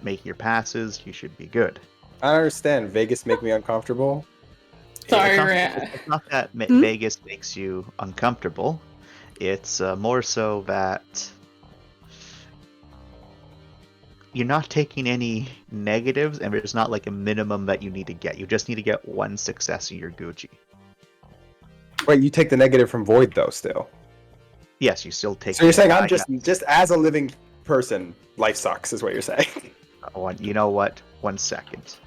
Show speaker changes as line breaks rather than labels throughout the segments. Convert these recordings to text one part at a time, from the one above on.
making your passes, you should be good.
I don't understand. Vegas make me uncomfortable.
Sorry,
It's not that
Hmm?
Vegas makes you uncomfortable. It's more so that you're not taking any negatives, and there's not like a minimum that you need to get. You just need to get one success and you're Gucci.
Wait, you take the negative from Void though, still.
Yes, you still take.
So you're saying I'm
yeah.
just as a living person, life sucks, is what you're saying.
You know what? 1 second.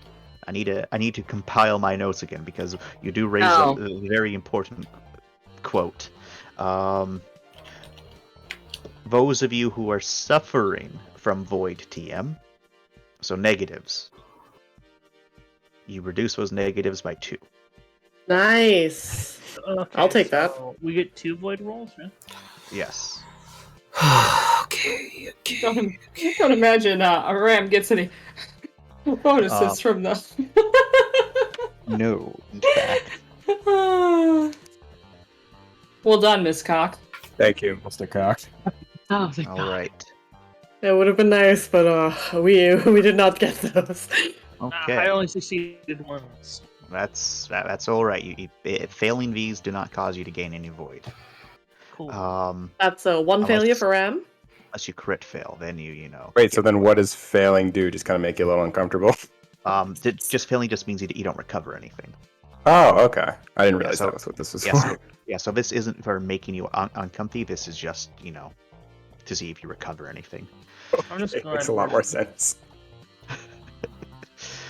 I need to compile my notes again because you do raise a very important quote. Those of you who are suffering from Void TM, so negatives, you reduce those negatives by 2.
Nice.
Okay,
I'll take that.
so we get 2 void rolls, yeah?
Yes.
Okay.
Don't imagine a Ram gets any bonuses from the.
No, in fact.
Well done, Miss Cox.
Thank you, Mr. Cox.
Oh, thank
All
God.
right.
It would have been nice, but we did not get those.
Okay.
I only succeeded once.
That's all right. Failing these do not cause you to gain any void.
Cool.
That's one
Unless-
failure for Ram.
Unless you crit fail, then you know.
Wait, so then what does failing do? Just kind of make you a little uncomfortable?
Just failing just means you don't recover anything.
Oh, okay. I didn't realize
so-
that was what this was
Yes.
for.
So this isn't for making you uncomfy. This is just to see if you recover anything.
I'm just
It
going.
makes a lot more sense.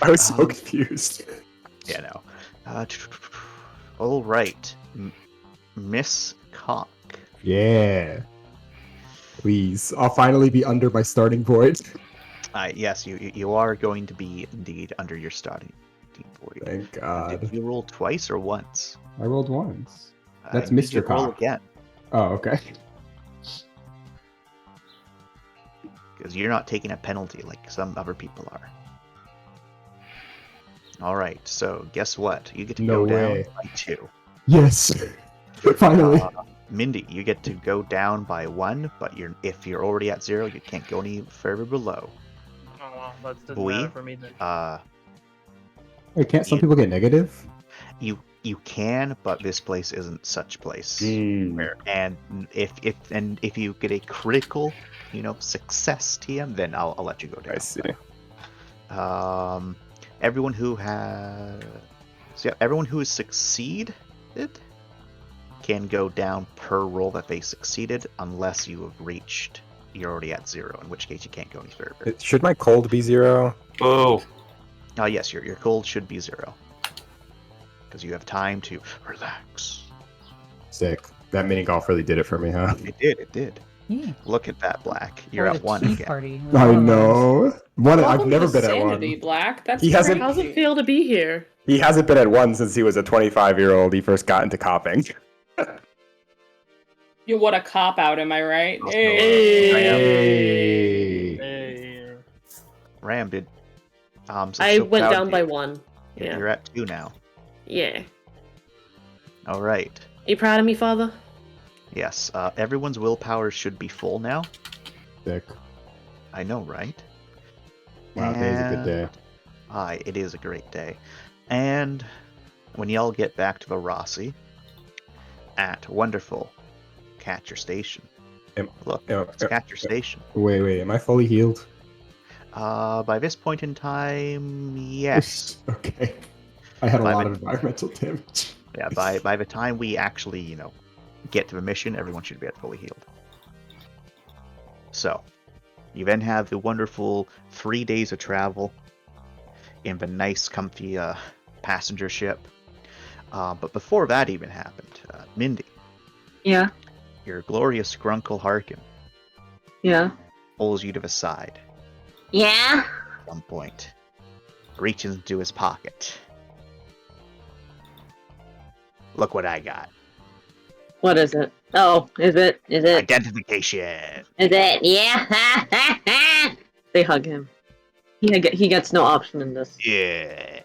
I was so confused.
Yeah, no. All right, Miss Cock.
Yeah. Please. I'll finally be under my starting void.
Yes, you are going to be indeed under your starting void.
Thank
Did
God.
you roll twice or once?
I rolled once. That's
I need
Mr.
you to roll
Cock.
again,
Oh, okay.
because you're not taking a penalty like some other people are. All right, so guess what? You get to
No
go
way.
down by 2.
Yes. Finally.
Mindy, you get to go down by 1, but if you're already at 0, you can't go any further below.
Oh, well, that doesn't
We,
matter for me then.
Wait, can't some
you-
people get negative?
You can, but this place isn't such place.
Mm.
And if you get a critical, success TM, then I'll let you go down.
I see.
Everyone who has succeeded can go down per roll that they succeeded, unless you have reached. You're already at 0, in which case you can't go any further.
Should my cold be 0?
Oh.
Yes, your cold should be 0, because you have time to relax.
Sick. That mini golf really did it for me, huh?
It did.
Yeah.
Look at that, Black. You're
Or
at
the
1
tea
again.
Party.
I know. One. I've
Welcome
never
to
been at
Sanity,
one.
Black. That's
He hasn't-
How's it feel to be here?
He hasn't been at one since he was a 25-year-old. He first got into copping.
What a cop out, am I right?
Also,
Hey.
Hey.
Ram did.
I
so
went
proud
down
of
by
you.
1. Yeah.
You're at 2 now.
Yeah.
All right.
You proud of me, father?
Yes. Everyone's willpower should be full now.
Sick.
I know, right?
Wow, today's a good day.
Aye, it is a great day. And when y'all get back to the Rossi, at wonderful Catcher Station. Look, it's Catcher Station.
Wait. Am I fully healed?
By this point in time, yes.
Okay. I had a
By
lot
the-
of environmental damage.
Yeah, by the time we actually, get to the mission, everyone should be at fully healed. So, you then have the wonderful 3 days of travel in the nice, comfy passenger ship. But before that even happened, Mindy,
Yeah.
your glorious Grunkle Harkin
Yeah.
pulls you to the side
Yeah.
at some point, reaches into his pocket. Look what I got.
What is it? Oh, is it?
Identification.
Is it? Yeah. They hug him. He gets no option in this.
Yeah.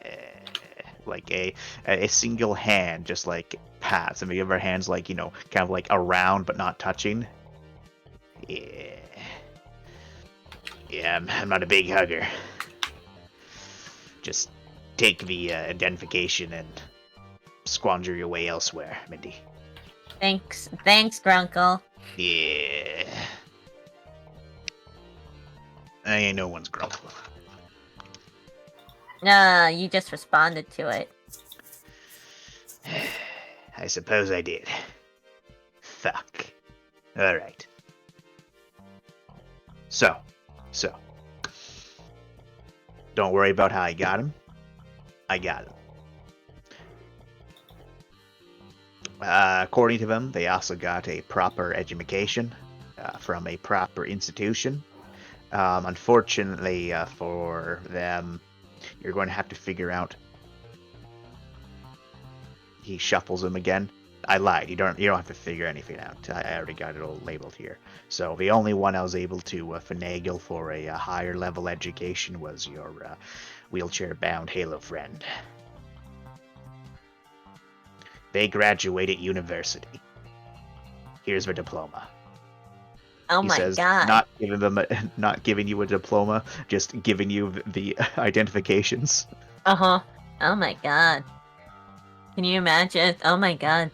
Like a single hand just like pats, and the other hand's like, kind of like around but not touching. Yeah. Yeah, I'm not a big hugger. Just take the identification and squander your way elsewhere, Mindy.
Thanks, Grunkle.
Yeah. I ain't no one's grunkle.
Nah, you just responded to it.
I suppose I did. Fuck. Alright. So. Don't worry about how I got him. I got him. According to them, they also got a proper education from a proper institution. Unfortunately for them, you're going to have to figure out. He shuffles them again. I lied. You don't have to figure anything out. I already got it all labeled here. So the only one I was able to finagle for a higher level education was your wheelchair-bound Halo friend. They graduated university. Here's their diploma.
Oh
He
my
says,
god.
not giving you a diploma, just giving you the identifications.
Uh-huh. Oh my god. Can you imagine? Oh my god.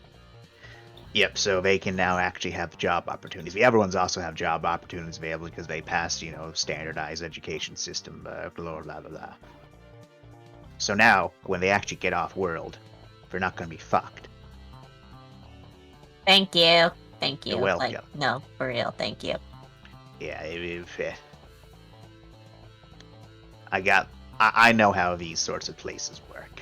Yep, so they can now actually have job opportunities. The other ones also have job opportunities available because they passed, standardized education system, blah, blah, blah. So now, when they actually get off-world, they're not going to be fucked.
Thank you. Thank you.
You're welcome.
Like, no, for real, thank you.
Yeah, I know how these sorts of places work.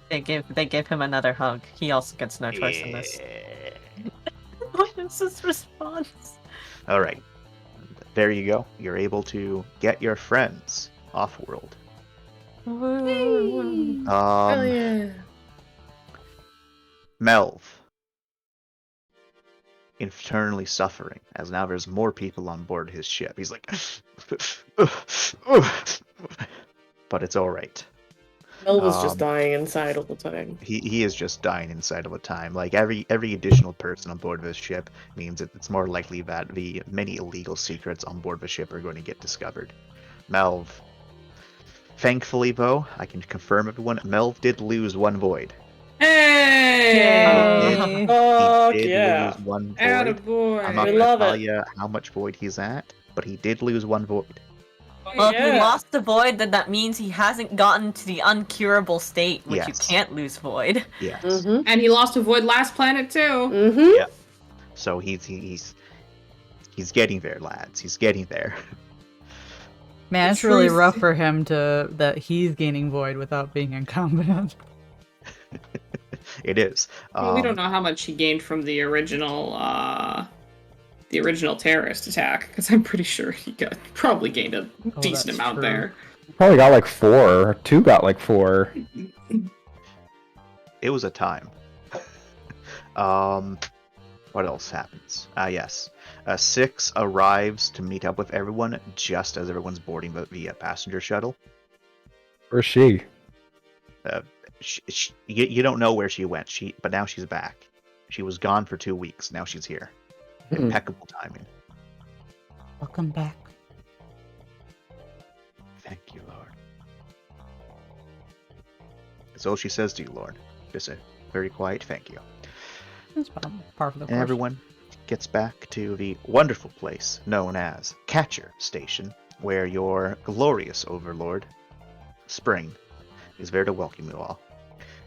They give him another hug. He also gets no choice in this. What is his response?
All right, there you go. You're able to get your friends off-world.
Hell yeah.
Melv. Internally suffering, as now there's more people on board his ship. He's like, but it's alright.
Mel was just dying inside all the time.
He is just dying inside all the time. Like, every additional person on board this ship means that it's more likely that the many illegal secrets on board the ship are going to get discovered. Melv. Thankfully, though, I can confirm everyone, Melv did lose one void.
Hey! Fuck
He did
yeah.
lose one void.
Attaboy.
I'm not
We
going
love
to tell
it.
you how much void he's at, but he did lose one void.
Well, if he
Yeah.
lost the void, then that means he hasn't gotten to the uncurable state, which you
Yes.
can't lose void.
Yes.
Mm-hmm. And he lost a void last planet too. Mm-hmm.
Yeah. So he's getting there, lads. He's getting there.
Man,
The
it's really
truth-
rough for him that he's gaining void without being incompetent.
It is.
We don't know how much he gained from the original terrorist attack, because I'm pretty sure he probably gained a decent
that's
amount
true.
there.
Probably got like 4. 2 got like 4.
It was a time. What else happens? Yes. 6 arrives to meet up with everyone just as everyone's boarding the passenger shuttle.
Where's she?
You don't know where she went. But now she's back. She was gone for 2 weeks. Now she's here. Impeccable timing.
Welcome back.
Thank you, Lord. That's all she says to you, Lord. Just a very quiet thank you.
That's par for the course.
And everyone gets back to the wonderful place known as Catcher Station, where your glorious overlord, Spring, is there to welcome you all.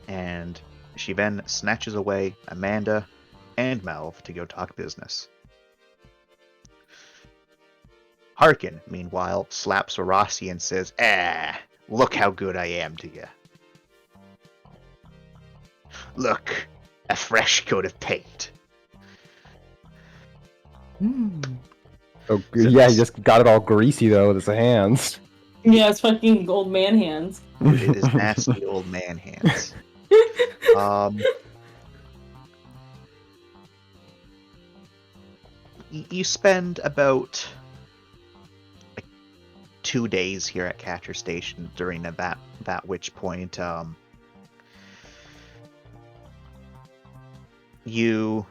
And she then snatches away Amanda and Melv to go talk business. Harkin, meanwhile, slaps Rossi and says, look how good I am to you. Look, a fresh coat of paint.
Oh, yeah, he just got it all greasy though with his hands.
Yeah, it's fucking old man hands.
It is nasty old man hands. You spend about 2 days here at Catcher Station during that which point you,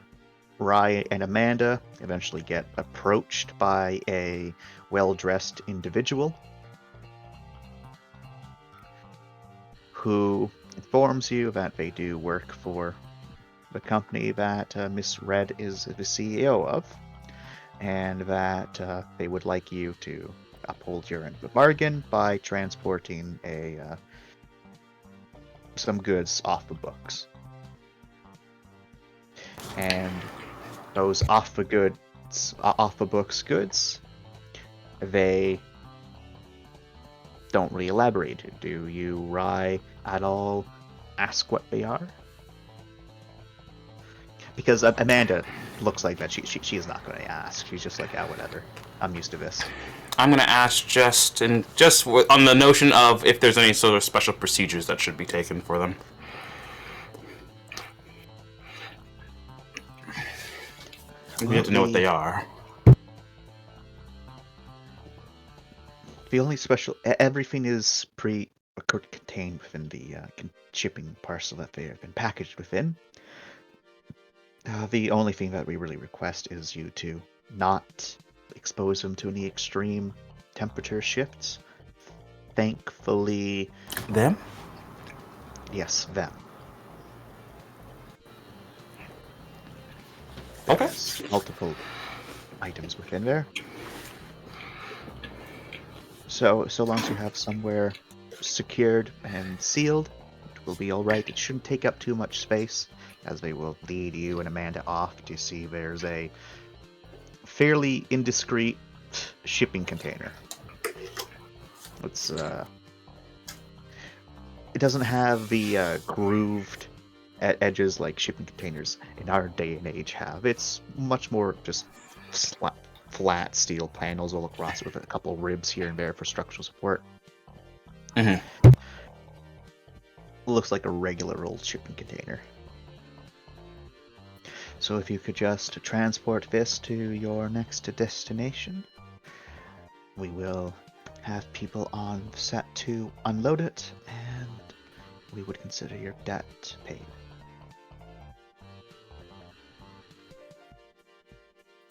Rye, and Amanda eventually get approached by a well-dressed individual who informs you that they do work for the company that Miss Red is the CEO of, and that they would like you to uphold your end of the bargain by transporting some goods off the books. And those off the books goods, they don't really elaborate. Do you, Rye, at all ask what they are? Because Amanda looks like that she's not going to ask. She's just like, whatever. I'm used to this.
I'm gonna ask just on the notion of if there's any sort of special procedures that should be taken for them. We have to know what they are.
The only special, everything is contained within the shipping parcel that they have been packaged within. The only thing that we really request is you to not expose them to any extreme temperature shifts. Thankfully...
Them?
Yes, them.
Okay.
There's multiple items within there. So long as you have somewhere secured and sealed, it will be alright. It shouldn't take up too much space, as they will lead you and Amanda off to see there's a fairly indiscreet shipping container. It's it doesn't have the grooved edges like shipping containers in our day and age have. It's much more just flat steel panels all across with a couple ribs here and there for structural support.
Mm-hmm.
Looks like a regular old shipping container. So if you could just transport this to your next destination, we will have people on set to unload it, and we would consider your debt paid.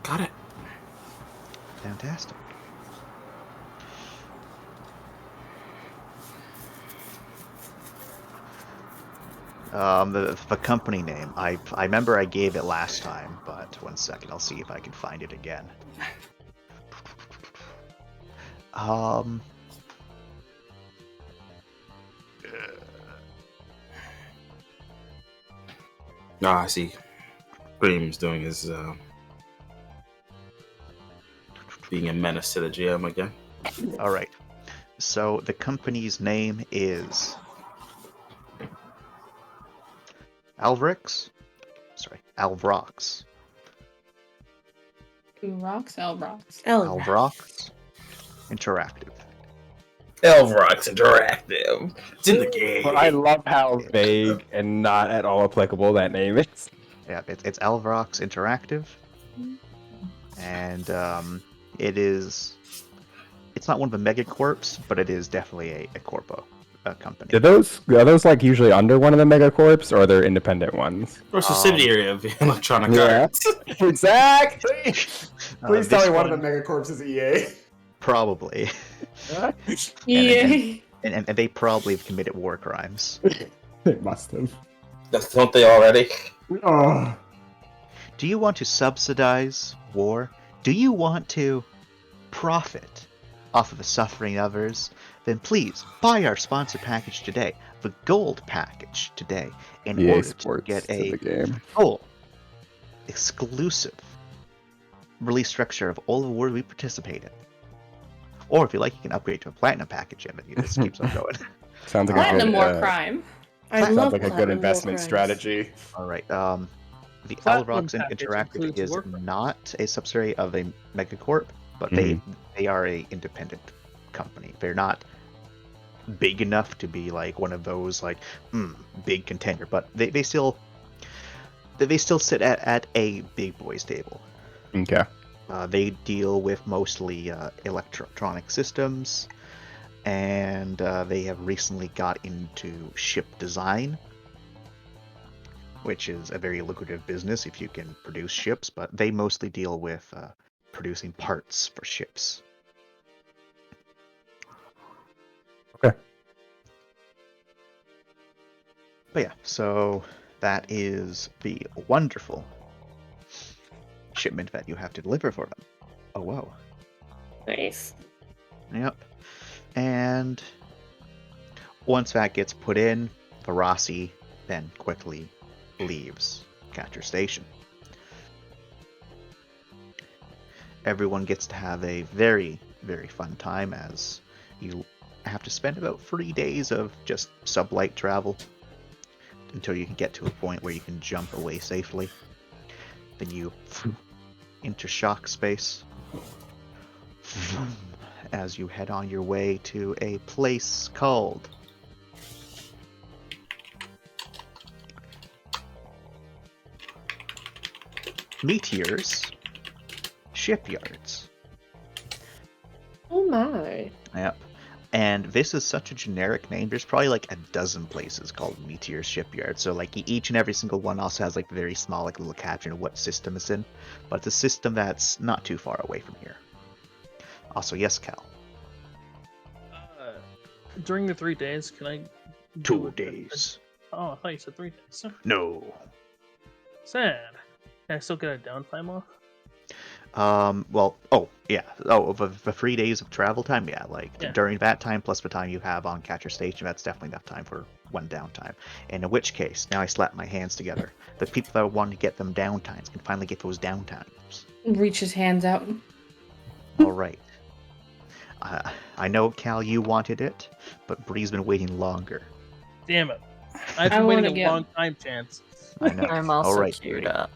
Got it.
Fantastic. The company name. I remember I gave it last time, but one second, I'll see if I can find it again.
I see. Cream's doing his being a menace to the GM again.
All right. So the company's name is Alvrox.
Rocks, Elbrox.
Alvrox Interactive.
Elvrox Interactive. It's in the game.
But I love how vague and not at all applicable that name is.
Yeah, it's Alvrox Interactive, and it's not one of the megacorps, but it is definitely a corpo company.
Are those like usually under one of the megacorps, or are there independent ones?
Or subsidiary of Electronic Arts.
Exactly. Please tell me one
one-
of the megacorps is EA.
Probably.
Yeah.
And they probably have committed war crimes.
It must have.
Don't they already?
Oh.
Do you want to subsidize war? Do you want to profit off of the suffering of others? Then please buy our sponsor package today, the gold package today, in
EA
order to
Sports
get
to the
a
game.
full, exclusive release structure of all the wars we participate in. Or if you like, you can upgrade to a platinum package, and then it just keeps on going.
Sounds like a
Platinum
good,
War Crime.
I sounds like a good investment strategy.
All right. The
Platinum
Alvrox
package
Interactive
includes
is
Warcraft.
not a subsidiary of a megacorp, but they are a independent company. They're not big enough to be like one of those like big contender, but they still sit at a big boys table.
Okay.
They deal with mostly electronic systems, and they have recently got into ship design, which is a very lucrative business if you can produce ships, but they mostly deal with producing parts for ships.
Okay.
But yeah, so that is the wonderful shipment that you have to deliver for them. Oh, whoa.
Nice.
Yep. And once that gets put in, Varasi then quickly leaves Catcher Station. Everyone gets to have a very, very fun time as you have to spend about 3 days of just sublight travel until you can get to a point where you can jump away safely. Then you into shock space as you head on your way to a place called Meteor's Shipyards.
Oh my.
Yep. And this is such a generic name. There's probably like a dozen places called Meteor's Shipyard. So like each and every single one also has like very small like little caption of what system it's in. But it's a system that's not too far away from here. Also, yes, Cal.
During the 3 days, can I?
2 days.
Oh, I thought you said 3 days.
No.
Sad. Can I still get a downtime off?
Well, the 3 days of travel time, yeah, like during that time plus the time you have on Catcher Station, that's definitely enough time for one downtime. And in which case, now I slap my hands together. The people that want to get them downtimes can finally get those downtimes.
Reach his hands out.
All right. I know, Cal, you wanted it, but Bree's been waiting longer.
Damn it! I've been waiting a long time, Chance.
I know.
I'm also
All right,
queued
Bree.
up.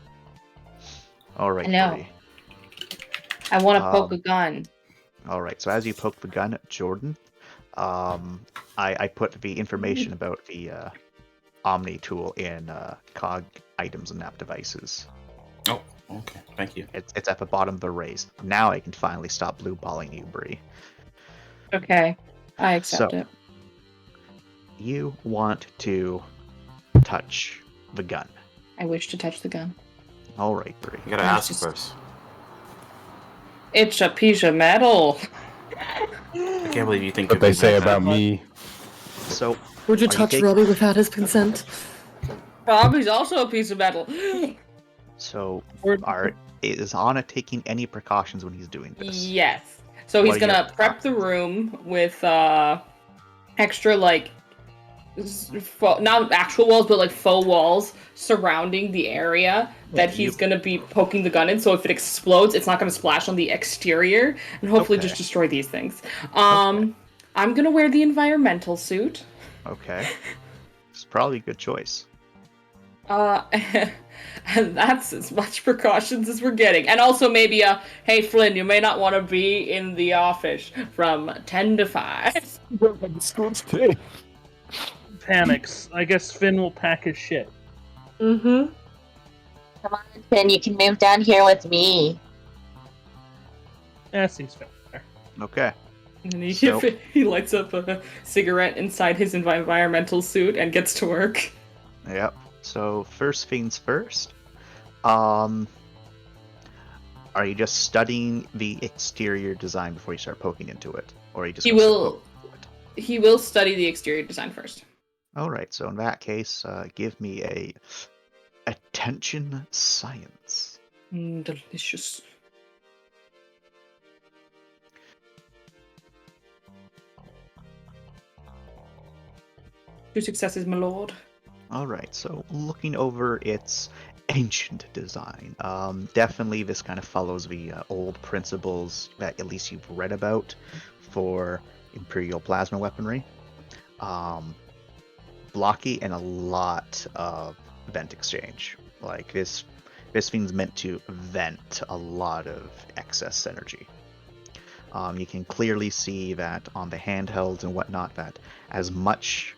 All right,
I know.
Bree.
I want to poke a gun.
All right, so as you poke the gun at Jordan, I put the information about the Omni tool in cog items and app devices.
Oh, okay. Thank you.
It's at the bottom of the raise. Now I can finally stop blue balling you, Bree.
Okay, I accept
So,
it.
You want to touch the gun.
I wish to touch the gun.
All right, Bree.
You gotta
Let's
ask
just-
first.
It's a piece of metal.
I can't believe you think
What
of
they
me
say
like that.
about me.
So,
Would you
Are you
touch
taking-
Robbie without his consent?
Robbie's also a piece of metal.
so
Or-
is Anna taking any precautions when he's doing this?
Yes. So
What
he's
are your
gonna prep the room with extra like not actual walls, but like faux walls surrounding the area that he's gonna be poking the gun in. So if it explodes, it's not gonna splash on the exterior and hopefully
Okay.
just destroy these things. I'm gonna wear the environmental suit.
Okay. It's probably a good choice.
And that's as much precautions as we're getting. And also maybe hey Flynn, you may not want to be in the office from 10 to 5.
Panics. I guess Finn will pack his shit.
Mm-hmm.
Come on, Finn, you can move down here with me.
That seems fair.
Okay.
And he,
So-
he lights up a cigarette inside his environmental suit and gets to work.
Yep. So first things first. Are you just studying the exterior design before you start poking into it, or are you just?
He
gonna start
will.
poking into it?
He will study the exterior design first.
All right. So in that case, give me a attention science.
Delicious. Two successes, my lord.
All right. So looking over its ancient design, definitely this kind of follows the old principles that at least you've read about for Imperial plasma weaponry. Blocky and a lot of vent exchange. Like this thing's meant to vent a lot of excess energy. You can clearly see that on the handhelds and whatnot that as much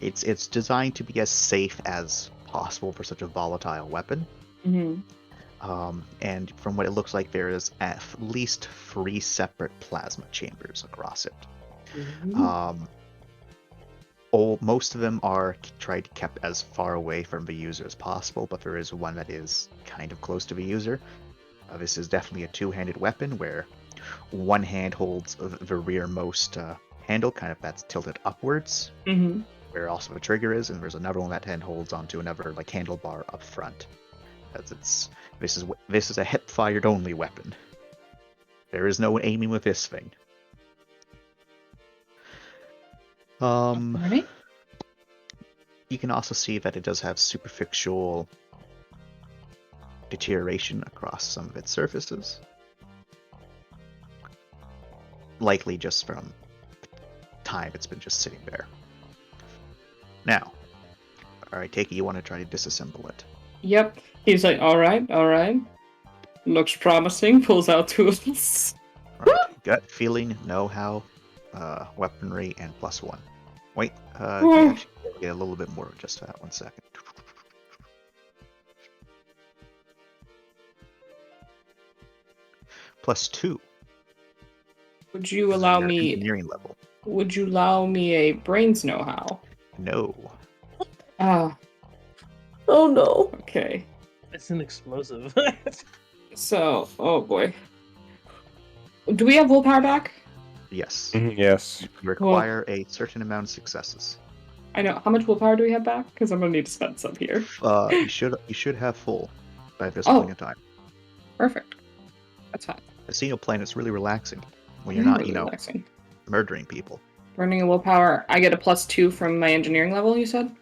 it's designed to be as safe as possible for such a volatile weapon.
Mm-hmm.
And from what it looks like, there is at least 3 separate plasma chambers across it. Most of them are tried to kept as far away from the user as possible, but there is one that is kind of close to the user. This is definitely a two-handed weapon where one hand holds the rearmost handle, kind of that's tilted upwards,
Mm-hmm.
where also the trigger is, and there's another one that then holds onto another like handlebar up front. As this is a hip-fired only weapon. There is no aiming with this thing.
Alright.
You can also see that it does have superficial deterioration across some of its surfaces. Likely just from time it's been just sitting there. Now, alright, Takey, you want to try to disassemble it?
Yep. He's like, alright. Looks promising. Pulls out tools.
Alright, gut feeling, know-how, weaponry, and +1. Wait, you actually get a little bit more of just that. 1 second. +2.
Would you allow me
engineering level?
Would you allow me a brains know-how?
No.
Ah.
Oh no.
Okay.
It's an explosive.
So, oh boy. Do we have willpower back?
Yes.
Yes.
You require a certain amount of successes.
I know. How much willpower do we have back? Because I'm gonna need to spend some here.
You should have full by this point in time.
Perfect. That's fine.
Casino Planet's really relaxing when you're not,
Really relaxing.
murdering people.
Burning a willpower. I get a +2 from my engineering level, you said?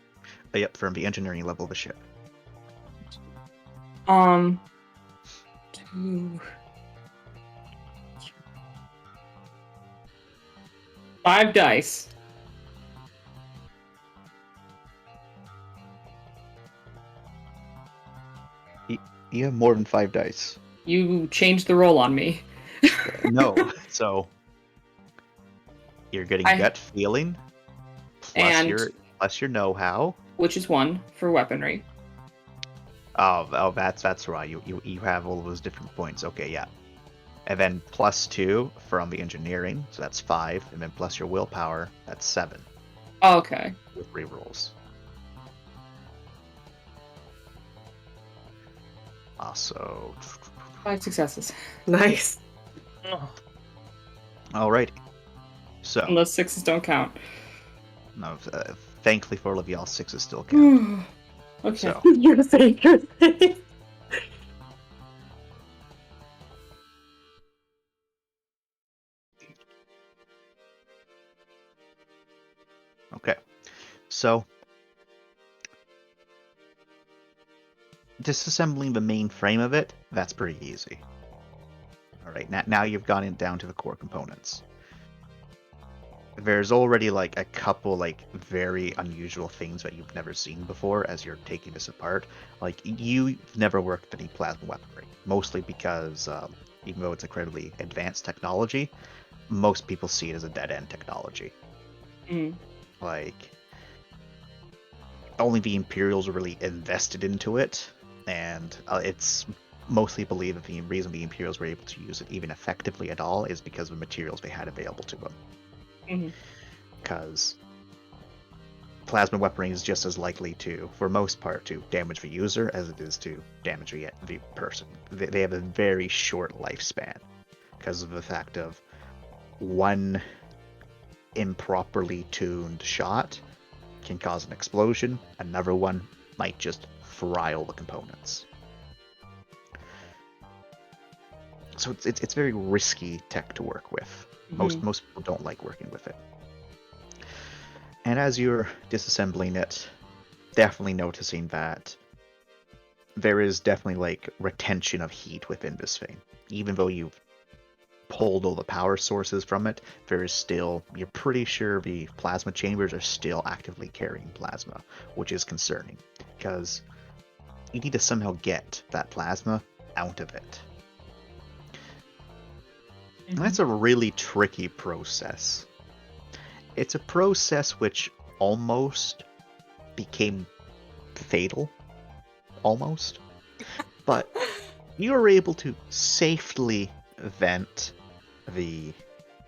Yep, from the engineering level of the ship.
2. 5 dice.
You have more than 5 dice.
You changed the roll on me.
No, so you're getting gut feeling plus your know-how.
Which is 1 for weaponry.
Oh, that's right. You have all of those different points. Okay, yeah. And then +2 from the engineering, so that's 5, and then plus your willpower, that's 7.
Oh, okay.
With rerolls. Also,
5 successes.
Nice.
Oh,
alrighty. So,
Unless 6s don't count.
no, thankfully for all of y'all, 6s still count.
Okay.
So,
You're safe.
okay. So, disassembling the main frame of it, that's pretty easy. Alright, now you've gone down to the core components. There's already like a couple like very unusual things that you've never seen before as you're taking this apart. Like you've never worked with any plasma weaponry, mostly because even though it's incredibly advanced technology, most people see it as a dead-end technology. Like only the Imperials are really invested into it, and it's mostly believed that the reason the Imperials were able to use it even effectively at all is because of the materials they had available to them. Because plasma weaponry is just as likely to, for most part, to damage the user as it is to damage the person. They have a very short lifespan because of the fact of one improperly tuned shot can cause an explosion. Another one might just fry all the components. So it's very risky tech to work with. Most people don't like working with it. And as you're disassembling it, definitely noticing that there is definitely like retention of heat within this thing. Even though you've pulled all the power sources from it, there is still, you're pretty sure the plasma chambers are still actively carrying plasma, which is concerning because you need to somehow get that plasma out of it. And that's a really tricky process. It's a process which almost became fatal. Almost. But you were able to safely vent the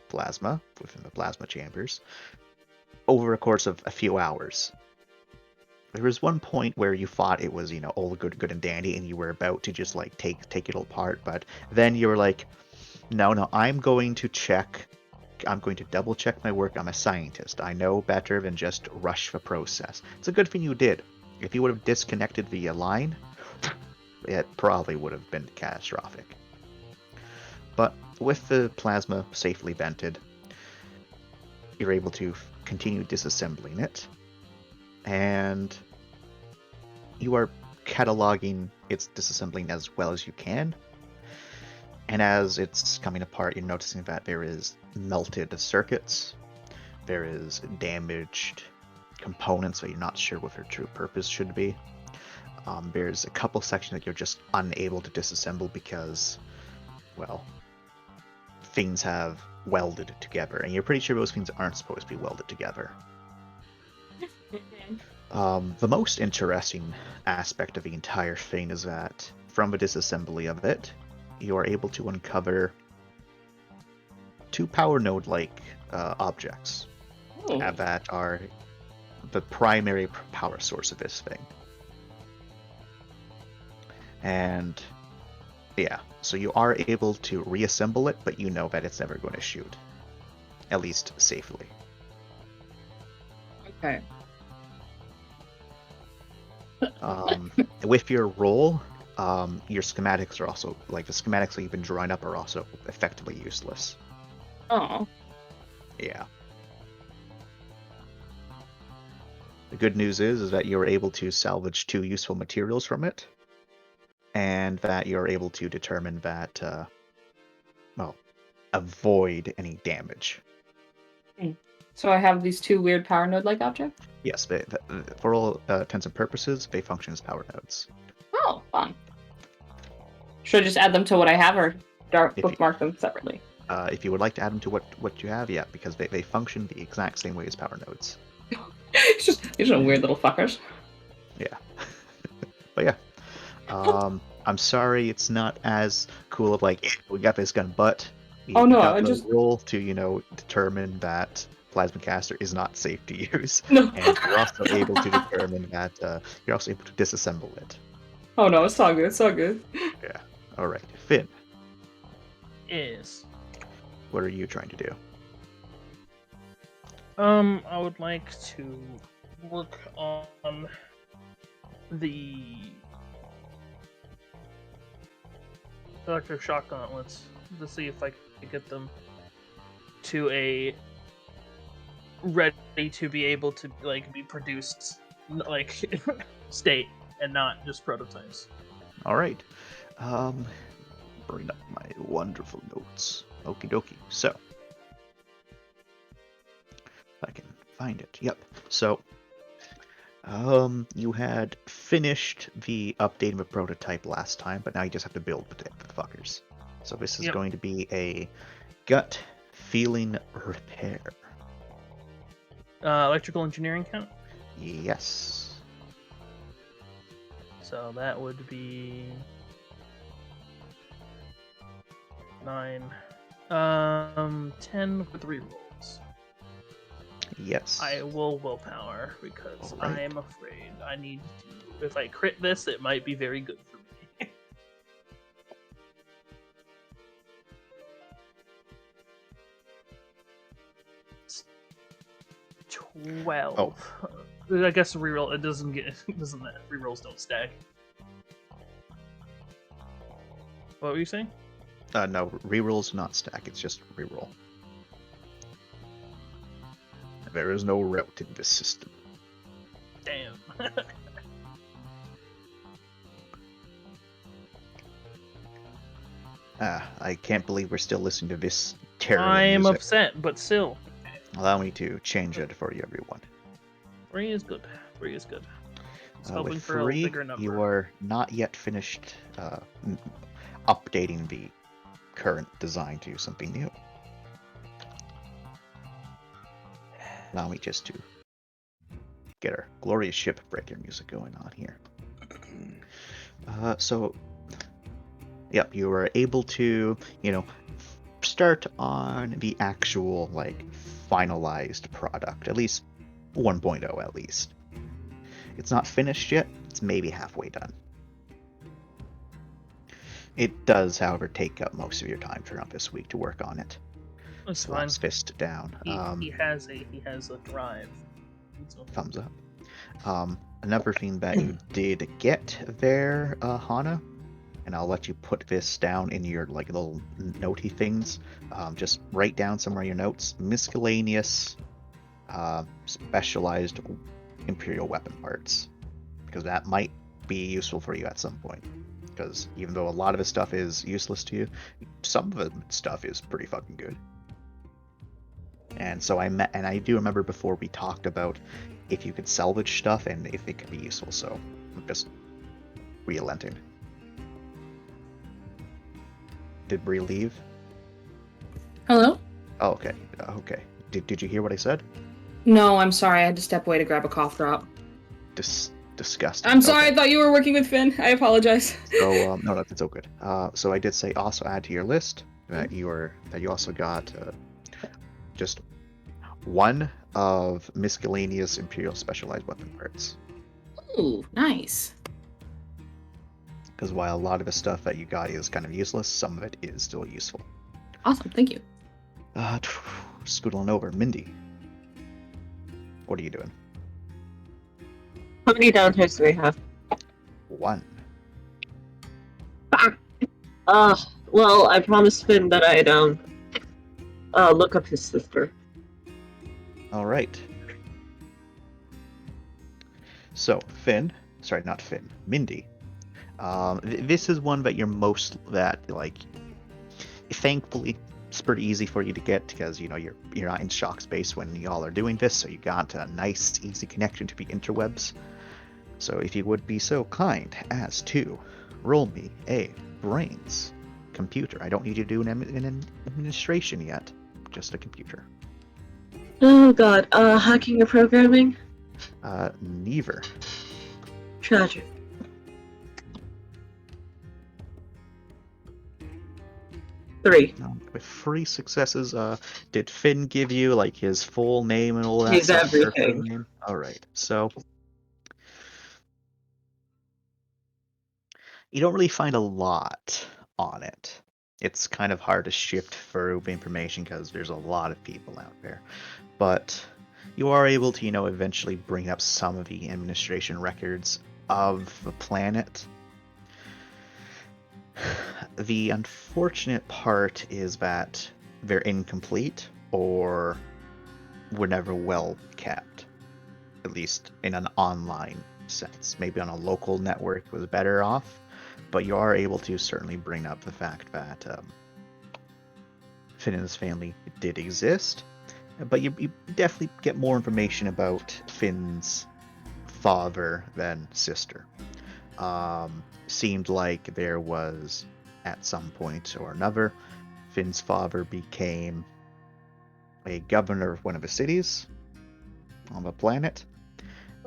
plasma within the plasma chambers over a course of a few hours. There was one point where you thought it was, all good and dandy, and you were about to just like take it all apart, but then you were like, no, I'm going to check. I'm going to double check my work. I'm a scientist. I know better than just rush the process. It's a good thing you did. If you would have disconnected the line, it probably would have been catastrophic. But with the plasma safely vented, you're able to continue disassembling it, and you are cataloging its disassembling as well as you can. And as it's coming apart, you're noticing that there is melted circuits, there is damaged components that you're not sure what their true purpose should be. There's a couple sections that you're just unable to disassemble because, well, things have welded together, and you're pretty sure those things aren't supposed to be welded together. The most interesting aspect of the entire thing is that from the disassembly of it, you are able to uncover 2 power node-like objects that are the primary power source of this thing. And yeah, so you are able to reassemble it, but you know that it's never going to shoot. At least safely.
Okay.
With your role, your schematics are also, like the schematics that you've been drawing up are also effectively useless.
Oh.
Yeah. The good news is that you're able to salvage 2 useful materials from it, and that you're able to determine that, well, avoid any damage.
So I have these 2 weird power node-like objects?
Yes, for all intents and purposes, they function as power nodes.
Oh, fun. Should I just add them to what I have, or bookmark them separately?
If you would like to add them to what you have, yeah, because they function the exact same way as power nodes.
It's just, these are weird little fuckers.
Yeah. But yeah. I'm sorry it's not as cool of like, we got this gun, but
Oh no,
got
I
the
just
rule to, determine that Plasma Caster is not safe to use.
No.
And you're also able to determine that you're also able to disassemble it.
Oh no, it's all good, it's all good.
Yeah. Alright. Finn,
Is.
what are you trying to do?
I would like to work on the electric shock gauntlets to see if I can get them to a ready to be able to be produced state and not just prototypes.
Alright. Bring up my wonderful notes. Okie dokie. So, if I can find it. Yep. So, you had finished the update of a prototype last time, but now you just have to build the fuckers. So this is going to be a gut feeling repair.
Electrical engineering count?
Yes.
So that would be 9. 10 with 3 rolls.
Yes.
I will willpower because
Alright.
I am afraid I need to. If I crit this, it might be very good for me. It's 12.
Oh.
I guess reroll. It doesn't rerolls don't stack. What were you saying?
No, rerolls not stack, it's just reroll. There is no route in this system.
Damn.
I can't believe we're still listening to this terrible
I am
music.
upset, but still.
Allow me to change it for you, everyone.
3 is good. 3 is good. It's hoping
With
for a
3,
bigger number.
you are not yet finished updating the current design to something new. Allow me just to get our glorious shipbreaker music going on here. So, yep, you were able to, start on the actual, finalized product, at least 1.0 at least. It's not finished yet, it's maybe halfway done. It does, however, take up most of your time throughout this week to work on it.
That's
Slaps fist down.
He has a drive. So-
Thumbs up. Another thing that you did get there, Hana, and I'll let you put this down in your like little notey things. Just write down somewhere your notes. Miscellaneous, specialized Imperial weapon parts, because that might be useful for you at some point. Because even though a lot of his stuff is useless to you, some of his stuff is pretty fucking good. And so I do remember before we talked about if you could salvage stuff and if it could be useful. So I'm just relenting. Did Bree leave?
Hello?
Oh, okay. Okay. Did you hear what I said?
No, I'm sorry. I had to step away to grab a cough drop.
Disgusting.
I'm sorry.
Okay.
I thought you were working with Finn. I apologize.
So no, that's all good. So I did say also add to your list that you also got just one of miscellaneous Imperial specialized weapon parts.
Ooh, nice.
Because while a lot of the stuff that you got is kind of useless, some of it is still useful.
Awesome. Thank you.
Scootling over, Mindy. What are you doing?
How many downtimes do we have?
1.
Well, I promised Finn that I'd look up his sister.
All right. So Mindy. This is one that thankfully it's pretty easy for you to get because you're not in shock space when y'all are doing this, so you got a nice easy connection to the interwebs. So if you would be so kind as to roll me a brains computer. I don't need you to do an administration yet, just a computer.
Oh god, hacking or programming?
Neither.
Tragic. Three.
With 3 successes, did Finn give you like his full name and all that?
He's
stuff?
everything.
All right, so you don't really find a lot on it. It's kind of hard to shift through the information because there's a lot of people out there, but you are able to eventually bring up some of the administration records of the planet. The unfortunate part is that they're incomplete or were never well kept, at least in an online sense. Maybe on a local network was better off, but you are able to certainly bring up the fact that Finn and his family did exist, but you definitely get more information about Finn's father than sister. Seemed like there was, at some point or another, Finn's father became a governor of one of the cities on the planet,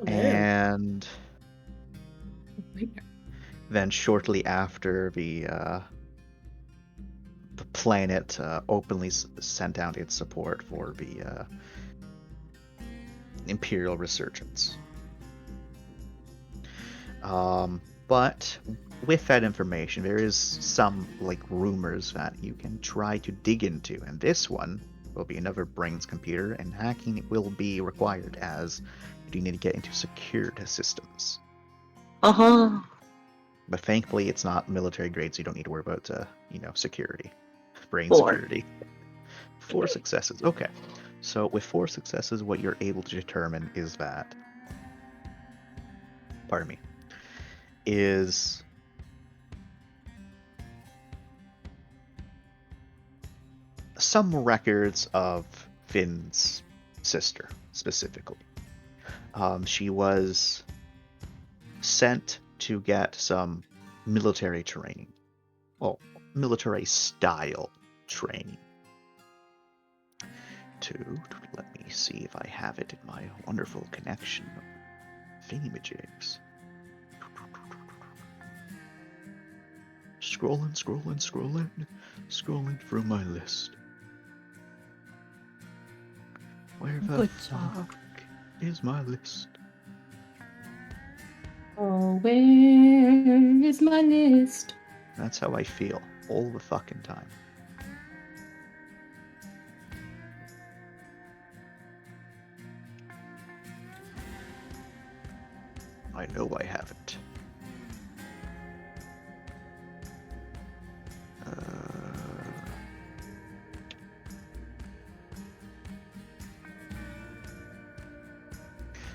and then shortly after the planet openly sent out its support for the Imperial resurgence. But with that information, there is some rumors that you can try to dig into, and this one will be another brains computer, and hacking will be required as you need to get into secured systems. But thankfully, it's not military grade, so you don't need to worry about security, brain
4.
security. 4 successes. Okay, so with 4 successes, what you're able to determine is that. Pardon me. Is some records of Finn's sister, specifically. She was sent to get some military training. Well, military style training. Let me see if I have it in my wonderful connection of thingamajigs. Scrolling through my list. Where the fuck is my list?
Oh, where is my list?
That's how I feel all the fucking time. I know I haven't.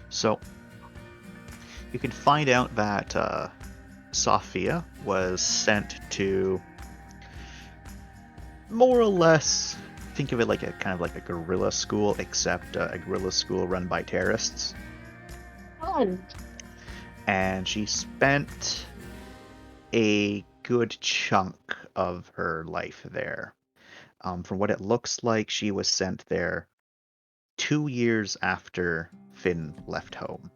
So, you can find out that Sophia was sent to more or less think of it like a kind of like a guerrilla school, except a guerrilla school run by terrorists.
Fun.
And she spent a good chunk of her life there. From what it looks like, she was sent there 2 years after Finn left home.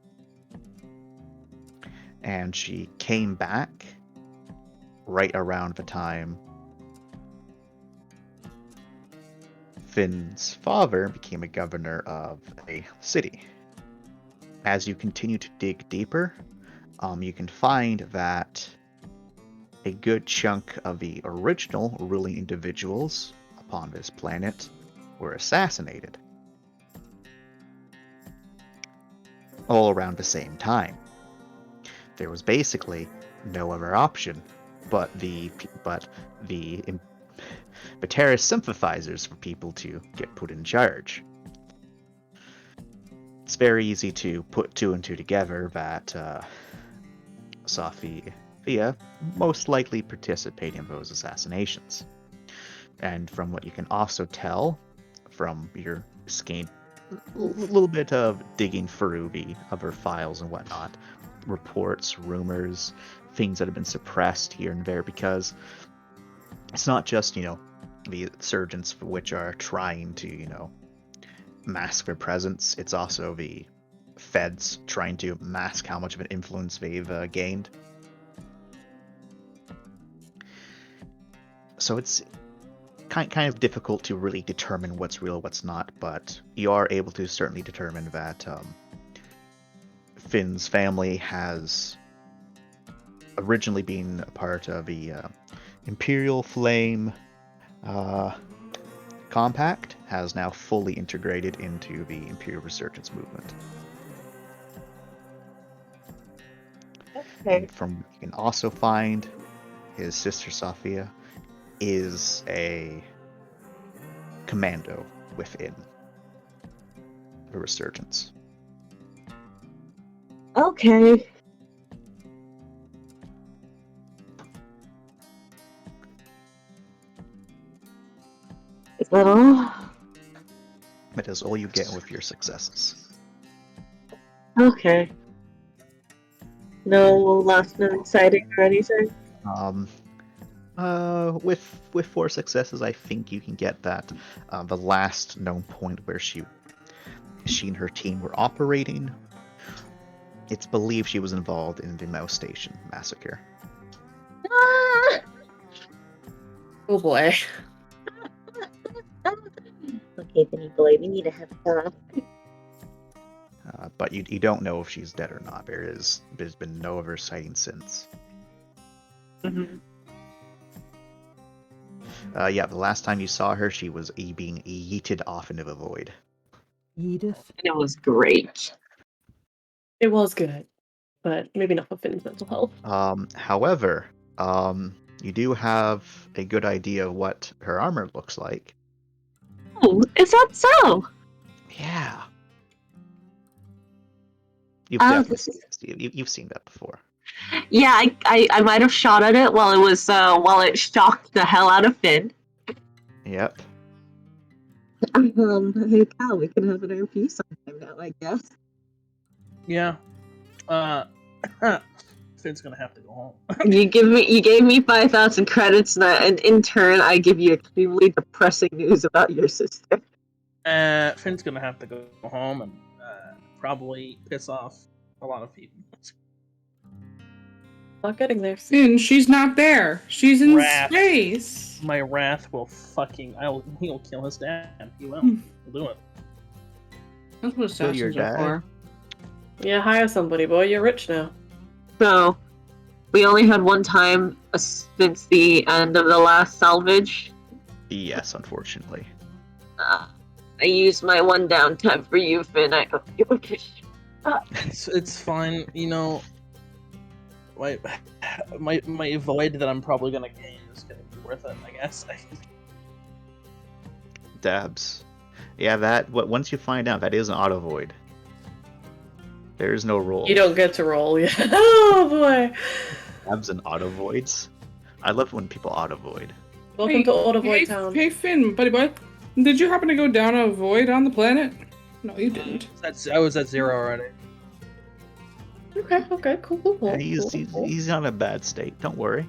And she came back right around the time Finn's father became a governor of a city. As you continue to dig deeper, you can find that a good chunk of the original ruling individuals upon this planet were assassinated. All around the same time. There was basically no other option but the terrorist sympathizers for people to get put in charge. It's very easy to put two and two together that Sophia most likely participated in those assassinations. And from what you can also tell from your scheme, a little bit of digging through the other files and whatnot, reports, rumors, things that have been suppressed here and there, because it's not just, the insurgents which are trying to, mask their presence. It's also the feds trying to mask how much of an influence they've gained. So it's kind of difficult to really determine what's real, what's not, but you are able to certainly determine that Finn's family has originally been a part of the Imperial Flame Compact, has now fully integrated into the Imperial Resurgence movement.
Okay.
And from what you can also find, his sister Sophia is a commando within the Resurgence.
Okay. Is that all?
That is all you get with your successes.
Okay. No last known sighting or anything?
With 4 successes, I think you can get that the last known point where she and her team were operating. It's believed she was involved in the Mouse Station massacre.
Ah! Oh boy. Okay, Benny boy, we need to have a talk.
But you don't know if she's dead or not. There's been no other sighting since.
Mm-hmm.
Yeah, the last time you saw her, she was being yeeted off into the void.
Edith?
And it was great. It was good, but maybe not for Finn's mental health.
However, you do have a good idea of what her armor looks like.
Oh, is that so?
Yeah. You've seen that before.
Yeah, I might have shot at it while it shocked the hell out of Finn.
Yep.
Hey Cal, we can have an RP sometime now, I guess.
Yeah. Finn's gonna have to go home.
You gave me 5,000 credits, and in turn, I give you extremely depressing news about your sister.
Finn's gonna have to go home and probably piss off a lot of people.
Not getting there.
Finn, she's not there. She's in space.
My wrath will he'll kill his dad. He will. He'll do it.
That's what assassins are for.
Yeah, hire somebody, boy. You're rich now. So, we only had one time since the end of the last salvage.
Yes, unfortunately.
I used my one downtime for you, Finn. I hope you appreciate.
It's fine. You know, my void that I'm probably gonna gain is gonna be worth it, I guess.
Dabs. Yeah, once you find out, that is an auto void. There's no roll.
You don't get to roll yet. Oh boy.
Dabs and auto voids. I love when people auto void.
Welcome to Auto Void Town.
Hey Finn, buddy boy. Did you happen to go down a void on the planet? No, you didn't.
I was at 0 already.
Okay, cool.
Yeah, he's not in a bad state. Don't worry.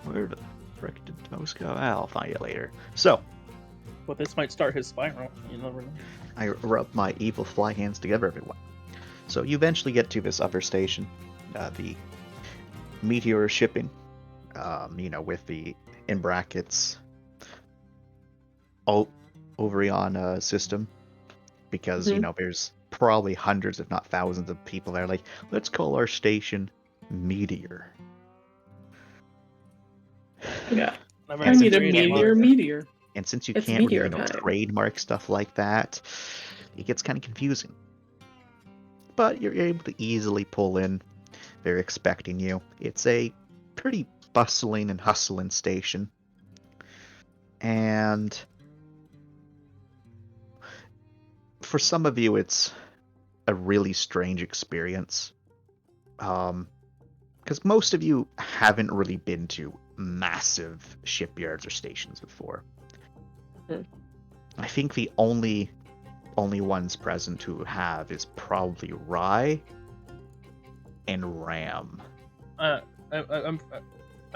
Where the frick did Toast go? I'll find you later. So,
But this might start his spiral. You never know.
I rub my evil fly hands together, everyone. So you eventually get to this other station, the meteor shipping. With the in brackets Overion system, because there's probably hundreds, if not thousands, of people there. Like, let's call our station Meteor.
Yeah.
I need a meteor.
And since you
It's
can't
meteor
really
time.
trademark stuff like that, it gets kind of confusing. But you're able to easily pull in. They're expecting you. It's a pretty bustling and hustling station. And for some of you, it's a really strange experience. Because most of you haven't really been to massive shipyards or stations before. I think the only ones present who have is probably Rye and Ram.
I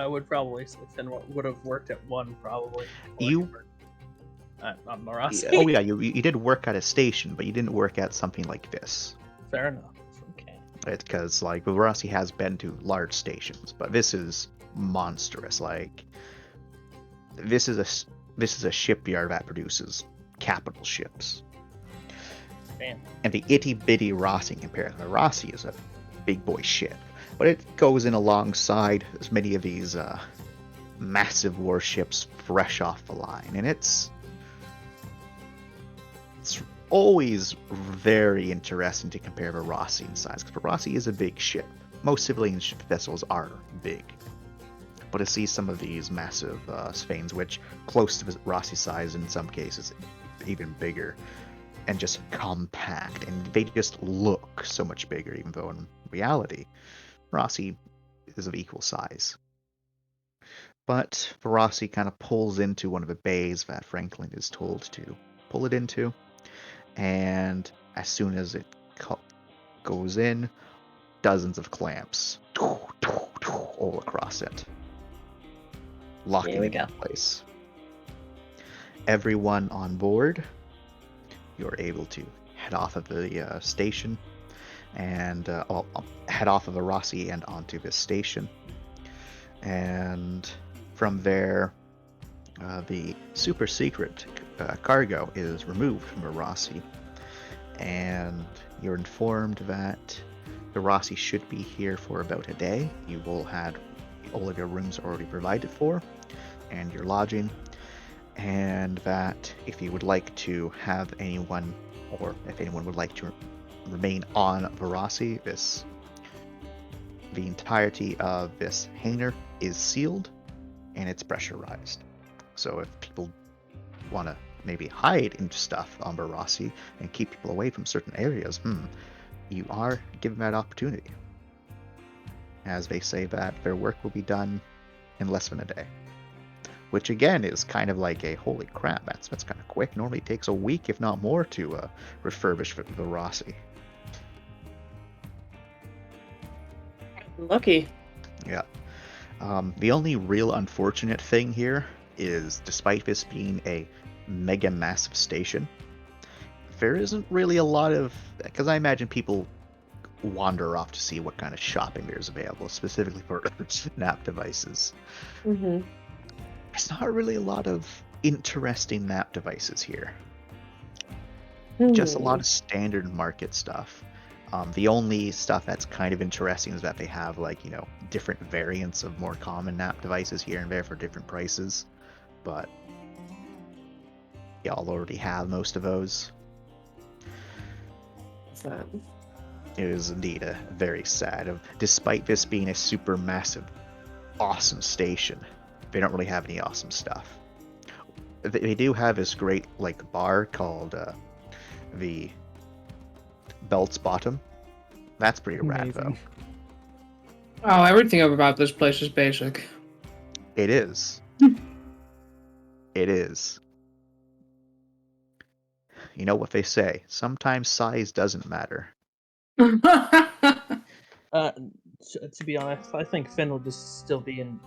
would probably say Finn would have worked at one probably.
You?
On Marasi.
Oh yeah, you did work at a station, but you didn't work at something like this.
Fair enough. Okay.
It's because like Marasi has been to large stations, but this is monstrous. Like this is a shipyard that produces capital ships.
Damn.
And the itty bitty Rossi compared to Rossi is a big boy ship. But it goes in alongside as many of these massive warships fresh off the line. And it's always very interesting to compare Varasi in size, because Varasi is a big ship. Most civilian ship vessels are big. But to see some of these massive Svanes, which close to Varasi size in some cases, even bigger, and just compact, and they just look so much bigger, even though in reality, Rossi is of equal size. But Rossi kind of pulls into one of the bays that Franklin is told to pull it into, and as soon as it goes in, dozens of clamps all across it, locking it in place. Everyone on board, you're able to head off of the station, and head off of Arasi and onto this station. And from there, the super secret cargo is removed from Arasi, and you're informed that Arasi should be here for about a day. You will have all of your rooms already provided for, and your lodging, and that if you would like to have anyone, or if anyone would like to remain on Varasi, the entirety of this hangar is sealed and it's pressurized. So if people want to maybe hide into stuff on Varasi and keep people away from certain areas, you are given that opportunity. As they say that their work will be done in less than a day. Which again is kind of like a holy crap, that's kind of quick. Normally it takes a week, if not more, to refurbish Varasi.
Lucky.
Yeah. The only real unfortunate thing here is, despite this being a mega massive station, there isn't really a lot of, because I imagine people wander off to see what kind of shopping there's available, specifically for nap devices.
Mm-hmm.
There's not really a lot of interesting nap devices here. Just a lot of standard market stuff. The only stuff that's kind of interesting is that they have, like, different variants of more common nap devices here and there for different prices. But y'all already have most of those.
sad.
It is indeed very sad. Despite this being a super massive, awesome station, they don't really have any awesome stuff. They do have this great like bar called the Belt's Bottom. That's pretty rad though.
Oh, everything about this place is basic.
It is. It is. You know what they say? Sometimes size doesn't matter.
To be honest, I think Finn will just still be in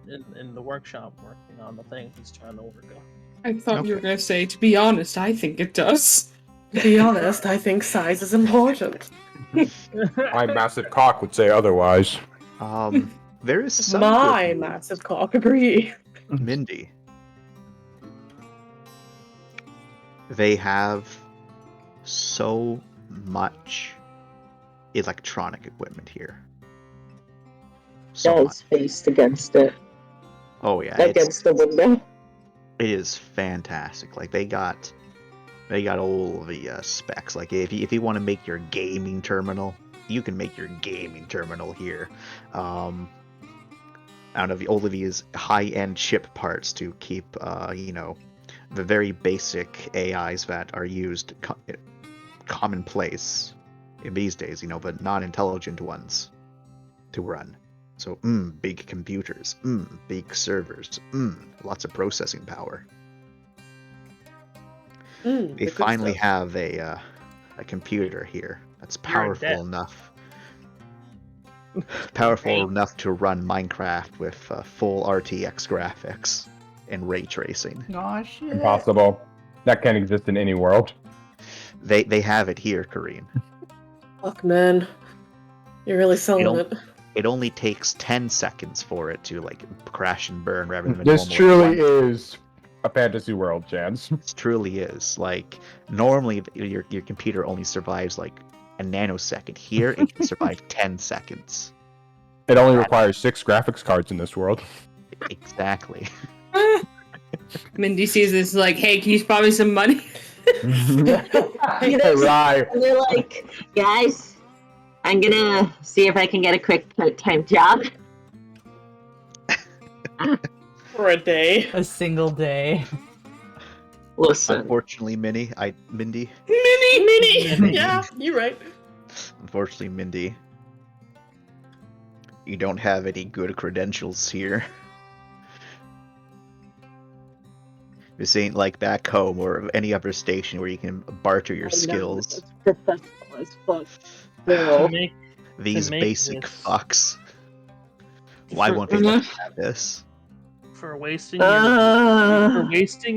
the workshop working on the thing he's trying to overgo.
I thought you were going to say, to be honest, I think it does.
To be honest, I think size is important.
My massive cock would say otherwise.
There is some
My
good
massive cock agree.
Mindy. They have so much electronic equipment here. So much.
Faced against it.
Oh yeah,
Against the window.
It is fantastic. Like they got all the specs. Like if you want to make your gaming terminal, you can make your gaming terminal here. I don't know, all of these high-end chip parts to keep the very basic AIs that are used commonplace in these days, but not intelligent ones to run. So, big computers, big servers, lots of processing power. They finally have a computer here that's powerful enough to run Minecraft with full RTX graphics and ray tracing.
Aw, shit.
Impossible. That can't exist in any world.
They have it here, Kareen.
Fuck, man. You're really selling it.
It only takes 10 seconds for it to crash and burn rather than
This truly is a fantasy world, Chance.
It truly is. Normally your computer only survives a nanosecond. Here it can survive 10 seconds.
It only requires 6 graphics cards in this world.
Exactly.
Mindy sees this hey, can you spot me some money?
Right.
And they're like, guys, I'm gonna see if I can get a quick part-time job.
For a day.
A single day.
Listen.
Unfortunately, Mindy.
Minnie! Yeah, you're right.
Unfortunately, Mindy, you don't have any good credentials here. This ain't like back home or any other station where you can barter your skills.
It's professional as fuck.
These basic fucks. Why won't they let me have this?
For wasting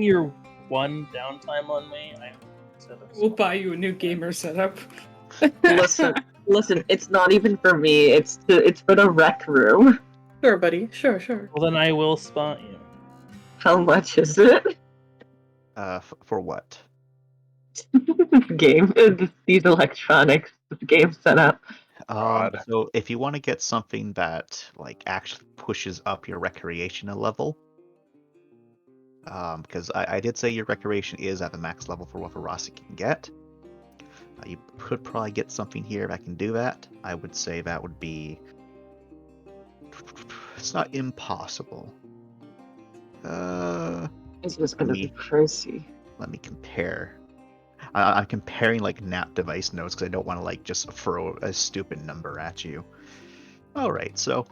your one downtime on me,
We'll buy you a new gamer setup.
Listen, it's not even for me. It's for the rec room.
Sure, buddy. Sure.
Well, then I will spot you.
How much is it?
For what?
Game. These electronics. Game setup.
So if you want to get something that actually pushes up your recreational level, because I did say your recreation is at the max level for what Varasi can get. You could probably get something here that can do that. I would say that would be. It's not impossible.
This was gonna be pricey.
Let me compare. I'm comparing NAP device notes because I don't want to just throw a stupid number at you. All right, so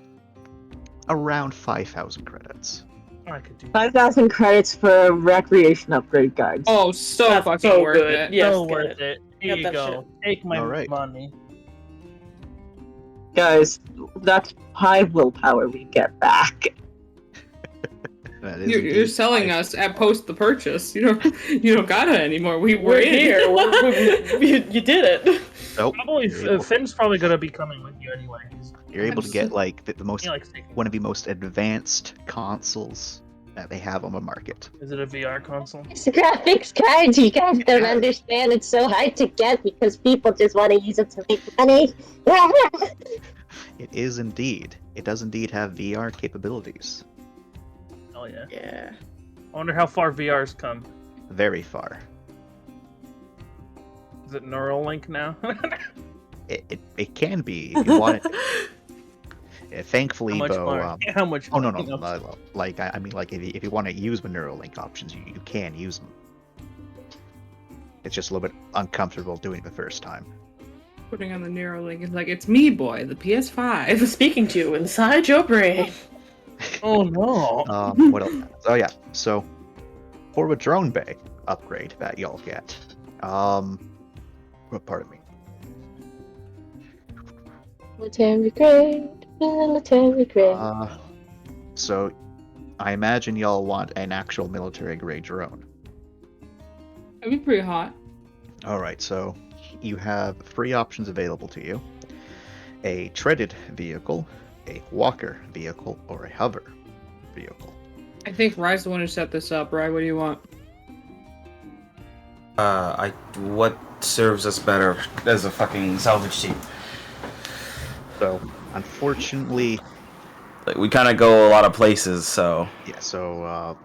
around 5,000 credits.
I could do
5,000 credits for recreation upgrade guides.
Oh, so fucking worth it.
Yes,
so worth it. Here you go. Take my money.
Guys, that's 5 willpower we get back.
You're selling us at post the purchase. You don't gotta anymore. We're
here. You did it.
Nope.
Probably Finn's probably gonna be coming with you anyway.
You're able to get the most one of the most advanced consoles that they have on the market.
Is it a VR console?
It's a graphics card. You guys don't understand. It's so hard to get because people just want to use it to make money.
It is indeed. It does indeed have VR capabilities.
Oh yeah.
Yeah.
I wonder how far VR's come.
Very far.
Is it Neuralink now?
It can be if you want it. Thankfully,
How much
though.
more? How much?
Oh no,
more?
no. Like I mean, like if you want to use the Neuralink options, you can use them. It's just a little bit uncomfortable doing it the first time.
Putting on the Neuralink is like, it's me, boy, the PS5.
Speaking to you inside your brain.
Oh no.
What else? Oh yeah. So for the drone bay upgrade that y'all get, what part of me?
Military grade. Military grade.
So I imagine y'all want an actual military grade drone.
That'd be pretty hot.
All right. So you have 3 options available to you: a treaded vehicle, a walker vehicle, or a hover vehicle.
I think Rye's the one who set this up. Rye, what do you want?
What serves us better as a fucking salvage team?
So, unfortunately,
like we kind of go a lot of places, so
yeah. So,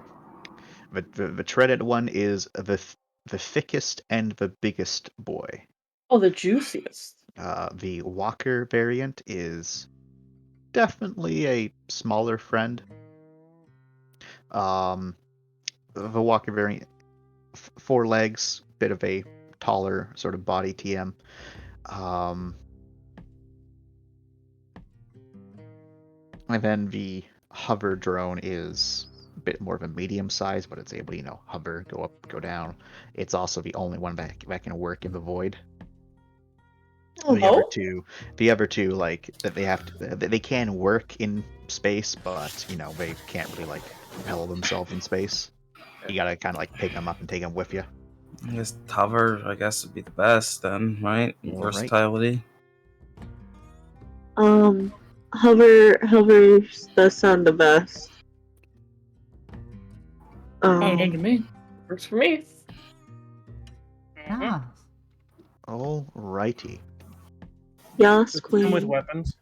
the treaded one is the thickest and the biggest boy.
Oh, the juiciest.
The walker variant is definitely a smaller friend. The walker variant, 4 legs, bit of a taller sort of body TM. And then the hover drone is a bit more of a medium size, but it's able to, hover, go up, go down. It's also the only one that can work in the void. The other two, like that they can work in space, but they can't really like propel themselves in space. You gotta kind of like pick them up and take them with you.
I guess hover, would be the best then, right? Versatility.
Hover does sound the best.
Sounds good to me.
Works for me.
Yeah.
Alrighty.
Yes, queen.
Come with weapons.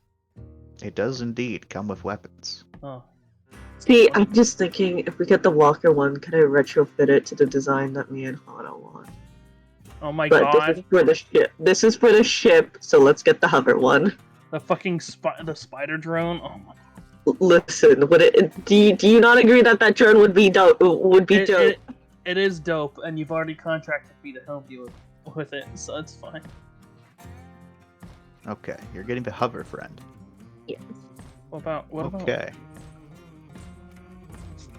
It does indeed come with weapons.
Oh.
See, I'm just thinking, if we get the walker one, can I retrofit it to the design that me and Hana want?
Oh my
god. This is for the ship. This is for the ship, so let's get the hover one.
The fucking the spider drone. Oh my.
Listen, do you not agree that drone would be dope?
It is dope, and you've already contracted me to help you with it, so it's fine.
Okay, you're getting the hover friend.
Yes.
What about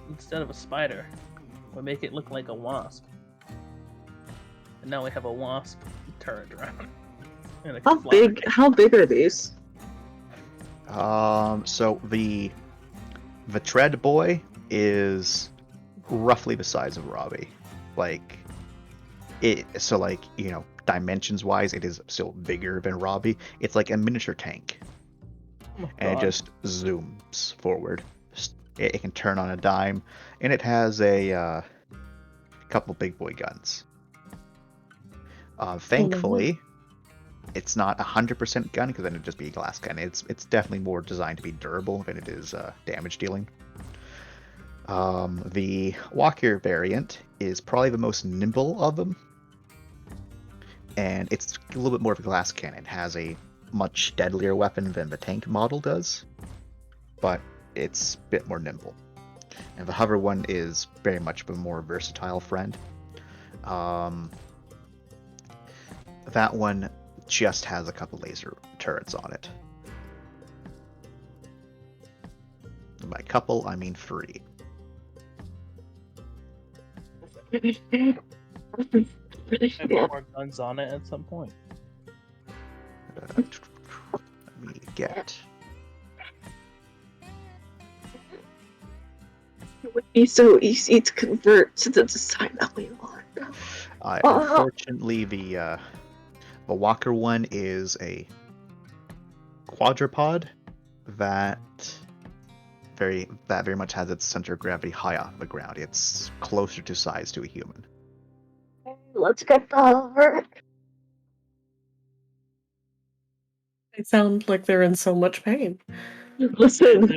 instead of a spider, we make it look like a wasp, and now we have a wasp turret drone.
How big are these?
So the tread boy is roughly the size of Robbie. Dimensions wise, it is still bigger than Robbie. It's like a miniature tank.
Oh
and it just zooms forward. It can turn on a dime, and it has a couple big boy guns. Thankfully, it's not 100% gun, because then it'd just be a glass gun. It's definitely more designed to be durable than it is damage dealing. The walker variant is probably the most nimble of them, and it's a little bit more of a glass cannon. It has a much deadlier weapon than the tank model does, but it's a bit more nimble. And the hover one is very much a more versatile friend. That one just has a couple laser turrets on it. And by couple, I mean 3.
Have more guns on it at some point.
Let me get.
It would be so easy to convert to the design that we want.
Unfortunately, the walker one is a quadrupod that very much has its center of gravity high off the ground. It's closer to size to a human.
Let's get the hover.
They sound like they're in so much pain. Listen,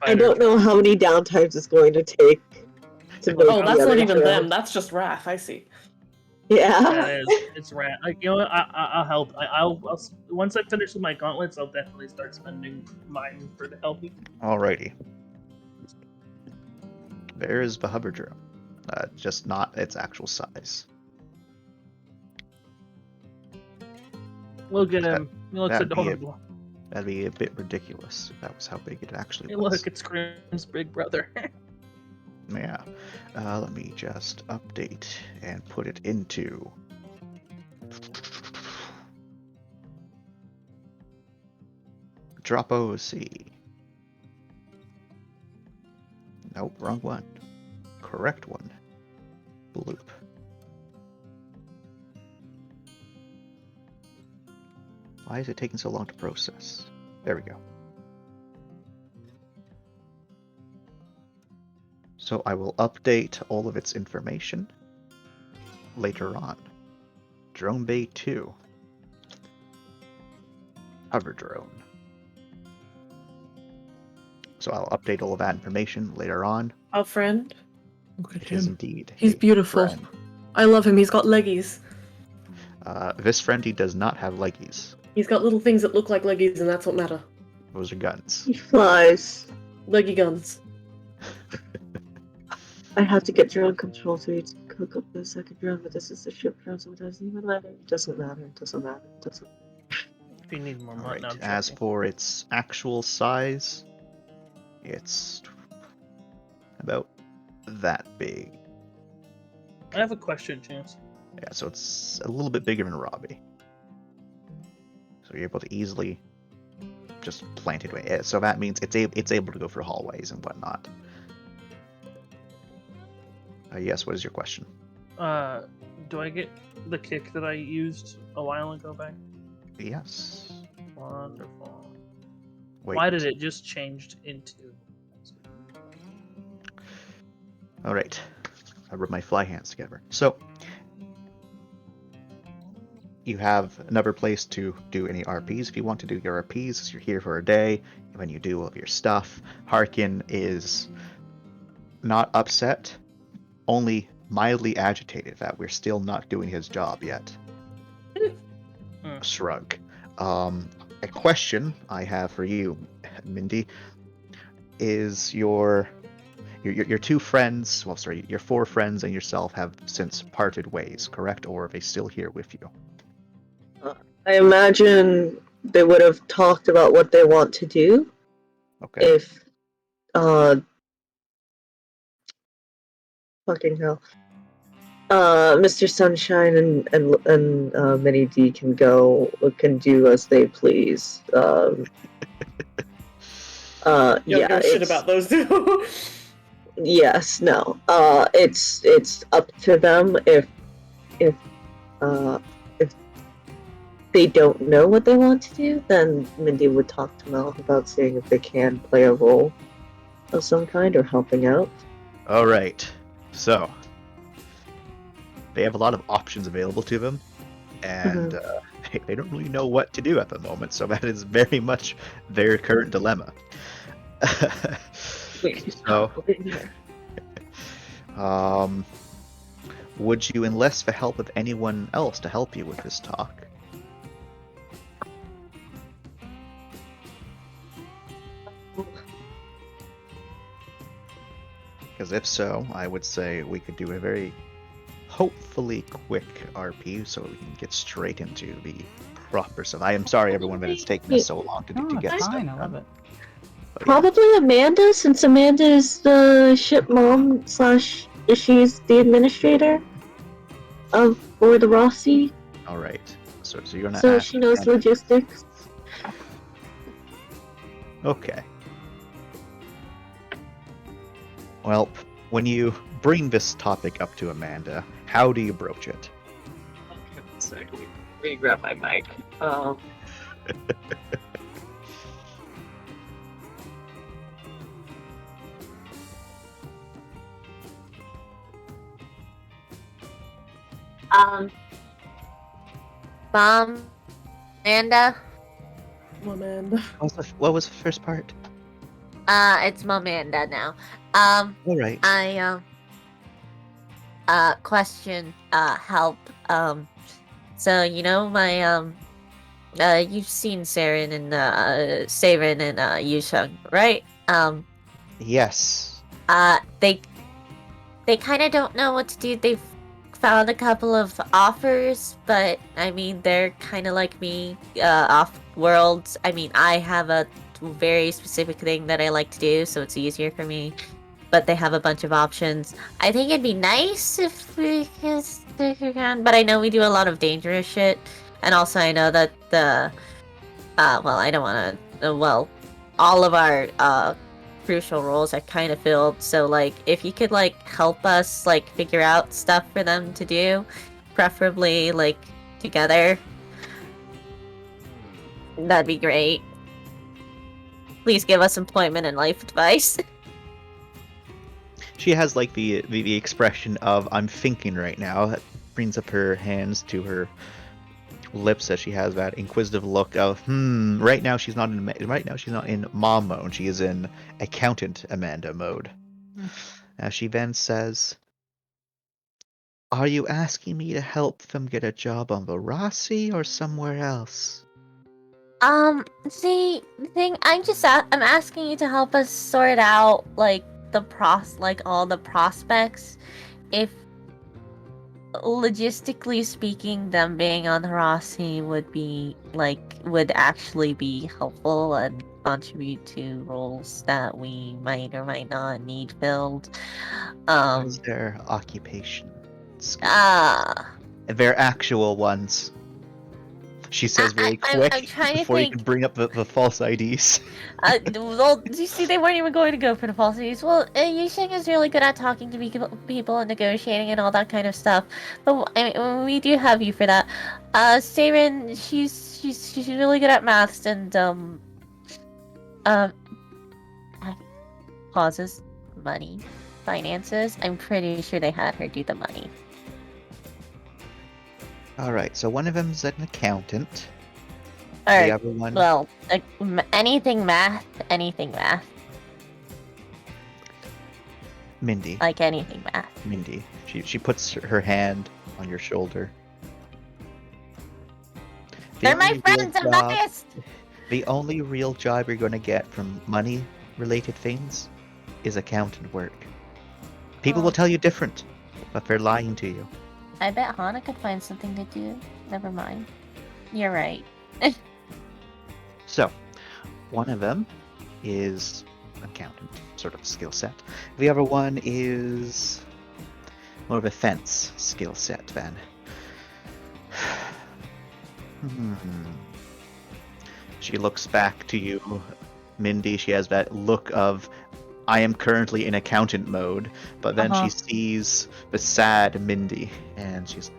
I don't know how many downtimes it's going to take to make
that's not even them. That's just Wrath. I see.
Yeah.
That is, it's rad. Like, you know what? I'll help. I'll once I finish with my gauntlets, I'll definitely start spending mine for the helping.
Alrighty. There is Bahuberdrum. Just not its actual size.
Look at him. He looks adorable.
That'd be a bit ridiculous if that was how big it actually
Hey,
was.
look, it's Scream's big brother.
Yeah. Let me just update and put it into... Drop OC. Nope, wrong one. Correct one. Bloop. Why is it taking so long to process? There we go. So I will update all of its information later on. Drone Bay 2. Hover drone. So I'll update all of that information later on.
Our friend.
Look at
It is
him.
indeed.
He's
a
beautiful.
friend.
I love him. He's got leggies.
This friendy does not have leggies.
He's got little things that look like leggies, and that's what matter.
Those are guns.
He flies. Leggy guns. I have to get drone control to cook up the second drone, but this is the ship drone, so it doesn't even matter. It doesn't matter. It doesn't matter. It doesn't.
If you need more
Alright,
money,
as for its actual size, it's about that big.
I have a question, Chance.
Yeah, so it's a little bit bigger than Robbie. So you're able to easily just plant it away. So that means it's able to go through hallways and whatnot. Yes, what is your question?
Do I get the kick that I used a while ago back?
Yes.
Wonderful.
Wait.
Why did it just changed into?
Alright. I rub my fly hands together. So, you have another place to do any RPs if you want to do your RPs. You're here for a day, when you do all of your stuff. Harkin is not upset, only mildly agitated that we're still not doing his job yet. Shrug. A question I have for you, Mindy, is your two friends, well, sorry, your four friends and yourself have since parted ways, correct? Or are they still here with you?
I imagine they would have talked about what they want to do.
Okay.
If, fucking hell. Mr. Sunshine and Minnie D can do as they please. Yeah, shit about those two. Yes, no. It's up to them if they don't know what they want to do, then Mindy would talk to Mel about seeing if they can play a role of some kind or helping out.
All right. So they have a lot of options available to them, and they don't really know what to do at the moment. So that is very much their current dilemma. So, would you enlist the help of anyone else to help you with this talk? Because if so, I would say we could do a very hopefully quick RP so we can get straight into the proper stuff. I am sorry, everyone, that it's taken us so long to get stuff done.
I love it.
But
Probably Amanda, since Amanda is the ship mom / she's the administrator for the Rossi.
All right. So you're gonna.
So
ask
she knows
Amanda.
logistics.
Okay. Well, when you bring this topic up to Amanda, how do you broach it?
Sorry, let me grab my mic.
Mom, Amanda.
Amanda.
What was the first part?
It's Amanda now.
All right.
I question, help, So you know my you've seen Saren and Saren and Yusheng, right?
Yes.
They kind of don't know what to do. They've found a couple of offers, but I mean they're kind of like me, off world. I mean I have a very specific thing that I like to do, so it's easier for me. But they have a bunch of options. I think it'd be nice if we can stick around, but I know we do a lot of dangerous shit. And also I know that the, well, I don't want to, well, all of our, crucial roles are kind of filled. So, like, if you could, like, help us, like, figure out stuff for them to do, preferably, like, together, that'd be great. Please give us employment and life advice.
She has like the expression of "I'm thinking right now." That brings up her hands to her lips as she has that inquisitive look of Right now she's not in mom mode. She is in accountant Amanda mode. As she then says, "Are you asking me to help them get a job on Varasi or somewhere else?"
See, the thing, I'm asking you to help us sort out, like, all the prospects. If, logistically speaking, them being on Harasi would actually be helpful and contribute to roles that we might or might not need filled.
What is their occupation? Their actual ones. She says very quick
I'm trying to
before you
think.
can bring up the false IDs.
Well, you see, they weren't even going to go for the falsities. Well, Yusheng is really good at talking to people and negotiating and all that kind of stuff. But I mean, we do have you for that. Saren, she's really good at maths and pauses, money, finances. I'm pretty sure they had her do the money.
All right, so one of them's an accountant.
Or,
the other one,
well, anything math.
Mindy.
Like anything math.
Mindy. She puts her hand on your shoulder.
They're my friends. I'm biased.
The only real job you're going to get from money-related things is accountant work. People will tell you different, but they're lying to you.
I bet Hana could find something to do. Never mind. You're right.
So, one of them is accountant sort of skill set. The other one is more of a fence skill set then. She looks back to you, Mindy. She has that look of, I am currently in accountant mode, but then she sees the sad Mindy, and she's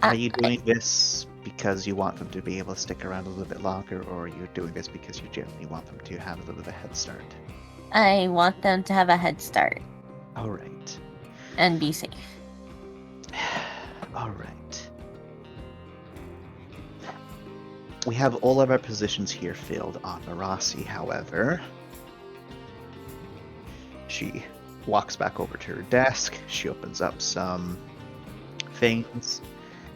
are you doing this because you want them to be able to stick around a little bit longer, or are you doing this because you genuinely want them to have a little bit of a head start?
I want them to have a head start.
Alright.
And be safe.
Alright. We have all of our positions here filled on Varasi, however. She walks back over to her desk. She opens up some things.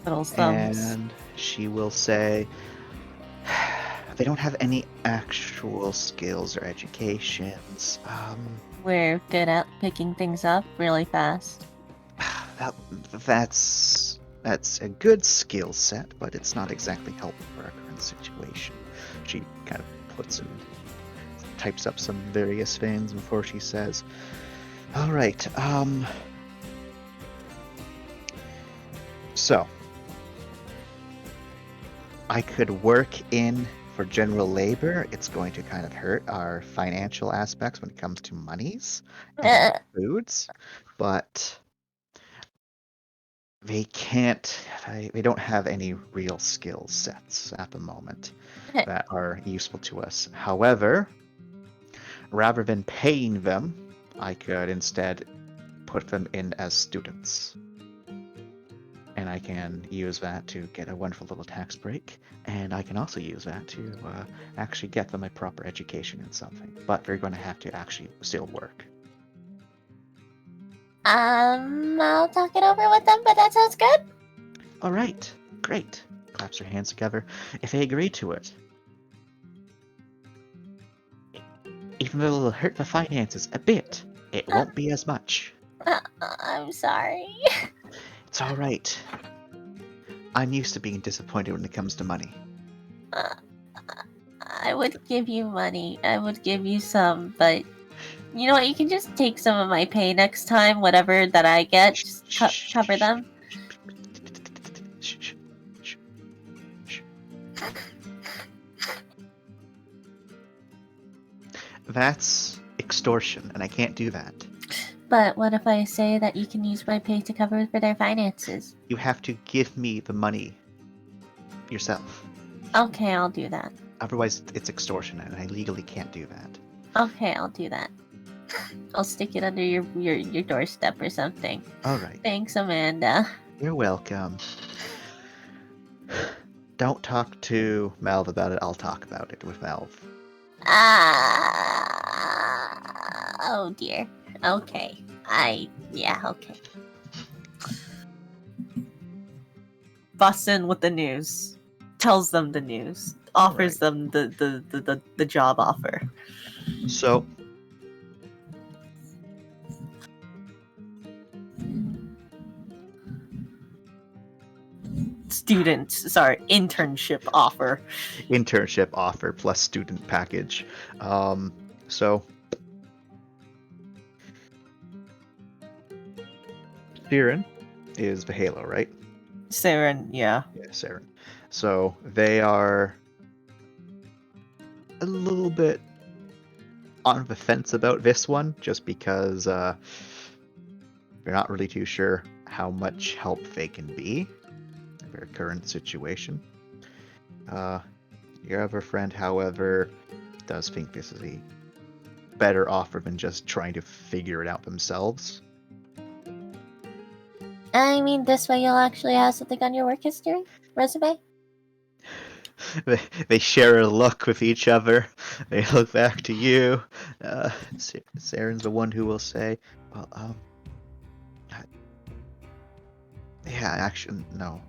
Little thumbs.
And she will say, they don't have any actual skills or educations.
We're good at picking things up really fast.
That's a good skill set, but it's not exactly helpful for our current situation. She kind of types up some various things before she says, all right, so I could work in for general labor. It's going to kind of hurt our financial aspects when it comes to monies and foods, but they don't have any real skill sets at the moment that are useful to us. However, rather than paying them, I could instead put them in as students. And I can use that to get a wonderful little tax break, and I can also use that to actually get them a proper education in something. But they're going to have to actually still work.
I'll talk it over with them, but that sounds good.
All right, great. Claps her hands together. If they agree to it, even though it'll hurt the finances a bit, it won't be as much.
I'm sorry.
It's all right. I'm used to being disappointed when it comes to money.
I would give you money. I would give you some, but you know what? You can just take some of my pay next time. Whatever that I get, just cover them.
That's extortion, and I can't do that.
But what if I say that you can use my pay to cover for their finances?
You have to give me the money yourself.
Okay, I'll do that.
Otherwise, it's extortion, and I legally can't do that.
Okay, I'll do that. I'll stick it under your doorstep or something.
All right.
Thanks, Amanda.
You're welcome. Don't talk to Melv about it. I'll talk about it with Melv.
Oh dear. Okay. Okay.
Busts in with the news. Tells them the news. Offers them the job offer.
So,
Internship offer.
Internship offer plus student package. So Siren is the Halo, right?
Siren, yeah.
Yeah, Siren. So they are a little bit on the fence about this one, just because they're not really too sure how much help they can be in their current situation. Your other friend, however, does think this is a better offer than just trying to figure it out themselves.
I mean, this way you'll actually have something on your work history resume.
They share a look with each other. They look back to you. Saren's the one who will say, "Well, yeah, actually, no,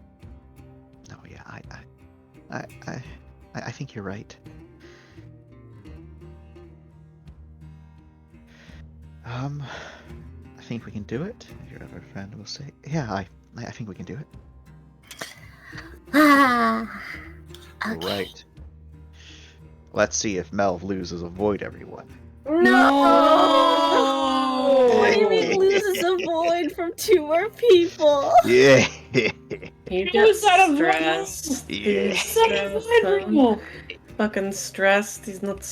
yeah, I think you're right. I think we can do it." Your other friend will say, "Yeah, I think we can do it."
Okay.
Right. Let's see if Melv loses Avoid everyone.
No! What do you mean loses a void from 2 more people?
Yeah.
He gets stressed.
Yeah.
Fucking stressed. He's not.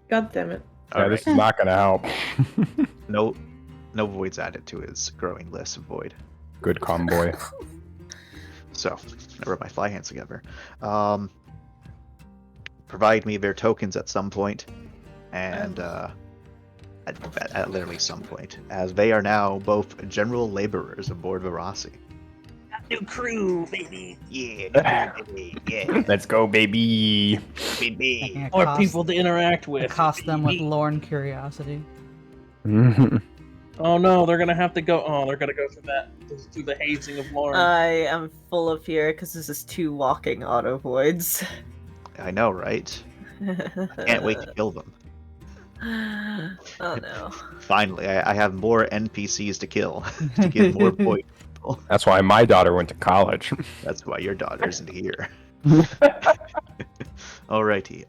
God damn it.
Yeah, this is not gonna help.
No voids added to his growing list of void.
Good comboy.
So, I wrote my fly hands together. Provide me their tokens at some point, and at literally some point, as they are now both general laborers aboard Varasi.
New crew, baby.
Yeah, yeah.
Let's go, baby.
Baby.
More people to interact with.
Cost them with Lorne curiosity.
Oh no, they're gonna have to go. Oh, they're gonna go through the hazing of Lauren.
I am full of fear because this is 2 walking auto voids.
I know, right? I can't wait to kill them.
Oh no.
Finally, I have more NPCs to kill to get more void people.
That's why my daughter went to college.
That's why your daughter isn't here. Alrighty.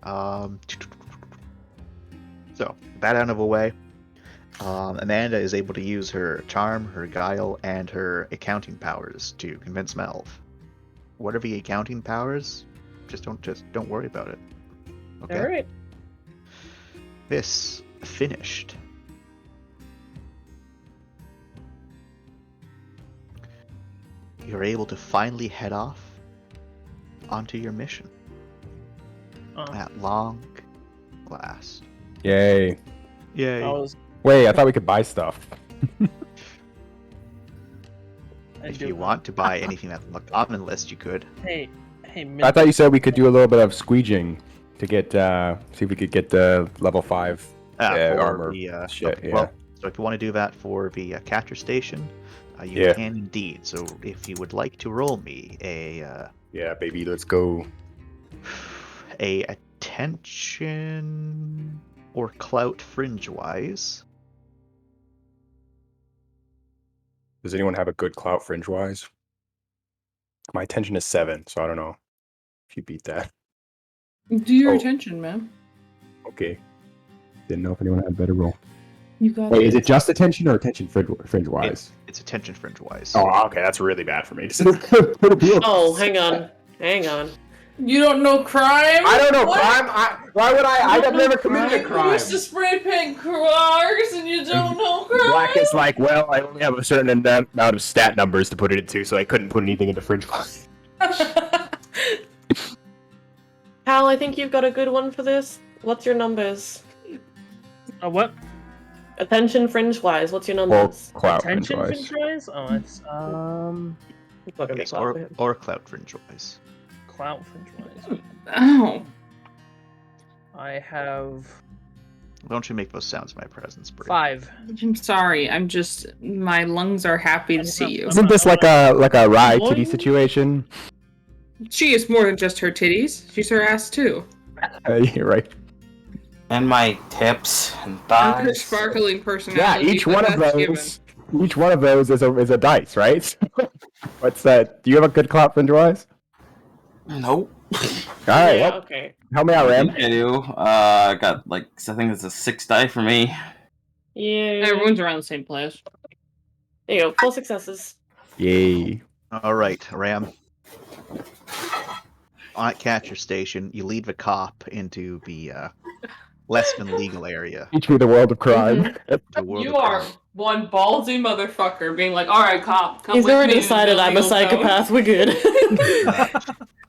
So, that out of the way. Amanda is able to use her charm, her guile, and her accounting powers to convince Melv. What are the accounting powers? Just don't worry about it. Okay.
All right.
This finished. You're able to finally head off onto your mission. At long last.
Yay.
Yay.
Wait, I thought we could buy stuff.
If you want to buy anything that's on the common list, you could.
Hey,
I thought you said we could do a little bit of squeeging to get, see if we could get the level 5 armor shit.
Well, So if you want to do that for the catcher station, you can indeed. So if you would like to roll me a
yeah, baby, let's go.
A attention or clout fringe wise.
Does anyone have a good clout fringe wise? My attention is 7, so I don't know if you beat that.
Do your attention, man.
Okay. Didn't know if anyone had a better roll.
You got
Wait, is it just attention or attention fringe wise?
It's attention fringe wise.
Oh, okay, that's really bad for me.
Oh, hang on.
You don't know crime?
I don't know
What?
crime. Why would I? I've never committed a
You
crime.
used to spray paint cars and you don't know crime?
Black is like, well, I only have a certain amount of stat numbers to put it into, so I couldn't put anything into fringe wise.
Hal, I think you've got a good one for this. What's your numbers?
What?
Attention fringe-wise, what's your numbers?
Clout
Attention
fringe-wise.
fringe-wise? Oh, it's
Yes, or clout fringe wise.
clout fringe-wise.
Ow.
I have
Don't you make those sounds in my presence, Brie.
5.
I'm sorry. My lungs are happy to see you.
Isn't this like a rye titty situation?
She is more than just her titties. She's her ass too.
You're right.
And my tips and
And
thighs.
her sparkling
Yeah,
personality.
each one of
that's
those. Each one of those is a dice, right? What's that? Do you have a good clout fringe wise?
Nope.
All right.
Yeah,
Well,
okay.
help me out, Ram.
I do. I got I think it's a 6 die for me.
Yeah.
Everyone's around the same place.
There you go, 4 successes.
Yay.
All right, Ram. At catcher station, you lead the cop into the less than legal area.
Teach me the world of crime.
The world
You
of
are
crime.
one ballsy motherfucker being like, alright, cop, come
He's
with
already
me to
decided
the
I'm a
legal zone."
psychopath, we're good.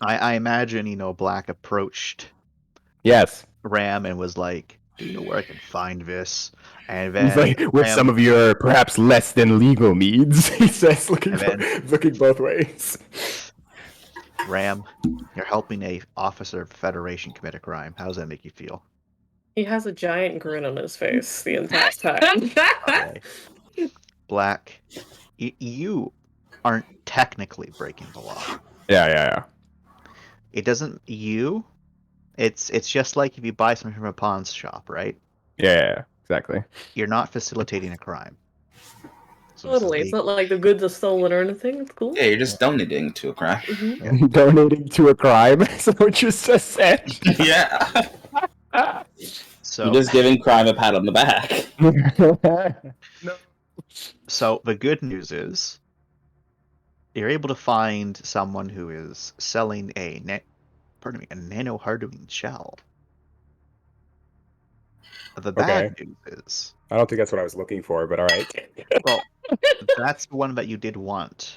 I imagine, Black approached
Yes.
Ram and was like, "Do you know where I can find this?" And then
He's like, with
Ram,
some of your perhaps less than legal needs, he says, looking
And
both ways.
Ram, you're helping a officer of Federation commit a crime. How does that make you feel?
He has a giant grin on his face the entire time.
Okay. Black, you aren't technically breaking the law.
Yeah.
It doesn't It's just like if you buy something from a pawn shop, right?
Yeah, exactly.
You're not facilitating a crime. So
Totally, it's not like the goods are stolen or anything, it's cool.
Yeah, you're just donating to a crime.
Donating to a crime. Is that what you just said?
Yeah.
So
You're just giving crime a pat on the back.
So the good news is you're able to find someone who is selling a nano hardening shell. The bad news is
I don't think that's what I was looking for, but all right.
well, that's the one that you did want.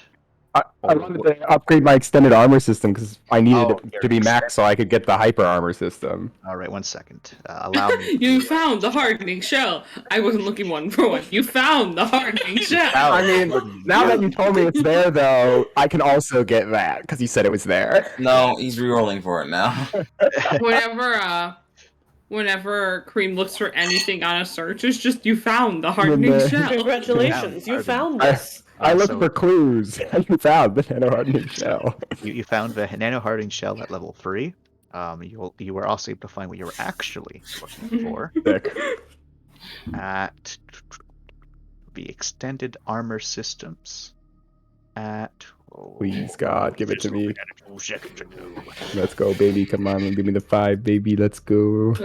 I wanted to upgrade my extended armor system because I needed it
your
to be max so I could get the hyper armor system.
All right, 1 second. Allow me.
You found the hardening shell. I wasn't looking one for one. You found the hardening shell.
I mean, now that you told me it's there, though, I can also get that because you said it was there.
No, he's rerolling for it now.
Whenever Cream looks for anything on a search, it's just you found the hardening shell.
Congratulations, you found this.
I looked for clues. You found the nano hardening shell.
You found the nano hardening shell at level 3. You were also able to find what you were actually looking for at the extended armor systems.
Please, God, give it to me. Let's go, baby. Come on, give me the 5, baby. Let's go.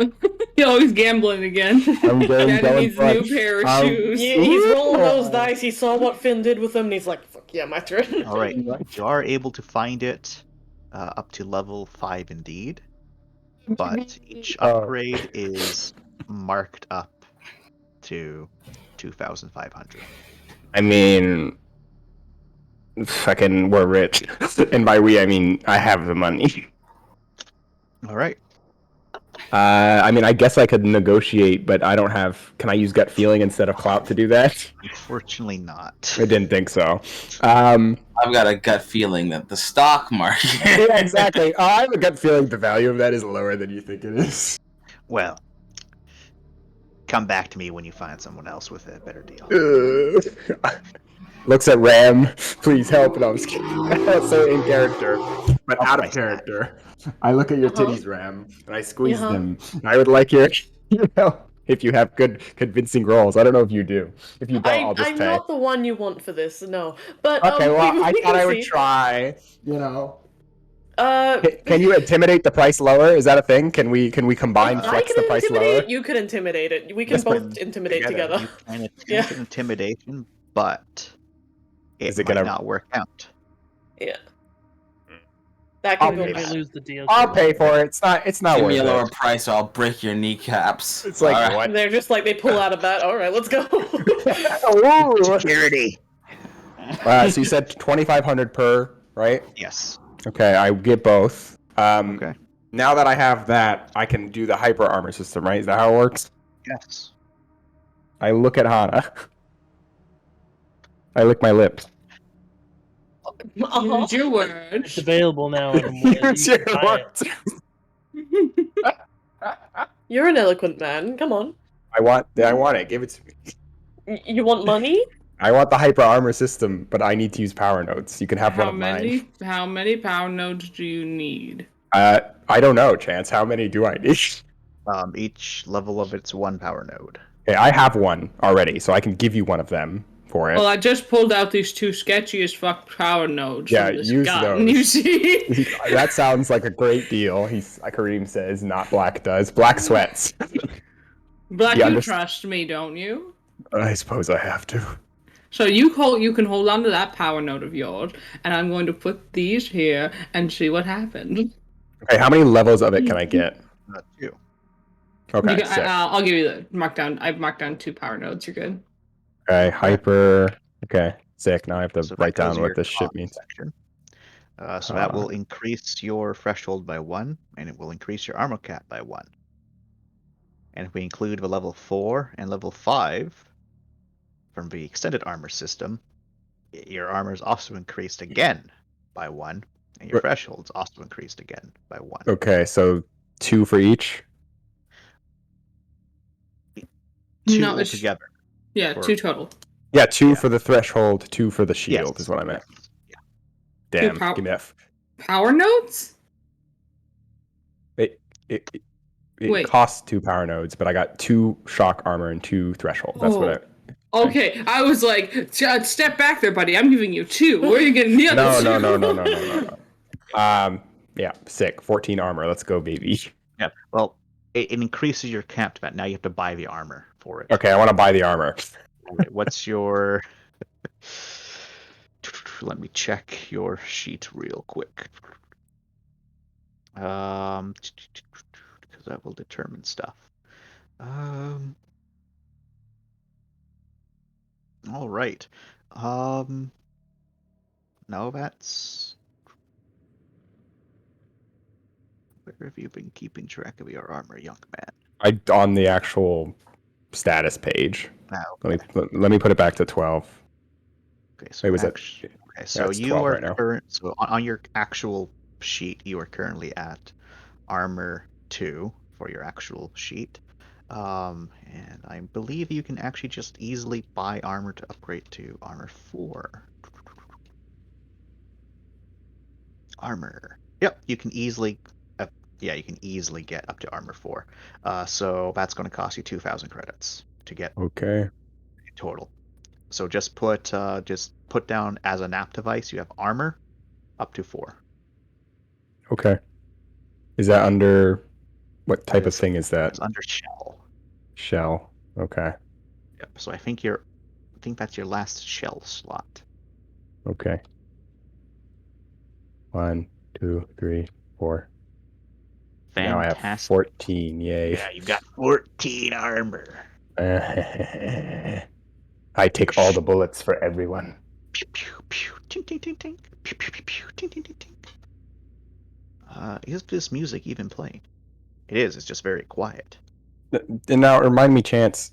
Yo, he's gambling again.
I'm going
Daddy needs a new pair of shoes.
Yeah, he's rolling those dice. He saw what Finn did with them, and he's like, "Fuck yeah, my turn."
All right, you are able to find it up to level 5 indeed, but each upgrade is marked up to 2,500.
I mean, fucking, we're rich. And by we, I mean, I have the money.
All right.
I mean, I guess I could negotiate, but I don't have... Can I use gut feeling instead of clout to do that?
Unfortunately not.
I didn't think so.
I've got a gut feeling that the stock market...
Yeah, exactly. I have a gut feeling the value of that is lower than you think it is.
Well, come back to me when you find someone else with a better deal.
Looks at Ram. Please help. No, I'm just kidding. So in character, but out of character. I look at your titties, Ram, and I squeeze them. And I would like your, if you have good convincing rolls. I don't know if you do. If you don't, I'll just
I'm
pay.
not the one you want for this, no. But
Okay, well, I thought I would
see.
try. Can you intimidate the price lower? Is that a thing? Can we combine flex the price lower?
You could intimidate it. We can both intimidate together.
You can attempt an intimidation, but it might not work out.
Yeah. That can go
Maybe
bad.
lose the deal.
I'll pay for it. It's not
Give
worth
me a lower
it.
price, or I'll break your kneecaps.
It's like what?
They're just like, they pull out of that. All right, let's go.
Security.
So you said 2,500 per, right?
Yes.
Okay, I get both.
Okay.
Now that I have that, I can do the hyper armor system, right? Is that how it works?
Yes.
I look at Hana. I lick my lips.
Use your words.
It's available now.
Use your words.
You're an eloquent man. Come on.
I want it. Give it to me.
You want money?
I want the hyper armor system, but I need to use power nodes. You can have one of mine.
How many power nodes do you need?
I don't know, Chance. How many do I need?
Each level of it's 1 power node.
Okay, I have one already, so I can give you one of them for it.
Well, I just pulled out these 2 sketchy as fuck power nodes.
Yeah,
from this
use
gun,
those.
You see?
That sounds like a great deal. Kareem says, not Black does. Black sweats.
Black, you trust me, don't you?
I suppose I have to.
So you can hold on to that power node of yours, and I'm going to put these here and see what happens.
Okay, how many levels of it can I get?
2.
Okay,
sick.
sick.
I'll give you the markdown. I've marked down 2 power nodes. You're good.
Okay, hyper. Okay, sick. Now I have to write down what this shit means.
So that will increase your threshold by 1, and it will increase your armor cap by 1. And if we include the level 4 and level 5 from the extended armor system, your armor is also increased again by 1, and your threshold's also increased again by 1.
Okay, so 2 for each?
2
No, it's-
altogether.
Yeah, 2 total.
Yeah, 2 for the threshold, 2 for the shield is what I meant.
Yeah.
Damn,
Two
give me that.
Power nodes?
It
Wait.
costs 2 power nodes, but I got 2 shock armor and 2 threshold. That's what I...
Okay, I was like, step back there, buddy. I'm giving you 2. Where are you getting the other 2?
No. Yeah, sick. 14 armor. Let's go, baby.
Yeah. Well, it increases your cap to that. Now you have to buy the armor for it.
Okay, I want to buy the armor.
Right, what's your? Let me check your sheet real quick. Because that will determine stuff. All right. No, that's. Where have you been keeping track of your armor, young man?
On the actual status page.
Okay.
Let me put it back to 12.
Okay, so you are current. So on your actual sheet, you are currently at armor 2 for your actual sheet, and I believe you can actually just easily buy armor to upgrade to armor 4. Armor. Yep, you can easily. You can easily get up to armor 4. So that's going to cost you 2,000 credits to get.
Okay.
Total. So just put down as a nap device. You have armor up to 4.
Okay. Is that under what type of thing is that?
It's under shell.
Shell. Okay.
Yep. So I think that's your last shell slot.
Okay. 1, 2, 3, 4. Now I have 14. Yay.
Yeah, you've got 14 armor.
I take all the bullets for everyone.
Pew pew pew. Ting ting ting ting. Pew pew pew pew. Ting ting ting ting. Is this music even playing? It is. It's just very quiet.
And now remind me, Chance.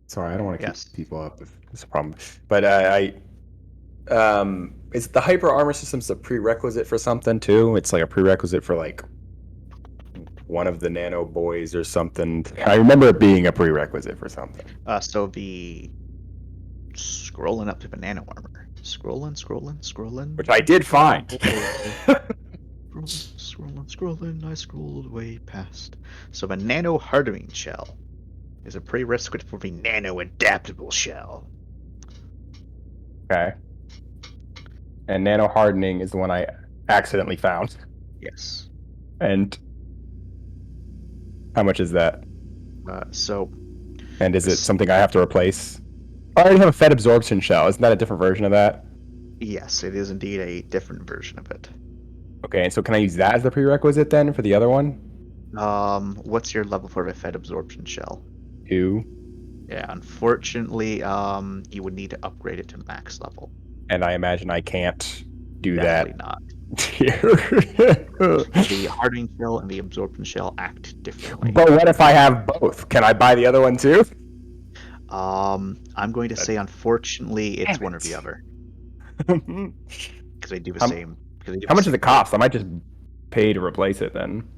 Sorry, I don't want to keep people up if it's a problem. But is the hyper armor systems a prerequisite for something too? It's like a prerequisite for like one of the nano boys or something. I remember it being a prerequisite for something.
So the scrolling up to the nano armor. Scrolling.
Which I did find.
Scrolling. I scrolled way past. So the nano hardening shell is a prerequisite for the nano adaptable shell.
Okay. And nano hardening is the one I accidentally found.
Yes.
And how much is that? And is it something I have to replace? I already have a fed absorption shell. Isn't that a different version of that?
Yes, it is indeed a different version of it.
Okay, and so can I use that as the prerequisite then for the other one?
What's your level for the fed absorption shell?
2.
Yeah, unfortunately, you would need to upgrade it to max level.
And I imagine I can't do
Definitely
that.
Not. The hardening shell and the absorption shell act differently.
But what if I have both? Can I buy the other one too?
I'm going to say unfortunately it's one or the other. Because they do the same.
How much does it cost? I might just pay to replace it then.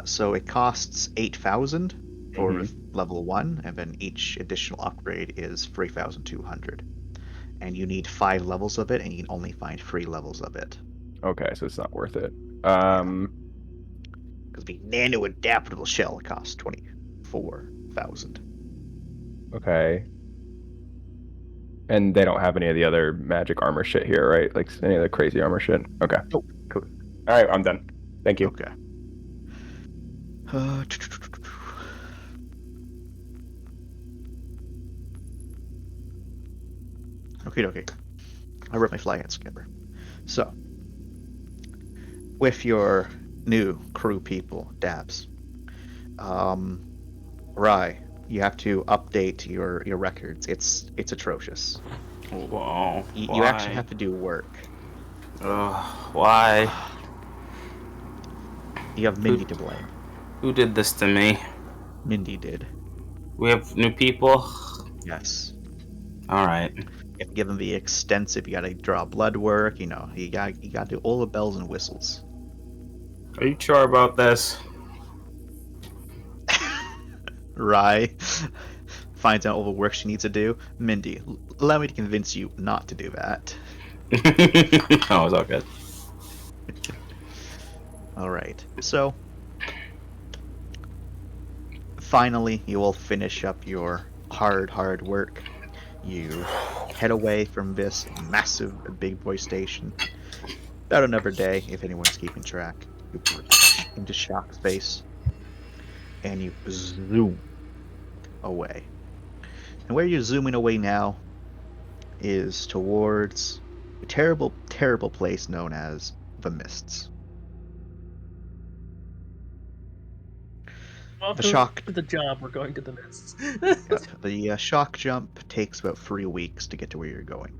So it costs 8,000 for level 1, and then each additional upgrade is 3,200. And you need 5 levels of it, and you can only find 3 levels of it.
Okay, so it's not worth it.
Because the nano adaptable shell costs 24,000.
Okay. And they don't have any of the other magic armor shit here, right? Like any of the crazy armor shit? Okay.
Nope.
Cool. Alright, I'm done. Thank you.
Okay. Okay. I wrote my flag at Skipper. So, with your new crew people, Dabs, Rye, you have to update your records. It's atrocious.
Whoa.
You actually have to do work.
Why?
You have Mindy to blame.
Who did this to me?
Mindy did.
We have new people?
Yes.
Alright.
You have to give them the extensive, you gotta draw blood work, you gotta do all the bells and whistles.
Are you sure about this?
Rye finds out all the work she needs to do. Mindy, allow me to convince you not to do that.
Oh, it's all good.
Alright, so finally you will finish up your hard work. You head away from this massive big boy station. About another day, if anyone's keeping track. You push into Shock's face, and you zoom away. And where you're zooming away now is towards a terrible, terrible place known as the Mists.
Welcome
The shock.
to the job. We're going to the Mists.
The shock jump takes about 3 weeks to get to where you're going.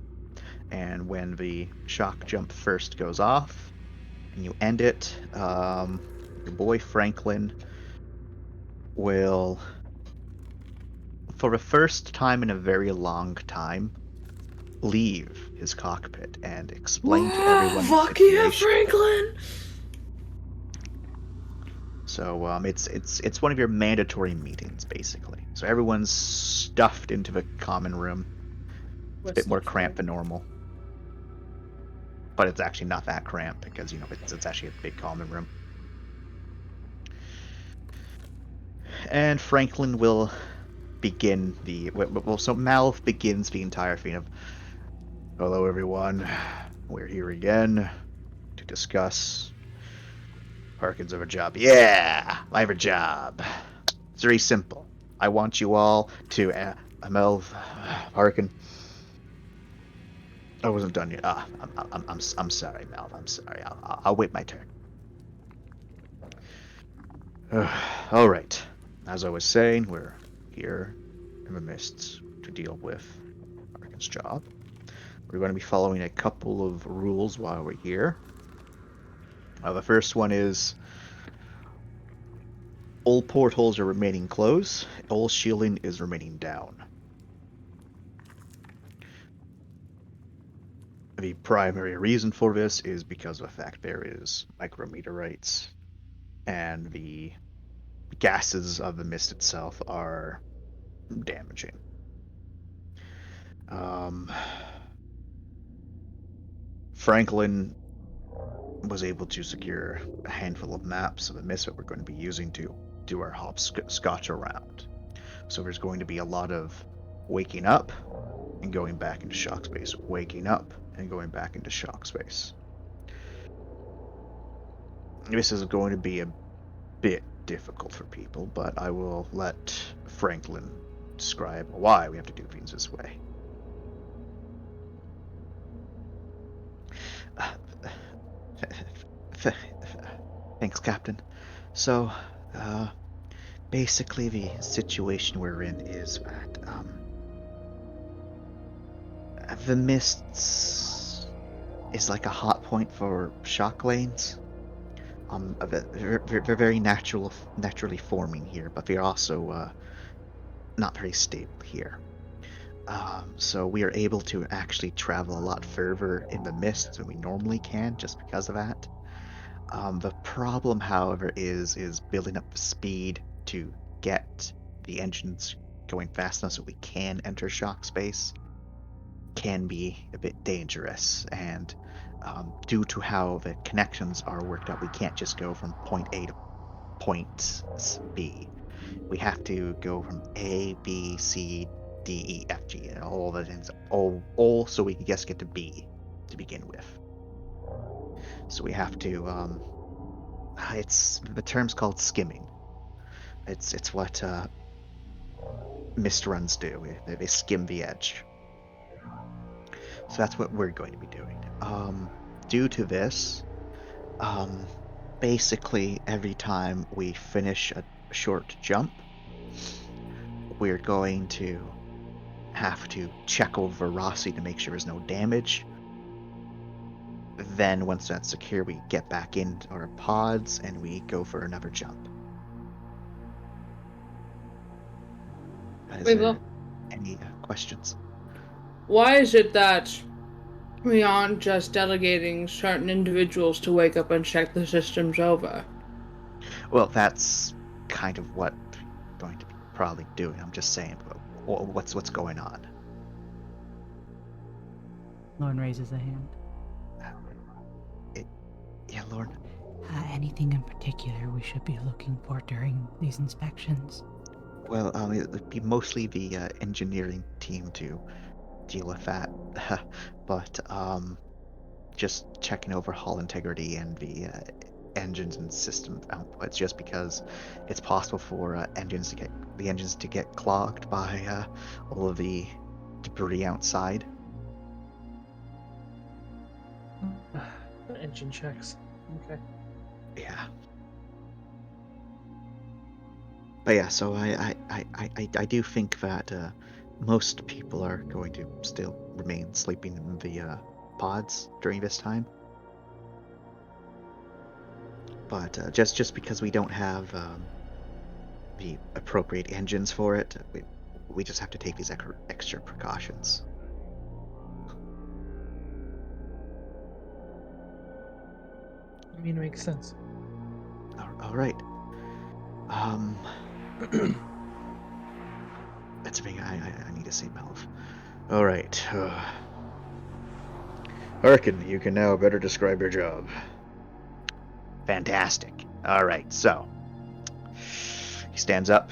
And when the shock jump first goes off, and you end it, your boy Franklin will, for the first time in a very long time, leave his cockpit and explain to everyone the
Fuck yeah,
situation.
Franklin!
So it's one of your mandatory meetings, basically. So everyone's stuffed into the common room. It's a bit more cramped than normal. But it's actually not that cramped because, it's actually a big common room. And Franklin will begin so Mal begins the entire thing of, hello everyone, we're here again to discuss Harkins of a job. Yeah, I have a job. It's very simple. I want you all to, Mel Harkin. I wasn't done yet. I'm sorry, Mel. I'm sorry. I'll wait my turn. All right. As I was saying, we're here in the Mists to deal with Harkin's job. We're going to be following a couple of rules while we're here. The first one is all portholes are remaining closed. All shielding is remaining down. The primary reason for this is because of the fact there is micrometeorites and the gases of the mist itself are damaging. Franklin was able to secure a handful of maps of the mist that we're going to be using to do our hopscotch around. So there's going to be a lot of waking up and going back into shock space, waking up and going back into shock space. This is going to be a bit difficult for people, but I will let Franklin describe why we have to do things this way. Thanks, Captain. So, basically the situation we're in is that, the mists is like a hot point for shock lanes. They're very naturally forming here, but they're also not very stable here. So we are able to actually travel a lot further in the mist than we normally can, just because of that. The problem, however, is building up the speed to get the engines going fast enough so we can enter shock space can be a bit dangerous, and due to how the connections are worked out, we can't just go from point A to point B. We have to go from A, B, C, D, E, F, G, and all the things, all so we can just get to B to begin with. So we have to, the term's called skimming. It's what mist runs do. They skim the edge. So that's what we're going to be doing. Due to this, basically every time we finish a short jump, we're going to have to check over Rossi to make sure there's no damage. Then once that's secure, we get back in our pods and we go for another jump. Any questions?
Why is it that we aren't just delegating certain individuals to wake up and check the systems over?
Well, that's kind of what we're going to be probably doing. I'm just saying, what's going on?
Lorne raises a hand.
Yeah, Lorne?
Anything in particular we should be looking for during these inspections?
Well, it would be mostly the engineering team to deal with that, but just checking over hull integrity and the engines and system outputs, just because it's possible for the engines to get clogged by all of the debris outside.
Engine checks. Okay.
Yeah. But yeah, so I do think that most people are going to still remain sleeping in the pods during this time. But just because we don't have the appropriate engines for it, we just have to take these extra precautions.
I mean, it makes sense.
All right. That's something I need to save my health. All right. Harkin, you can now better describe your job. Fantastic. All right, so he stands up.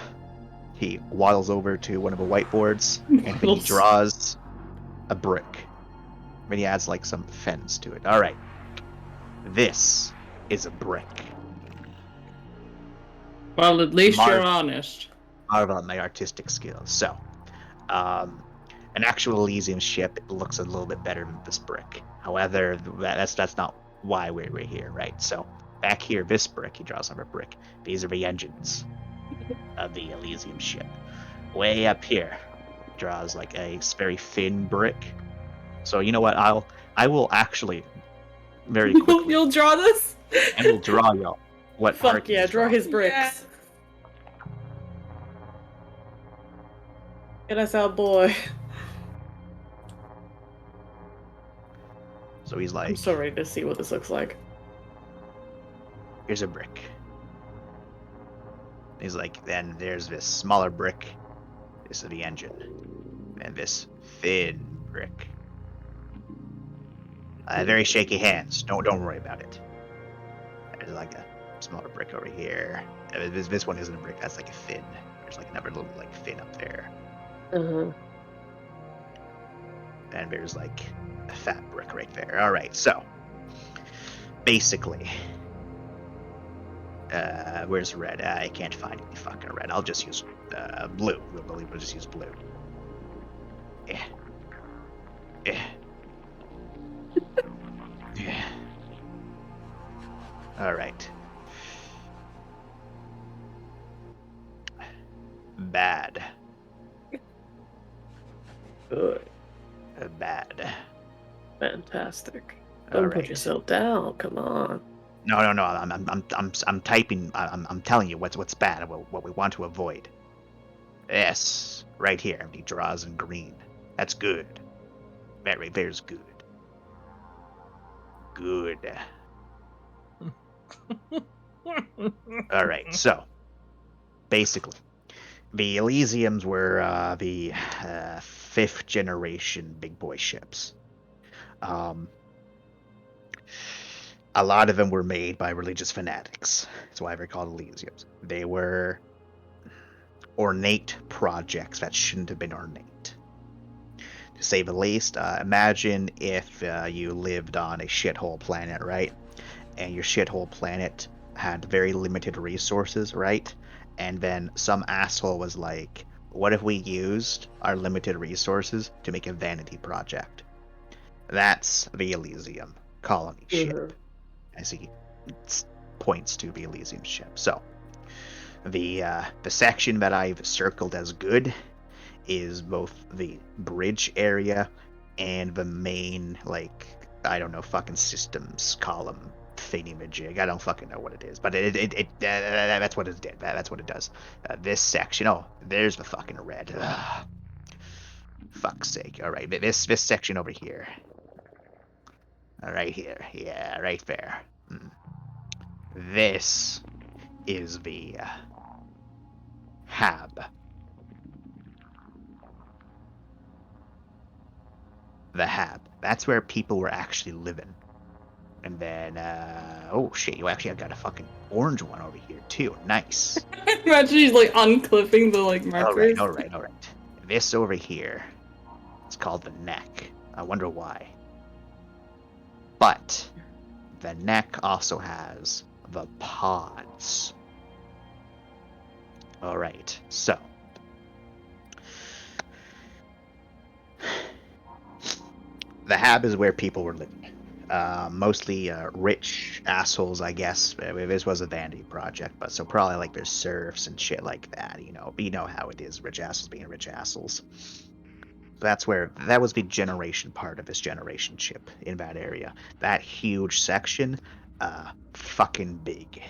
He waddles over to one of the whiteboards and he draws a brick. Then he adds like some fence to it. All right. This is a brick.
Well, at least you're honest.
Marvel at my artistic skills. So, an actual Elysium ship looks a little bit better than this brick. However, that's not why we're here, right? So, back here, this brick, he draws on a brick. These are the engines of the Elysium ship. Way up here, draws like a very thin brick. So, you know what? I will actually very quickly.
You'll draw this?
I will draw y'all. What
Fuck yeah, draw his bricks. Yeah. Get us out, boy.
So he's like,
I'm so ready to see what this looks like.
Here's a brick. He's like, then there's this smaller brick. This is the engine. And this thin brick. Very shaky hands. Don't worry about it. There's like a smaller brick over here. This one isn't a brick. That's like a fin. There's like another little like fin up there. And there's like a fat brick right there. All right, so basically, where's red? I can't find any fucking red. I'll just use blue. We'll just use blue. Yeah. All right. Bad.
Good.
Bad.
Fantastic. Don't put yourself down. Come on.
No. I'm typing. I'm telling you what's bad. What we want to avoid. Yes, right here. He draws in green. That's good. Very good. Good. All right. So, basically, the Elysiums were the 5th generation big boy ships. A lot of them were made by religious fanatics. That's why they're called Elysiums. They were ornate projects that shouldn't have been ornate. To say the least, imagine if you lived on a shithole planet, right? And your shithole planet had very limited resources, right? And then some asshole was like, what if we used our limited resources to make a vanity project? That's the Elysium colony ship. As he points to the Elysium ship. So, the section that I've circled as good is both the bridge area and the main, like, I don't know, fucking systems column thingy-majig. I don't fucking know what it is, but that's what it did. That's what it does. This section, oh, there's the fucking red. Ugh. Fuck's sake. All right, this section over here. Right here. Yeah, right there. This is the Hab. The Hab. That's where people were actually living. And then, oh shit, you actually got a fucking orange one over here too. Nice.
Imagine he's like unclipping the like markers.
All right. This over here, it's called the neck. I wonder why. But the neck also has the pods. All right, so the Hab is where people were living. Mostly rich assholes, I guess. This was a vanity project, but so probably like there's serfs and shit like that. You know how it is, rich assholes being rich assholes. That was the generation part of this generation ship in that area. That huge section, fucking big,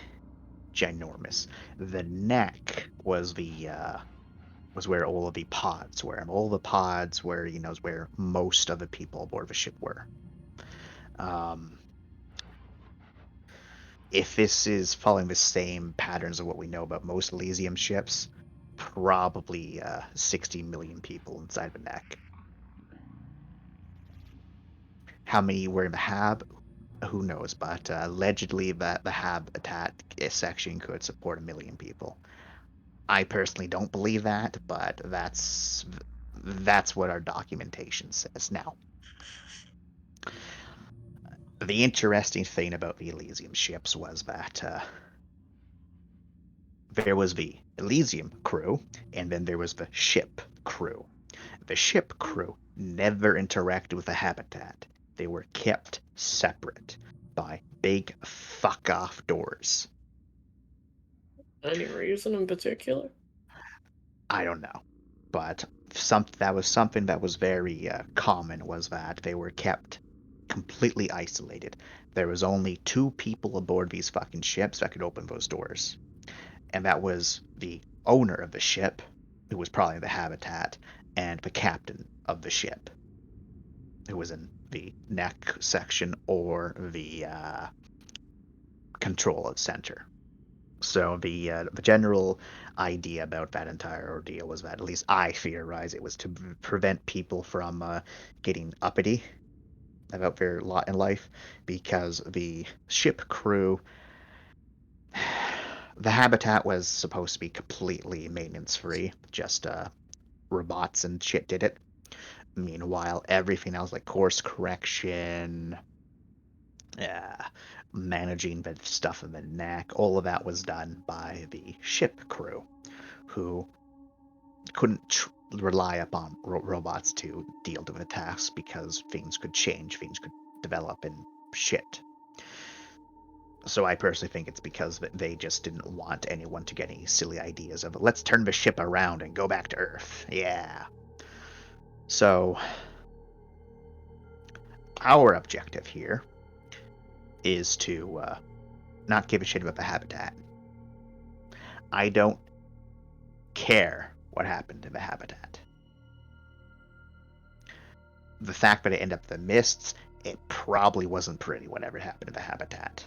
ginormous. The neck was where all of the pods were, and all the pods were, is where most of the people aboard the ship were. If this is following the same patterns of what we know about most Elysium ships, probably 60 million people inside the neck. How many were in the Hab? Who knows, but allegedly the Habitat section could support 1 million people. I personally don't believe that, but that's what our documentation says. Now, the interesting thing about the Elysium ships was that there was the Elysium crew, and then there was the ship crew. The ship crew never interacted with the Habitat. They were kept separate by big fuck-off doors.
Any reason in particular?
I don't know, but that was something that was very common, was that they were kept completely isolated. There was only 2 people aboard these fucking ships that could open those doors, and that was the owner of the ship, who was probably the Habitat, and the captain of the ship, who was in the neck section or the control center. So the general idea about that entire ordeal was that, at least I theorize, it was to prevent people from getting uppity about their lot in life, because the ship crew, the habitat was supposed to be completely maintenance free, just robots and shit did it. Meanwhile, everything else, like course correction, managing the stuff in the neck, all of that was done by the ship crew, who couldn't rely upon robots to deal with the tasks, because things could change, things could develop, and shit. So I personally think it's because they just didn't want anyone to get any silly ideas of, let's turn the ship around and go back to Earth. Yeah. So our objective here is to not give a shit about the habitat. I don't care what happened in the habitat. The fact that it ended up in the mists, it probably wasn't pretty, whatever happened in the habitat.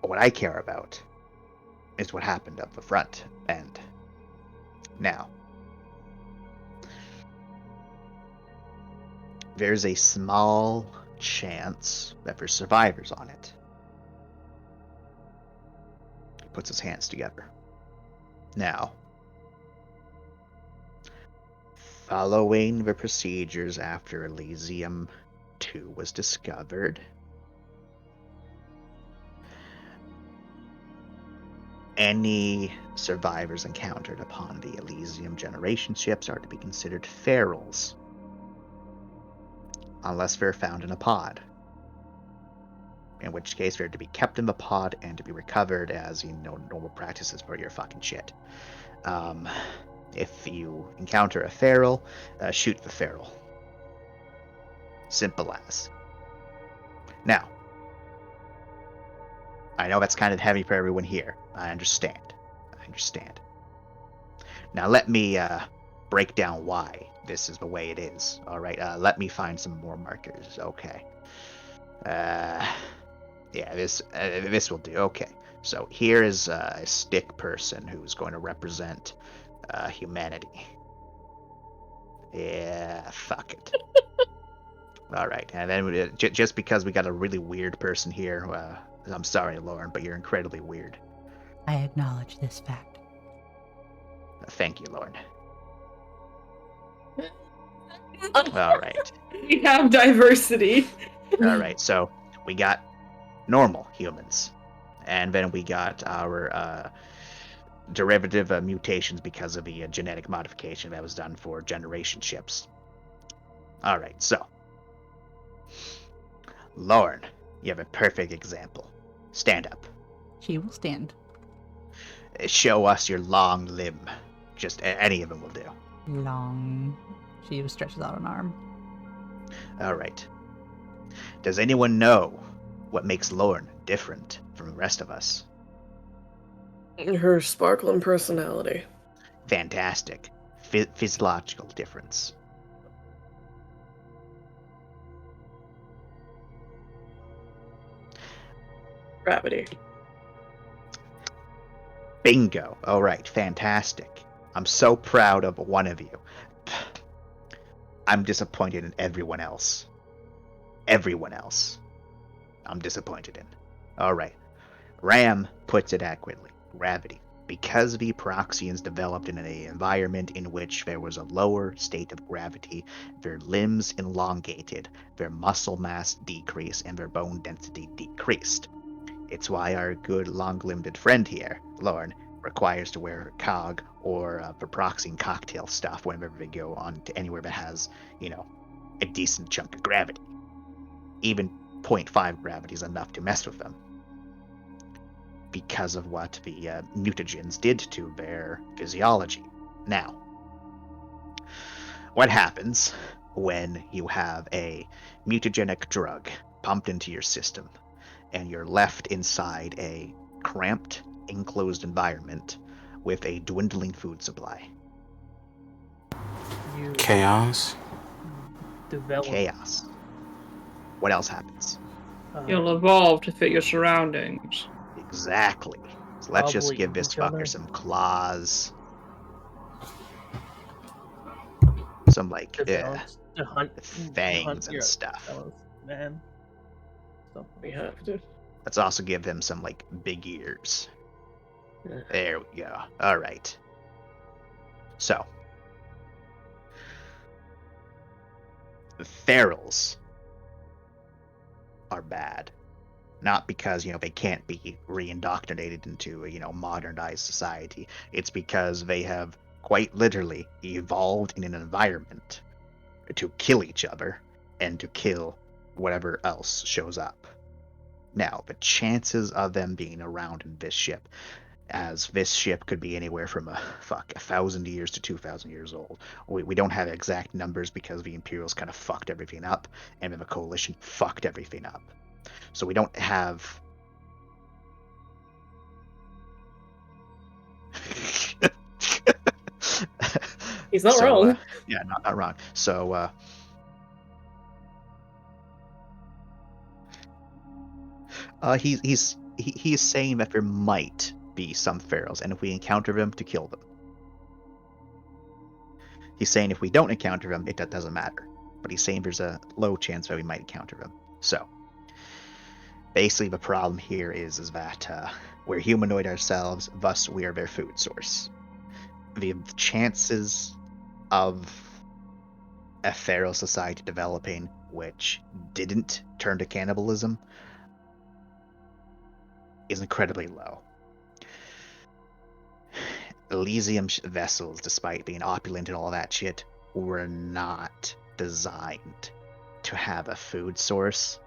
What I care about is what happened up the front end. Now, there's a small chance that there's survivors on it. He puts his hands together. Now, following the procedures after Elysium 2 was discovered, any survivors encountered upon the Elysium generation ships are to be considered ferals, unless they're found in a pod, in which case they're to be kept in the pod and to be recovered as, normal practices for your fucking shit. If you encounter a feral, shoot the feral. Simple as. Now, I know that's kind of heavy for everyone here. I understand. Now let me break down why this is the way it is. All right, let me find some more markers. Okay. Yeah, this will do. Okay. So here is a stick person who's going to represent humanity. Yeah, fuck it. All right, and then just because we got a really weird person here, I'm sorry, Lauren, but you're incredibly weird.
I acknowledge this fact.
Thank you, Lauren. All right.
We have diversity.
All right, so we got normal humans, and then we got our derivative mutations because of the genetic modification that was done for generation ships. All right, so Lauren, you have a perfect example. Stand up.
She will stand.
Show us your long limb. Just any of them will do.
Long. She stretches out an arm.
All right. Does anyone know what makes Lauren different from the rest of us?
Her sparkling personality.
Fantastic. Physiological difference.
Gravity.
Bingo. All right, fantastic. I'm so proud of one of you. I'm disappointed in everyone else. Everyone else. I'm disappointed in. All right. Ram puts it accurately. Gravity. Because the Proxians developed in an environment in which there was a lower state of gravity, their limbs elongated, their muscle mass decreased, and their bone density decreased. It's why our good long-limbed friend here, Lauren, requires to wear a cog or the Proxian cocktail stuff whenever they go on to anywhere that has, a decent chunk of gravity. Even 0.5 gravity is enough to mess with them, because of what the mutagens did to their physiology. Now, what happens when you have a mutagenic drug pumped into your system and you're left inside a cramped, enclosed environment with a dwindling food supply?
Chaos.
Develop.
Chaos. What else happens?
You'll evolve to fit your surroundings.
Exactly. So let's just
Probably
give this
each other.
fucker some claws. Some like
To hunt
fangs and
your
stuff.
fellows, man. So
We have to.
Let's also give him some like big ears.
Yeah.
There we go. All right. So, ferals are bad. Not because, they can't be reindoctrinated into, modernized society. It's because they have quite literally evolved in an environment to kill each other and to kill whatever else shows up. Now, the chances of them being around in this ship, as this ship could be anywhere from 1,000 years to 2,000 years old. We don't have exact numbers because the Imperials kind of fucked everything up, and then the Coalition fucked everything up. So we don't have...
He's not wrong.
Yeah, not wrong. So, he's saying that there might be some ferals, and if we encounter them, to kill them. He's saying if we don't encounter them, it doesn't matter. But he's saying there's a low chance that we might encounter them. So, basically the problem here is that we're humanoid ourselves, thus we are their food source. The chances of a feral society developing which didn't turn to cannibalism is incredibly low. Elysium vessels, despite being opulent and all that shit, were not designed to have a food source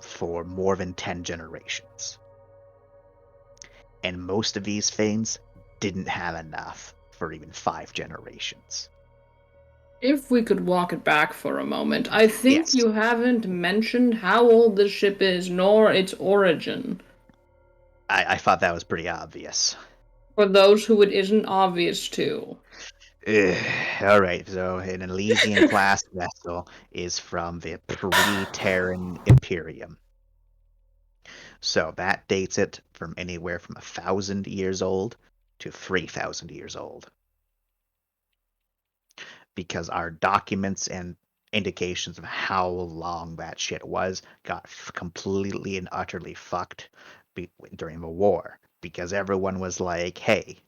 for more than 10 generations. And most of these things didn't have enough for even 5 generations.
If we could walk it back for a moment, I think you haven't mentioned how old this ship is, nor its origin.
I thought that was pretty obvious.
For those who it isn't obvious to.
Alright, so an Elysian class vessel is from the pre-Terran Imperium. So that dates it from anywhere from 1,000 years old to 3,000 years old. Because our documents and indications of how long that shit was got completely and utterly fucked during the war. Because everyone was like, hey,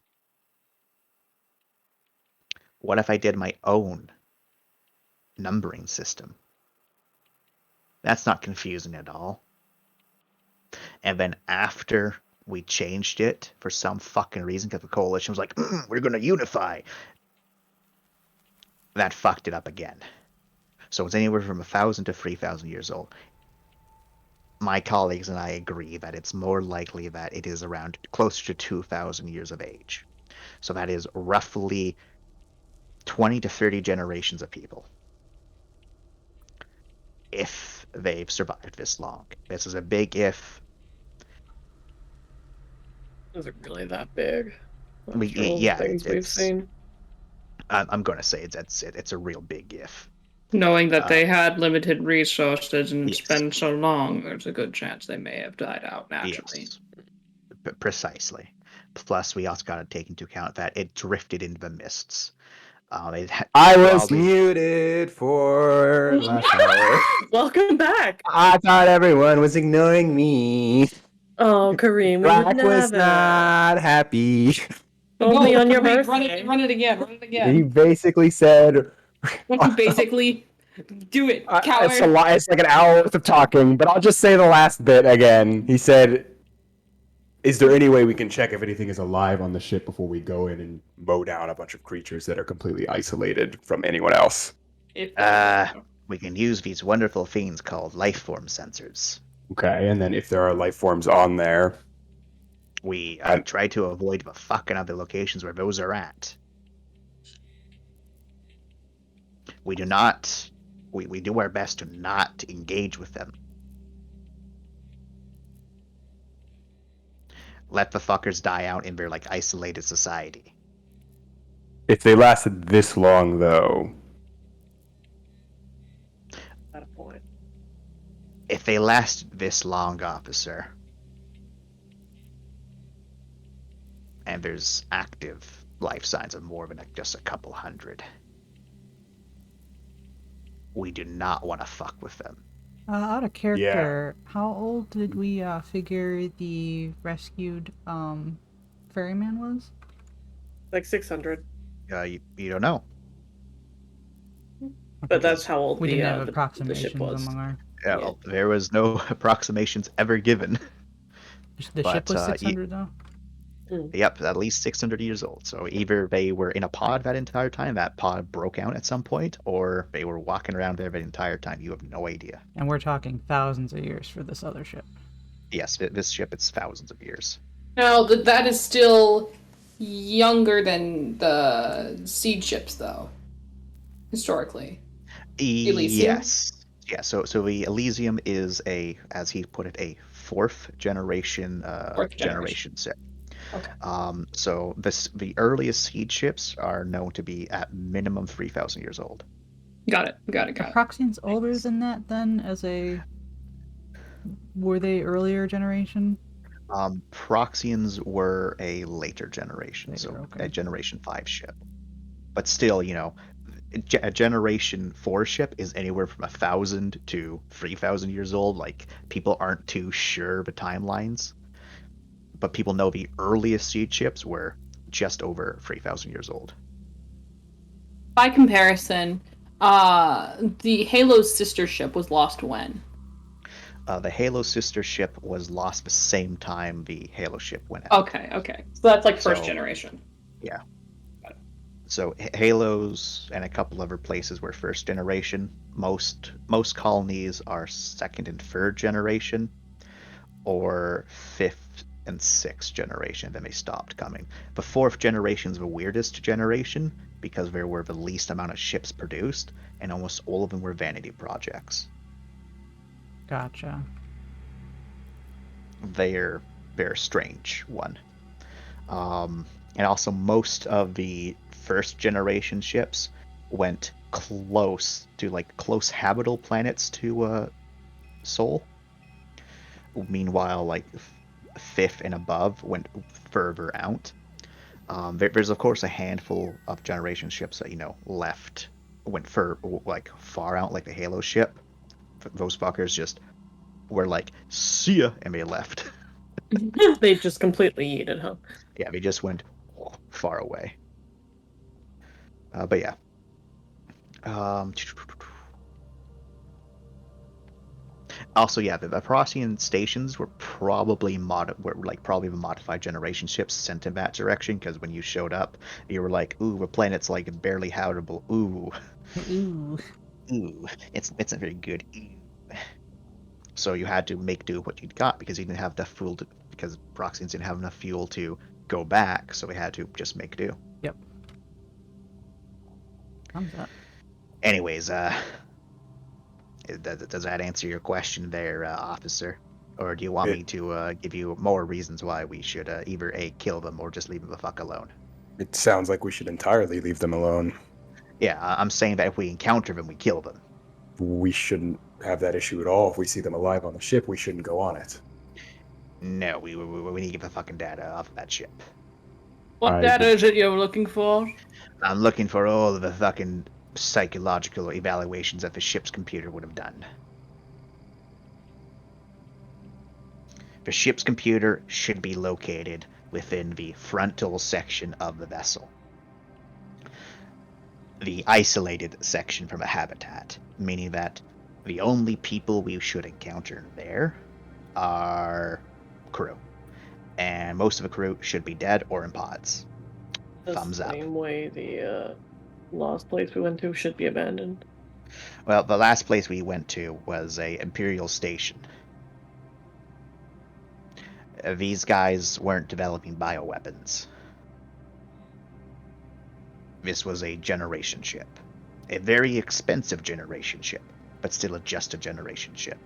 what if I did my own numbering system? That's not confusing at all. And then after we changed it for some fucking reason, because the Coalition was like, we're going to unify, that fucked it up again. So it's anywhere from 1,000 to 3,000 years old. My colleagues and I agree that it's more likely that it is around closer to 2,000 years of age. So that is roughly 20 to 30 generations of people. If they've survived this long. This is a big if.
Is it really that big?
Yeah,
things we've seen.
I'm going to say it's a real big if.
Knowing that they had limited resources and spend so long, there's a good chance they may have died out naturally.
Yes. Precisely. Plus, we also got to take into account that it drifted into the mists.
I was muted for last hour.
Welcome back.
I thought everyone was ignoring me.
Oh, Kareem,
Black was not happy.
Only on your birthday.
Run it again.
He basically said...
Basically, do it, coward.
It's a lot. It's like an hour worth of talking, but I'll just say the last bit again. He said, "Is there any way we can check if anything is alive on the ship before we go in and mow down a bunch of creatures that are completely isolated from anyone else?"
We can use these wonderful things called life form sensors.
Okay, and then if there are life forms on there,
we try to avoid the fucking other locations where those are at. We do not. We do our best to not engage with them. Let the fuckers die out in their isolated society.
If they lasted this long, though,
At a point.
If they lasted this long, officer, and there's active life signs of more than just a couple hundred, we do not want to fuck with them.
Out of character, how old did we figure the rescued ferryman was?
Like 600.
You don't know.
But that's how old
we
the,
didn't have
the
approximations
ship was.
among our...
Yeah, well, there was no approximations ever given.
The ship was 600 though?
Yep, at least 600 years old. So either they were in a pod that entire time, that pod broke out at some point, or they were walking around there the entire time. You have no idea.
And we're talking thousands of years for this other ship.
Yes, this ship, it's thousands of years.
Now, that is still younger than the seed ships, though, historically. Elysium?
Yes. Yeah, so the Elysium is as he put it, a fourth generation ship.
Okay.
So the earliest seed ships are known to be at minimum 3,000 years old.
Got it.
Are Proxians older than that then? Were they earlier generation?
Proxians were a later generation, a Generation 5 ship. But still, a Generation 4 ship is anywhere from 1,000 to 3,000 years old. Like, people aren't too sure the timelines. But people know the earliest seed ships were just over 3,000 years old.
By comparison, the Halo's sister ship was lost when?
The Halo sister ship was lost the same time the Halo ship went out.
Okay. So that's like first generation.
Yeah. So Halos and a couple other places were first generation. Most colonies are second and third generation, or fifth and sixth generation. Then they stopped coming. The fourth generation is the weirdest generation because there were the least amount of ships produced, and almost all of them were vanity projects.
Gotcha.
They're a strange one. And also most of the first generation ships went close habitable planets to Sol. Meanwhile, like fifth and above went further out. There's of course a handful of generation ships that went far out, like the Halo ship. Those fuckers just were like, see ya, and they left.
They just completely yeeted, huh?
Yeah, they just went far away. But yeah. Also, yeah, the Proxian stations were probably the modified generation ships sent in that direction, because when you showed up, you were like, ooh, the planet's like barely habitable. Ooh. Ooh. It's not very good. Ooh. So you had to make do with what you'd got, because you didn't have enough fuel because Proxians didn't have enough fuel to go back, so we had to just make do.
Yep. Thumbs up.
Anyways, does that answer your question there, officer? Or do you want me to give you more reasons why we should either A, kill them, or just leave them the fuck alone?
It sounds like we should entirely leave them alone.
Yeah, I'm saying that if we encounter them, we kill them.
We shouldn't have that issue at all. If we see them alive on the ship, we shouldn't go on it.
No, we need to get the fucking data off of that ship.
What data is it you're looking for?
I'm looking for all of the fucking psychological evaluations that the ship's computer would have done. The ship's computer should be located within the frontal section of the vessel. The isolated section from a habitat, meaning that the only people we should encounter there are crew. And most of the crew should be dead or in pods. Thumbs up.
The same way the last place we went to should be abandoned.
Well, the last place we went to was a Imperial station. These guys weren't developing bioweapons. This was a generation ship. A very expensive generation ship, but still just a generation ship.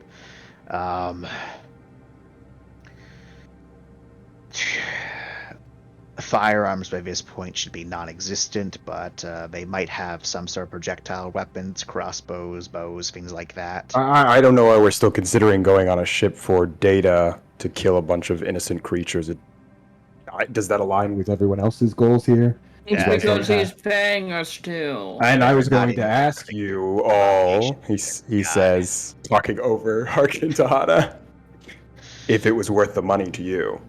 firearms by this point should be non-existent, but they might have some sort of projectile weapons, crossbows, bows, things like that.
I don't know why we're still considering going on a ship for data to kill a bunch of innocent creatures. Does that align with everyone else's goals here?
It's because he's paying us to.
And I was going to ask you all, he says, talking over Harkin to Hana, if it was worth the money to you.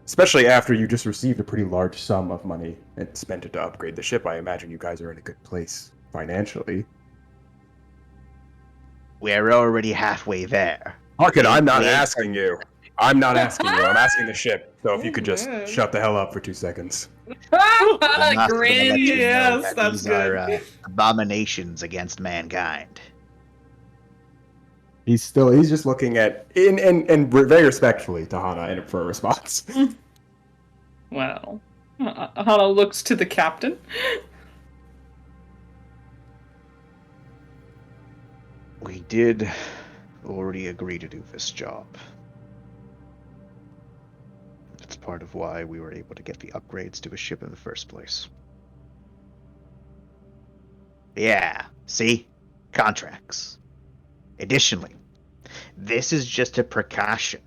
Especially after you just received a pretty large sum of money and spent it to upgrade the ship. I imagine you guys are in a good place financially.
We're already halfway there.
Harkin, I'm not asking you. I'm not asking you. I'm asking the ship. So if you could just shut the hell up for 2 seconds.
Grin, yes, that's
these are abominations against mankind.
He's just looking at and very respectfully to Hana for a response.
Well, Hana looks to the captain.
We did already agree to do this job. It's part of why we were able to get the upgrades to a ship in the first place. Yeah, see? Contracts. Additionally, this is just a precaution.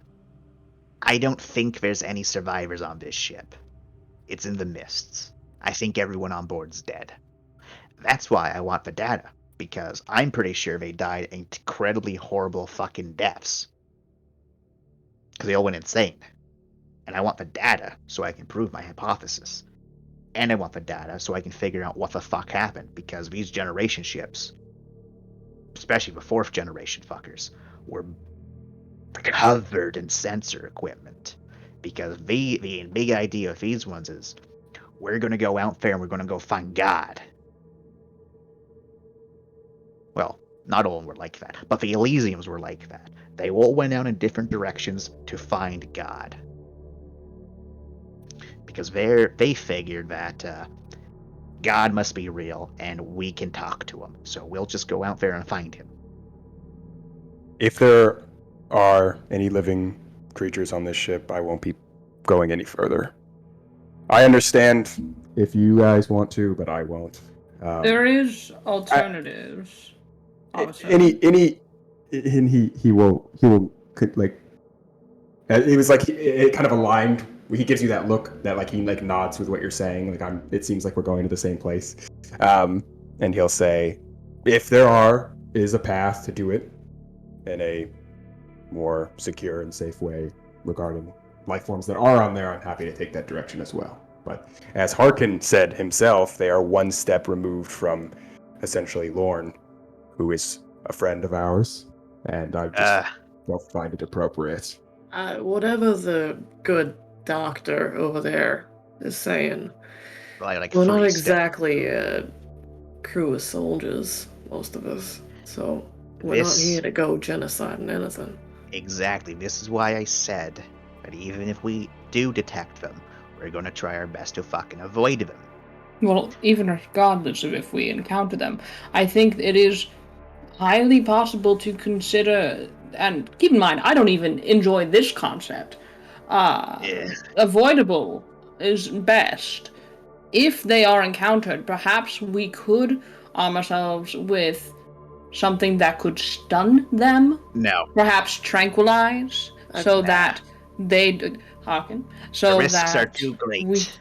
I don't think there's any survivors on this ship. It's in the mists. I think everyone on board's dead. That's why I want the data, because I'm pretty sure they died incredibly horrible fucking deaths. Because they all went insane. And I want the data so I can prove my hypothesis. And I want the data so I can figure out what the fuck happened, because these generation ships, especially the 4th generation fuckers, were covered in sensor equipment. Because the big idea of these ones is, we're going to go out there and we're going to go find God. Well, not all of them were like that, but the Elysiums were like that. They all went out in different directions to find God. Because they figured that God must be real and we can talk to him. So we'll just go out there and find him.
If there are any living creatures on this ship, I won't be going any further. I understand if you guys want to, but I won't.
There is alternatives.
And he will like. It was like it kind of aligned. He gives you that look that like he like nods with what you're saying. Like it seems like we're going to the same place. And he'll say, if there is a path to do it in a more secure and safe way regarding life forms that are on there, I'm happy to take that direction as well. But as Harkin said himself, they are one step removed from essentially Lorne, who is a friend of ours, and I just don't find it appropriate.
Whatever the good doctor over there is saying,
like
we're not exactly a crew of soldiers, most of us, so we're not here to go genociding anything.
Exactly. This is why I said that even if we do detect them, we're going to try our best to fucking avoid them.
Well, even regardless of if we encounter them, I think it is highly possible to consider, and keep in mind, I don't even enjoy this concept. Avoidable is best. If they are encountered, perhaps we could arm ourselves with something that could stun them.
No.
Perhaps tranquilize, so that they Harkin. So
the risks
that
are too great.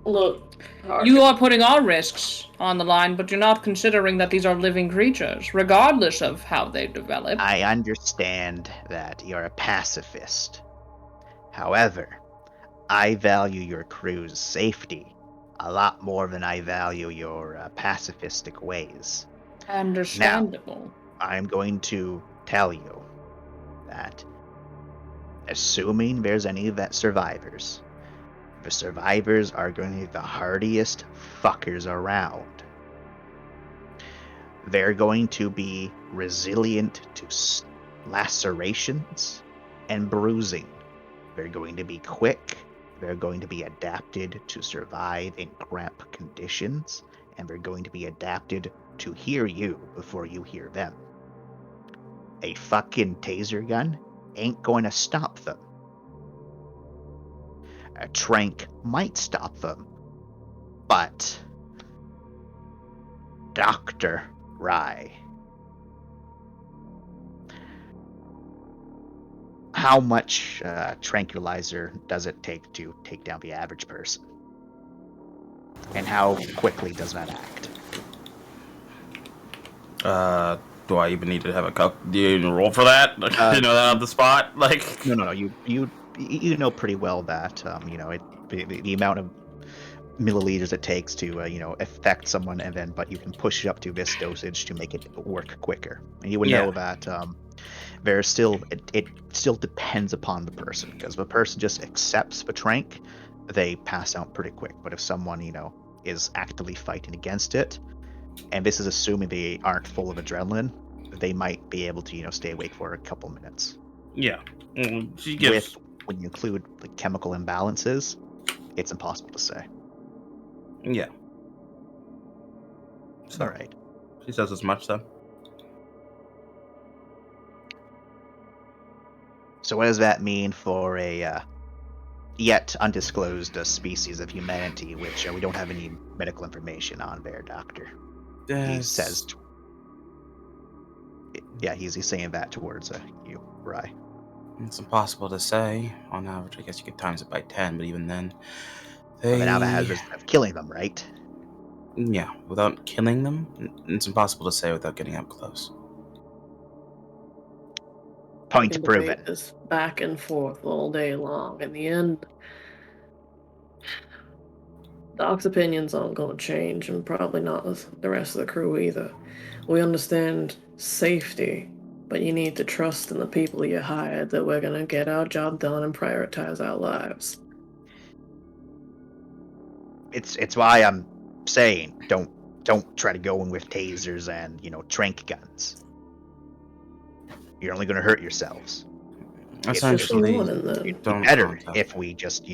Look,
you are putting our risks on the line, but you're not considering that these are living creatures, regardless of how they develop.
I understand that you're a pacifist. However, I value your crew's safety a lot more than I value your pacifistic ways.
Understandable.
Now, I'm going to tell you that, assuming there's any survivors, the survivors are going to be the hardiest fuckers around. They're going to be resilient to lacerations and bruising. They're going to be quick. They're going to be adapted to survive in cramped conditions. And they're going to be adapted to hear you before you hear them. A fucking taser gun ain't going to stop them. Trank might stop them, but Dr. Rye, how much tranquilizer does it take to take down the average person? And how quickly does that act?
Do I even need to have do you even roll for that? You know that on the spot? Like
No. You know pretty well that the amount of milliliters it takes to affect someone, but you can push it up to this dosage to make it work quicker. And you would know that there's still it still depends upon the person, because if a person just accepts the trank, they pass out pretty quick. But if someone is actively fighting against it, and this is assuming they aren't full of adrenaline, they might be able to stay awake for a couple minutes.
Yeah.
When you include the chemical imbalances, it's impossible to say.
Yeah.
All right.
She says as much then.
So what does that mean for a yet undisclosed species of humanity, which we don't have any medical information on there, Doctor? He says... Yeah, he's saying that towards you, Rye.
It's impossible to say. On average, I guess you could times it by 10, but even then...
They now have risk of killing them, right?
Yeah, without killing them, it's impossible to say without getting up close.
Point proven.
This back and forth all day long. In the end, Doc's opinions aren't going to change, and probably not the rest of the crew either. We understand safety, but you need to trust in the people you hired that we're going to get our job done and prioritize our lives.
It's why I'm saying don't try to go in with tasers and trank guns. You're only going to hurt yourselves.
Essentially,
it'd be better if we just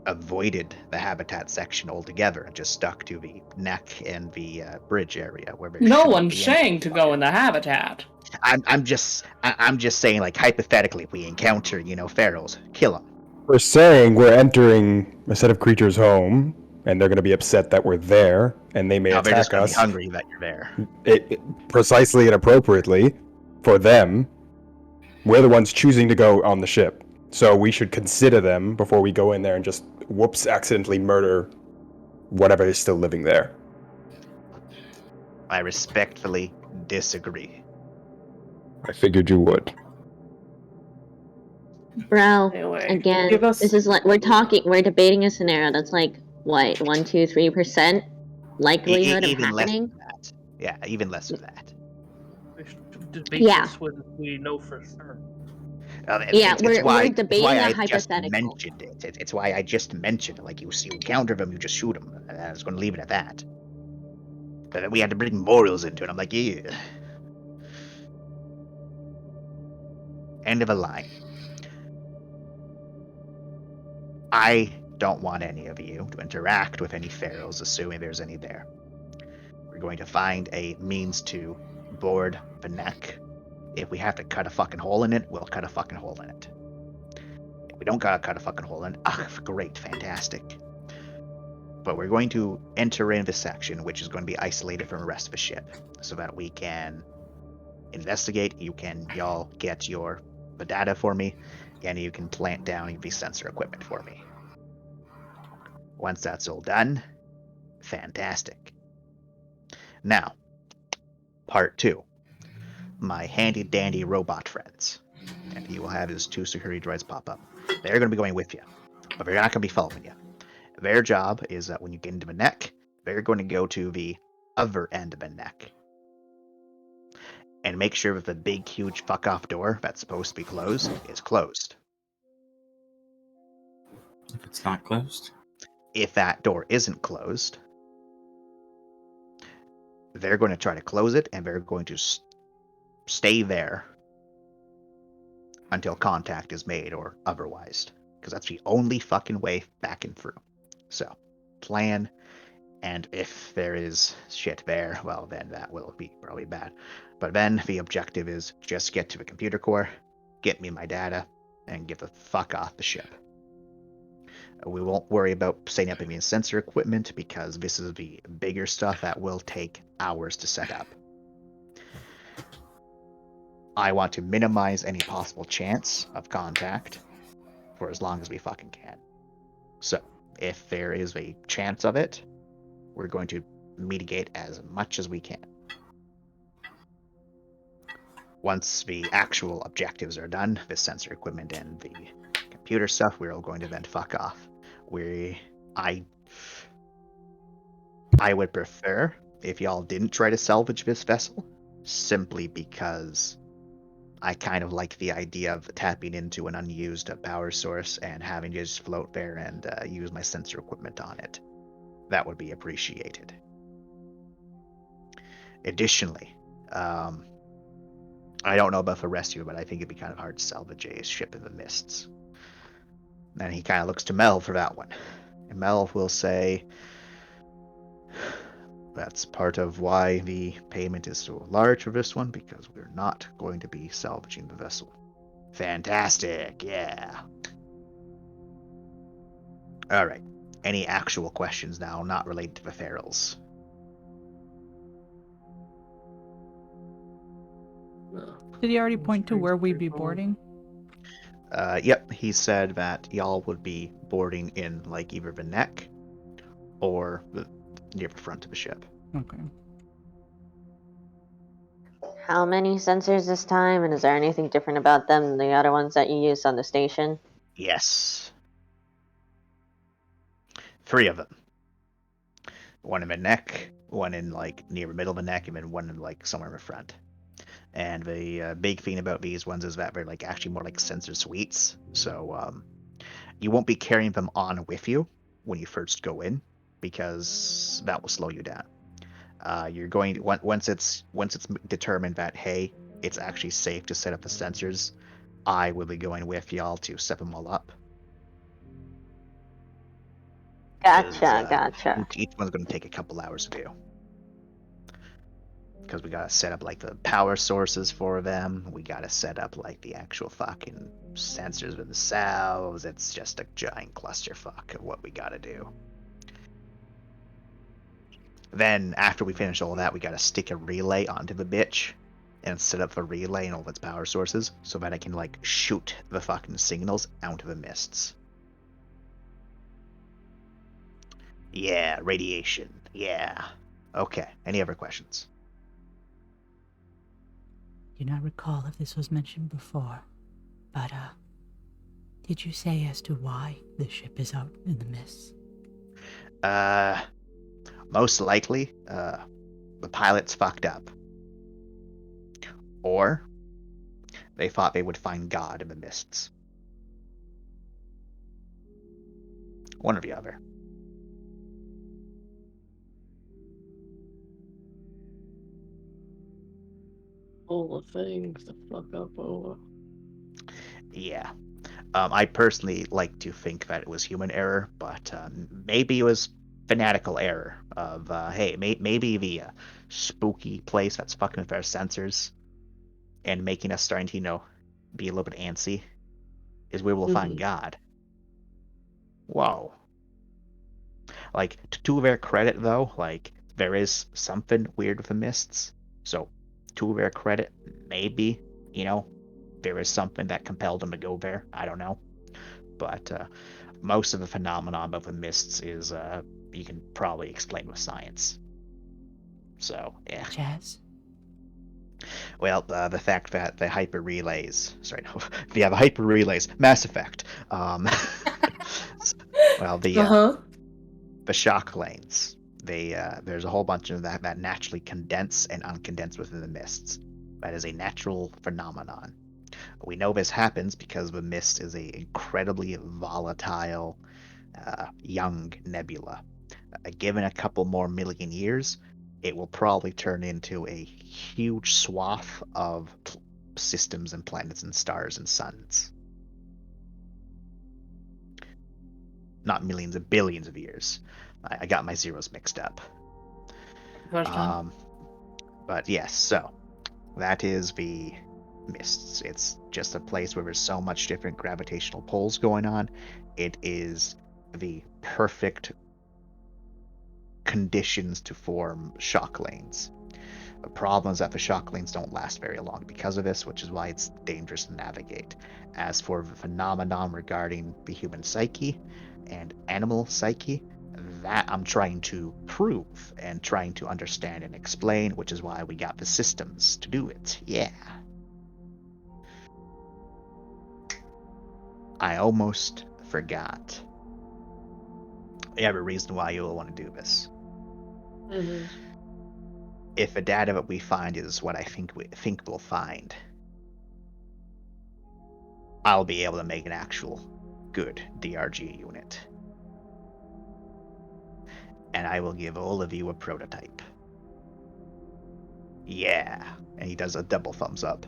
avoided the habitat section altogether and just stuck to the neck and the bridge area where
no one's saying to go in the habitat.
I'm just saying, like, hypothetically, if we encounter ferals, kill them.
We're saying we're entering a set of creatures' home, and they're going to be upset that we're there, and they may attack
they're just
us.
Be hungry that you're there.
Precisely and appropriately for them. We're the ones choosing to go on the ship, so we should consider them before we go in there and just accidentally murder whatever is still living there.
I respectfully disagree.
I figured you would.
Bro, again, this is like we're debating a scenario that's like what 1-3% likelihood of happening.
Less than that. Yeah, even less than that.
Debate this when we know for sure.
We're debating a hypothetical.
It's why I just mentioned it. Like, you encounter them, you just shoot them. And I was going to leave it at that. But then we had to bring morals into it. I'm like, yeah. End of a line. I don't want any of you to interact with any ferals, assuming there's any there. We're going to find a means to board the neck. If we have to cut a fucking hole in it, we'll cut a fucking hole in it. If we don't gotta cut a fucking hole in it, great, fantastic. But we're going to enter in this section, which is going to be isolated from the rest of the ship, so that we can investigate. Y'all get the data for me, and you can plant down the sensor equipment for me. Once that's all done, fantastic. Now, part 2. My handy dandy robot friends. And he will have his 2 security droids pop up. They're going to be going with you, but they're not going to be following you. Their job is that when you get into the neck, they're going to go to the other end of the neck and make sure that the big, huge fuck-off door that's supposed to be closed is closed.
If it's not closed?
If that door isn't closed, they're going to try to close it, and they're going to stay there until contact is made or otherwise, because that's the only fucking way back and through. So, plan, and if there is shit there, well, then that will be probably bad. But then the objective is just get to the computer core, get me my data, and get the fuck off the ship. We won't worry about setting up any sensor equipment because this is the bigger stuff that will take hours to set up. I want to minimize any possible chance of contact for as long as we fucking can. So, if there is a chance of it, we're going to mitigate as much as we can. Once the actual objectives are done, the sensor equipment and the computer stuff, we're all going to then fuck off. I would prefer if y'all didn't try to salvage this vessel, simply because I kind of like the idea of tapping into an unused power source and having to just float there and use my sensor equipment on it. That would be appreciated. Additionally, I don't know about the rest of you, but I think it'd be kind of hard to salvage a ship in the mists. And he kind of looks to Mel for that one. And Mel will say, that's part of why the payment is so large for this one, because we're not going to be salvaging the vessel. Fantastic, yeah. Alright, any actual questions now not related to the ferals?
Did he already point to where we'd be boarding?
Yep, he said that y'all would be boarding in like either the neck or near the front of the ship.
Okay.
How many sensors this time, and is there anything different about them than the other ones that you used on the station?
Yes. 3 of them. One in the neck, one in like near the middle of the neck, and then one in like somewhere in the front. And the big thing about these ones is that they're like actually more like sensor suites. So you won't be carrying them on with you when you first go in, because that will slow you down. You're going to, once it's determined that, hey, it's actually safe to set up the sensors, I will be going with y'all to set them all up.
Gotcha.
Each one's going to take a couple hours to do, because we got to set up like the power sources for them. We got to set up like the actual fucking sensors themselves. It's just a giant clusterfuck of what we got to do. Then after we finish all that, we got to stick a relay onto the bitch and set up the relay and all of its power sources so that I can like shoot the fucking signals out of the mists. Yeah, radiation. Yeah. Okay. Any other questions?
Do not recall if this was mentioned before, but did you say as to why the ship is out in the mists?
Most likely, the pilots fucked up. Or they thought they would find God in the mists. One or the other.
All the things to fuck up over.
Yeah. I personally like to think that it was human error, but maybe it was fanatical error of, hey, maybe the spooky place that's fucking with our sensors and making us starting to, be a little bit antsy is where we'll find God. Whoa. Like, to their credit, though, like, there is something weird with the mists. So, to their credit, maybe, there is something that compelled them to go there. I don't know. But most of the phenomenon of the mists is you can probably explain with science. So, yeah.
Jazz?
Well, the fact that the hyper relays, the hyper relays, Mass Effect. Well, the shock lanes. There's a whole bunch of that naturally condense and uncondense within the mists. That is a natural phenomenon. We know this happens because the mist is an incredibly volatile, young nebula. Given a couple more million years, it will probably turn into a huge swath of systems and planets and stars and suns. Not millions of billions of years. I got my zeros mixed up. But yes, so that is the mists. It's just a place where there's so much different gravitational pulls going on. It is the perfect conditions to form shock lanes. The problem is that the shock lanes don't last very long because of this, which is why it's dangerous to navigate. As for the phenomenon regarding the human psyche and animal psyche, that I'm trying to prove and trying to understand and explain, which is why we got the systems to do it. Yeah. I almost forgot. I have a reason why you'll want to do this.
Mm-hmm.
If the data that we find is what I think we'll find, I'll be able to make an actual good DRG unit. And I will give all of you a prototype. Yeah. And he does a double thumbs up.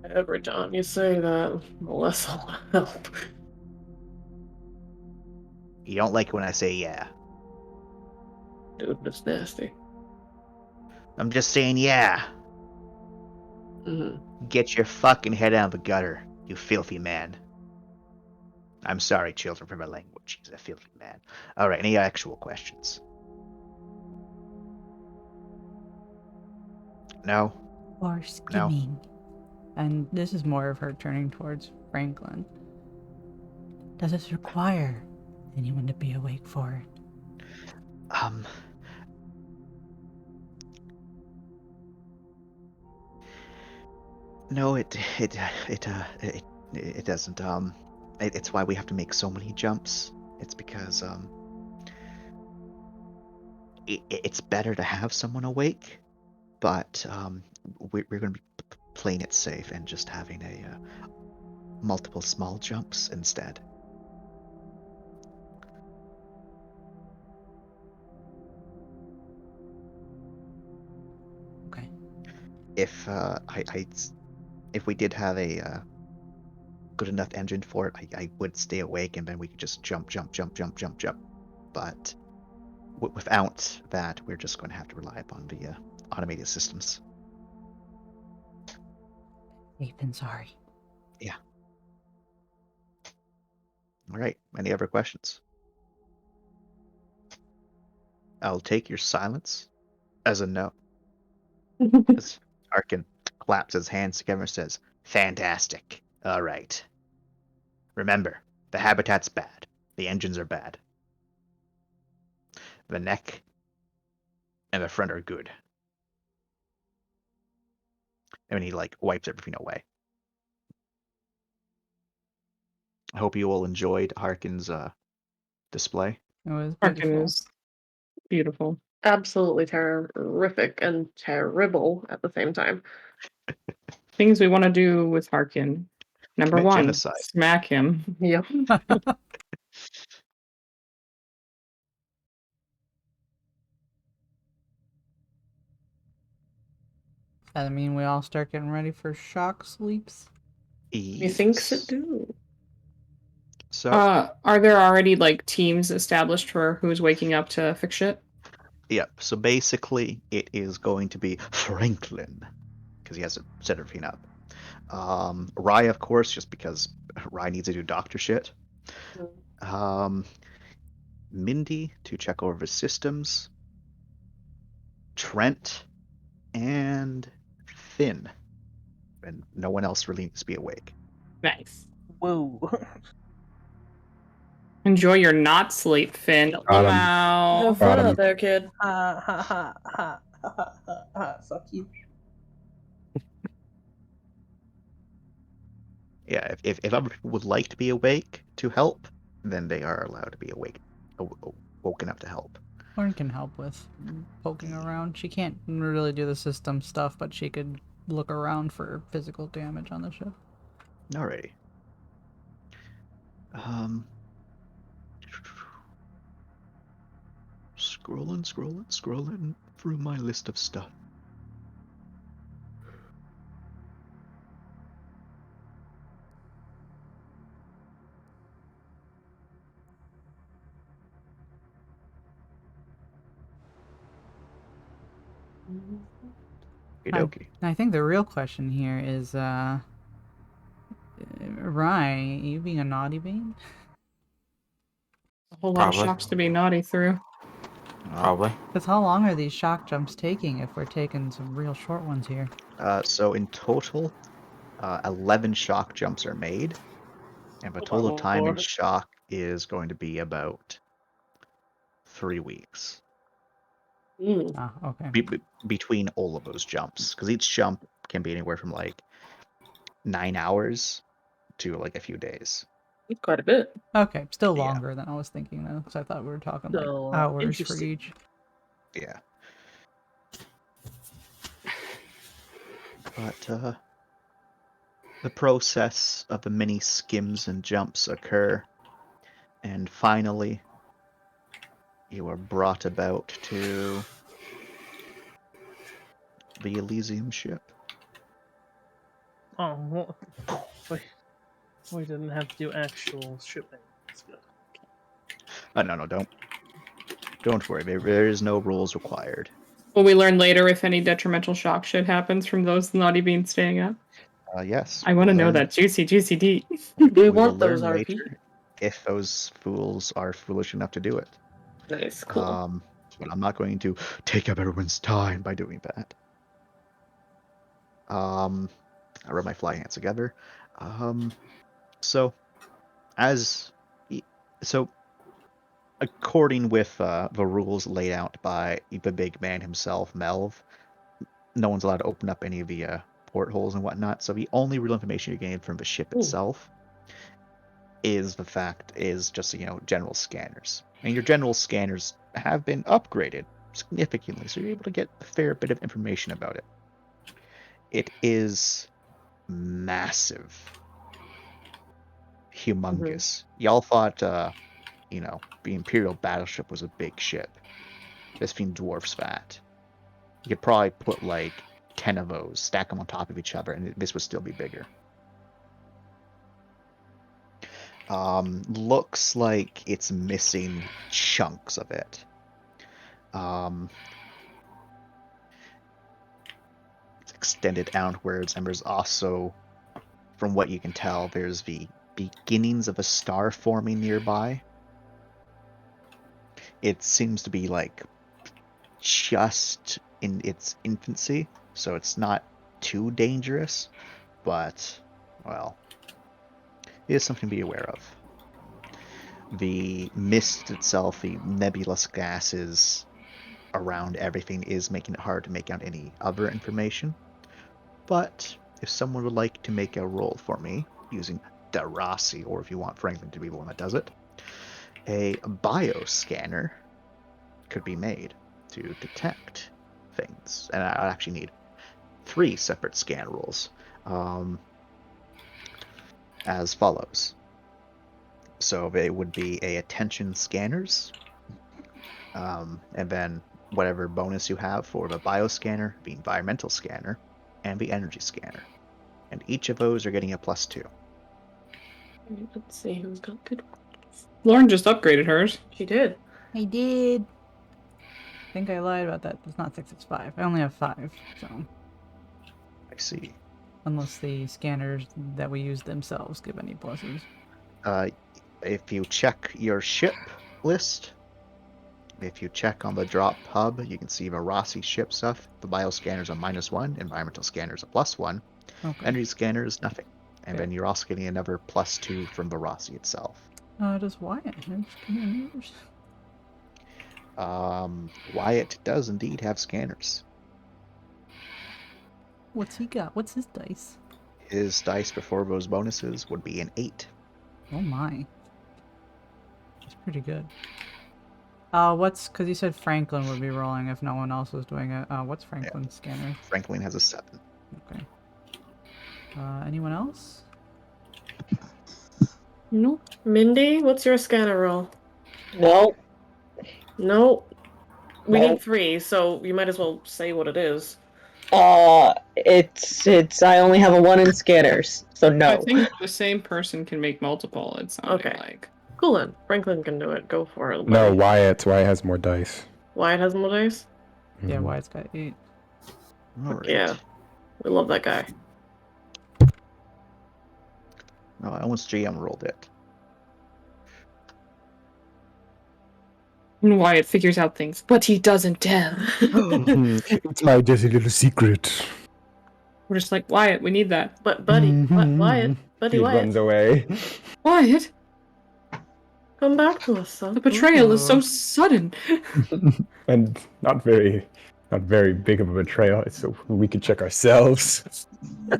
Every time you say that, the less I'll help.
You don't like when I say yeah.
Dude, that's nasty.
I'm just saying yeah.
Mm-hmm.
Get your fucking head out of the gutter, you filthy man. I'm sorry, children, for my language. He's a filthy man. Alright, any actual questions? No?
Or skimming. And this is more of her turning towards Franklin. Does this require anyone to be awake for it?
No, it doesn't. It's why we have to make so many jumps. It's because it's better to have someone awake, but we're going to be playing it safe and just having a multiple small jumps instead.
Okay.
If we did have a good enough engine for it, I would stay awake and then we could just jump. But without that, we're just going to have to rely upon the automated systems.
Safe and sorry.
Yeah. All right. Any other questions? I'll take your silence as a no. As Arkin claps his hands together and says, "Fantastic. All right. Remember, the habitat's bad. The engines are bad. The neck and the front are good." And he wipes everything away. I hope you all enjoyed Harkin's display.
It was
Harkin is beautiful.
Absolutely terrific and terrible at the same time.
Things we want to do with Harkin. Number
Commit
one,
genocide.
smack him.
Yep.
I mean, we all start getting ready for shock sleeps.
Methinks it do.
So,
are there already teams established for who's waking up to fix shit?
Yep. So basically, it is going to be Franklin because he has to set everything up. Rye, of course, just because Rye needs to do doctor shit. Mindy to check over the systems. Trent and Finn, and no one else really needs to be awake.
Nice.
Whoa.
Enjoy your not sleep, Finn. Wow.
Have fun out there, kid.
Ha ha ha ha ha ha ha. Fuck you.
Yeah, if other people would like to be awake to help, then they are allowed to be woken up to help.
Lauren can help with poking around. She can't really do the system stuff, but she could look around for physical damage on the ship.
Alrighty. Scrolling through my list of stuff.
I think the real question here is, Rye, you being a naughty bean?
A whole lot of shocks to be naughty through.
Probably.
Because how long are these shock jumps taking if we're taking some real short ones here?
So in total, 11 shock jumps are made, and the total time in shock is going to be about 3 weeks.
Okay.
Between all of those jumps, because each jump can be anywhere from like 9 hours to like a few days.
Quite a bit.
Okay, still longer than I was thinking though, because I thought we were talking like hours for each.
Yeah. But the process of the many skims and jumps occur, and finally you are brought about to the Elysium ship.
Oh, well, we didn't have to do actual shipping. That's good.
No, don't worry. There is no rules required.
Will we learn later if any detrimental shock shit happens from those naughty beans staying up?
Yes.
I want to know that juicy deed.
We want those RP if those fools are foolish enough to do it.
Nice, cool.
But I'm not going to take up everyone's time by doing that. I rub my fly hands together. So according with the rules laid out by the big man himself, Melv, no one's allowed to open up any of the portholes and whatnot. So the only real information you gain from the ship itself is just general scanners. And your general scanners have been upgraded significantly, so you're able to get a fair bit of information about it. It is massive, humongous. Y'all thought, the Imperial battleship was a big ship. This thing dwarfs that. You could probably put like 10 of those, stack them on top of each other, and this would still be bigger. Looks like it's missing chunks of it. It's extended outwards, and there's also, from what you can tell, there's the beginnings of a star forming nearby. It seems to be like just in its infancy, so it's not too dangerous, but, well, it is something to be aware of. The mist itself, the nebulous gases around everything, is making it hard to make out any other information. But if someone would like to make a roll for me using Darasi, or if you want Franklin to be the one that does it, a bioscanner could be made to detect things. And I actually need 3 separate scan rolls, as follows. So they would be a attention scanners, and then whatever bonus you have for the bioscanner, the environmental scanner, and the energy scanner. And each of those are getting a +2.
Let's see who's got good ones.
Lauren just upgraded hers.
She did.
I did. I think I lied about that. It's not 6, it's 5. I only have 5, so.
I see.
Unless the scanners that we use themselves give any pluses.
If you check your ship list, if you check on the drop hub, you can see the Rossi ship stuff. The bioscanners are -1, environmental scanners are +1, energy scanners nothing. And then you're also getting another +2 from the Rossi itself.
Does Wyatt have scanners?
Wyatt does indeed have scanners.
What's he got? What's his dice?
His dice before those bonuses would be an 8.
Oh my. That's pretty good. Because you said Franklin would be rolling if no one else was doing it. What's Franklin's scanner?
Franklin has a 7.
Okay. Anyone else?
No. Mindy, what's your scanner roll?
No.
No. We
No.
need 3, so you might as well say what it is.
It's I only have a 1 in scanners, so no.
I think the same person can make multiple, it sounded like.
Cool then. Franklin can do it. Go for it.
No, Wyatt has more dice.
Wyatt has more dice?
Yeah, Wyatt's got 8.
Alright.
Yeah. We love that guy.
No, I almost GM rolled it.
And Wyatt figures out things, but he doesn't tell.
It's my dirty little secret.
We're just like, Wyatt, we need that.
But buddy, Wyatt, buddy,
He
Wyatt.
runs away.
Wyatt,
Come back to us, son.
the betrayal is so sudden.
And not very big of a betrayal. It's so we can check ourselves.
That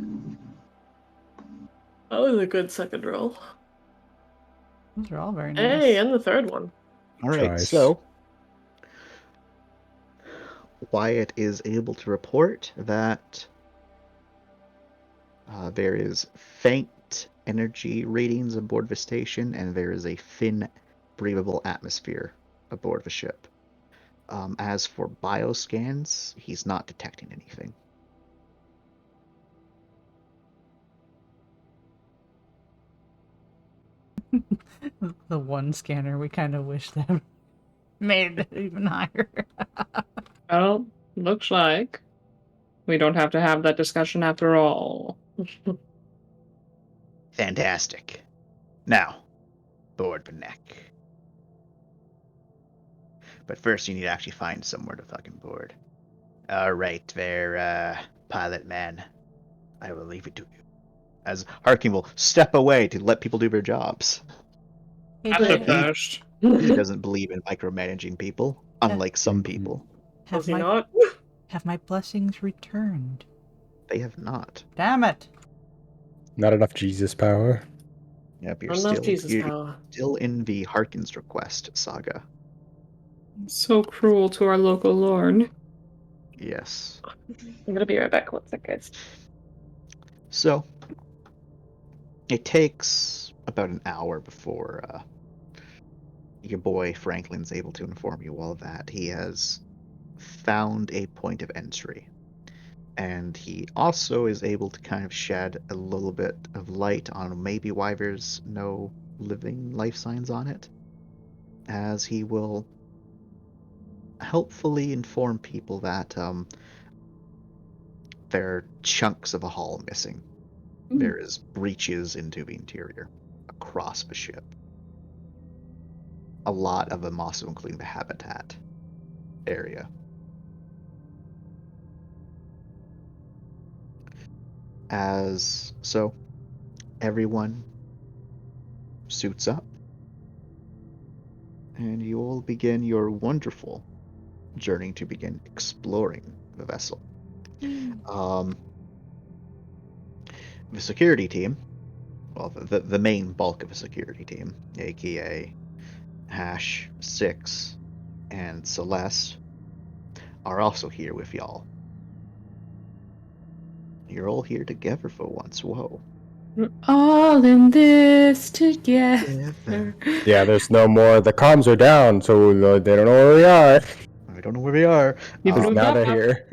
was a good second roll.
Those are all very nice.
Hey, and the third one.
All right,
Nice.
so Wyatt is able to report that there is faint energy readings aboard the station, and there is a thin, breathable atmosphere aboard the ship. As for bioscans, he's not detecting anything.
The one scanner we kind of wish them made it even higher.
Well, looks like we don't have to have that discussion after all.
Fantastic. Now, board the neck. But first, you need to actually find somewhere to fucking board. All right, there, pilot man. I will leave it to you. As Harkin will step away to let people do their jobs.
Hey,
I'm the
but
best.
He doesn't believe in micromanaging people, unlike some people.
have
Was he
my
not?
have my blessings returned?
They have not.
Damn it!
Not enough Jesus power.
Yep, you're
Not enough
still,
Jesus
you're
power.
still in the Harkin's request saga.
So cruel to our local lord.
Yes.
I'm gonna be right back. 1 second.
So, it takes about an hour before your boy Franklin's able to inform you all that he has found a point of entry. And he also is able to kind of shed a little bit of light on maybe why there's no living life signs on it, as he will helpfully inform people that there are chunks of a hull missing. There is breaches into the interior across the ship. A lot of them also including the habitat area. So everyone suits up, and you all begin your wonderful journey to begin exploring the vessel. The security team, well, the main bulk of the security team, aka Hash, Six, and Celeste, are also here with y'all. You're all here together for once. Whoa.
We're all in this together.
Yeah, there's no more. The comms are down, so they don't know where we are.
I don't know where we are.
Now they're here.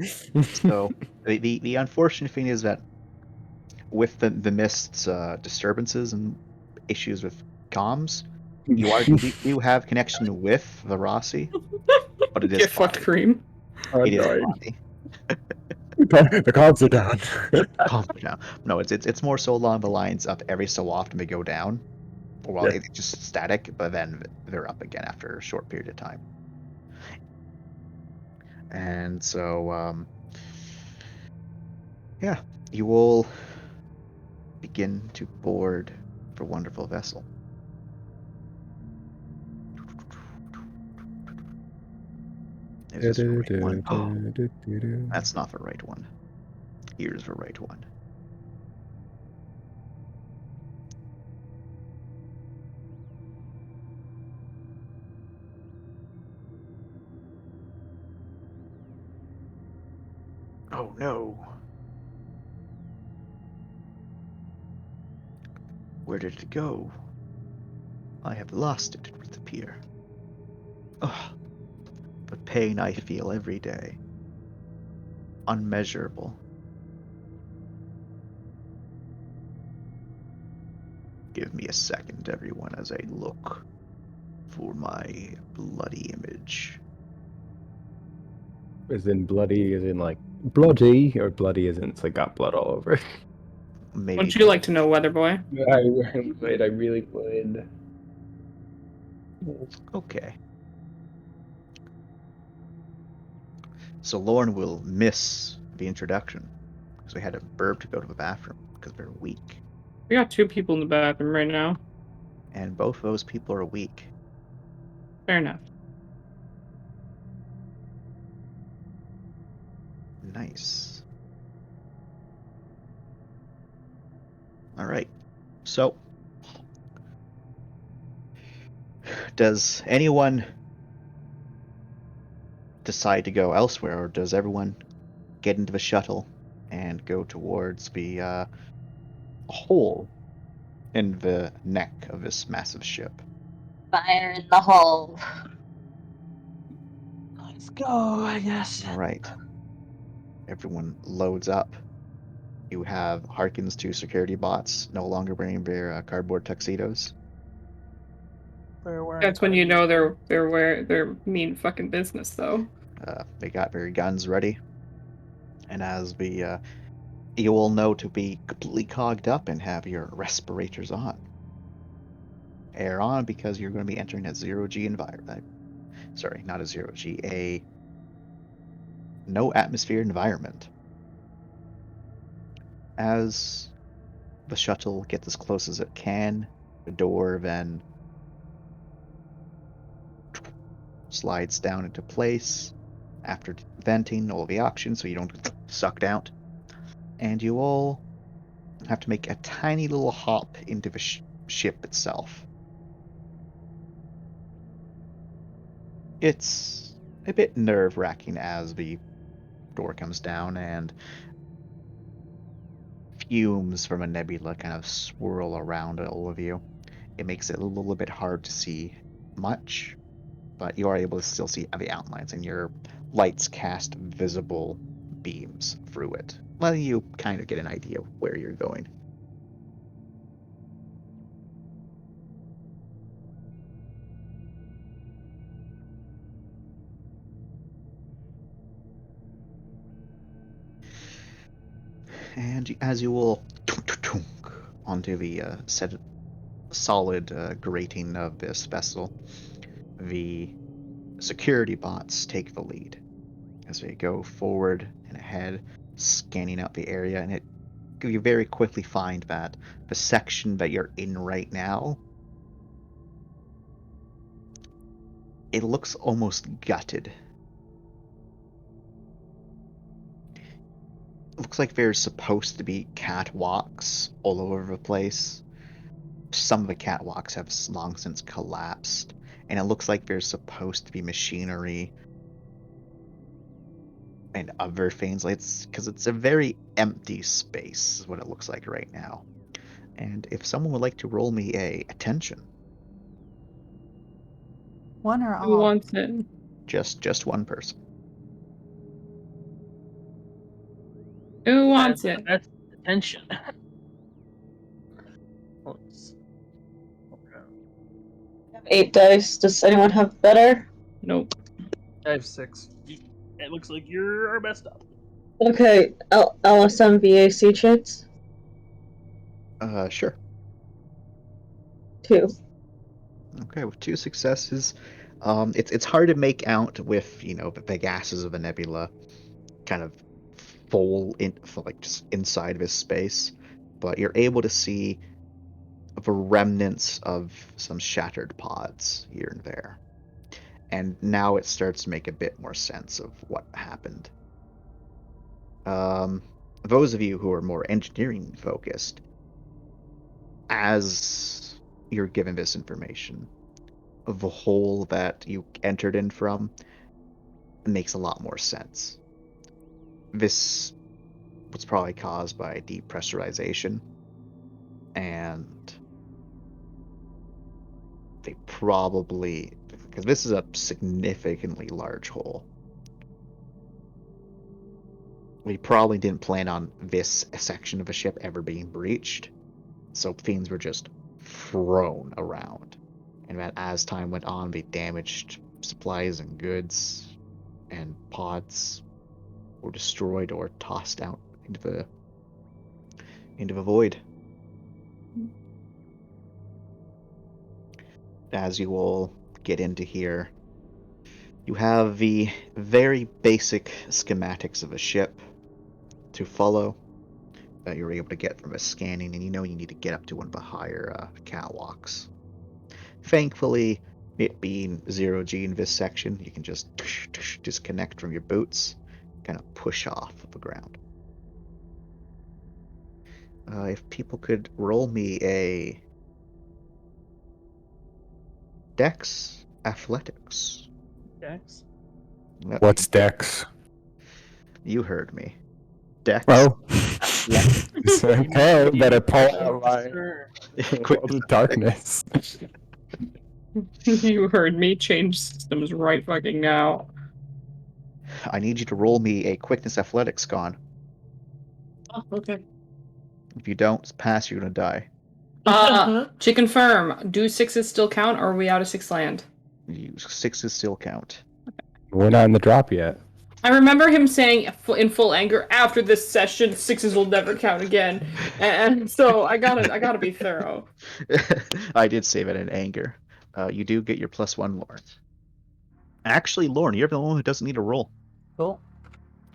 So the unfortunate thing is that with the mist's disturbances and issues with comms, you have connection with the Rossi, but it is
Get fucked, Cream.
It is spotty.
The comms are down.
Comms are down. No, it's more so along the lines of every so often they go down. Well, it's just static, but then they're up again after a short period of time. And so, yeah, you will begin to board the wonderful vessel. Is this the right one? Oh, that's not the right one. Here's the right one. Oh no. Where did it go? I have lost it, it would appear. Ugh. The pain I feel every day. Unmeasurable. Give me a second, everyone, as I look for my bloody image.
As in bloody, as in like bloody, or bloody as in it's like got blood all over it?
Maybe.
Wouldn't you like to know, Weather Boy?
I really would.
Okay. So Lauren will miss the introduction because we had to burp to go to the bathroom because we're weak.
We got 2 people in the bathroom right now.
And both those people are weak.
Fair enough.
Nice. All right. So, does anyone decide to go elsewhere, or does everyone get into the shuttle and go towards the hole in the neck of this massive ship?
Fire in the hole.
Let's go, I guess.
All right. Everyone loads up. You have Harkin's 2 security bots no longer wearing their cardboard tuxedos.
That's when you know they're mean fucking business, though.
They got their guns ready, and as the you will know to be completely cogged up and have your respirators on. Air on because you're going to be entering a 0G environment. Sorry, not a 0G, a no atmosphere environment. As the shuttle gets as close as it can, the door then slides down into place after venting all the oxygen so you don't get sucked out. And you all have to make a tiny little hop into the ship itself. It's a bit nerve-wracking as the door comes down and fumes from a nebula kind of swirl around all of you. It makes it a little bit hard to see much, but you are able to still see the outlines, and your lights cast visible beams through it, letting you kind of get an idea of where you're going. And as you will onto the solid grating of this vessel, the security bots take the lead as they go forward and ahead, scanning out the area, and you very quickly find that the section that you're in right now, it looks almost gutted. It looks like there's supposed to be catwalks all over the place. Some of the catwalks have long since collapsed, and it looks like there's supposed to be machinery and other things. Because it's a very empty space, is what it looks like right now. And if someone would like to roll me a attention.
One or all?
Who wants it?
Just one person.
Who wants it?
That's attention. Let's...
8 dice. Does anyone have better?
Nope.
I have 6. It looks like you're our best up.
Okay, LSM VAC checks?
Sure.
2.
Okay, with 2 successes, it's hard to make out with the gases of the nebula kind of full in like just inside this space, but you're able to see the remnants of some shattered pods here and there. And now it starts to make a bit more sense of what happened. Those of you who are more engineering focused, as you're given this information, the hole that you entered in from makes a lot more sense. This was probably caused by depressurization, and they probably, because this is a significantly large hole, we probably didn't plan on this section of a ship ever being breached, so things were just thrown around, and that as time went on, they damaged supplies and goods, and pods were destroyed or tossed out into the void. As you all get into here, You have the very basic schematics of a ship to follow that you're able to get from a scanning, and you know you need to get up to one of the higher catwalks. Thankfully, it being 0G in this section, you can just disconnect from your boots, kind of push off of the ground. If people could roll me a Dex Athletics.
Dex?
What's Dex?
You heard me. Dex.
Oh. Okay, better pull out my World of Darkness.
You heard me. Change systems right fucking now.
I need you to roll me a Quickness Athletics con.
Oh, okay.
If you don't pass, you're gonna die.
To confirm, do 6s still count, or are we out of 6 land?
6s still count.
We're not in the drop yet.
I remember him saying in full anger, after this session, 6s will never count again. And so I gotta be thorough.
I did save it in anger. You do get your +1, Lauren. Actually, Lauren, you're the one who doesn't need a roll.
Cool.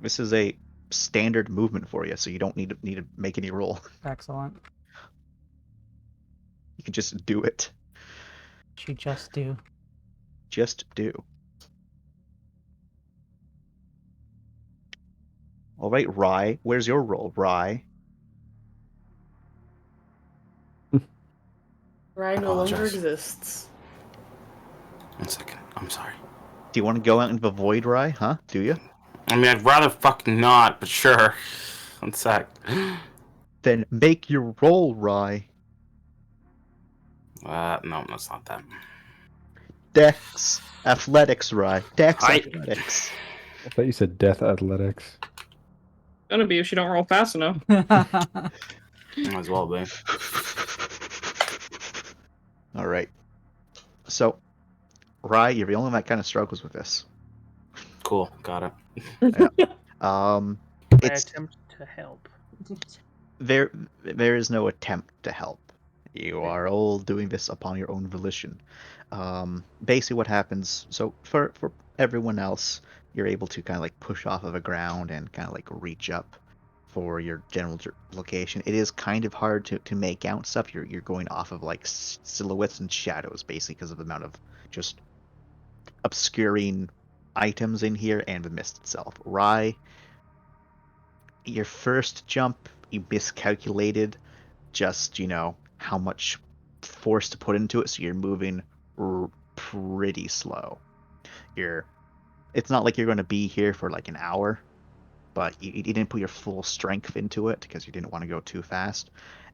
This is a standard movement for you, so you don't need to make any roll.
Excellent.
You can just do it.
You just do.
Just do. All right, Rye. Where's your roll, Rye?
Rye no longer exists.
1 second. I'm sorry.
Do you want to go out into the void, Rye? Huh? Do you?
I mean, I'd rather fucking not, but sure. 1 sec.
Then make your roll, Rye.
No, that's not that.
Dex Athletics, Rye. Dex Athletics.
I thought you said Death Athletics.
Gonna be if you don't roll fast enough.
Might as well be.
All right. So, Rye, you're the only one that kind of struggles with this.
Cool, got it.
Yeah.
I
It's
attempt to help.
there is no attempt to help. You are all doing this upon your own volition. Basically what happens, so for everyone else, you're able to kind of like push off of the ground and kind of like reach up for your general location. It is kind of hard to make out stuff. You're going off of like silhouettes and shadows basically because of the amount of just obscuring items in here and the mist itself. Rye, your first jump, you miscalculated just, how much force to put into it, so you're moving pretty slow. It's not like you're going to be here for like an hour, but you didn't put your full strength into it because you didn't want to go too fast.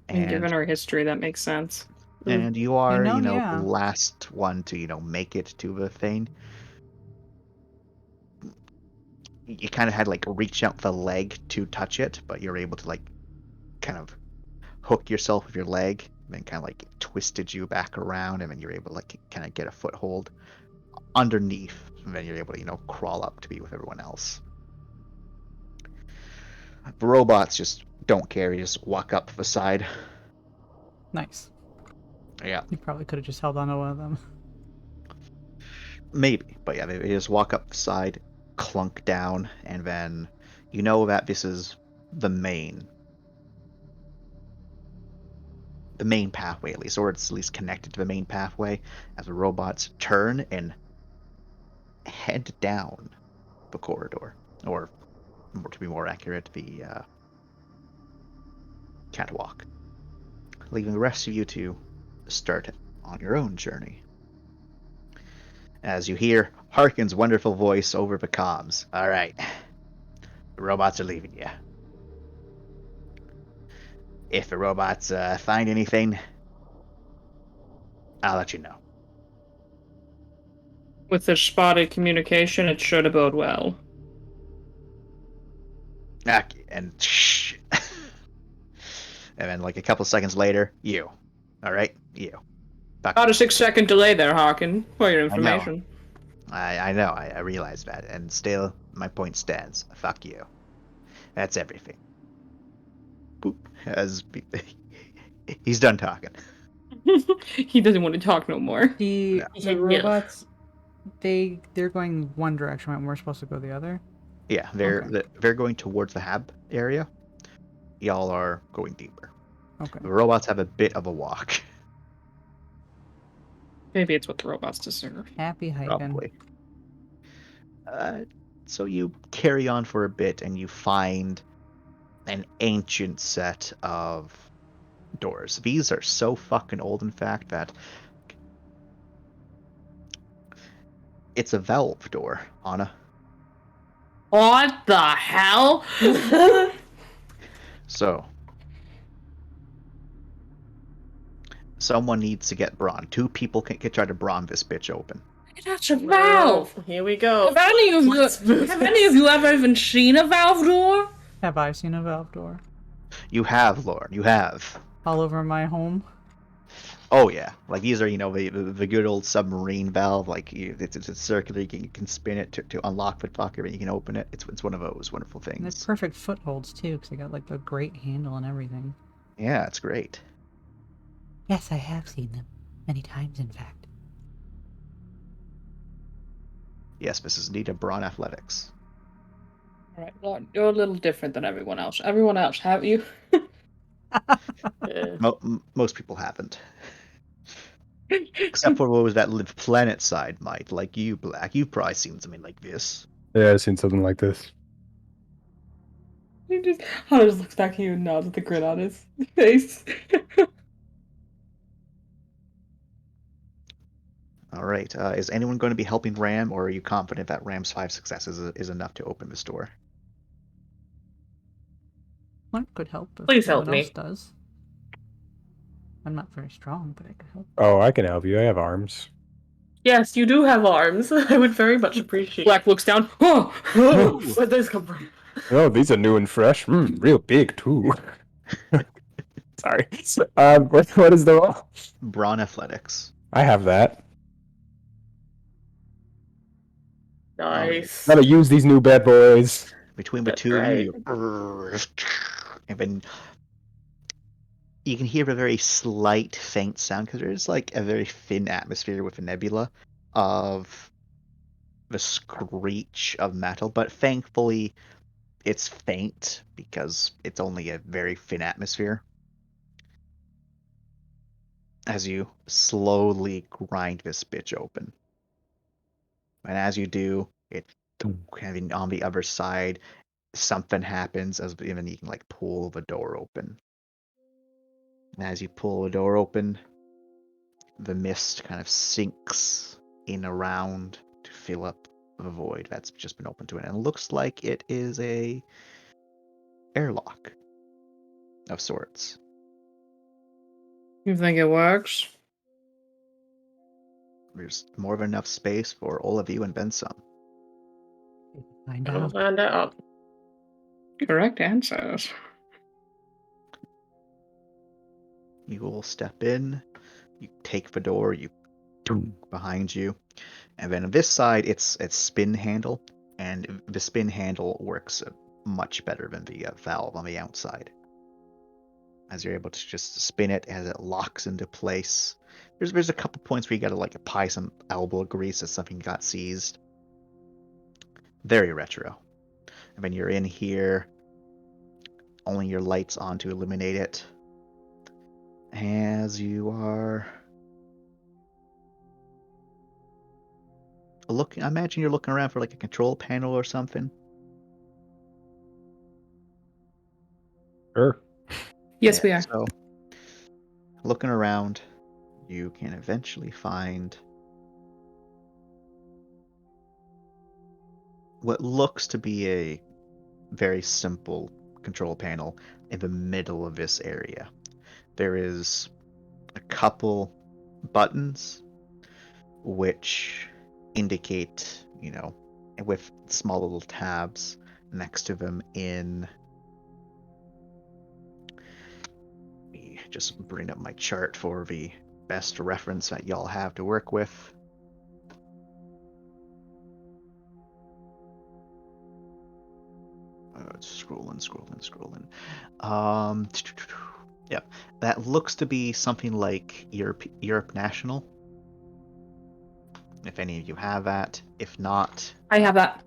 And given our history, that makes sense.
And you are,
yeah.
the last one to, make it to the thing. You kind of had like reach out the leg to touch it, but you're able to like kind of hook yourself with your leg, and then kind of like twisted you back around, and then you're able to like kind of get a foothold underneath, and then you're able to crawl up to be with everyone else. The robots just don't care. You just walk up the side.
Nice.
Yeah.
You probably could have just held on to one of them.
Maybe, but yeah, they just walk up the side, clunk down, and then you know that this is the main pathway, at least, or it's at least connected to the main pathway, as the robots turn and head down the corridor, or to be more accurate, the catwalk, leaving the rest of you to start on your own journey. As you hear Harkin's wonderful voice over the comms. All right, the robots are leaving you. If the robots find anything, I'll let you know.
With the spotted communication, it should bode well.
And shh. And then like a couple seconds later, you. All right, you.
About a 6-second delay there, Harkin, for your information.
I know. I realize that, and still, my point stands. Fuck you. That's everything. Boop. He's done talking.
He doesn't want to talk no more.
The robots they're going one direction, and we're supposed to go the other.
Yeah, they're going towards the hab area. Y'all are going deeper.
Okay.
The robots have a bit of a walk.
Maybe it's what the robots deserve.
Happy hiking.
Probably. So you carry on for a bit, and you find an ancient set of doors. These are so fucking old, in fact, that it's a valve door, Anna.
What the hell?
So, someone needs to get brawn. 2 people can try to brawn this bitch open.
That's a valve.
Here we go.
Have any of you ever even seen a valve door?
Have I seen a valve door?
You have, Lauren. You have.
All over my home.
Oh yeah, like these are the good old submarine valve. Like it's circular. You can spin it to unlock the fucker, and you can open it. It's one of those wonderful things.
And it's perfect footholds too, because they got like a great handle and everything.
Yeah, it's great.
Yes, I have seen them many times, in fact.
Yes, this is indeed a brawn athletics.
All right, well, you're a little different than everyone else. Everyone else, have you?
Most people haven't. Except for what was that Live Planet side might. Like you, Black. You've probably seen something like this.
Yeah, I've seen something like this.
Hunter just looks back at you and nods with a grin on his face.
All right. Is anyone going to be helping Ram, or are you confident that Ram's 5 successes is enough to open this door?
One could help. If
Please help
no one
me.
else does. I'm not very strong, but I could help.
Oh, I can help you. I have arms.
Yes, you do have arms. I would very much appreciate.
Black looks down. Oh,
where'd those come from?
Oh, these are new and fresh. Real big too. Sorry. What is the roll?
Brawn athletics.
I have that.
Nice.
Gotta use these new bad boys.
Between the two of you, and then you can hear a very slight, faint sound, because there's like a very thin atmosphere with a nebula of the screech of metal, but thankfully it's faint because it's only a very thin atmosphere. As you slowly grind this bitch open. And as you do, it kind of on the other side, something happens as even you can like pull the door open. And as you pull the door open, the mist kind of sinks in around to fill up the void that's just been opened to it. And it looks like it is a airlock of sorts.
You think it works?
There's more than enough space for all of you and then some.
Find
I'll
out.
find out.
Correct answers.
You will step in, you take the door, you behind you, and then on this side it's spin handle, and the spin handle works much better than the valve on the outside. As you're able to just spin it as it locks into place. There's a couple points where you gotta like apply some elbow grease as something got seized. Very retro. And then you're in here, only your lights on to illuminate it. As you are looking, I imagine you're looking around for like a control panel or something.
Sure.
Yes, we are.
So, looking around, you can eventually find what looks to be a very simple control panel in the middle of this area. There is a couple buttons which indicate, with small little tabs next to them in... Let me just bring up my chart for the best reference that y'all have to work with. Scrolling. Yeah, that looks to be something like Europe National. if any of you have that. If not,
I have that.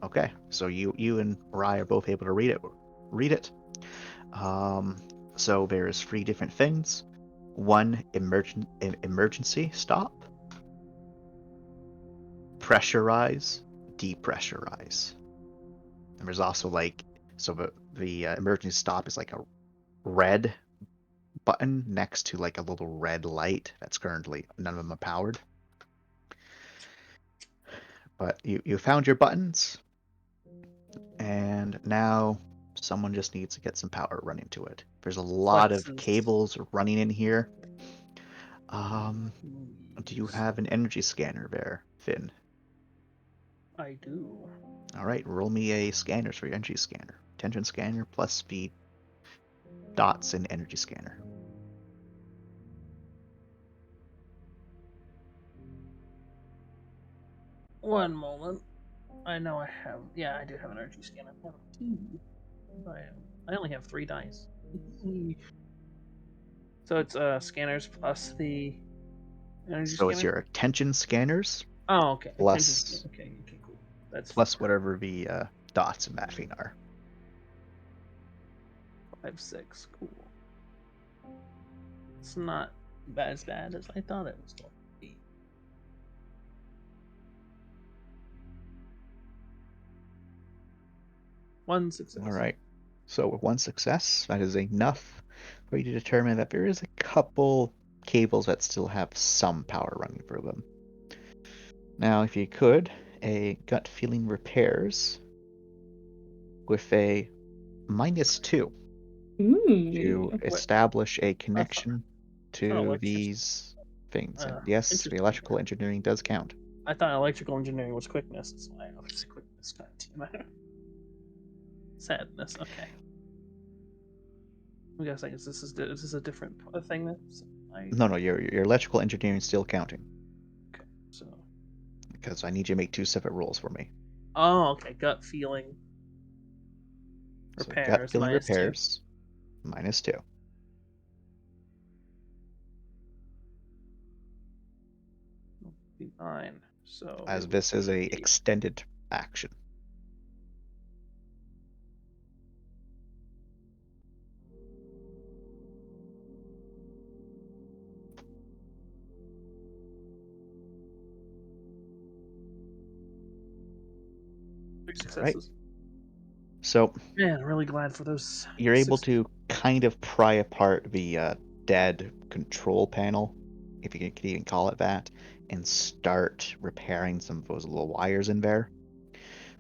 Okay, so you and Rai are both able to read it. So there's 3 different things. 1, emergency stop, pressurize, depressurize. And there's also the emergency stop is like a red button next to like a little red light that's currently none of them are powered. But you found your buttons, and now someone just needs to get some power running to it. There's a lot of cables running in here. Do you have an energy scanner there, Finn?
I do.
All right, roll me a scanners for your energy scanner. Tension scanner plus the dots in energy scanner.
One moment. I know I have. Yeah, I do have an energy scanner. I only have 3 dice. So it's scanners plus the energy
So
scanner?
it's your attention scanners.
Oh, okay.
Plus,
okay, cool. That's
plus whatever the dots in that thing are.
5, 6. Cool. It's not as bad as I thought it was going to be. One success.
All right. So with 1 success, that is enough for you to determine that there is a couple cables that still have some power running through them. Now, if you could, a gut feeling repairs with a -2 to establish a connection to these things. And yes, the electrical engineering does count.
I thought electrical engineering was quickness. That's why I was quickness. Sadness. Okay. I'm guessing is this a different thing then?
No, your electrical engineering is still counting.
Okay, so.
Because I need you to make 2 separate rolls for me.
Oh, okay. Gut feeling. Repairs.
So gut feeling repairs.
-2.
-2.
Be 9. So.
As this is a extended action.
Successes.
Right. So,
man, I'm really glad for those.
You're able to kind of pry apart the dead control panel, if you can even call it that, and start repairing some of those little wires in there.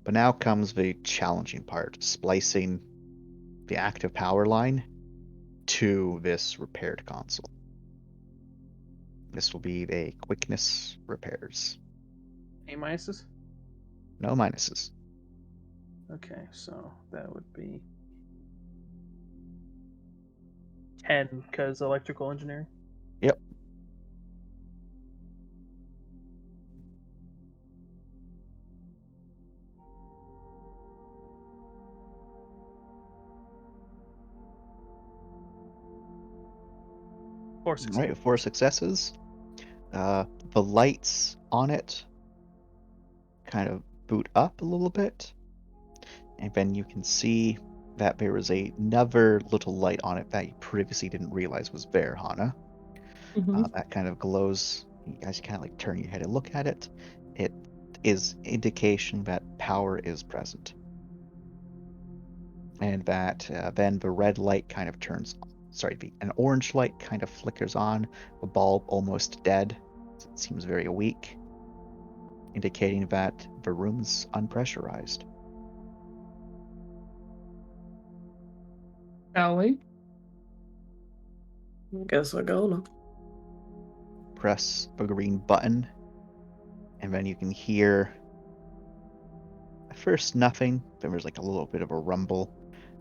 But now comes the challenging part, splicing the active power line to this repaired console. This will be a quickness repairs.
A minuses?
No minuses.
Okay, so that would be 10 because electrical engineering.
Yep.
Four successes.
Right, 4 successes. The lights on it kind of boot up a little bit, and then you can see that there is another little light on it that you previously didn't realize was there, Hana. That kind of glows. You guys kind of like turn your head and look at it. It is indication that power is present, and that then the red light kind of turns. An orange light kind of flickers on. The bulb almost dead. It seems very weak, indicating that the room's unpressurized.
Shall we?
Guess we're gonna.
Press the green button, and then you can hear at first nothing, then there's like a little bit of a rumble,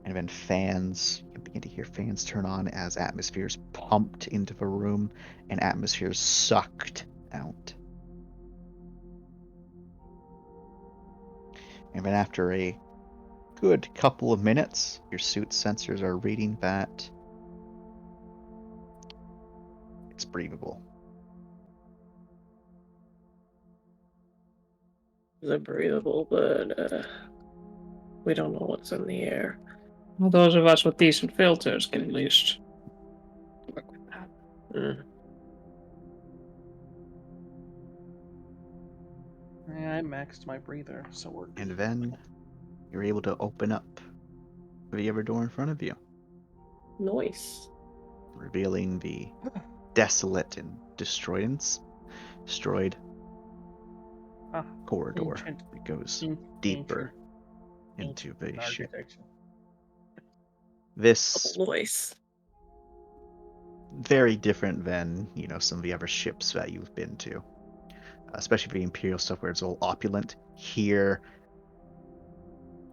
and then fans. You begin to hear fans turn on as atmosphere is pumped into the room and atmosphere is sucked out. And then after a good couple of minutes, your suit sensors are reading that it's breathable.
They're breathable, but we don't know what's in the air.
Well, those of us with decent filters can at least work with that.
Yeah, I maxed my breather, so we're good.
And then you're able to open up the other door in front of you.
Nice.
Revealing the desolate and destroyed corridor. It goes deeper into the ship. This very different than, some of the other ships that you've been to. Especially the Imperial stuff where it's all opulent. Here,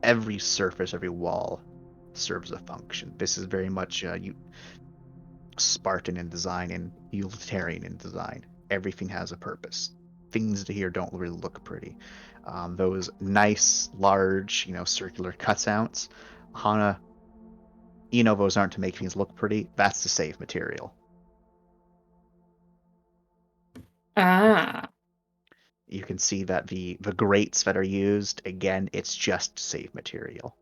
every surface, every wall serves a function. This is very much Spartan in design and utilitarian in design. Everything has a purpose. Things to here don't really look pretty. Those nice, large, circular cutouts, Hana, those aren't to make things look pretty. That's to save material.
Ah.
You can see that the grates that are used, again, it's just to save material.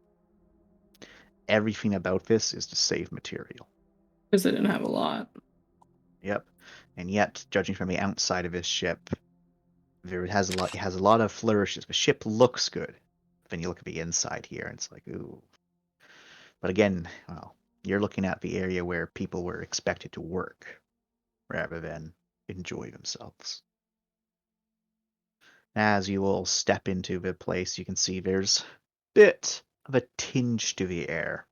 Everything about this is to save material.
Because they didn't have a lot.
Yep. And yet, judging from the outside of this ship, it has a lot of flourishes. The ship looks good. Then you look at the inside here, and it's like, ooh. But again, well, you're looking at the area where people were expected to work rather than enjoy themselves. As you all step into the place, you can see there's a bit of a tinge to the air.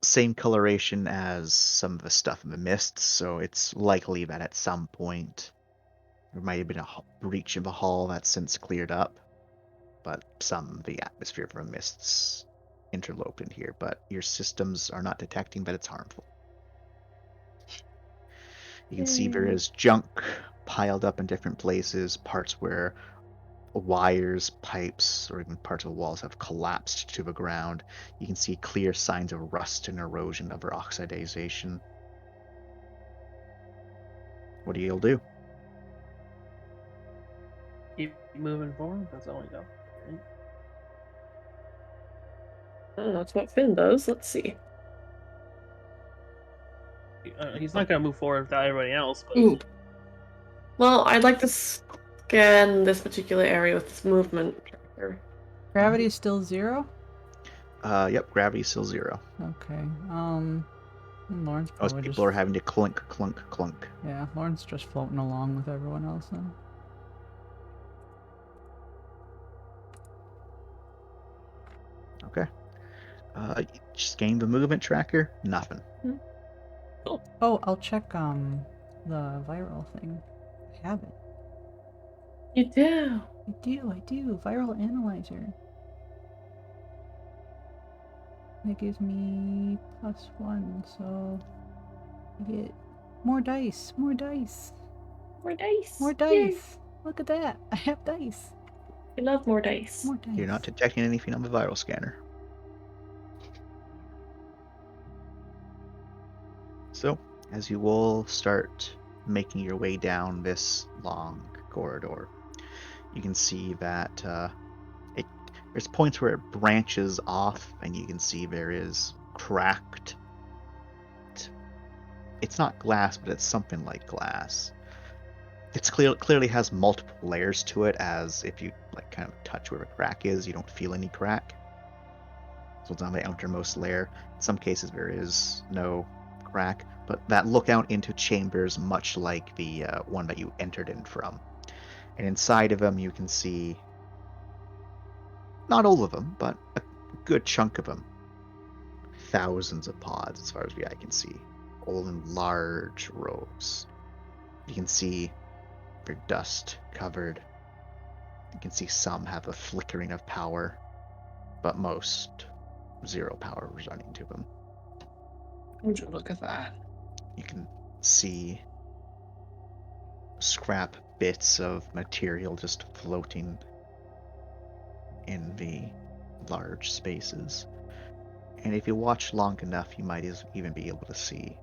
Same coloration as some of the stuff in the mists, so it's likely that at some point there might have been a breach of a hull that's since cleared up, but some of the atmosphere from mists interloped in here, but your systems are not detecting that it's harmful. You can see there is junk piled up in different places, parts where wires, pipes, or even parts of walls have collapsed to the ground. You can see clear signs of rust and erosion of oxidization. What do you do?
Keep moving forward. That's all we know.
That's what Finn does. Let's see.
He's not gonna move forward without everybody else. But...
Well, I'd like to scan this particular area with this movement tracker.
Gravity is still 0?
Yep, gravity's still 0.
Okay. Lauren's
Most
probably
people are having to clunk, clunk, clunk.
Yeah, Lauren's just floating along with everyone else then.
Okay. Just gain the movement tracker. Nothing.
Oh, I'll check the viral thing. I have it.
You do?
I do. Viral analyzer. That gives me +1, so I get more dice. More dice.
More dice.
More dice. Yay. Look at that. I have dice.
I love more dice.
More dice.
You're not detecting anything on the viral scanner. So, as you all start making your way down this long corridor, you can see that there's points where it branches off, and you can see there is cracked. It's not glass, but it's something like glass. It's clearly has multiple layers to it, as if you kind of touch where a crack is, you don't feel any crack. So it's on the outermost layer. In some cases there is no crack, but that look out into chambers much like the one that you entered in from. And inside of them you can see, not all of them, but a good chunk of them. Thousands of pods as far as the eye can see, all in large rows. You can see they're dust covered. You can see some have a flickering of power, but most 0 power returning to them.
Would you look at that?
You can see scrap bits of material just floating in the large spaces. And if you watch long enough, you might even be able to see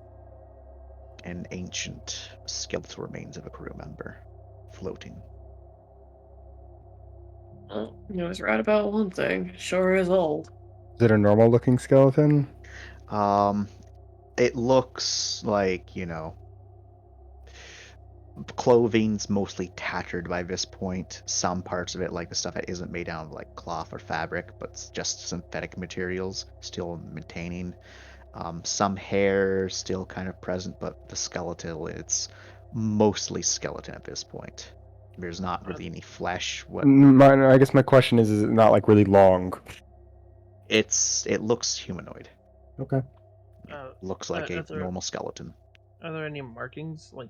an ancient skeletal remains of a crew member floating
Oh, you was right about one thing. Sure is old.
Is it a normal looking skeleton?
It looks like, clothing's mostly tattered by this point. Some parts of it, like the stuff that isn't made out of like cloth or fabric, but it's just synthetic materials, still maintaining. Some hair still kind of present, but the skeletal, it's mostly skeleton at this point. There's not really any flesh.
I guess my question is it not like really long?
It looks humanoid.
Okay.
Looks like a normal skeleton.
Are there any markings, like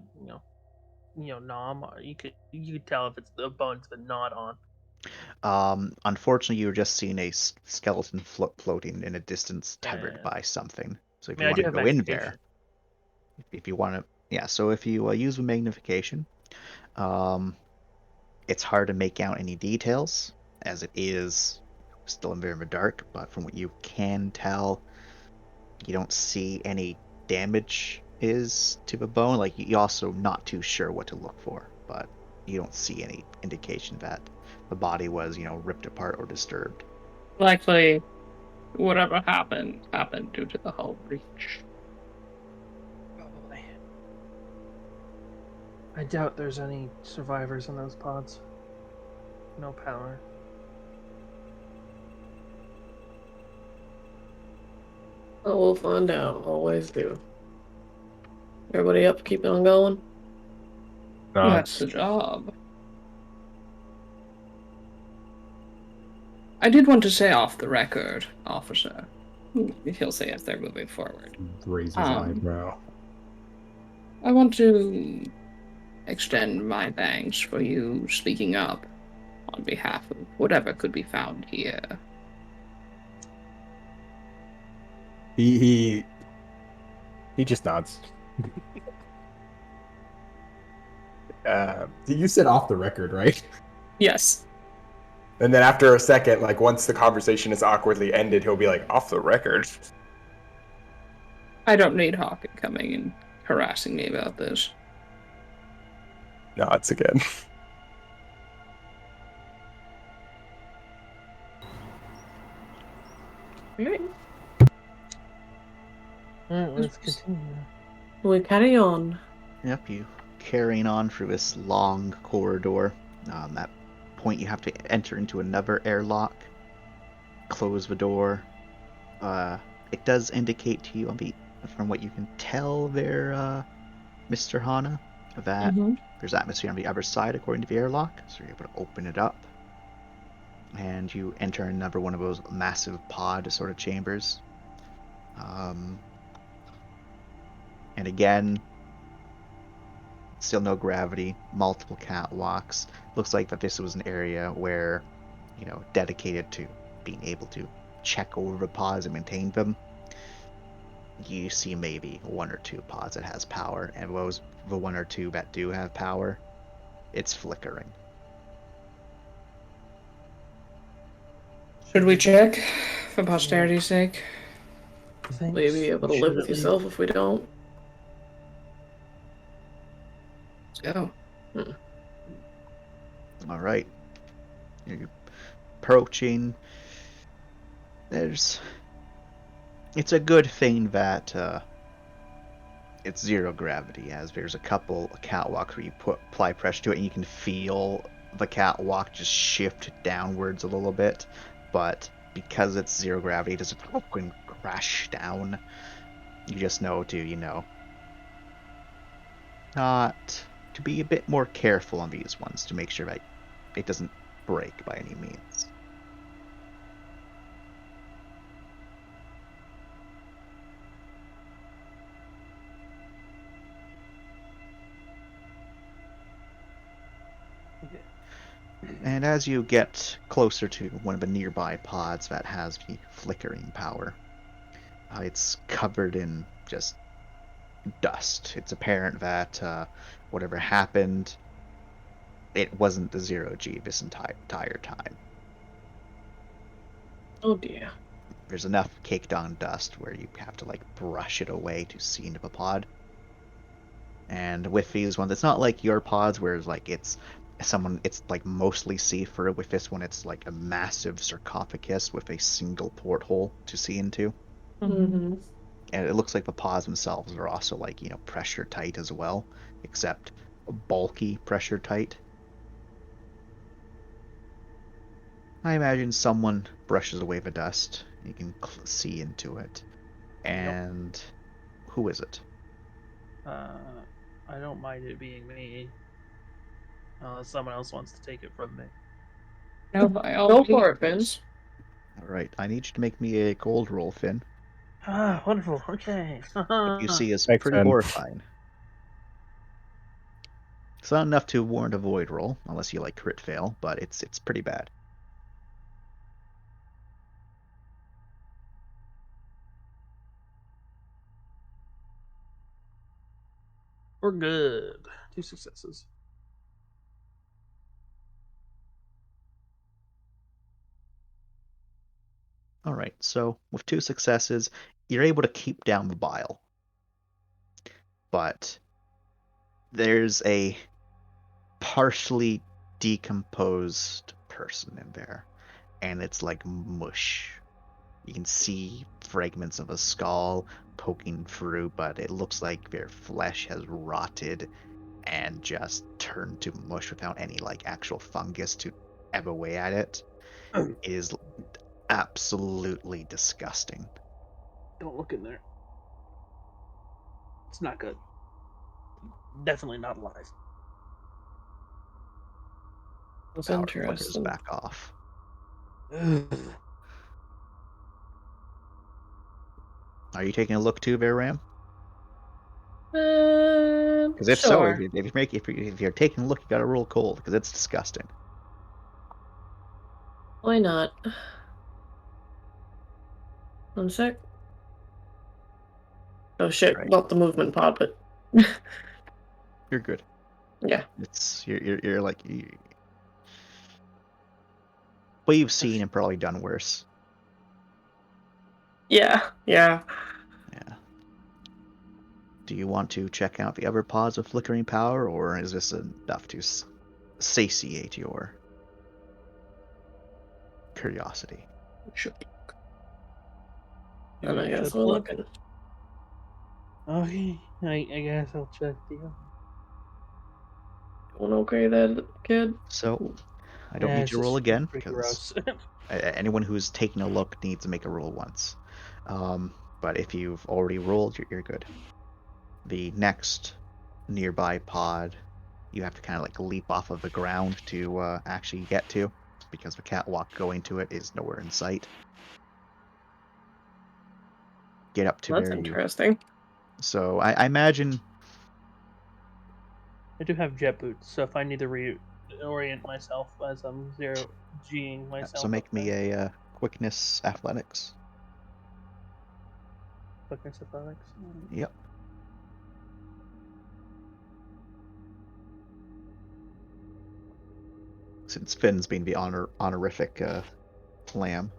nom? You could tell if it's the bone's been gnawed on.
Unfortunately, you're just seeing a skeleton floating in a distance, tethered by something. So if you want to go in there, if you want to, so if you use the magnification, it's hard to make out any details, as it is still in very dark, but from what you can tell, you don't see any damage is to the bone. Like, you're also not too sure what to look for, but you don't see any indication that the body was, ripped apart or disturbed.
Likely, whatever happened due to the hull breach.
Probably. I doubt there's any survivors in those pods. No power.
Oh, we'll find out. Always do. Everybody up? Keep on going?
That's the job. I did want to say off the record, officer. He'll say as they're moving forward.
Raise his eyebrow.
I want to extend my thanks for you speaking up on behalf of whatever could be found here.
He just nods. You said off the record, right?
Yes.
And then after a second, like once the conversation is awkwardly ended, he'll be like, off the record.
I don't need Hawken coming and harassing me about this.
Nods again.
Alright.
Let's continue.
We carry on.
Yep, you carrying on through this long corridor. At that point, you have to enter into another airlock. Close the door. It does indicate to you, from what you can tell there, Mr. Hana, that there's atmosphere on the other side according to the airlock. So you're able to open it up. And you enter another one of those massive pod sort of chambers. And again, still no gravity, multiple catwalks. Looks like that this was an area where, dedicated to being able to check over the pods and maintain them. You see maybe one or two pods that has power, and those the one or two that do have power, it's flickering.
Should we check for posterity's sake?
Will you be able to live with yourself if we don't?
Let's go.
All right. You're approaching. It's a good thing that it's zero gravity, as there's a couple catwalks where you apply pressure to it and you can feel the catwalk just shift downwards a little bit, but because it's zero gravity, it doesn't fucking crash down. You just know to, not to be a bit more careful on these ones to make sure that it doesn't break by any means. And as you get closer to one of the nearby pods that has the flickering power, it's covered in just dust. It's apparent that whatever happened, it wasn't the zero-G this entire time.
Oh dear.
There's enough caked on dust where you have to brush it away to see into the pod. And with these ones, it's not like your pods where it's it's like mostly see-through. With this one, it's like a massive sarcophagus with a single porthole to see into.
Mm-hmm.
And it looks like the paws themselves are also like, pressure tight as well, except bulky pressure tight. I imagine someone brushes away the dust. You can see into it. And who is it?
I don't mind it being me. Unless someone else wants to take it from me.
No,
Go for it, Finn.
Alright, I need you to make me a cold roll, Finn.
Ah, wonderful. Okay.
What you see is
Thanks,
pretty
Finn.
horrifying. It's not enough to warrant a void roll, unless you like crit fail, but it's pretty bad.
We're good. 2 successes.
Alright, so with 2 successes, you're able to keep down the bile. But there's a partially decomposed person in there, and it's like mush. You can see fragments of a skull poking through, but it looks like their flesh has rotted and just turned to mush without any like actual fungus to ebb away at it. It is absolutely disgusting.
Don't look in there. It's not good. Definitely not alive.
That's
Power flickers
interesting.
back off. Are you taking a look too, Bear Ram? Because if so,
Sure.
if you're taking a look, you gotta roll cold because it's disgusting.
Why not? 1 sec. Oh shit!
Right.
Not the movement pod, but
You're good.
yeah.
It's you're like what you've seen and probably done worse.
Yeah.
Yeah. Do you want to check out the other pods with flickering power, or is this enough to satiate your curiosity?
Sure.
You
And I guess
should
we're
look.
looking.
Okay, I guess I'll check the.
Doing okay there, kid?
So, I don't
Yeah,
need
it's
to roll
just
again
pretty
because
gross.
anyone who's taking a look needs to make a roll once. But if you've already rolled, you're good. The next nearby pod, you have to kind of like leap off of the ground to actually get to, because the catwalk going to it is nowhere in sight. Get up to
That's
where
interesting.
So I imagine.
I do have jet boots, so if I need to reorient myself as I'm 0G'ing myself.
So make me a quickness athletics.
Quickness athletics.
Yep. Since Finn's being the honorific lamb.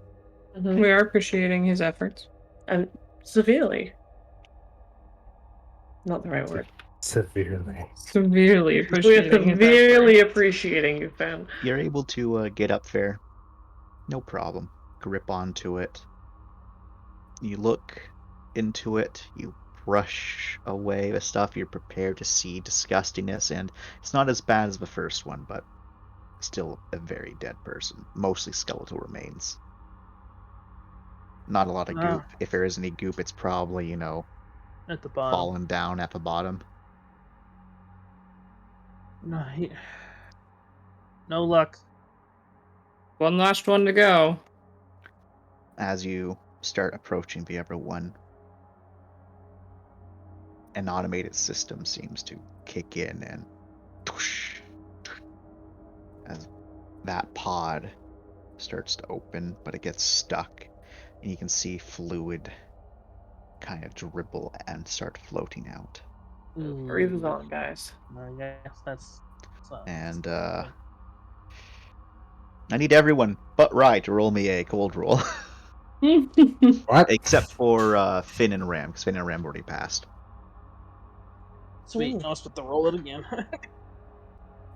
Mm-hmm. We are appreciating his efforts.
And severely. Not the right word.
Severely.
Severely appreciating.
We're severely appreciating you, Finn.
You're able to get up there. No problem. Grip onto it. You look into it. You brush away the stuff. You're prepared to see disgustingness, and it's not as bad as the first one, but still a very dead person. Mostly skeletal remains. Not a lot of goop. If there is any goop, it's probably,
at the bottom.
Fallen down at the bottom.
No luck.
One last one to go.
As you start approaching the other one, an automated system seems to kick in, and as that pod starts to open, but it gets stuck, and you can see fluid kind of dribble and start floating out.
Breathe on, guys.
I guess that's.
And I need everyone but Rye to roll me a cold roll.
What?
Except for Finn and Ram, because Finn and Ram already passed.
Sweet. I'll split the roll it again.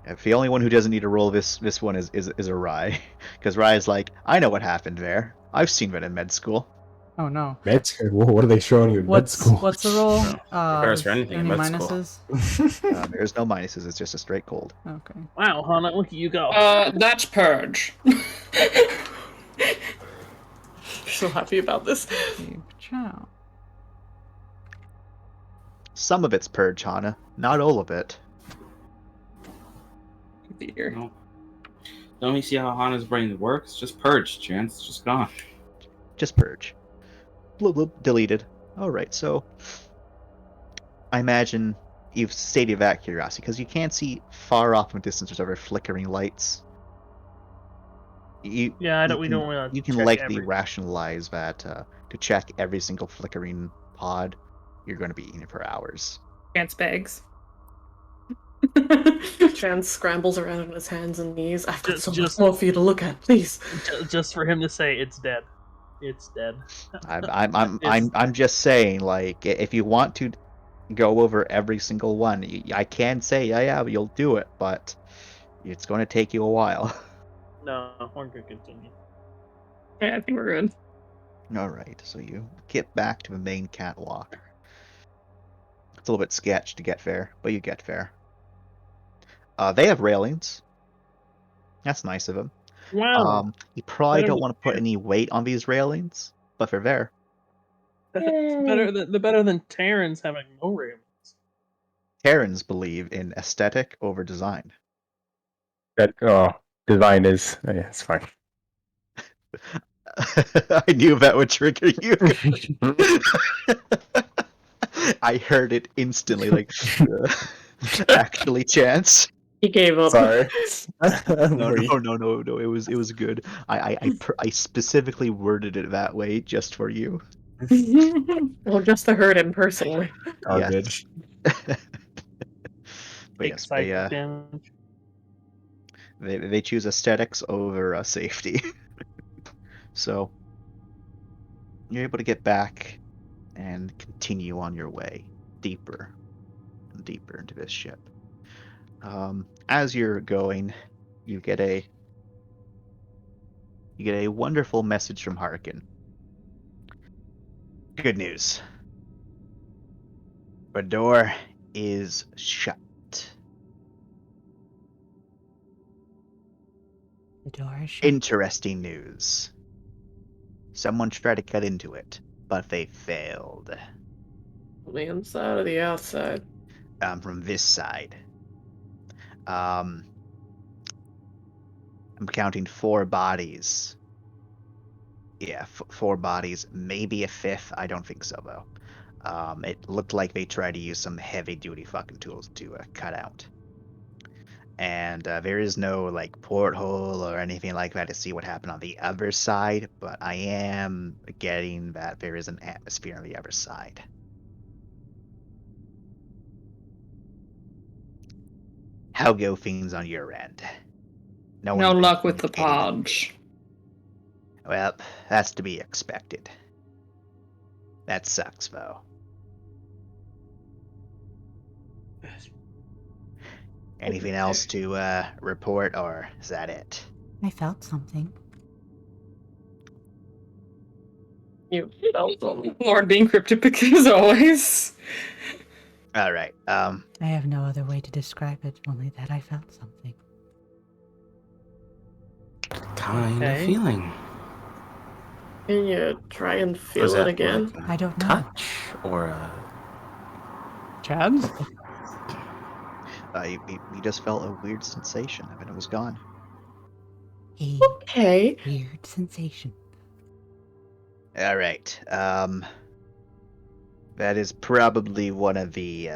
If the only one who doesn't need to roll this one is Arai, because Rai is like, I know what happened there. I've seen it in med school.
Oh no.
Med school? What are they showing you in med school?
What's the roll?
Prepares for anything in
any
med school.
minuses?
There's no minuses. It's just a straight cold.
Okay.
Wow, Hana, look at you go.
That's purge.
So happy about this.
Ciao.
Some of it's purge, Hana. Not all of it.
No. Don't you see how Hana's brain works? Just purge, Chance. It's just gone.
Just purge. Bloop bloop. Deleted. Alright, so I imagine you've stated that curiosity, because you can't see far off in the distance there's other flickering lights.
We don't want to.
You can likely rationalize that to check every single flickering pod, you're going to be eating for hours.
Chance begs.
Chance scrambles around on his hands and knees. I've got so much more for you to look at, please.
Just for him to say it's dead. It's dead.
I'm just saying, like, if you want to go over every single one, I can say, yeah, you'll do it, but it's going to take you a while.
No, we're going to continue.
Yeah, I think we're good.
Alright, so you get back to the main catwalk. It's a little bit sketch to get there, but you get there. They have railings. That's nice of them.
Wow.
You probably don't want to put any weight on these railings, but they're there.
They're better than Terrans having no railings.
Terrans believe in aesthetic over design.
Design is... yeah, it's fine.
I knew that would trigger you. I heard it instantly, like, actually, Chance.
He gave up.
Sorry.
No. It was good. I specifically worded it that way just for you.
Well, just to hurt him personally.
Garbage. But yes, they choose aesthetics over safety. So you're able to get back and continue on your way deeper and deeper into this ship. As you're going, you get a wonderful message from Harkin. Good news. The door is shut.
The door is shut.
Interesting news. Someone tried to cut into it, but they failed.
On the inside or the outside?
From this side. I'm counting 4 bodies. Yeah, 4 bodies. Maybe a 5th. I don't think so, though. It looked like they tried to use some heavy-duty fucking tools to cut out. And there is no, like, porthole or anything like that to see what happened on the other side, but I am getting that there is an atmosphere on the other side. How go things on your end?
No luck with the pods.
Well, that's to be expected. That sucks, though. Anything else to report, or is that it?
I felt something.
You felt something. Lord being cryptic as always.
All right.
I have no other way to describe it, only that I felt something.
Kind of feeling.
Can you try and feel it again?
Like
I don't know.
touch or a...
Chad?
You just felt a weird sensation, and it was gone.
Okay.
Weird sensation.
All right. That is probably one of the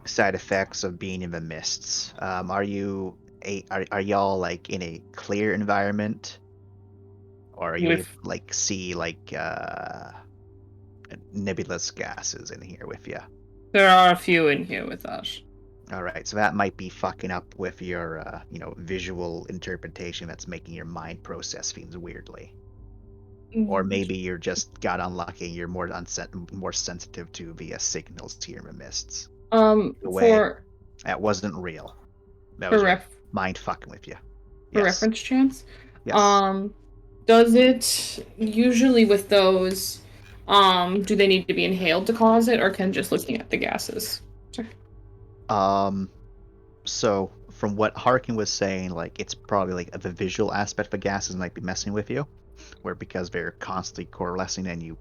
side effects of being in the mists. Are y'all like in a clear environment, or are you like see like nebulous gases in here with you?
There are a few in here with us.
All right, so that might be fucking up with your visual interpretation. That's making your mind process things weirdly. Or maybe you're just got unlucky. You're more sensitive to the signals here in the mists. That wasn't real. That
For
was
ref-
mind fucking with you.
For
Yes.
reference chance?
Yes.
Does it usually with those, do they need to be inhaled to cause it, or can just looking at the gases?
So from what Harkin was saying, like it's probably like the visual aspect of the gases might be messing with you, where because they're constantly coalescing and you,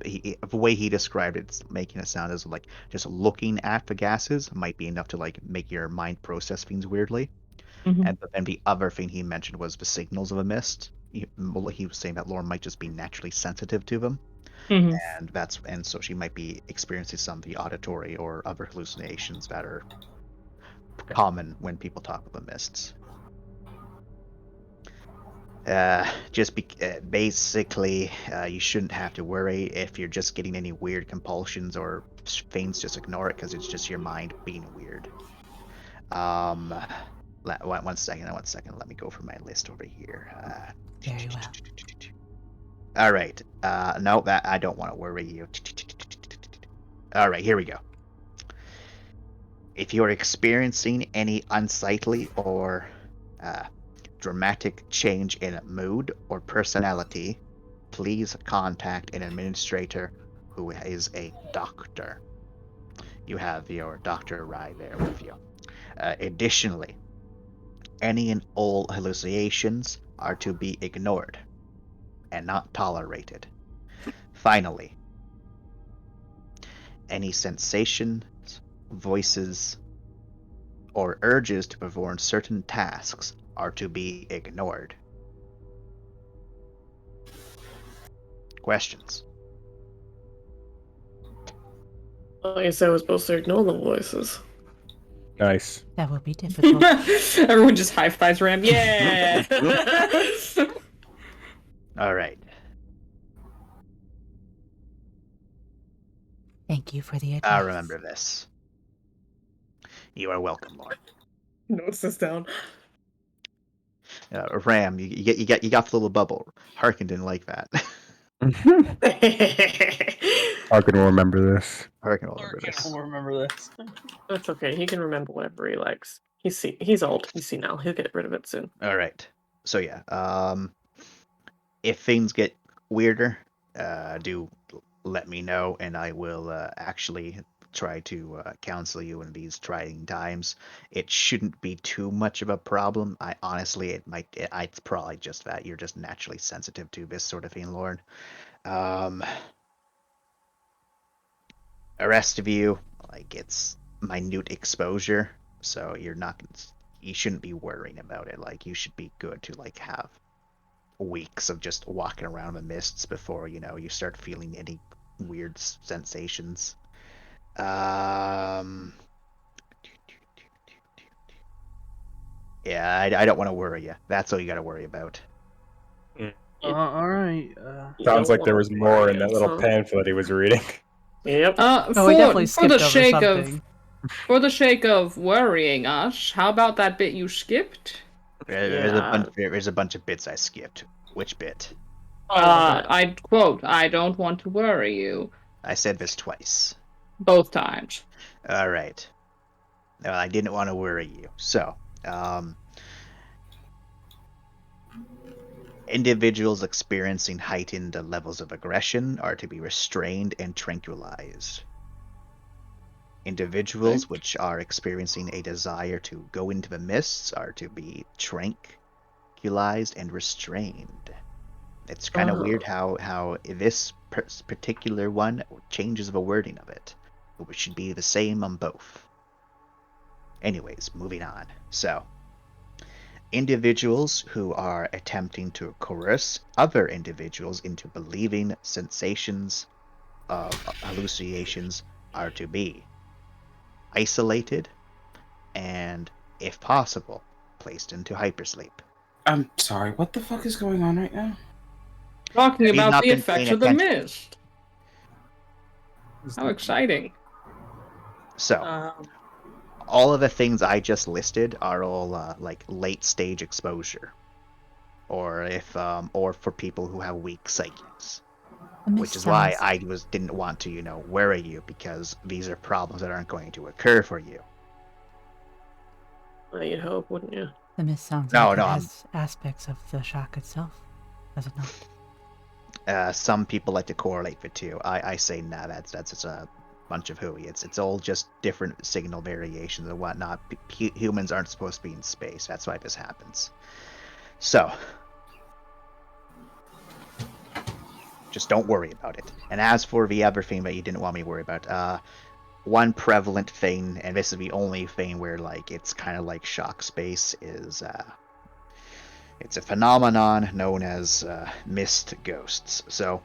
the way he described it, it's making it sound as like just looking at the gases might be enough to like make your mind process things weirdly.
Mhm.
And the other thing he mentioned was the signals of a mist. He was saying that Lauren might just be naturally sensitive to them,
Mhm.
and so she might be experiencing some of the auditory or other hallucinations that are common when people talk about mists. Basically, you shouldn't have to worry if you're just getting any weird compulsions or things. Just ignore it because it's just your mind being weird. One second. Let me go for my list over here.
Very well.
All right. No, that I don't want to worry you. All right, here we go. If you are experiencing any unsightly or dramatic change in mood or personality, please contact an administrator who is a doctor. You have your doctor right there with you. Additionally, any and all hallucinations are to be ignored and not tolerated. Finally, any sensations, voices, or urges to perform certain tasks are to be ignored. Questions?
I guess I was supposed to ignore the voices.
Nice.
That would be difficult.
Everyone just high fives Ram. Yeah.
All right.
Thank you for the advice.
I'll remember this. You are welcome, Lord.
Notes this down.
Ram, you got the little bubble. Harkin didn't like that.
Harkin will remember this.
Harkin will remember this.
We'll remember this.
That's okay. He can remember whatever he likes. He's old. He's senile. He'll get rid of it soon.
All right. So yeah, if things get weirder, do let me know, and I will actually try to counsel you in these trying times. It shouldn't be too much of a problem. It's probably just that you're just naturally sensitive to this sort of thing, Lauren. The rest of you, like, it's minute exposure, so you shouldn't be worrying about it. Like, you should be good to like have weeks of just walking around the mists before you start feeling any weird sensations. Yeah, I don't want to worry you. That's all you got to worry about.
All right.
Sounds like there was more in that little pamphlet he was reading.
Yep.
We definitely skipped over something.
For the sake of worrying us, how about that bit you skipped?
There's a bunch of bits I skipped. Which bit?
I quote, I don't want to worry you.
I said this twice.
Both times.
All right. No, I didn't want to worry you. So, individuals experiencing heightened levels of aggression are to be restrained and tranquilized. Individuals which are experiencing a desire to go into the mists are to be tranquilized and restrained. It's kind of weird how this particular one changes the wording of it. It should be the same on both. Anyways, moving on. So, individuals who are attempting to coerce other individuals into believing sensations of hallucinations are to be isolated and, if possible, placed into hypersleep.
I'm sorry, what the fuck is going on right now?
Talking about the effects of the mist. How exciting.
So, all of the things I just listed are all like late stage exposure, or for people who have weak psyches, which is why I didn't want to worry you, because these are problems that aren't going to occur for you.
You'd hope, wouldn't you?
The mist sounds
No,
like
no,
it has aspects of the shock itself, does it not?
Some people like to correlate the two. I say nah, that's just a bunch of hooey. It's all just different signal variations and whatnot. Humans aren't supposed to be in space. That's why this happens. So, just don't worry about it. And as for the other thing that you didn't want me to worry about, one prevalent thing, and this is the only thing where like it's kind of like shock space, is it's a phenomenon known as mist ghosts. So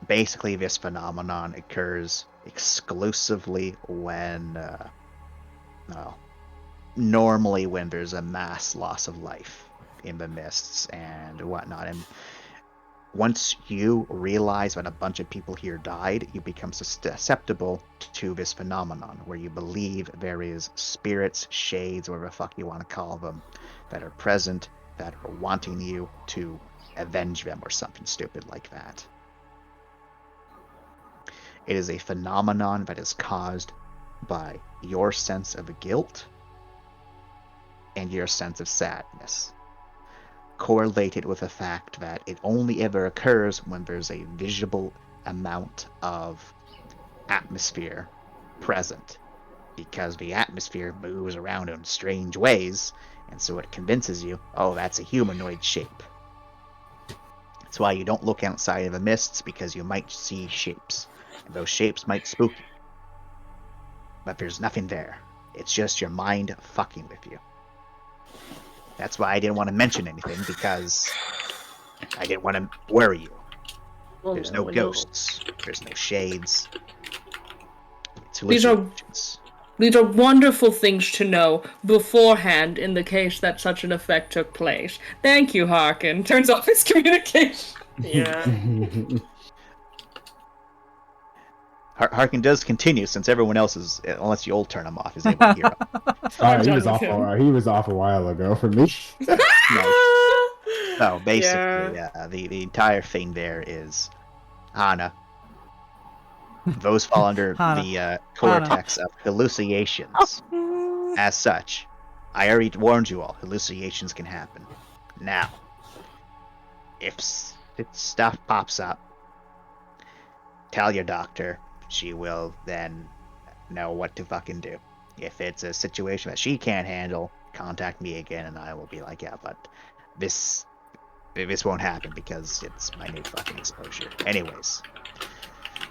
basically this phenomenon occurs exclusively when normally when there's a mass loss of life in the mists and whatnot. And once you realize that a bunch of people here died, you become susceptible to this phenomenon where you believe there is spirits, shades, whatever the fuck you want to call them, that are present, that are wanting you to avenge them or something stupid like that. It is a phenomenon that is caused by your sense of guilt and your sense of sadness, correlated with the fact that it only ever occurs when there's a visible amount of atmosphere present, because the atmosphere moves around in strange ways, and so it convinces you, oh, that's a humanoid shape. That's why you don't look outside of the mists, because you might see shapes, and those shapes might spook you. But there's nothing there. It's just your mind fucking with you. That's why I didn't want to mention anything, because I didn't want to worry you. There's no ghosts. There's no shades. It's hallucinations.
These are wonderful things to know beforehand in the case that such an effect took place. Thank you, Harkin. Turns off his communication.
Yeah.
Harkin does continue, since everyone else is, unless you all turn him off, is able to hear him.
He was off. He was off a while ago for me.
No, basically, the entire thing there is Hana. Those fall under the cortex of hallucinations. As such, I already warned you all, hallucinations can happen. Now, if stuff pops up, tell your doctor. She will then know what to fucking do. If it's a situation that she can't handle, contact me again and I will be like, yeah, but this won't happen because it's my new fucking exposure. Anyways,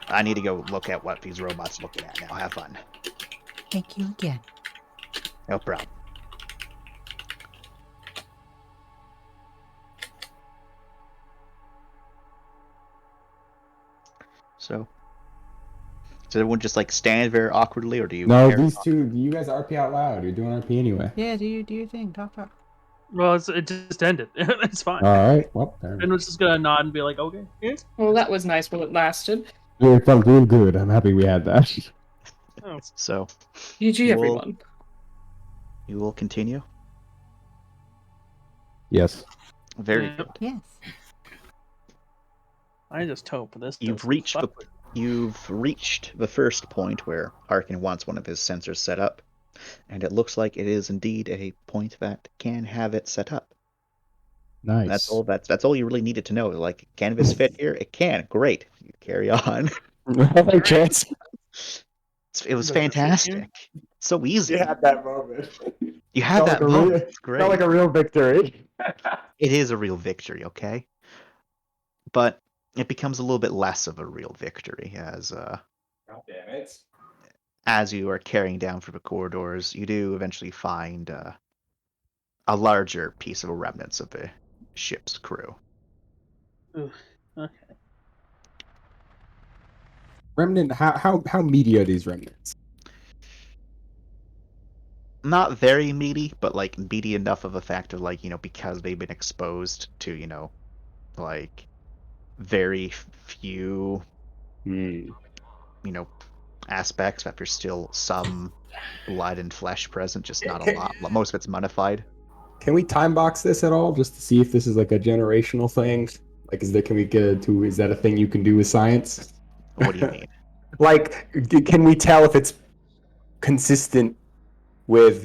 I need to go look at what these robots are looking at now. Have fun.
Thank you again.
No problem. So, does everyone just like stand there awkwardly, or do you?
No, these two. You guys RP out loud. You're doing RP anyway.
Yeah, do your thing. Talk.
Well, it just ended. It's fine.
All right. Well,
Ben was just gonna nod and be like, "Okay." Yeah.
Well, that was nice while it lasted.
it felt real good. I'm happy we had that.
Oh.
So,
GG, everyone.
You will continue.
Yes.
Very good.
Yes.
I just hope this.
You've reached the first point where Harkin wants one of his sensors set up, and it looks like it is indeed a point that can have it set up.
Nice.
That's all you really needed to know. Like, can this fit here? It can. Great. You carry on.
Chance.
It was fantastic. So easy.
You had that moment.
You had that moment. It's great.
Felt like a real victory.
It is a real victory, okay? But it becomes a little bit less of a real victory as
God damn it.
As you are carrying down through the corridors, you do eventually find a larger piece of remnants of the ship's crew.
Ooh, okay.
Remnant, how meaty are these remnants?
Not very meaty, but like meaty enough of a factor, like, because they've been exposed to, like very few, aspects, that there's still some blood and flesh present, just not a lot. Most of it's mummified.
Can we time box this at all, just to see if this is like a generational thing? Like, is that a thing you can do with science?
What do you mean?
Like, can we tell if it's consistent with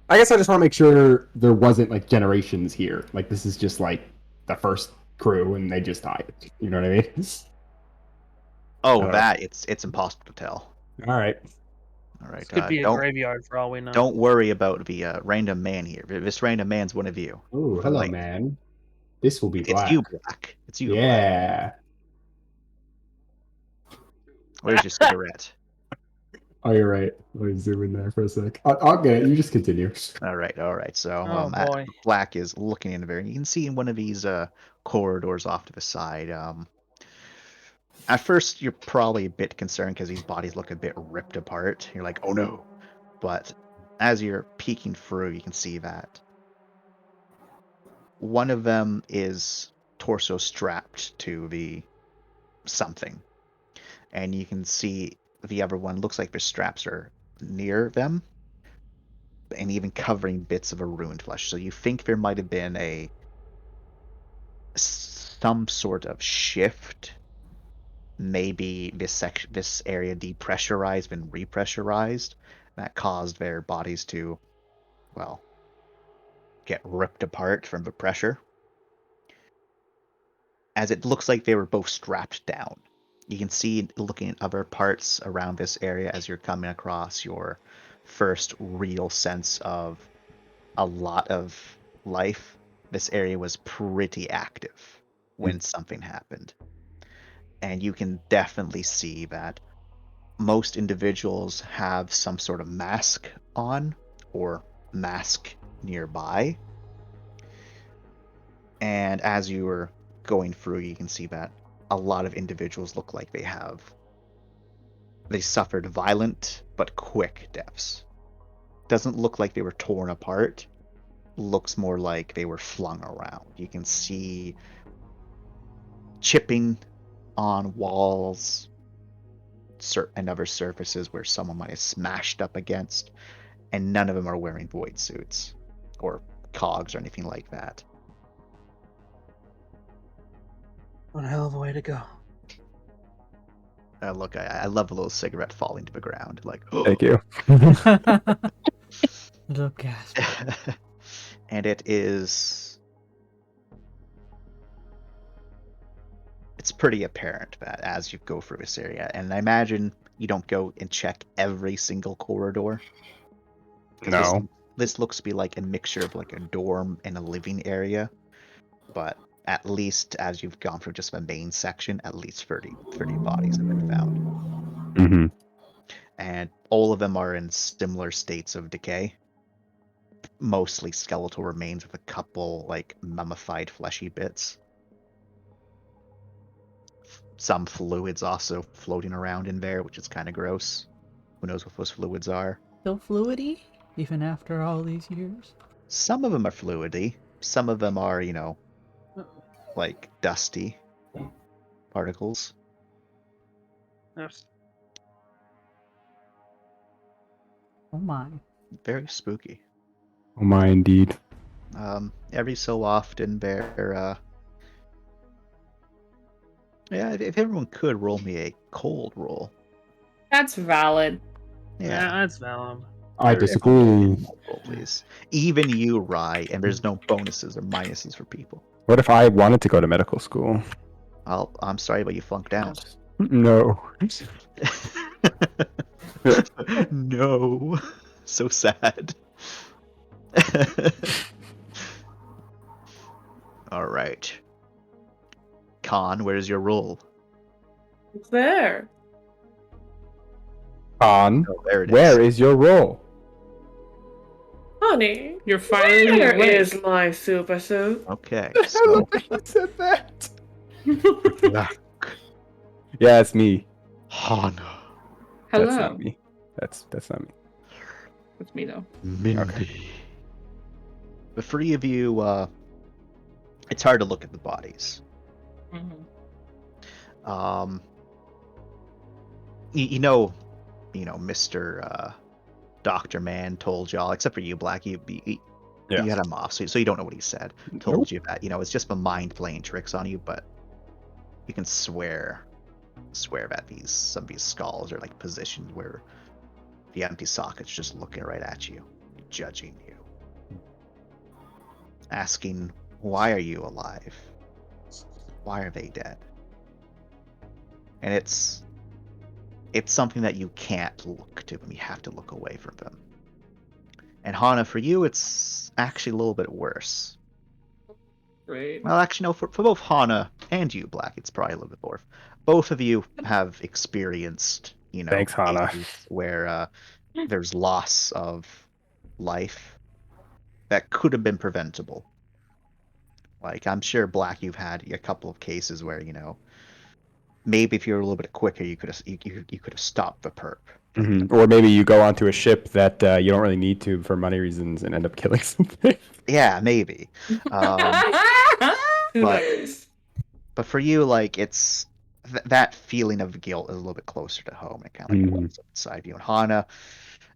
I guess I just want to make sure there wasn't like generations here. Like this is just like the first crew and they just died. You know what I mean?
Oh, that it's impossible to tell.
All right.
This could be a graveyard for all we know.
Don't worry about the random man here. This random man's one of you.
Oh, hello, man. This will be Black.
It's you, Black. It's you.
Yeah.
Black. Where's your cigarette?
Oh, you're right. Let me zoom in there for a sec. I'll get it. You just continue.
All right. So Black is looking in there, and you can see in one of these corridors off to the side. At first, you're probably a bit concerned because these bodies look a bit ripped apart. You're like, oh no. But as you're peeking through, you can see that one of them is torso strapped to the something. And you can see the other one looks like the straps are near them and even covering bits of a ruined flesh. So you think there might have been some sort of shift. Maybe this area depressurized and repressurized that caused their bodies to, well, get ripped apart from the pressure. As it looks like they were both strapped down. You can see, looking at other parts around this area as you're coming across your first real sense of a lot of life, this area was pretty active when something happened. And you can definitely see that most individuals have some sort of mask on or mask nearby. And as you were going through, you can see that a lot of individuals look like they suffered violent but quick deaths. Doesn't look like they were torn apart. Looks more like they were flung around. You can see chipping on walls and other surfaces where someone might have smashed up against, and none of them are wearing void suits or cogs or anything like that.
One hell of a way to go.
Look, I love a little cigarette falling to the ground. Like, oh.
Thank you.
Little gasp.
And it's pretty apparent that as you go through this area, and I imagine you don't go and check every single corridor.
No.
This looks to be like a mixture of like a dorm and a living area, but at least as you've gone through just the main section, at least 30 bodies have been found.
Mm-hmm.
And all of them are in similar states of decay. Mostly skeletal remains with a couple like mummified fleshy bits. Some fluids also floating around in there, which is kind of gross. Who knows what those fluids are?
Still fluidy? Even after all these years?
Some of them are fluidy. Some of them are, like dusty particles.
Yes.
Oh my.
Very spooky.
Oh my, indeed.
Every so often there, if everyone could roll me a cold roll.
That's valid.
Yeah, that's valid.
I disagree.
Roll, please. Even you, Rye, and there's no bonuses or minuses for people.
What if I wanted to go to medical school?
I'm sorry, but you flunked out.
No.
No. So sad. All right. Khan, where's your roll?
It's there.
Khan,
there it
where is your roll?
Honey,
you're finally
where
awake.
is my super suit?
Okay, so
I said that.
Yeah, it's me.
Hana.
Hello.
That's not me. That's not me.
It's me though.
Mindy.
Okay.
The three of you, it's hard to look at the bodies.
Mm-hmm.
Mr. Dr. Man told y'all, except for you, Black, you had him off, so you don't know what he said. Told you that, it's just the mind playing tricks on you, but you can swear that some of these skulls are like positioned where the empty socket's just looking right at you, judging you. asking, why are you alive? Why are they dead? And it's something that you can't look to them. You have to look away from them. And Hana, for you, it's actually a little bit worse.
Right.
Well, actually, no, for both Hana and you, Black, it's probably a little bit more. Both of you have experienced,
Thanks, Hana,
where there's loss of life that could have been preventable. Like, I'm sure, Black, you've had a couple of cases where, maybe if you were a little bit quicker, you could have stopped the perp.
Mm-hmm. Or maybe you go onto a ship that you don't really need to for money reasons and end up killing something.
Yeah, maybe. But for you, like, it's that feeling of guilt is a little bit closer to home. It kind of like walks inside you. And Hana,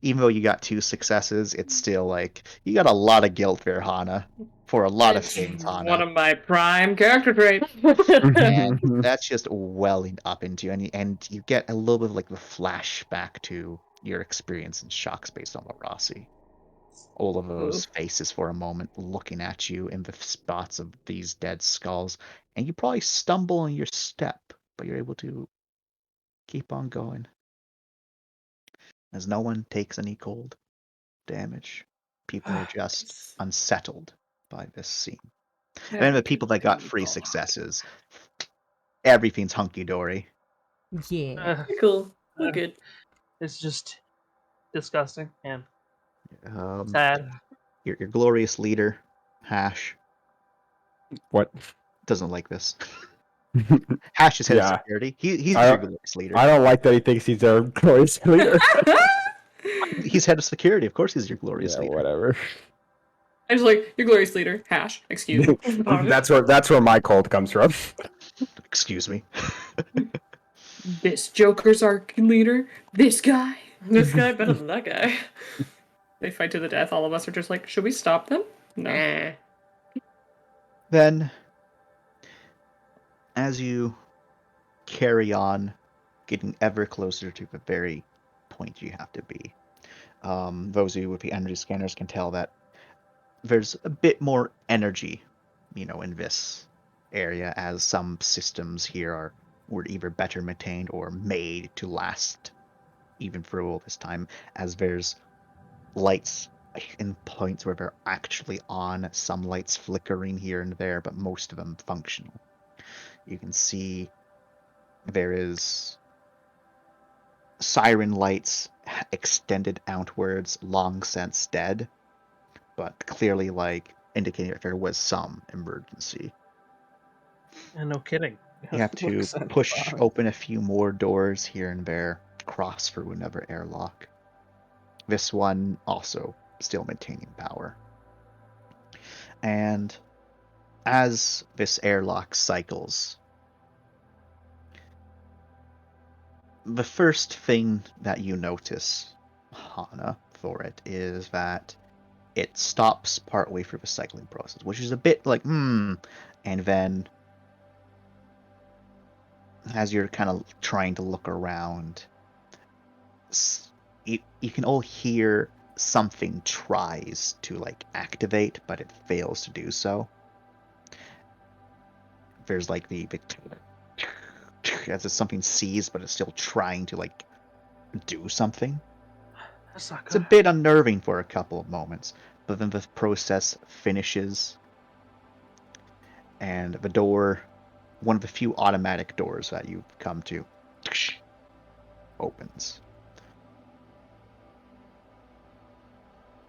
even though you got 2 successes, it's still like you got a lot of guilt there, Hana, for a lot of things, Hana.
One of my prime character traits.
And that's just welling up into you, and you get a little bit of like the flashback to your experience in Shock Space on Rossi. All of those faces for a moment looking at you in the spots of these dead skulls, and you probably stumble in your step, but you're able to keep on going. As no one takes any cold damage. People are just unsettled by this scene. And then the people that got free successes, everything's hunky-dory.
Yeah.
Cool. We're good.
It's just disgusting and
Um,
sad.
Your glorious leader, Hash.
What?
Doesn't like this. Hash is head of security. He's your glorious leader.
I don't like that he thinks he's our glorious leader.
He's head of security. Of course he's your glorious leader.
Whatever.
I was like, your glorious leader, Hash. Excuse me.
That's where my cult comes from.
Excuse me.
This Joker's our leader. This guy.
This guy better than that guy.
They fight to the death. All of us are just like, should we stop them? No.
Then, as you carry on, getting ever closer to the very point you have to be, those of you with the energy scanners can tell that there's a bit more energy, in this area, as some systems here were either better maintained or made to last even for all this time, as there's lights in points where they're actually on, some lights flickering here and there, but most of them functional. You can see there is siren lights extended outwards, long since dead, but clearly indicating that there was some emergency.
And no kidding.
You have to push open a few more doors here and there, cross through another airlock. This one also still maintaining power. And as this airlock cycles, the first thing that you notice, Hana, for it is that it stops partway through the cycling process, which is a bit like, and then as you're kind of trying to look around, you can all hear something tries to activate, but it fails to do so. There's the as if something seized, but it's still trying to do something.
That's not good.
It's a bit unnerving for a couple of moments, but then the process finishes, and the door, one of the few automatic doors that you've come to, opens.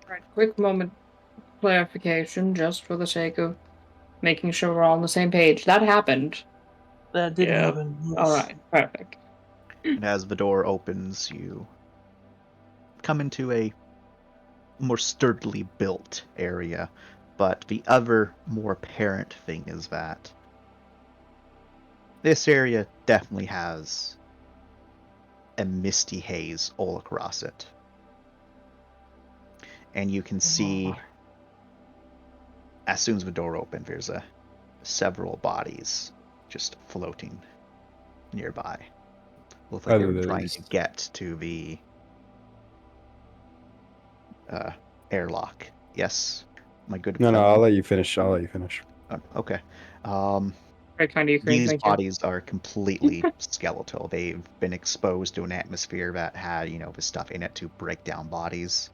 Alright, quick moment clarification, just for the sake of making sure we're all on the same page. That happened.
That did happen. Yes.
Alright, perfect.
And as the door opens, you come into a more sturdily built area. But the other, more apparent thing is that this area definitely has a misty haze all across it. And you can see, as soon as the door opens, there's several bodies just floating nearby. Look like they're trying to get to the airlock. Yes? My good.
No,
fellow?
I'll let you finish.
Okay.
Ukraine,
These
thank you.
bodies are completely skeletal. They've been exposed to an atmosphere that had, the stuff in it to break down bodies.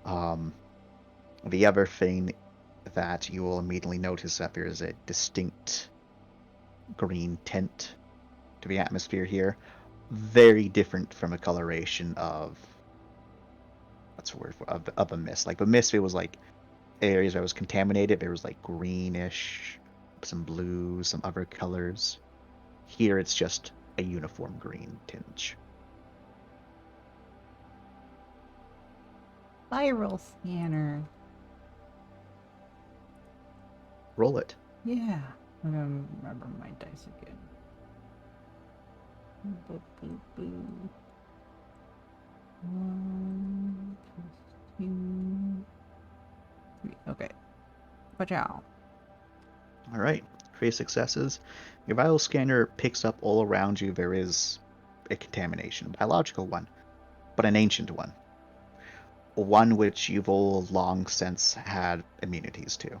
The other thing that you will immediately notice that there is a distinct green tint to the atmosphere here. Very different from a coloration of what's the word for of a mist. Like the mist, it was like areas that was contaminated. There was like greenish, some blue, some other colors. Here it's just a uniform green tinge.
Viral scanner.
Roll it.
Yeah. I'm gonna remember my dice again. Boop, boop, boop. 1 + 2 3. Okay. Watch out.
All right. 3 successes. Your viral scanner picks up all around you. There is a contamination, a biological one, but an ancient one. One which you've all long since had immunities to.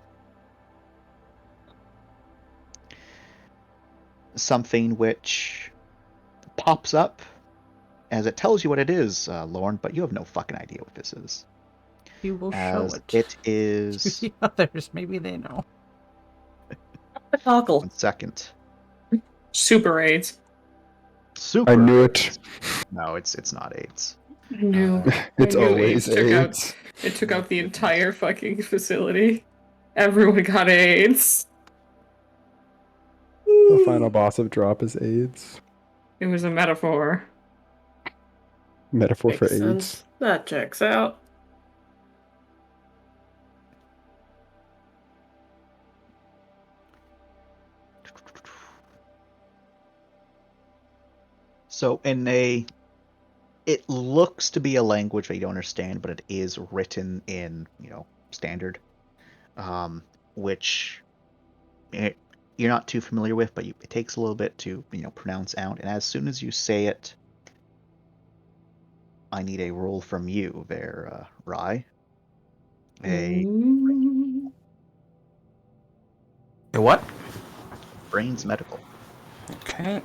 Something which pops up as it tells you what it is, Lorne, but you have no fucking idea what this is.
You will
as
show it.
It is.
To the others, maybe they know.
Toggle.
1 second.
Super AIDS.
I knew it.
No, it's not AIDS.
I knew.
It's
I knew
always AIDS.
It took out the entire fucking facility. Everyone got AIDS.
The final boss of Drop is AIDS.
It was a metaphor.
Metaphor for
Makes
AIDS.
sense. That checks out.
So it looks to be a language that you don't understand, but it is written in, standard, which you're not too familiar with, but it takes a little bit to, pronounce out. And as soon as you say it, I need a roll from you there, Rye. A
what?
Brains medical.
Okay.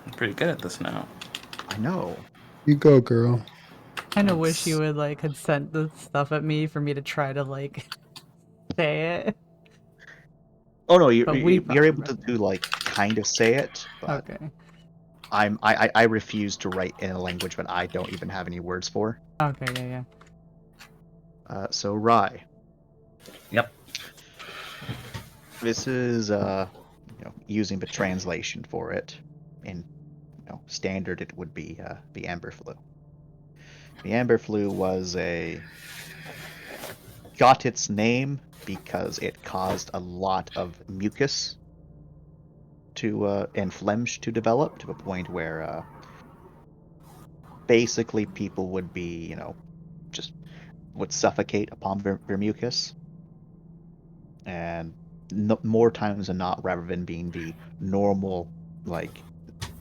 I'm pretty good at this now.
I know.
You go, girl.
Kind of wish you would had sent the stuff at me for me to try to say it.
Oh no, you're able to do kind of say it. But
okay.
I refuse to write in a language that I don't even have any words for.
Okay, yeah.
So Rye.
Yep.
This is using the translation for it. In standard, it would be the Amber Flu. The Amber Flu got its name because it caused a lot of mucus and phlegm to develop to the point where basically people would be, just would suffocate upon their mucus. And more times than not, rather than being the normal,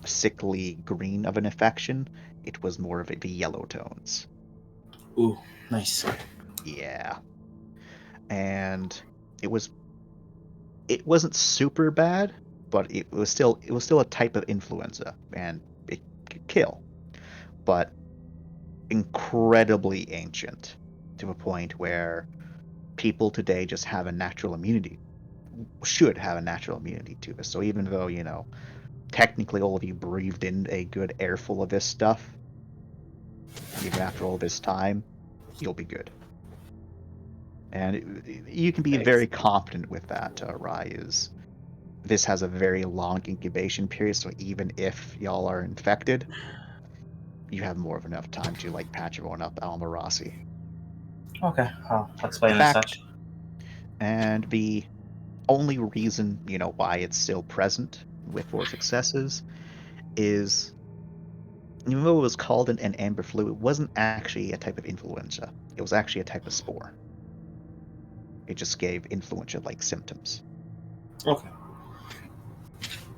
sickly green of an infection, it was more of the yellow tones.
Ooh, nice.
Yeah. And it wasn't super bad, but it was still a type of influenza, and it could kill. But incredibly ancient, to a point where people today just have a natural immunity, should have a natural immunity to this. So even though, technically all of you breathed in a good airful of this stuff, even after all this time, you'll be good. And you can be very confident with that, Rye, is this has a very long incubation period, so even if y'all are infected, you have more of enough time to patch everyone up Almarasi.
Okay, I'll explain as such.
And the only reason, why it's still present with 4 successes is, even though it was called an Amber Flu, it wasn't actually a type of influenza. It was actually a type of spore. It just gave influenza-like symptoms.
Okay.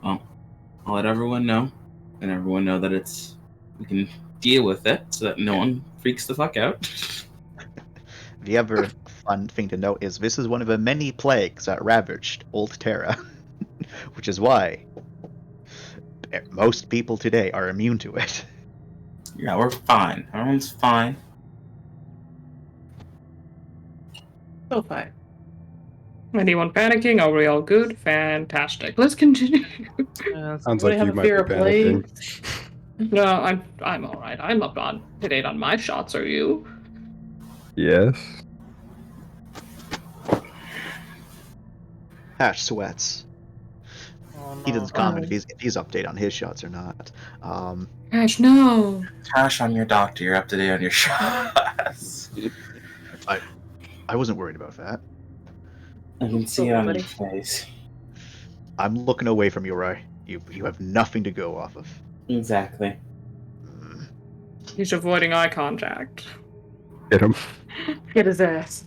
Well, I'll let everyone know, and everyone know that we can deal with it, so that no one freaks the fuck out.
The other fun thing to note is this is one of the many plagues that ravaged Old Terra, which is why most people today are immune to it.
Yeah, we're fine. Everyone's fine.
So fine. Anyone panicking? Are we all good? Fantastic. Let's continue.
Sounds like you might be panicking.
No, I'm all right. I'm up on date on my shots. Are you?
Yes.
Hash sweats. He doesn't comment if he's up to date on his shots or not.
Ash, no.
Tash, I'm your doctor. You're up to date on your shots.
I wasn't worried about that.
I can see it on your face.
I'm looking away from you, Roy. You have nothing to go off of.
Exactly.
He's avoiding eye contact.
Get him.
Get his ass.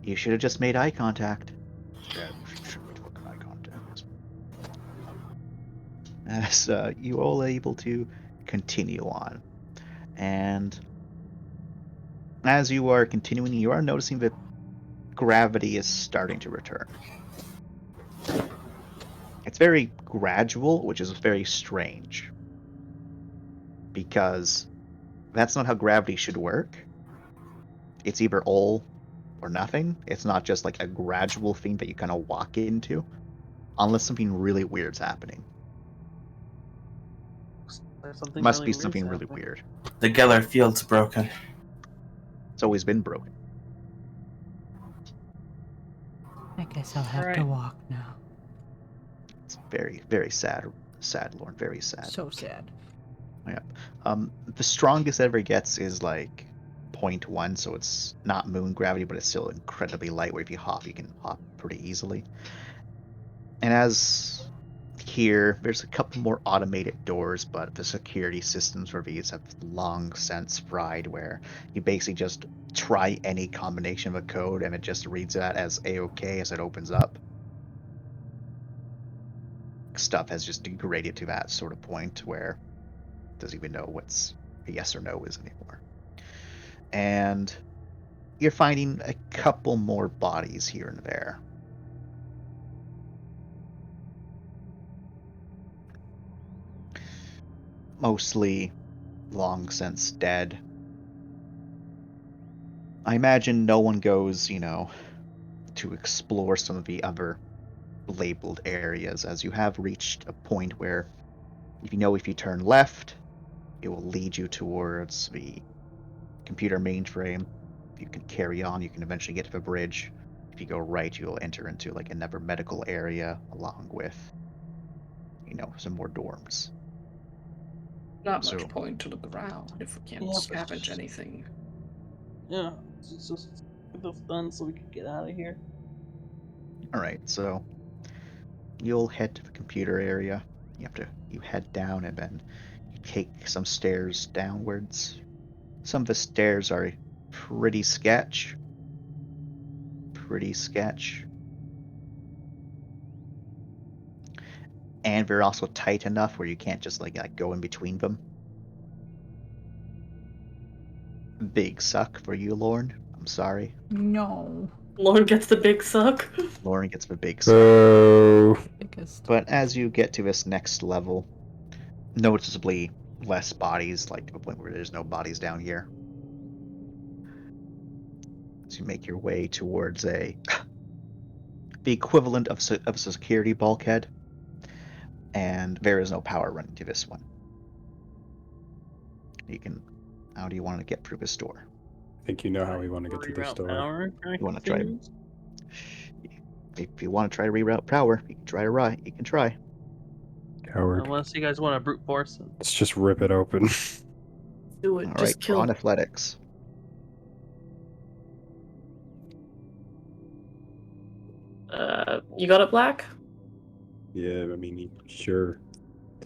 You should have just made eye contact. Yeah, eye contact. As you all are able to continue on, and as you are continuing, you are noticing that gravity is starting to return. It's very gradual, which is very strange, because that's not how gravity should work. It's either all or nothing. It's not just like a gradual thing that you kind of walk into, unless something really weird's happening. Must be something really weird.
The Geller field's broken.
It's always been broken.
I guess I'll have to walk now.
It's very, very sad, Lorne. Very sad.
So sad.
Yeah. The strongest it ever gets is like 0.1, so it's not moon gravity, but it's still incredibly light. Where if you hop, you can hop pretty easily. And as here, there's a couple more automated doors, but the security systems for these have long since fried, where you basically just try any combination of a code and it just reads that as A-OK as it opens up. Stuff has just degraded to that sort of point where it doesn't even know what's a yes or no is anymore. And you're finding a couple more bodies here and there. Mostly long since dead. I imagine no one goes, to explore some of the other labeled areas, as you have reached a point where if you turn left, it will lead you towards the computer mainframe. If you can carry on, you can eventually get to the bridge. If you go right, you'll enter into like another medical area along with, some more dorms.
Not much point to look around if we can't scavenge anything.
Yeah, let's just get this done so we can get out of here.
Alright, so you'll head to the computer area. You head down and then you take some stairs downwards. Some of the stairs are pretty sketch. And they're also tight enough where you can't just like go in between them. Big suck for you, Lorne. I'm sorry.
No.
Lorne gets the big suck.
Lorne gets the big suck.
Biggest.
But as you get to this next level, noticeably less bodies, like to the point where there's no bodies down here. So you make your way towards the equivalent of a security bulkhead. And there is no power running to this one. How do you want to get through this door?
I think you know how we want to get to this door.
You want to try? If you want to try to reroute power, you can try. You can try.
Coward.
Unless you guys want to brute force it.
Let's just rip it open.
Do it.
All
just
right,
kill.
on athletics.
You got it, Black?
Yeah, I mean, sure.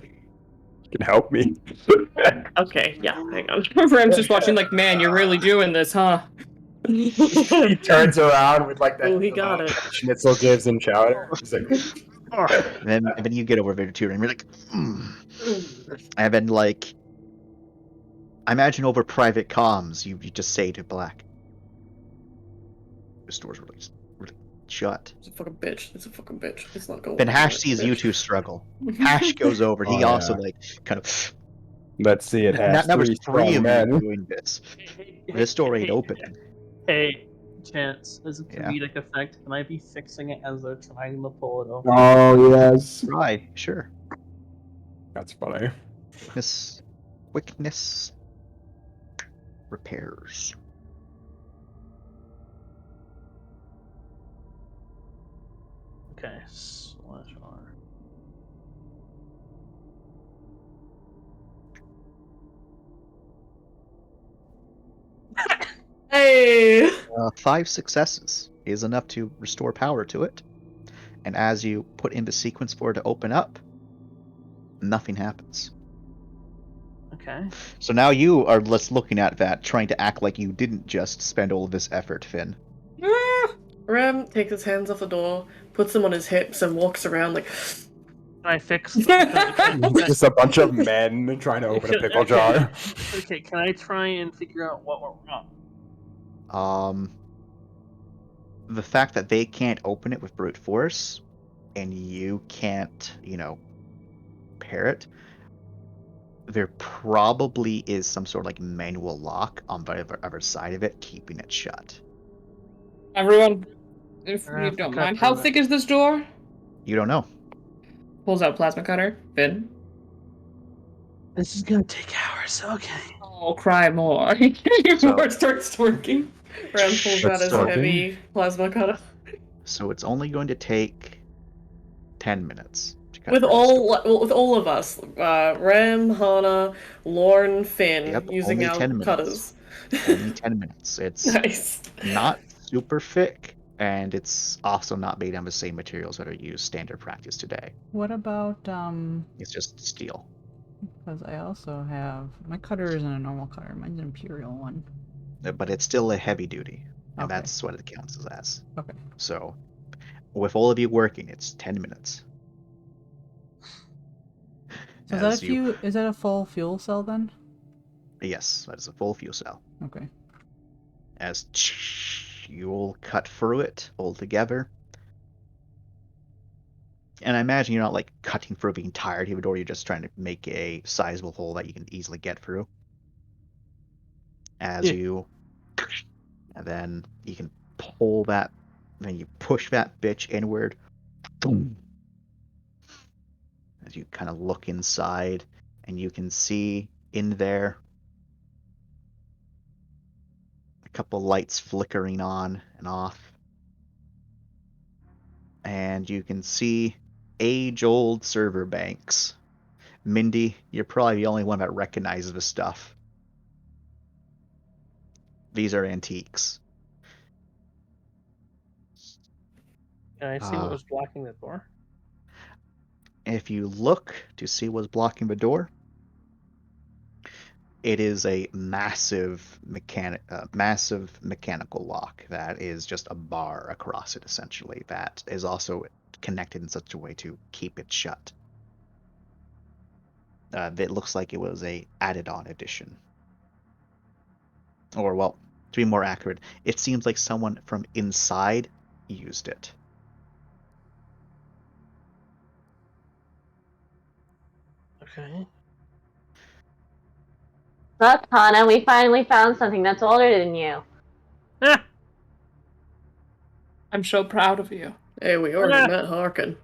You can help me.
Okay, yeah, hang on.
Ram's just watching like, man, you're really doing this, huh?
He turns around with like that.
Oh, he got it.
Schnitzel gives him chowder. He's like,
And then you get over there too, and you're like, And then like, I imagine over private comms, you just say to Black, This door's really shut.
It's a fucking bitch. It's a fucking bitch. It's not going.
Then Hash sees you two struggle. Hash goes over. He also kind of.
Let's see it. Hash.
That was three of
men
you doing this. This door ain't opening.
Hey, Chance, as a comedic effect, can I be fixing it as they're trying to pull it over?
Oh yes.
Right. Sure.
That's funny.
Quickness. Repairs.
Okay, /R.
Hey!
5 successes is enough to restore power to it. And as you put into sequence for it to open up, nothing happens.
Okay.
So now you are just looking at that, trying to act like you didn't just spend all of this effort, Finn.
Rem takes his hands off the door, puts them on his hips, and walks around like.
Can I fix?
Just a bunch of men trying to open a pickle jar.
Okay, can I try and figure out what went wrong?
The fact that they can't open it with brute force, and you can't, pair it, there probably is some sort of like manual lock on the other side of it, keeping it shut.
Everyone, if you don't mind, how thick is this door?
You don't know.
Pulls out plasma cutter. Finn.
This is gonna take hours. Okay.
Oh, cry more. More starts twerking.
Rem pulls out his heavy plasma cutter.
So it's only going to take 10 minutes.
With all of us, Rem, Hana, Lorne, Finn, using our cutters.
Only 10 minutes. It's
nice.
Not super thick, and it's also not made on the same materials that are used standard practice today.
What about
It's just steel.
Because I also have my cutter isn't a normal cutter. Mine's an imperial one.
But it's still a heavy duty, and that's what it counts as.
Okay.
So, with all of you working, it's 10 minutes.
So is that a full fuel cell then?
Yes, that is a full fuel cell.
Okay.
As you'll cut through it all together. And I imagine you're not like cutting through the entirety of a door, you're just trying to make a sizable hole that you can easily get through. And then you can pull that, then you push that bitch inward. Boom. As you kind of look inside, and you can see in there a couple lights flickering on and off. And you can see age-old server banks. Mindy, you're probably the only one that recognizes the stuff. These are antiques.
Can I see what was blocking the door?
If you look to see what's blocking the door, it is a massive mechanical lock that is just a bar across it, essentially, that is also connected in such a way to keep it shut. It looks like it was a added-on addition. Or, well, to be more accurate, it seems like someone from inside used it.
Okay.
Look, Hana, we finally found something that's older than you.
I'm so proud of you.
Hey, we already met Harkin.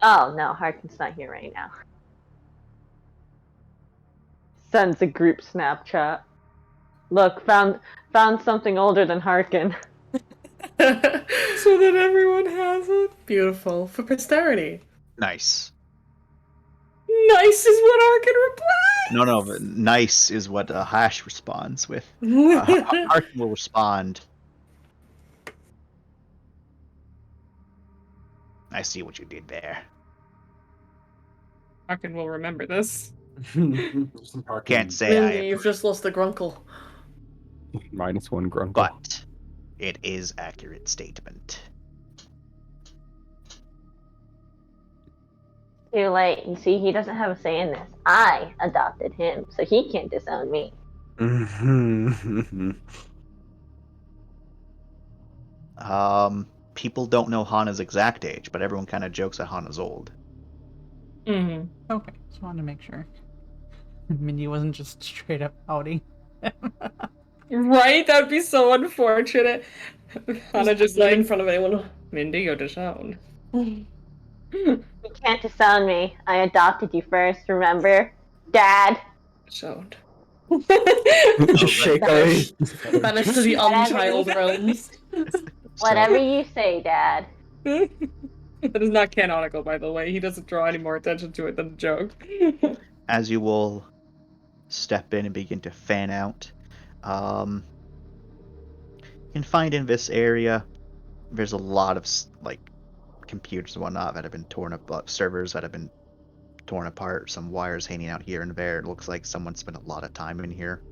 Oh, no, Harkin's not here right now. Sends a group Snapchat. Look, found something older than Harkin.
So that everyone has it. Beautiful. For posterity.
Nice.
Nice is what Harkin replies.
No, but nice is what Hash responds with. Harkin will respond. I see what you did there.
Harkin will remember this.
Can't say
Mindy, you've just lost the grunkle.
-1 grunkle.
But it is accurate statement.
Too late. You see, he doesn't have a say in this. I adopted him, so he can't disown me.
People don't know Hana's exact age, but everyone kind of jokes that Hana's old.
Mm-hmm.
Okay, just wanted to make sure Mindy wasn't just straight up outing.
Right? That would be so unfortunate. Hana just like
in front of anyone.
Mindy, you're disowned.
You can't disown me. I adopted you first, remember? Dad.
Disowned.
Shakily.
Banished to the unchild realms.
Whatever you say, Dad.
That is not canonical, by the way. He doesn't draw any more attention to it than the joke.
As you will step in and begin to fan out, you can find in this area, there's a lot of like computers and whatnot that have been torn apart, servers that have been torn apart, some wires hanging out here and there. It looks like someone spent a lot of time in here.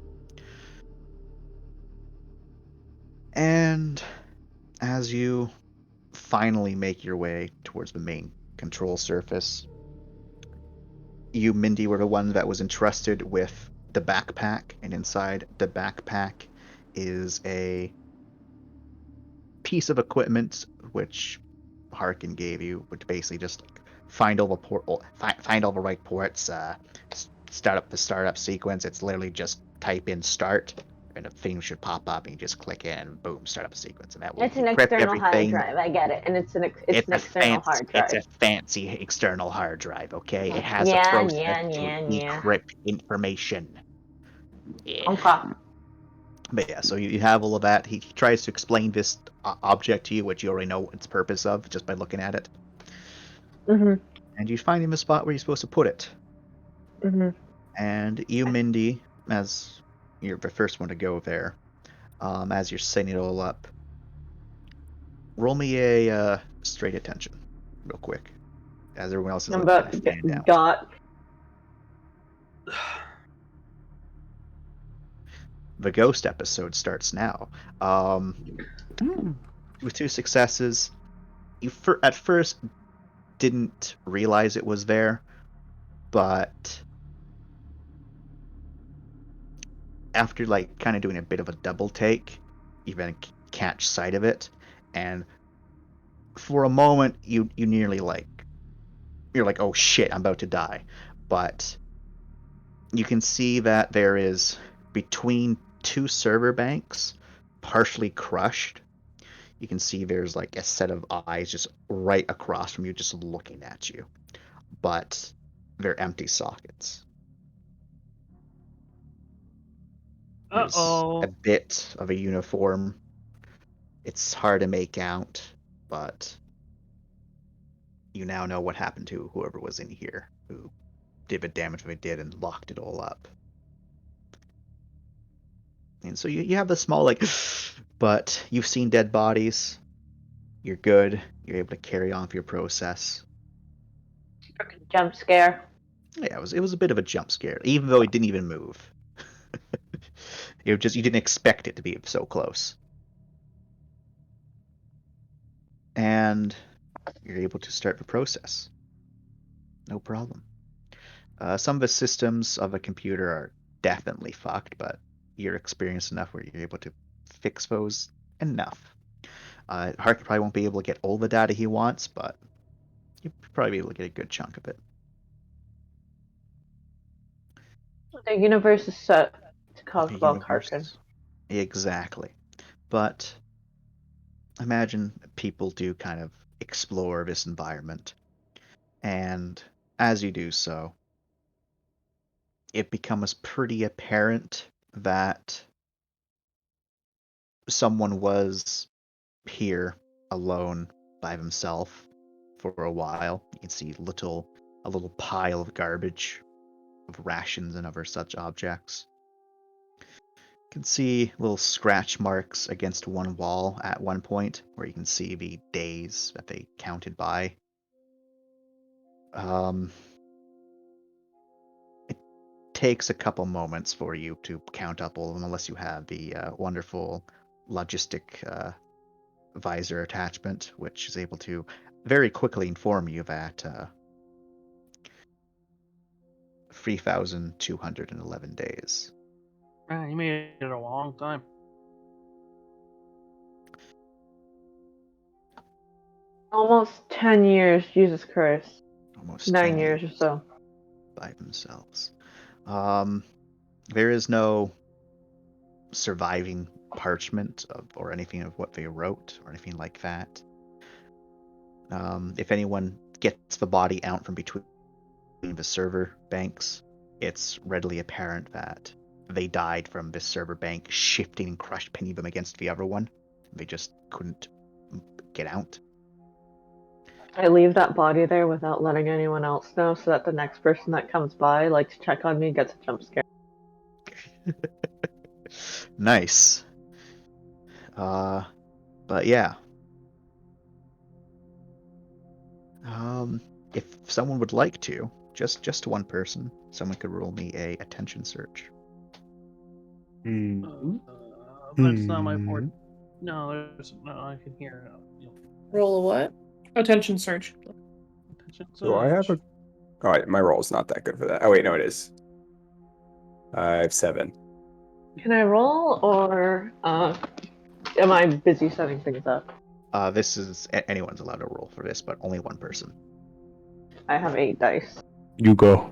And as you finally make your way towards the main control surface, you, Mindy, were the one that was entrusted with the backpack, and inside the backpack is a piece of equipment which Harkin gave you, which basically just find all the right ports, start up the startup sequence. It's literally just type in start, and a thing should pop up, and you just click in, and boom, start up a sequence, and that will
It's an
encrypt
external hard
everything.
drive. I get it, and it's an external hard drive.
It's a fancy external hard drive. Okay, it has
Yeah,
a process
yeah.
to decrypt information. Yeah.
Okay.
But yeah, so you have all of that. He tries to explain this object to you, which you already know its purpose of just by looking at it.
Mm-hmm.
And you find him a spot where you're supposed to put it.
Mm-hmm.
And you, Mindy, as you're the first one to go there, as you're setting it all up, roll me a straight attention, real quick, as everyone else is
I'm about to get got.
The ghost episode starts now. With 2 successes, you at first didn't realize it was there, but after like kind of doing a bit of a double take, you then catch sight of it, and for a moment you nearly you're like, oh shit, I'm about to die. But you can see that there is, between 2 server banks, partially crushed, you can see there's like a set of eyes just right across from you, just looking at you, but they're empty sockets. There's a bit of a uniform. It's hard to make out, but you now know what happened to whoever was in here, who did the damage they did and locked it all up. And so you have the small but you've seen dead bodies. You're good. You're able to carry on with your process.
Jump scare.
Yeah, it was a bit of a jump scare, even though it didn't even move. You didn't expect it to be so close. And you're able to start the process. No problem. Some of the systems of a computer are definitely fucked, but you're experienced enough where you're able to fix those enough. Harkin probably won't be able to get all the data he wants, but you'll probably be able to get a good chunk of it.
The universe is set to talk about Harkin.
Exactly. But imagine people do kind of explore this environment, and as you do so, it becomes pretty apparent that someone was here alone by himself for a while. You can see a little pile of garbage, of rations and other such objects. You can see little scratch marks against one wall at one point, where you can see the days that they counted by. It takes a couple moments for you to count up all of them, unless you have the wonderful logistic visor attachment, which is able to very quickly inform you that 3,211 days.
Man, you made it a long time.
Almost 10 years, Jesus Christ.
Almost
9
10
years or so.
by themselves. There is no surviving parchment or anything of what they wrote or anything like that. If anyone gets the body out from between the server banks, it's readily apparent that they died from this server bank shifting and crush pinning them against the other one. They just couldn't get out.
I leave that body there without letting anyone else know so that the next person that comes by, like, to check on me gets a jump scare.
Nice. But yeah. If someone would like to, just one person, someone could roll me a attention search.
That's not my fort. No, I can hear.
Roll a what? Attention search.
So I have a. Oh, my roll's not that good for that. Oh wait, no, it is. I have 7.
Can I roll, or am I busy setting things up?
This is anyone's allowed to roll for this, but only one person.
I have 8 dice.
You go.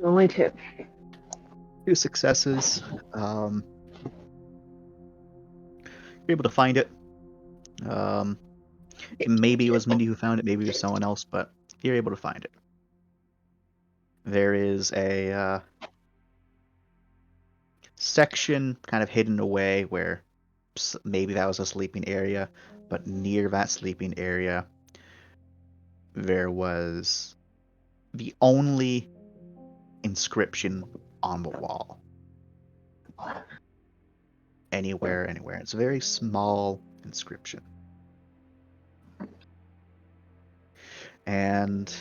Only 2.
2 successes. You're able to find it. Maybe it was Mindy who found it, maybe it was someone else, but you're able to find it. There is a section kind of hidden away where maybe that was a sleeping area, but near that sleeping area there was the only inscription on the wall. Anywhere. It's a very small inscription. And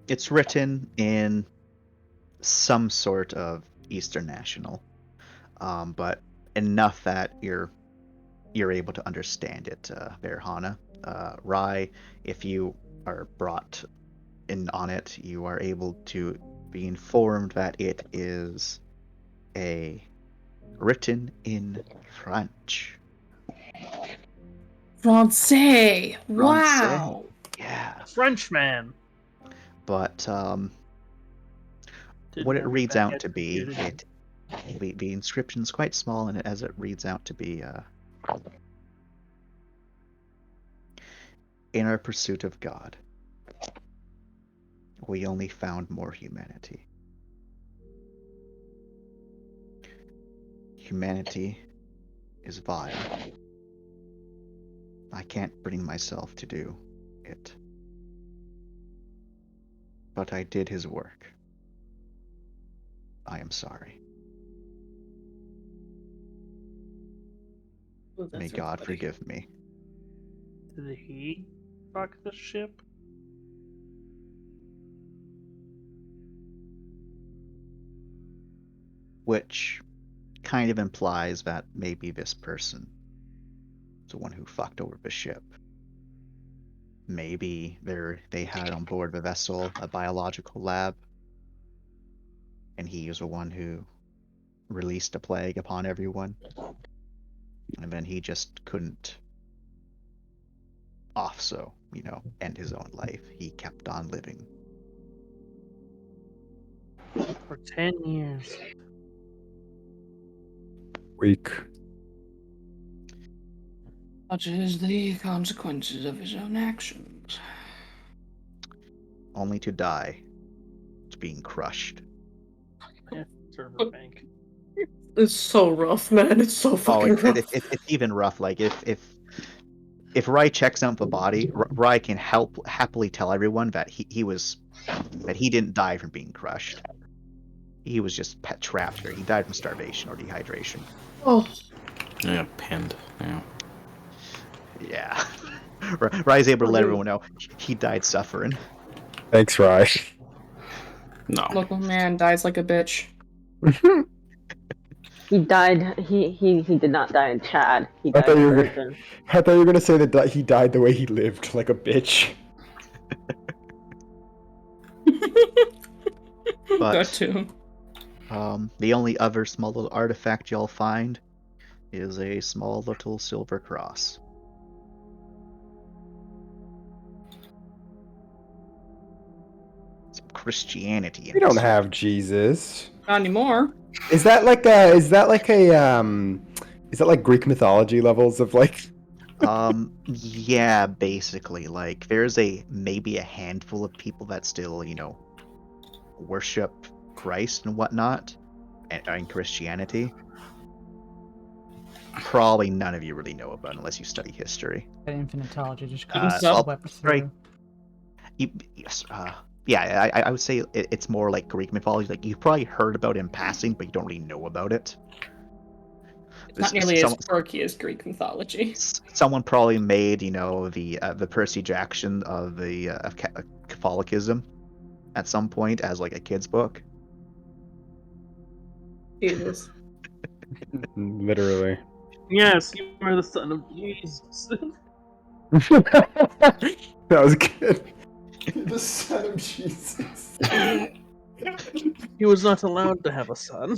it's written in some sort of Eastern National, but enough that you're able to understand it, Verhana. Rai, if you are brought in on it, you are able to be informed that it is written in French.
Francais. Wow.
Yeah.
Frenchman.
But what it reads out to be, the inscription's quite small, and as it reads out to be, in our pursuit of God, we only found more humanity. Humanity is vile. I can't bring myself to do it. But I did his work. I am sorry. May God forgive me.
Did he rock the ship?
Which kind of implies that maybe this person is the one who fucked over the ship. Maybe they had on board the vessel a biological lab, and he was the one who released a plague upon everyone. And then he just couldn't end his own life. He kept on living.
For 10 years.
Weak.
Such is the consequences of his own actions.
Only to die. It's being crushed.
Yeah, server bank.
It's so rough, man. It's so fucking rough.
It's even rough. Like if Rai checks out the body, Rai can happily tell everyone that he didn't die from being crushed. He was just trapped here. He died from starvation or dehydration.
Oh.
Yeah, pinned. Yeah.
Yeah. Rai's able to let everyone know he died suffering.
Thanks, Rai.
No.
Local man dies like a bitch.
He died. He did not die in Chad. He
I
died
thought
in
you were
prison.
I thought you were gonna say that he died the way he lived, like a bitch.
But
That too.
the only other small little artifact y'all find is a small little silver cross. Some Christianity.
We don't have Jesus.
Not anymore.
Is that like Greek mythology levels of like?
Yeah, basically. Like, there's maybe a handful of people that still, worship Christ and whatnot, and Christianity. Probably none of you really know about unless you study history.
Infinitology just couldn't
Well,
sweep through.
Yeah, I would say it's more like Greek mythology. Like, you've probably heard about it in passing, but you don't really know about it.
It's not nearly as quirky as Greek mythology.
Someone probably made, the Percy Jackson of Catholicism at some point as like a kid's book.
Jesus.
Literally.
Yes, you are the son of Jesus.
That was good. The son of Jesus.
He was not allowed to have a son.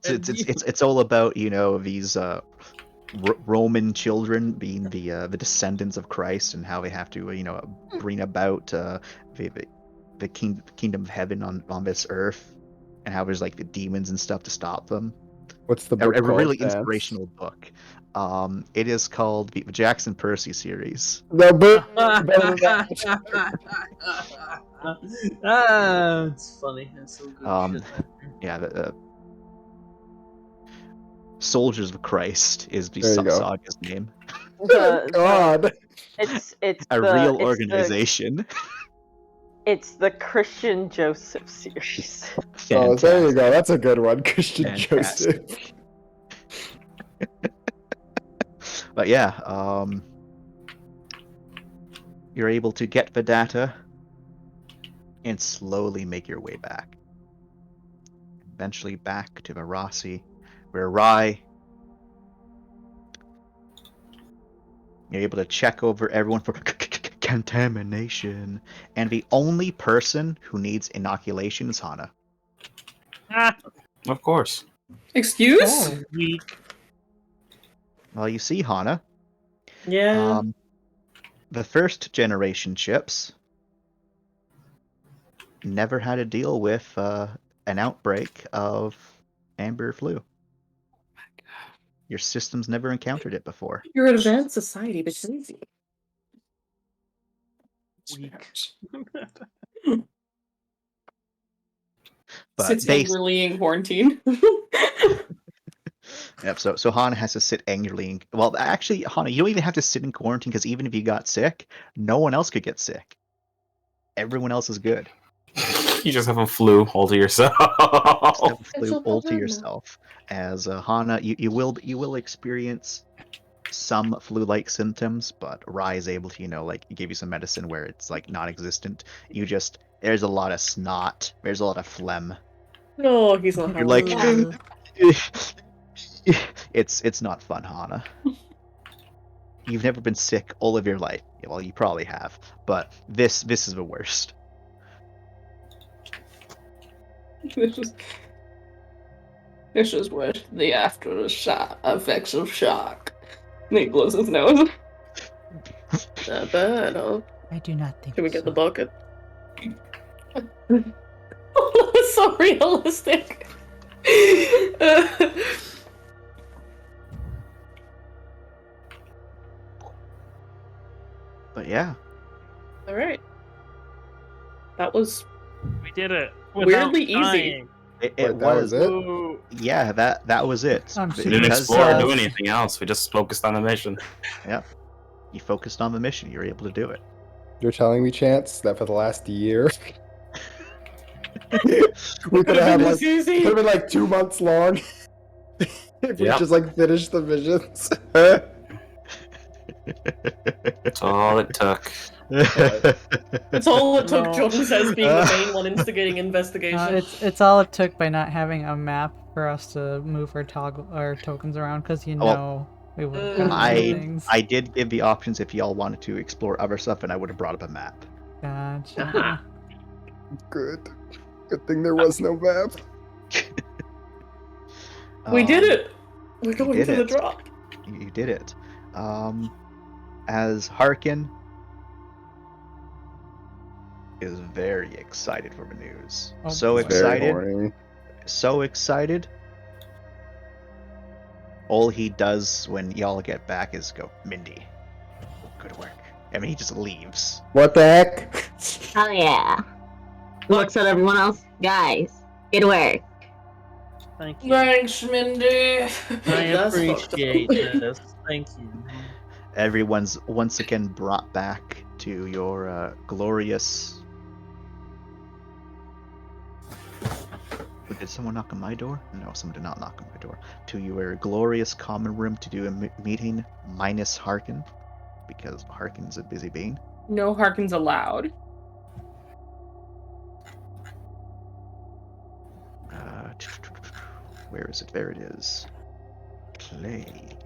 It's all about these Roman children being the descendants of Christ and how they have to bring about the kingdom of heaven on this earth, and how there's like the demons and stuff to stop them.
What's the book
a
called,
really
Vance?
inspirational book. It is called the Jackson Percy series.
The book.
It's funny. It's so good.
Yeah, Soldiers of Christ is the
There you go.
saga's name.
God.
It's
A real organization.
It's the Christian Joseph series.
Oh, there you go. That's a good one, Christian
Fantastic.
Joseph.
But yeah, you're able to get the data and slowly make your way back. Eventually back to Varasi, where Rai, you're able to check over everyone for contamination, and the only person who needs inoculation is Hana.
Of course.
Excuse?
Well, you see, Hana.
Yeah.
The first generation ships never had to deal with an outbreak of amber flu. Your systems never encountered it before.
You're an advanced society, but it's easy.
But
Sits angrily in quarantine.
Yep, so Hana has to sit angrily. Well, actually, Hana, you don't even have to sit in quarantine, because even if you got sick, no one else could get sick. Everyone else is good.
You just have a flu all to yourself.
Flu all to yourself. As Hana, you will experience some flu-like symptoms, but Rai is able to, give you some medicine where it's like non-existent. There's a lot of snot. There's a lot of phlegm.
No, he's not.
You're like, it's not fun, Hana. You've never been sick all of your life. Well, you probably have, but this is the worst.
This is what the after effects of shock. And he blows his nose.
Not bad, huh?
I do not think.
Can we get the bucket?
That's so realistic.
But yeah.
All right. That was.
We did it.
Weirdly easy.
Dying.
It was it. Yeah, that was it.
We didn't explore or do anything else. We just focused on the mission.
Yeah. You focused on the mission. You were able to do it.
You're telling me, Chance, that for the last year we could have been like 2 months long if we just finished the missions.
That's all it took.
That's all it took. Jordan says being the main one instigating investigation.
It's all it took by not having a map for us to move our tokens around? Because we would have gotten things.
I did give the options if y'all wanted to explore other stuff, and I would have brought up a map.
Gotcha.
Good thing there was no map.
We did it! We're going to the drop.
You did it. As Harkin is very excited for the news. So excited. All he does when y'all get back is go, Mindy, good work. I mean, he just leaves.
What the heck?
Oh yeah. Looks at everyone else. Guys, good work.
Thank you.
Thanks, Mindy.
I appreciate this. Thank you.
Everyone's once again brought back to your glorious... Did someone knock on my door? No, someone did not knock on my door. To your glorious common room to do a meeting minus Harkin, because Harkin's a busy bean.
No Harkins allowed.
Where is it? There it is. Play.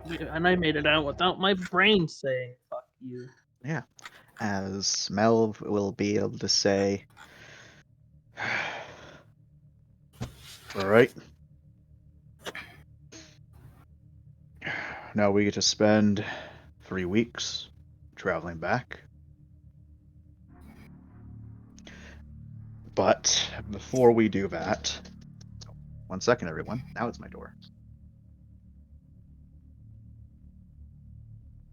And I made it out without my brain saying, fuck you.
Yeah. As Melv will be able to say... Alright. Now we get to spend 3 weeks traveling back. But before we do that... 1 second, everyone. Now it's my door.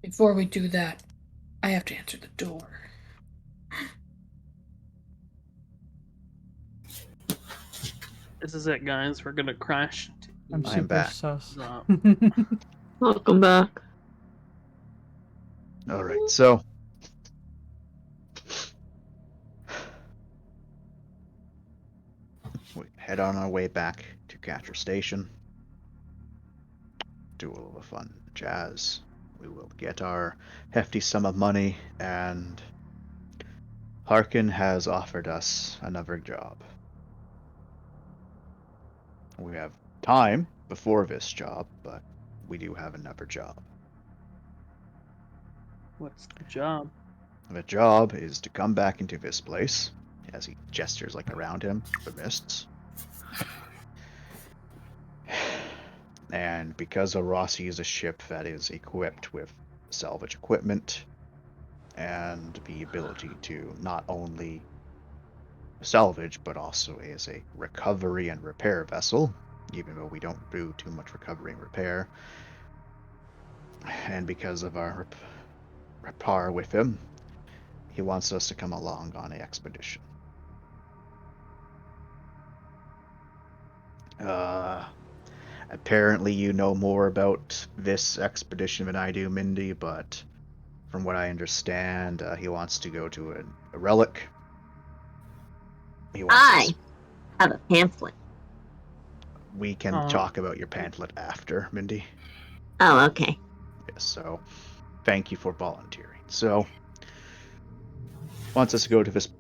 Before we do that, I have to answer the door.
This is it, guys. We're gonna crash.
I'm back.
Welcome back.
All right, so we head on our way back to Catcher Station. Do a little fun jazz. We will get our hefty sum of money, and Harkin has offered us another job. We have time before this job, but we do have another job.
What's the job?
The job is to come back into this place, as he gestures like around him, the mists. And because Arasi is a ship that is equipped with salvage equipment and the ability to not only salvage, but also as a recovery and repair vessel, even though we don't do too much recovery and repair. And because of our rapport with him, he wants us to come along on an expedition. Apparently you know more about this expedition than I do, Mindy, but from what I understand, he wants to go to a relic.
I have a pamphlet.
We can talk about your pamphlet after, Mindy.
Oh, okay.
Yes, so thank you for volunteering. So, wants us to go to this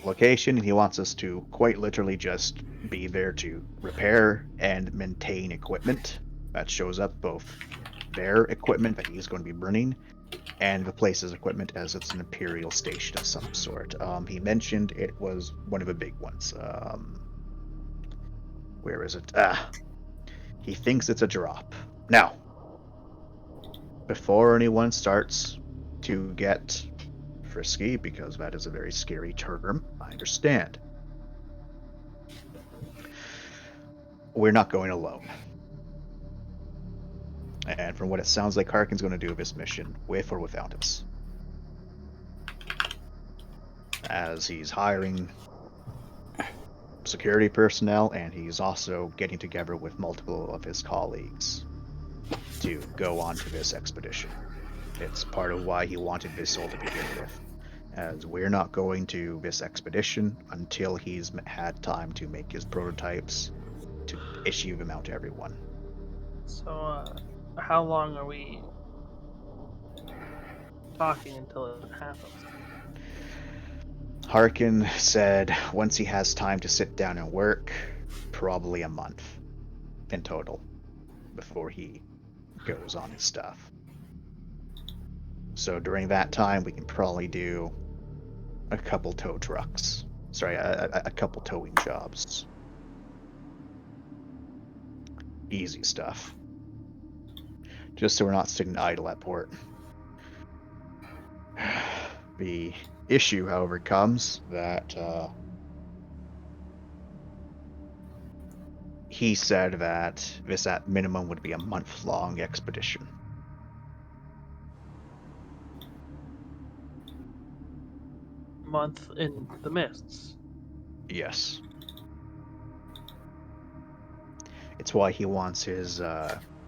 location, and he wants us to quite literally just be there to repair and maintain equipment that shows up, both their equipment that he's going to be burning and the place's equipment, as it's an Imperial station of some sort. He mentioned it was one of the big ones. Where is it? He thinks it's a drop. Now, before anyone starts to get frisky, because that is a very scary term, I understand. We're not going alone. And from what it sounds like, Harkin's going to do this mission with or without us. As he's hiring security personnel, and he's also getting together with multiple of his colleagues to go on to this expedition. It's part of why he wanted this all to begin with, as we're not going to this expedition until he's had time to make his prototypes to issue them out to everyone.
So, how long are we talking until it happens?
Harkin said once he has time to sit down and work, probably a month in total before he goes on his stuff. So during that time, we can probably do a couple tow trucks. Sorry, a couple towing jobs. Easy stuff. Just so we're not sitting idle at port. The issue, however, comes that he said that this at minimum would be a month-long expedition.
Month in the mists.
Yes. It's why he wants his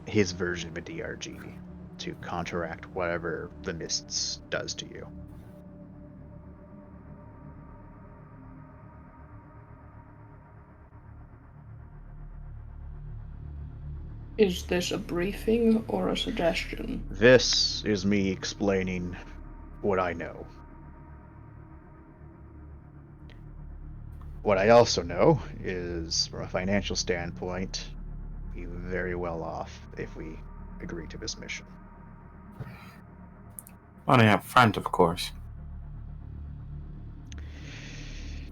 version of a DRG to counteract whatever the mists does to you.
Is this a briefing or a suggestion?
This is me explaining what I know. What I also know is, from a financial standpoint, we're very well off if we agree to this mission.
Money up front, of course.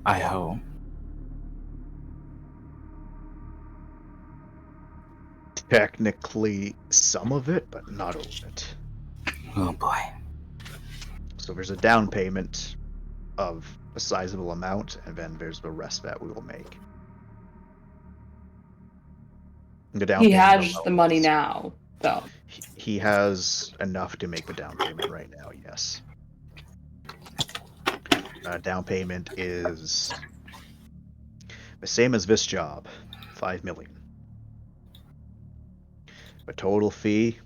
I hope.
Technically, some of it, but not all of it.
Oh boy.
So there's a down payment of a sizable amount, and then there's the rest that we will make.
He has the money now, though.
He has enough to make the down payment right now, yes. Down payment is the same as this job, 5 million. The total fee,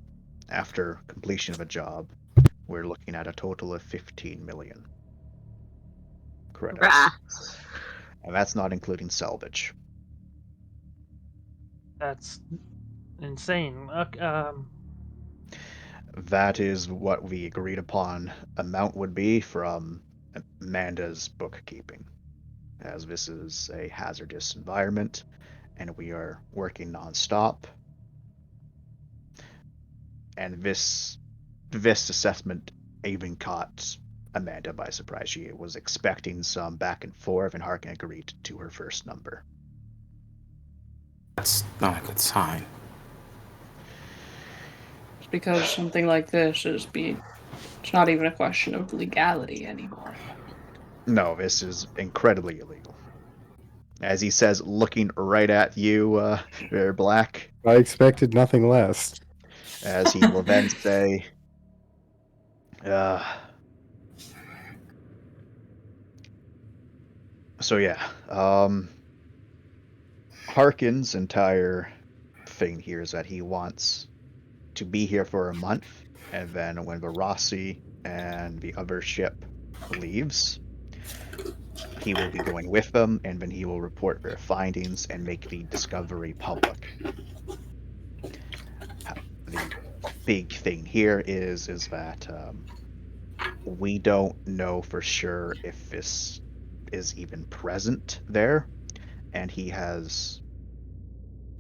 after completion of a job, we're looking at a total of 15 million credits. And that's not including salvage.
That's insane.
That is what we agreed upon amount would be from Amanda's bookkeeping, as this is a hazardous environment and we are working non-stop. And this assessment even caught Amanda by surprise. She was expecting some back and forth, and Harkin agreed to her first number.
That's not a good sign.
Because something like this it's not even a question of legality anymore.
No, this is incredibly illegal. As he says, looking right at you, Black.
I expected nothing less.
As he will then say, so yeah, Harkin's entire thing here is that he wants to be here for a month, and then when Varasi and the other ship leaves, he will be going with them, and then he will report their findings and make the discovery public. The big thing here is that we don't know for sure if this is even present there, and he has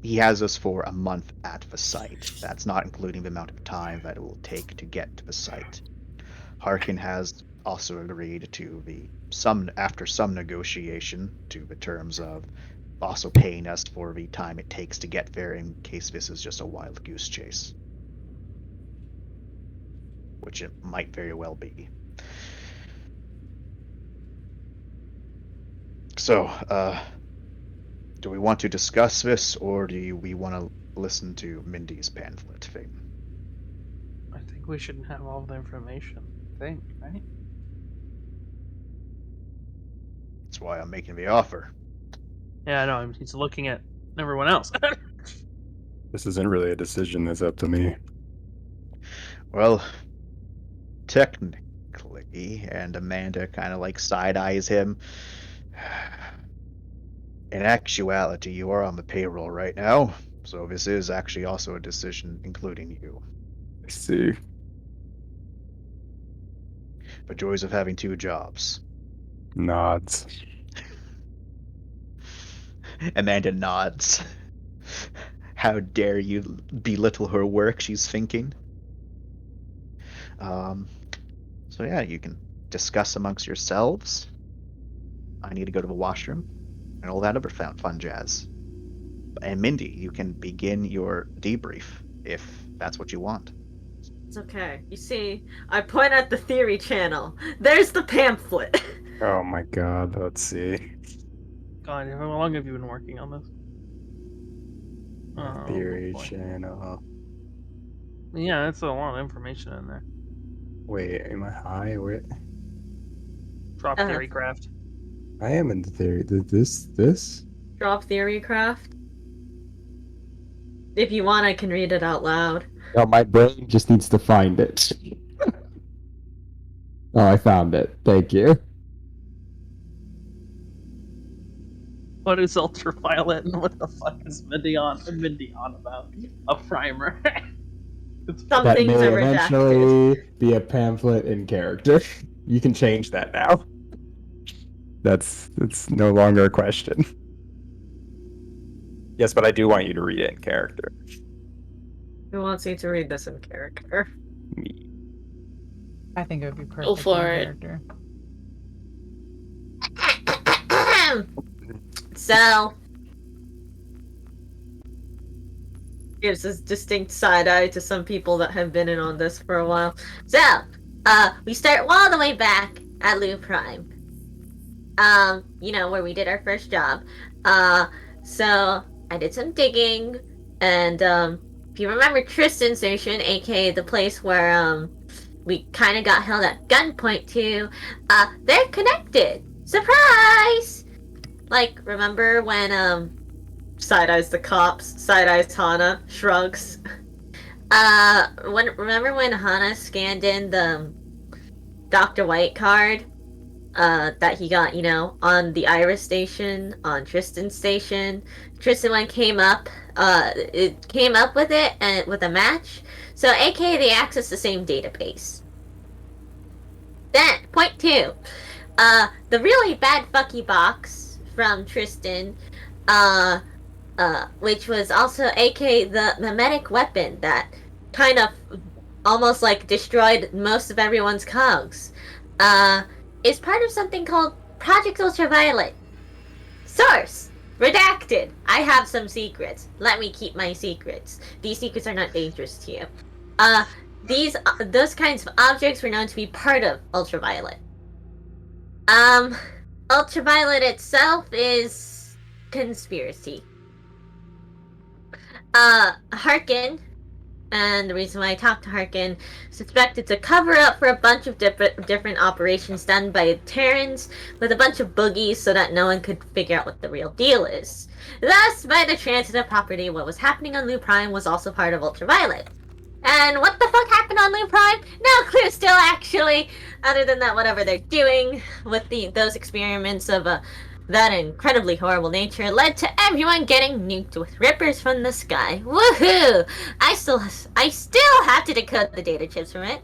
us for a month at the site. That's not including the amount of time that it will take to get to the site. Harkin has also agreed to after some negotiation to the terms of also paying us for the time it takes to get there in case this is just a wild goose chase. Which it might very well be. So, do we want to discuss this, or do we want to listen to Mindy's pamphlet thing?
I think we should have all the information. Right?
That's why I'm making the offer.
Yeah, I know. He's looking at everyone else.
This isn't really a decision that's up to me.
Well, technically, and Amanda kind of like side-eyes him. In actuality, you are on the payroll right now, so this is actually also a decision including you.
I see.
The joys of having two jobs.
Nods.
Amanda nods. How dare you belittle her work, she's thinking. So yeah, you can discuss amongst yourselves. I need to go to the washroom and all that other fun jazz. And Mindy, you can begin your debrief if that's what you want.
It's okay. You see, I point at the theory channel. There's the pamphlet.
Oh my god, let's see.
God, how long have you been working on this?
Theory channel.
Yeah, that's a lot of information in there.
Wait, am I high? Wait.
Drop Theorycraft.
I am in the theory. This?
Drop Theorycraft. If you want, I can read it out loud.
No, my brain just needs to find it. Oh, I found it. Thank you.
What is ultraviolet and what the fuck is Mindy on about? A primer.
Some
that
things
may
are
eventually be a pamphlet in character.
You can change that now. It's no longer a question. Yes, but I do want you to read it in character.
Who wants you to read this in character?
Me.
I think it would be perfect.
Go for
in
it.
character.
So, gives this distinct side eye to some people that have been in on this for a while. So, we start all the way back at Lou Prime. Where we did our first job. So I did some digging, and if you remember Tristan Station, aka the place where we kind of got held at gunpoint to, they're connected. Surprise! Like, remember when side-eyes the cops, side-eyes Hana, shrugs. Remember when Hana scanned in the Dr. White card that he got, on the Iris station, on Tristan's station? Tristan one came up, it came up with it and with a match. So aka they access the same database. Then, point 2. The really bad fucky box from Tristan, which was also aka the mimetic weapon that kind of almost like destroyed most of everyone's cogs, is part of something called Project Ultraviolet. Source: redacted. I have some secrets. Let me keep my secrets. These secrets are not dangerous to you. Those kinds of objects were known to be part of Ultraviolet. Ultraviolet itself is conspiracy. Harkin, and the reason why I talked to Harkin, suspected to cover up for a bunch of different operations done by Terrans with a bunch of boogies so that no one could figure out what the real deal is. Thus, by the transitive property, what was happening on Lou Prime was also part of Ultraviolet. And what the fuck happened on Lou Prime? No clue still, actually. Other than that, whatever they're doing with those experiments of that incredibly horrible nature led to everyone getting nuked with rippers from the sky. Woohoo! I still have to decode the data chips from it.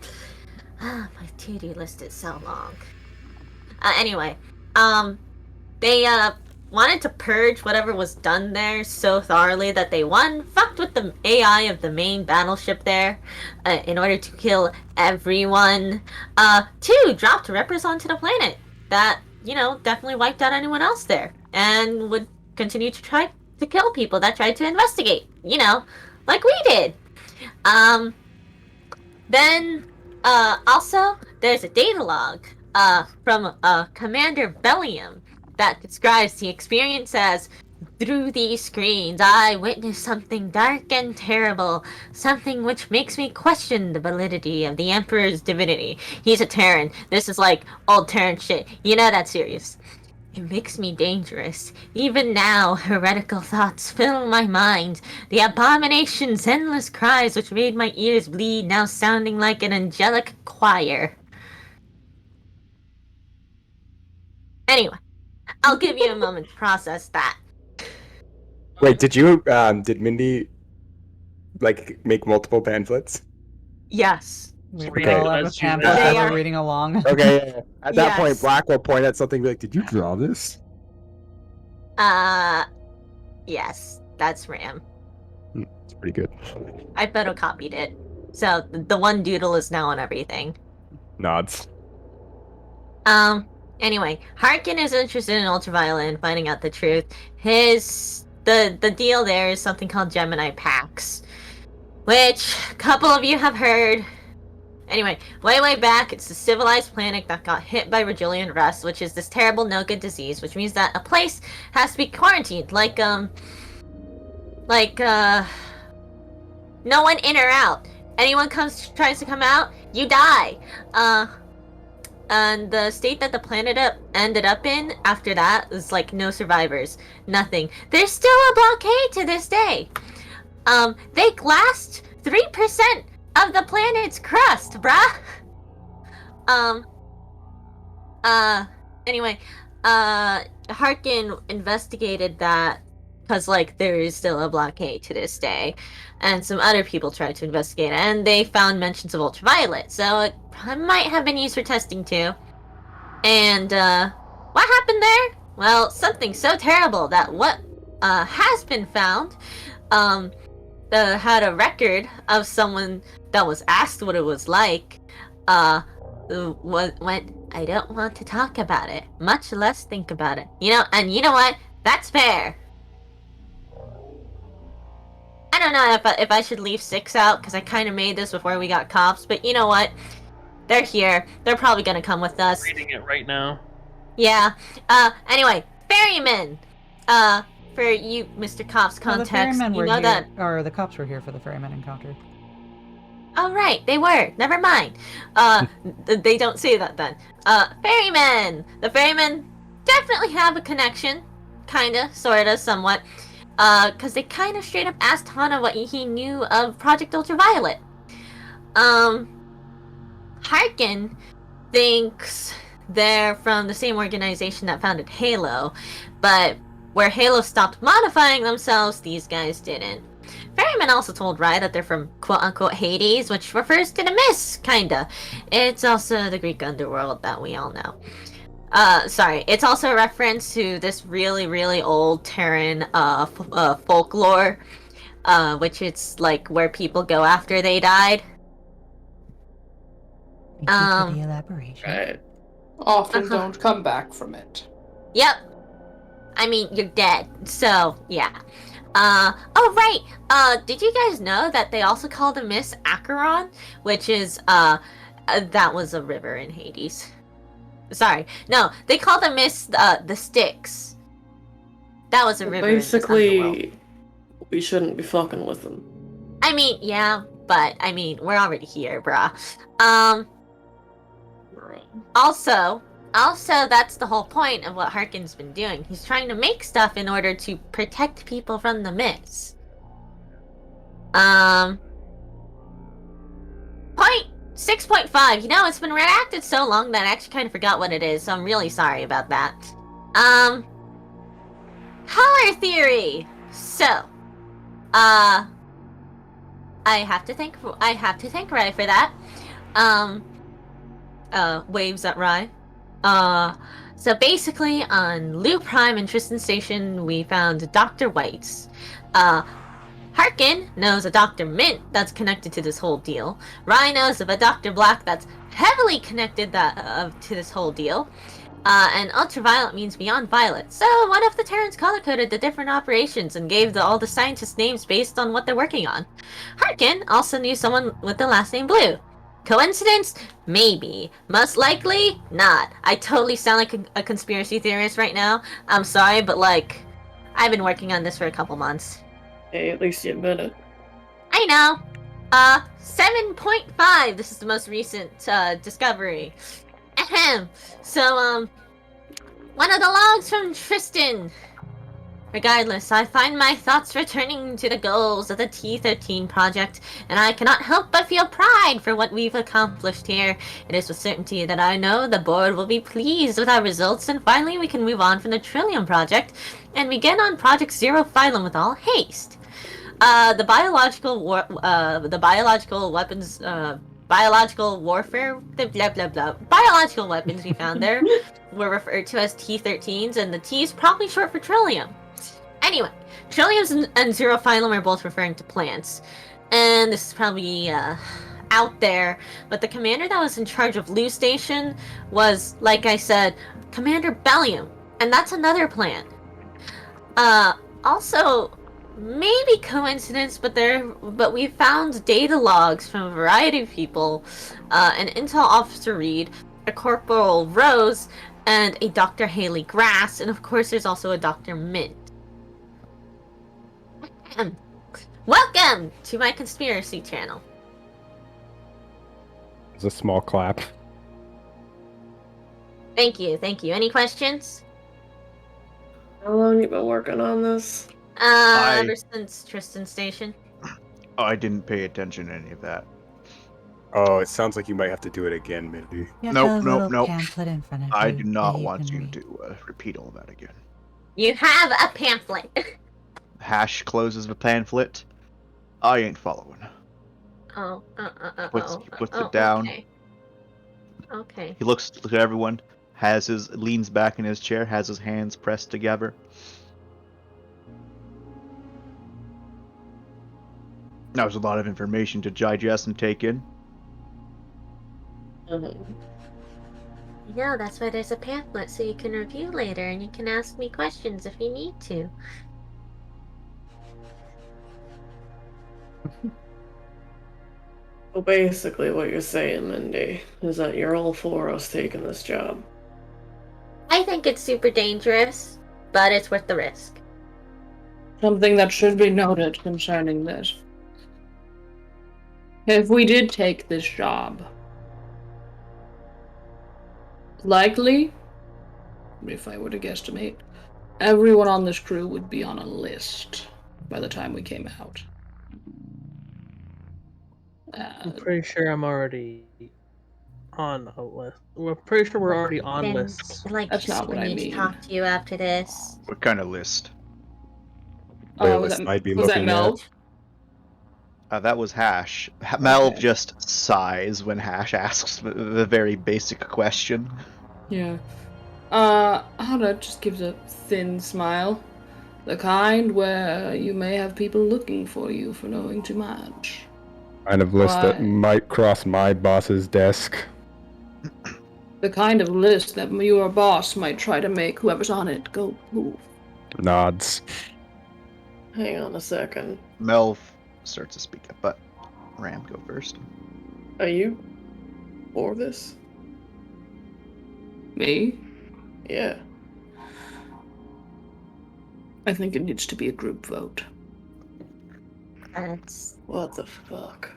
My to-do list is so long. Anyway, they wanted to purge whatever was done there so thoroughly that they, 1, fucked with the AI of the main battleship there in order to kill everyone. 2, dropped rippers onto the planet that, definitely wiped out anyone else there and would continue to try to kill people that tried to investigate, like we did. Then, also, there's a data log from Commander Bellium that describes the experience as, "Through these screens, I witnessed something dark and terrible, something which makes me question the validity of the Emperor's divinity." He's a Terran. This is like old Terran shit. That's serious. "It makes me dangerous. Even now, heretical thoughts fill my mind. The abomination's endless cries which made my ears bleed now sounding like an angelic choir." Anyway, I'll give you a moment to process that.
Wait, did Mindy, make multiple pamphlets?
Yes.
We all have a pamphlet as we're reading along.
Okay, yeah. At that point, Black will point at something and be like, "Did you draw this?"
Yes, that's Ram.
It's pretty good.
I photocopied it. So the one doodle is now on everything.
Nods.
Anyway, Harkin is interested in Ultraviolet and finding out the truth. The deal there is something called Gemini Pax, which a couple of you have heard. Anyway, way back, it's a civilized planet that got hit by Regilian Rust, which is this terrible no-good disease, which means that a place has to be quarantined, like no one in or out. Anyone tries to come out, you die. And the state that the planet ended up in after that is like no survivors, nothing. There's still a blockade to this day. They glassed 3% of the planet's crust, bruh. Anyway, Harkin investigated that because, like, there is still a blockade to this day, and some other people tried to investigate it, and they found mentions of Ultraviolet, so it might have been used for testing too. And, what happened there? Well, something so terrible that what, has been found, had a record of someone that was asked what it was like, went, "I don't want to talk about it, much less think about it." You know, and you know what? That's fair. I don't know if I should leave 6 out, because I kind of made this before we got cops, but you know what? They're here. They're probably gonna come with us.
I'm reading it right now.
Yeah. Anyway, ferrymen! For you, Mr. Cops context,
the
you know
here,
that...
Or the cops were here for the ferryman encounter.
Oh, right, they were. Never mind. They don't say that then. Ferrymen! The ferrymen definitely have a connection. Kinda, sorta, somewhat. Because they kind of straight up asked Hana what he knew of Project Ultraviolet. Harkin thinks they're from the same organization that founded Halo, but where Halo stopped modifying themselves, these guys didn't. Ferryman also told Rai that they're from quote-unquote Hades, which refers to the Mist, kinda. It's also the Greek underworld that we all know. Sorry, it's also a reference to this really, really old Terran, folklore, which it's, like, where people go after they died.
Thank you for the elaboration.
Right. Often don't come back from it.
Yep. I mean, you're dead, so, yeah. Oh, right! Did you guys know that they also call the Mist Acheron? Which is, that was a river in Hades. Sorry. No, they call the Mist, the Styx. That was a river.
Basically, we shouldn't be fucking with them.
I mean, yeah, but, I mean, we're already here, bruh. Also, that's the whole point of what Harkin's been doing. He's trying to make stuff in order to protect people from the Mist. Point 6.5. You know, it's been redacted so long that I actually kind of forgot what it is, so I'm really sorry about that. Color theory. So, I have to thank Rai for that. Waves at Rai. So basically, on Lu Prime and Tristan Station, we found Dr. White's. Harkin knows a Dr. Mint that's connected to this whole deal. Rai knows of a Dr. Black that's heavily connected to this whole deal. And Ultraviolet means beyond violet. So one of the Terrans color-coded the different operations and gave all the scientists names based on what they're working on. Harkin also knew someone with the last name Blue. Coincidence? Maybe. Most likely? Not. I totally sound like a conspiracy theorist right now. I'm sorry, but, like, I've been working on this for a couple months.
Hey, at least you admit it.
I know. 7.5. This is the most recent, discovery. Ahem. So, one of the logs from Tristan. Regardless, I find my thoughts returning to the goals of the T-13 project, and I cannot help but feel pride for what we've accomplished here. It is with certainty that I know the board will be pleased with our results, and finally we can move on from the Trillium project and begin on Project Zero Phylum with all haste. The biological weapons
biological warfare, biological weapons we found there were referred to as T-13s, and the T is probably short for Trillium. Anyway, Trilliums and Xerophilum are both referring to plants, and this is probably out there, but the commander that was in charge of Lou Station was, like I said, Commander Bellium, and that's another plant. Also, maybe coincidence, but we found data logs from a variety of people, an Intel Officer Reed, a Corporal Rose, and a Dr. Haley Grass, and of course there's also a Dr. Mint. Welcome to my conspiracy channel.
It's a small clap.
Thank you. Any questions?
How long have you been working on this?
Ever since Tristan Station.
I didn't pay attention to any of that.
Oh, it sounds like you might have to do it again, Mindy.
Nope.
Pamphlet in front of
I
you
do not
that you
want
can
you
read.
to repeat all that again.
You have a pamphlet.
Hash closes the pamphlet. I ain't following. Puts it down.
Okay.
He looks at everyone, leans back in his chair, has his hands pressed together. That was a lot of information to digest and take in.
No, that's why there's a pamphlet, so you can review later and you can ask me questions if you need to.
Well, basically what you're saying, Mindy, is that you're all for us taking this job.
I think it's super dangerous, but it's worth the risk.
Something that should be noted concerning this. If we did take this job, likely, if I were to guesstimate, everyone on this crew would be on a list by the time we came out.
I'm pretty sure I'm already on a list. We're pretty sure we're already on lists.
That's not what I mean. To talk to you after this.
What kind of list?
Was that
Mel?
That was Hash. Mel just sighs when Hash asks the very basic question.
Yeah. Hana just gives a thin smile. The kind where you may have people looking for you for knowing too much.
Kind of list that might cross my boss's desk.
The kind of list that your boss might try to make whoever's on it go move.
Nods.
Hang on a second.
Mel starts to speak up, but Ram, go first.
Are you for this?
Me?
Yeah.
I think it needs to be a group vote.
What the fuck?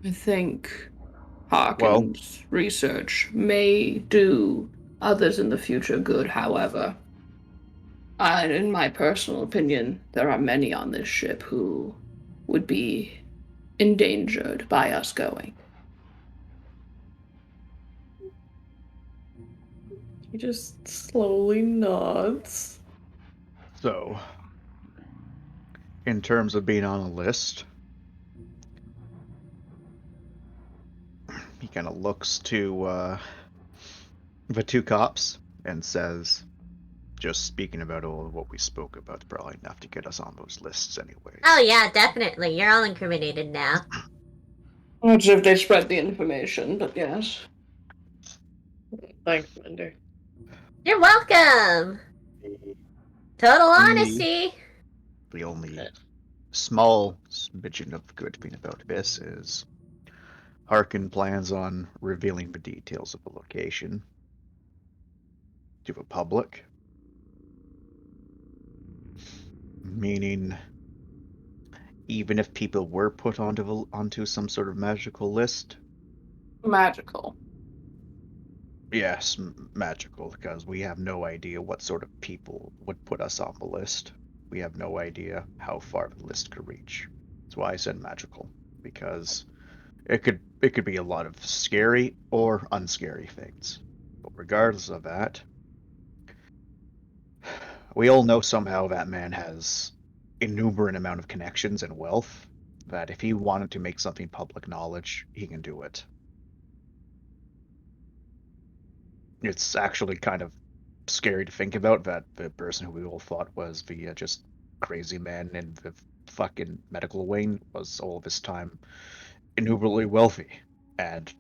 I think Harkin's research may do others in the future good, however. In my personal opinion, there are many on this ship who would be endangered by us going.
He just slowly nods.
So, in terms of being on a list, he kind of looks to the two cops and says, just speaking about all of what we spoke about is probably enough to get us on those lists anyway.
Oh yeah, definitely. You're all incriminated now.
I'm not sure if they spread the information, but yes.
Thanks, Mindy.
You're welcome! Total honesty!
The only small smidgen of good thing about this is Harkin plans on revealing the details of the location to the public. Meaning, even if people were put onto some sort of magical list.
Magical.
Yes, magical, because we have no idea what sort of people would put us on the list. We have no idea how far the list could reach. That's why I said magical, because it could be a lot of scary or unscary things. But regardless of that, we all know somehow that man has innumerable amount of connections and wealth, that if he wanted to make something public knowledge, he can do it. It's actually kind of scary to think about that the person who we all thought was the just crazy man in the fucking medical wing was all this time innumerably wealthy and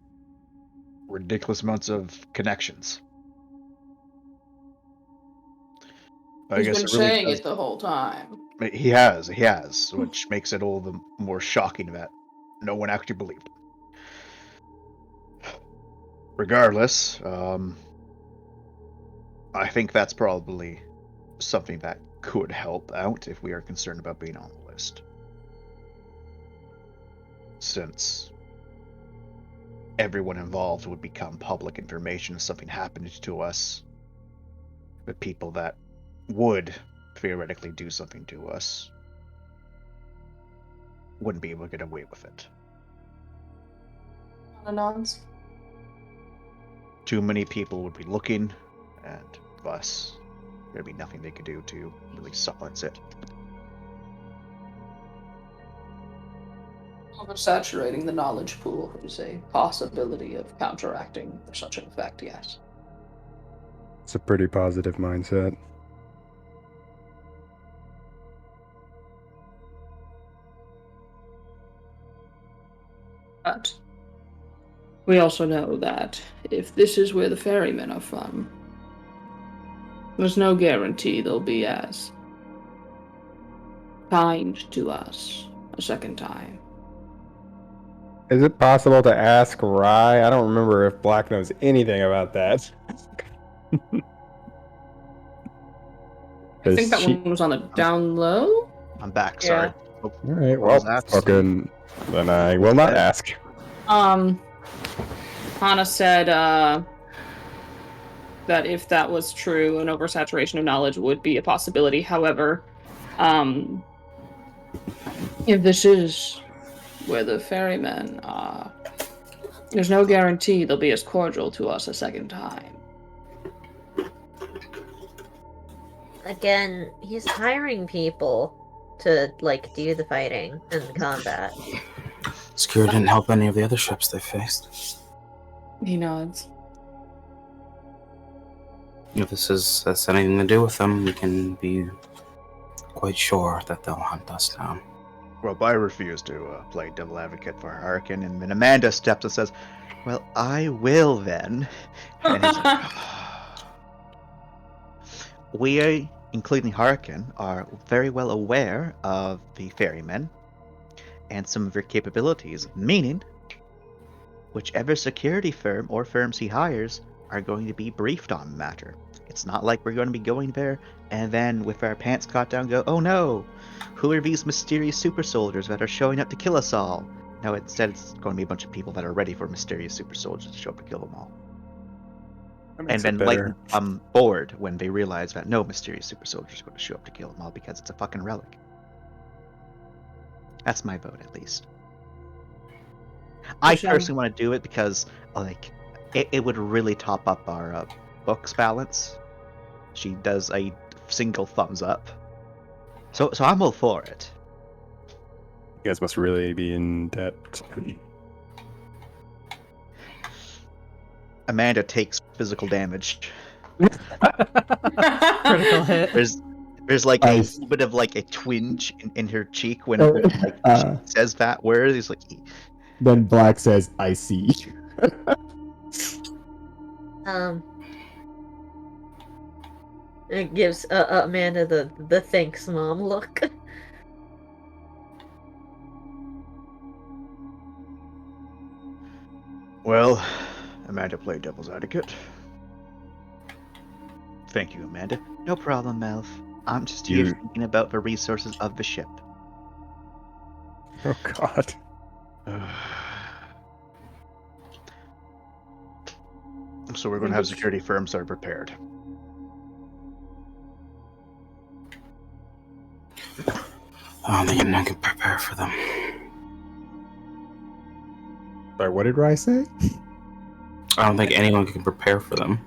ridiculous amounts of connections.
He's been saying it the whole time.
He has, which makes it all the more shocking that no one actually believed him. Regardless, I think that's probably something that could help out if we are concerned about being on the list. Since everyone involved would become public information if something happened to us, the people that would theoretically do something to us wouldn't be able to get away with it.
Nods.
Too many people would be looking, and thus there'd be nothing they could do to really silence it.
Oversaturating the knowledge pool is a possibility of counteracting such an effect, yes.
It's a pretty positive mindset.
But we also know that if this is where the ferrymen are from, there's no guarantee they'll be as kind to us a second time.
Is it possible to ask Rye? I don't remember if Black knows anything about that.
I think that one was on the down low.
I'm back, sorry.
Yeah.
Oh,
all right, well, fucking, then I will not ask.
Hana said that if that was true, an oversaturation of knowledge would be a possibility. However,
if this is where the ferrymen are, there's no guarantee they'll be as cordial to us a second time.
Again, he's hiring people to, like, do the fighting and the combat.
Skir didn't help any of the other ships they faced.
He nods.
If this has anything to do with them, we can be quite sure that they'll hunt us down.
Well, I refuse to play devil advocate for Harkin, and then Amanda steps and says, "Well, I will then." And he's like, we, including Harkin, are very well aware of the ferrymen and some of their capabilities, meaning whichever security firm or firms he hires are going to be briefed on the matter. It's not like we're going to be going there and then with our pants caught down go, "Oh no, who are these mysterious super soldiers that are showing up to kill us all?" No, instead it's going to be a bunch of people that are ready for mysterious super soldiers to show up and kill them all. And then like I'm bored when they realize that no mysterious super soldier is going to show up to kill them all because it's a fucking relic. That's my vote, at least. I personally want to do it because, like, it would really top up our books balance. She does a single thumbs up, so I'm all for it.
You guys must really be in debt.
Amanda takes physical damage.
Critical hit.
There's like a little bit of like a twinge in her cheek when like, she says that word. He's like.
Then Black says, "I see."
It gives Amanda the thanks, Mom look.
Well, Amanda played devil's advocate. Thank you, Amanda. No problem, Melf. I'm just here thinking about the resources of the ship.
Oh, God.
So we're going to have security firms that are prepared.
I don't think anyone can prepare for them.
Sorry, what did Rye say?
I don't think anyone can prepare for them.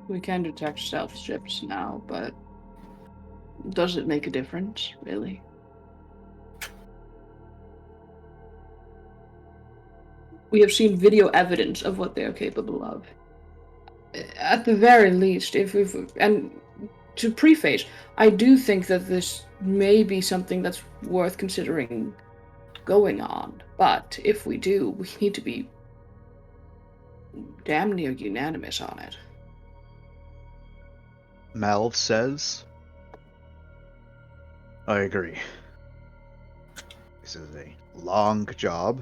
We can detect stealth ships now, but does it make a difference, really? we have seen video evidence of what they are capable of. At the very least, and to preface, I do think that this may be something that's worth considering going on. But if we do, we need to be damn near unanimous on it.
Malv says, I agree. This is a long job,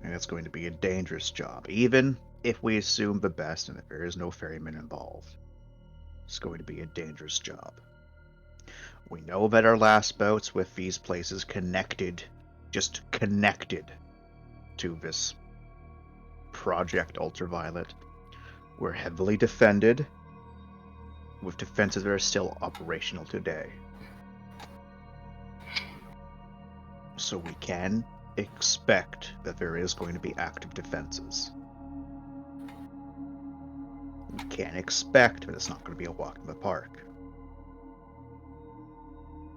and it's going to be a dangerous job, even if we assume the best and that there is no ferryman involved. It's going to be a dangerous job. We know that our last bouts with these places just connected to this Project Ultraviolet were heavily defended, with defenses that are still operational today. So we can expect that there is going to be active defenses. We can't expect that it's not going to be a walk in the park.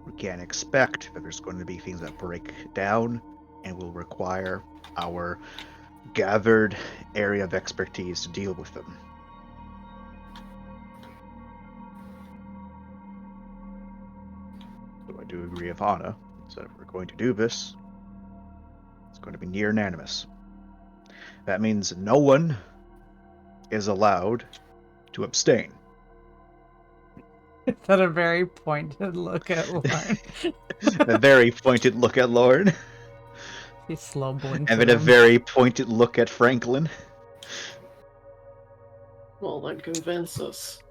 We can't expect that there's going to be things that break down and will require our gathered area of expertise to deal with them. So I do agree with Anna. So if we're going to do this, it's going to be near unanimous. That means no one is allowed to abstain.
Is that a very pointed look at Lorne?
A very pointed look at Lorne.
He slow blinks.
And then a very pointed look at Franklin.
Well, then convince us.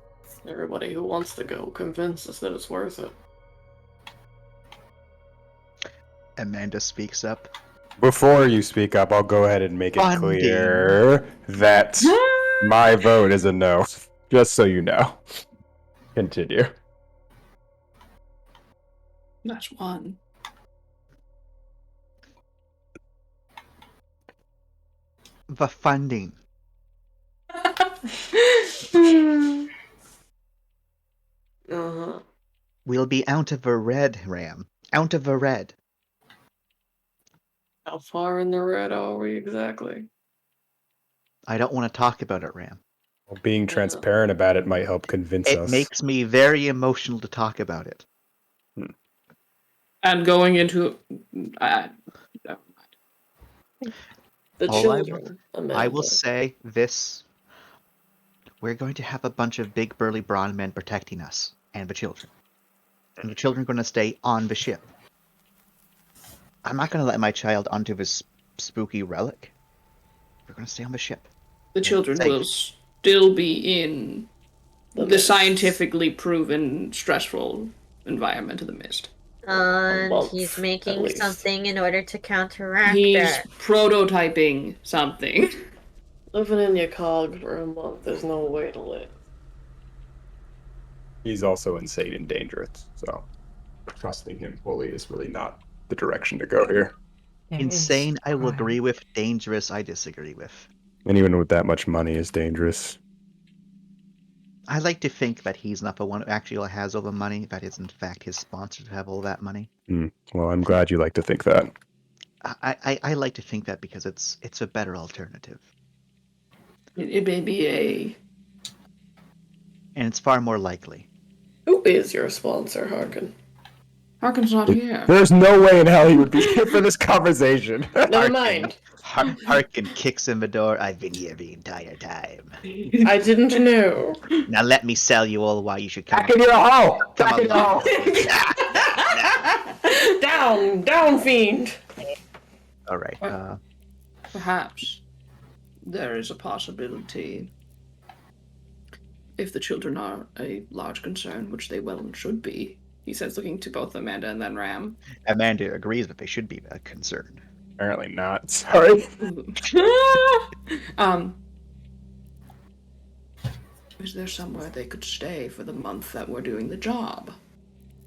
Everybody who wants to go, convince us that it's worth it.
Amanda speaks up.
Before you speak up, I'll go ahead and make it clear that my vote is a no. Just so you know. Continue.
That's one.
The funding. We'll be out of the red, Ram. Out of the red.
How far in the red are we exactly?
I don't want to talk about it, Ram.
Well, being transparent about it might help convince us.
It makes me very emotional to talk about it.
And going into
the children.
I will say this. We're going to have a bunch of big burly brawn men protecting us and the children. And the children are going to stay on the ship. I'm not going to let my child onto this spooky relic. We're going to stay on the ship.
The children will still be in the scientifically proven stressful environment of the mist.
And he's making something in order to counteract
He's
that.
prototyping something.
Living in your cog for a month, there's no way to live.
He's also insane and dangerous, so trusting him fully is really not the direction to go here.
Insane, I will agree with. Dangerous, I disagree with.
Anyone with that much money is dangerous.
I like to think that he's not the one who actually has all the money. That is, in fact, his sponsors who have all that money.
Well, I'm glad you like to think that.
I like to think that because it's a better alternative.
It may be
and it's far more likely.
Who is your sponsor, Harkin?
Harkin's not here.
There's no way in hell he would be here for this conversation.
Never mind.
Harkin kicks in the door. I've been here the entire time.
I didn't know.
Now let me sell you all why you should come.
Back in your hole! Back in your hole!
Down, fiend!
All right.
Perhaps there is a possibility, if the children are a large concern, which they well and should be, he says, looking to both Amanda and then Ram.
Amanda agrees that they should be a concern.
Apparently not. Sorry.
Is there somewhere they could stay for the month that we're doing the job?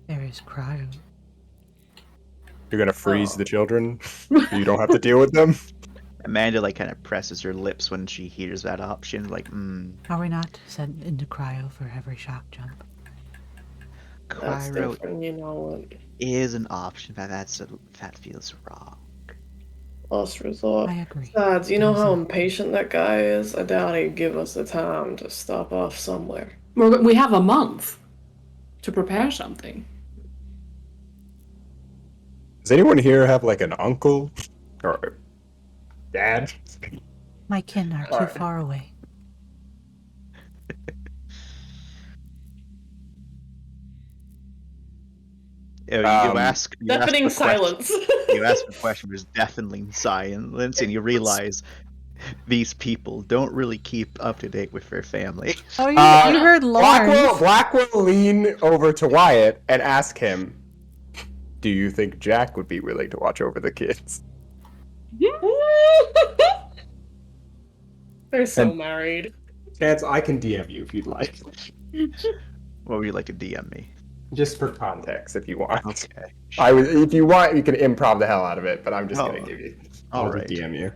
There is cryo.
You're gonna freeze the children? You don't have to deal with them?
Amanda kind of presses her lips when she hears that option,
Are we not sent into cryo for every shock jump?
Cryo is an option, but that feels wrong.
last resort.
I agree.
Besides, you know how impatient that guy is? I doubt he'd give us the time to stop off somewhere.
We have a month to prepare something.
Does anyone here have like an uncle or dad?
My kin are too far away.
You ask
deafening silence.
You ask a question, there's deafening silence, and you realize these people don't really keep up to date with their family.
Oh, you heard Lawrence.
Black will lean over to Wyatt and ask him, do you think Jack would be willing to watch over the kids?
They're so married.
Chance, I can DM you if you'd like.
What would you like to DM me?
Just for context, if you want.
Okay.
If you want, you can improv the hell out of it, but I'm just going to give you.
All right.
DM you.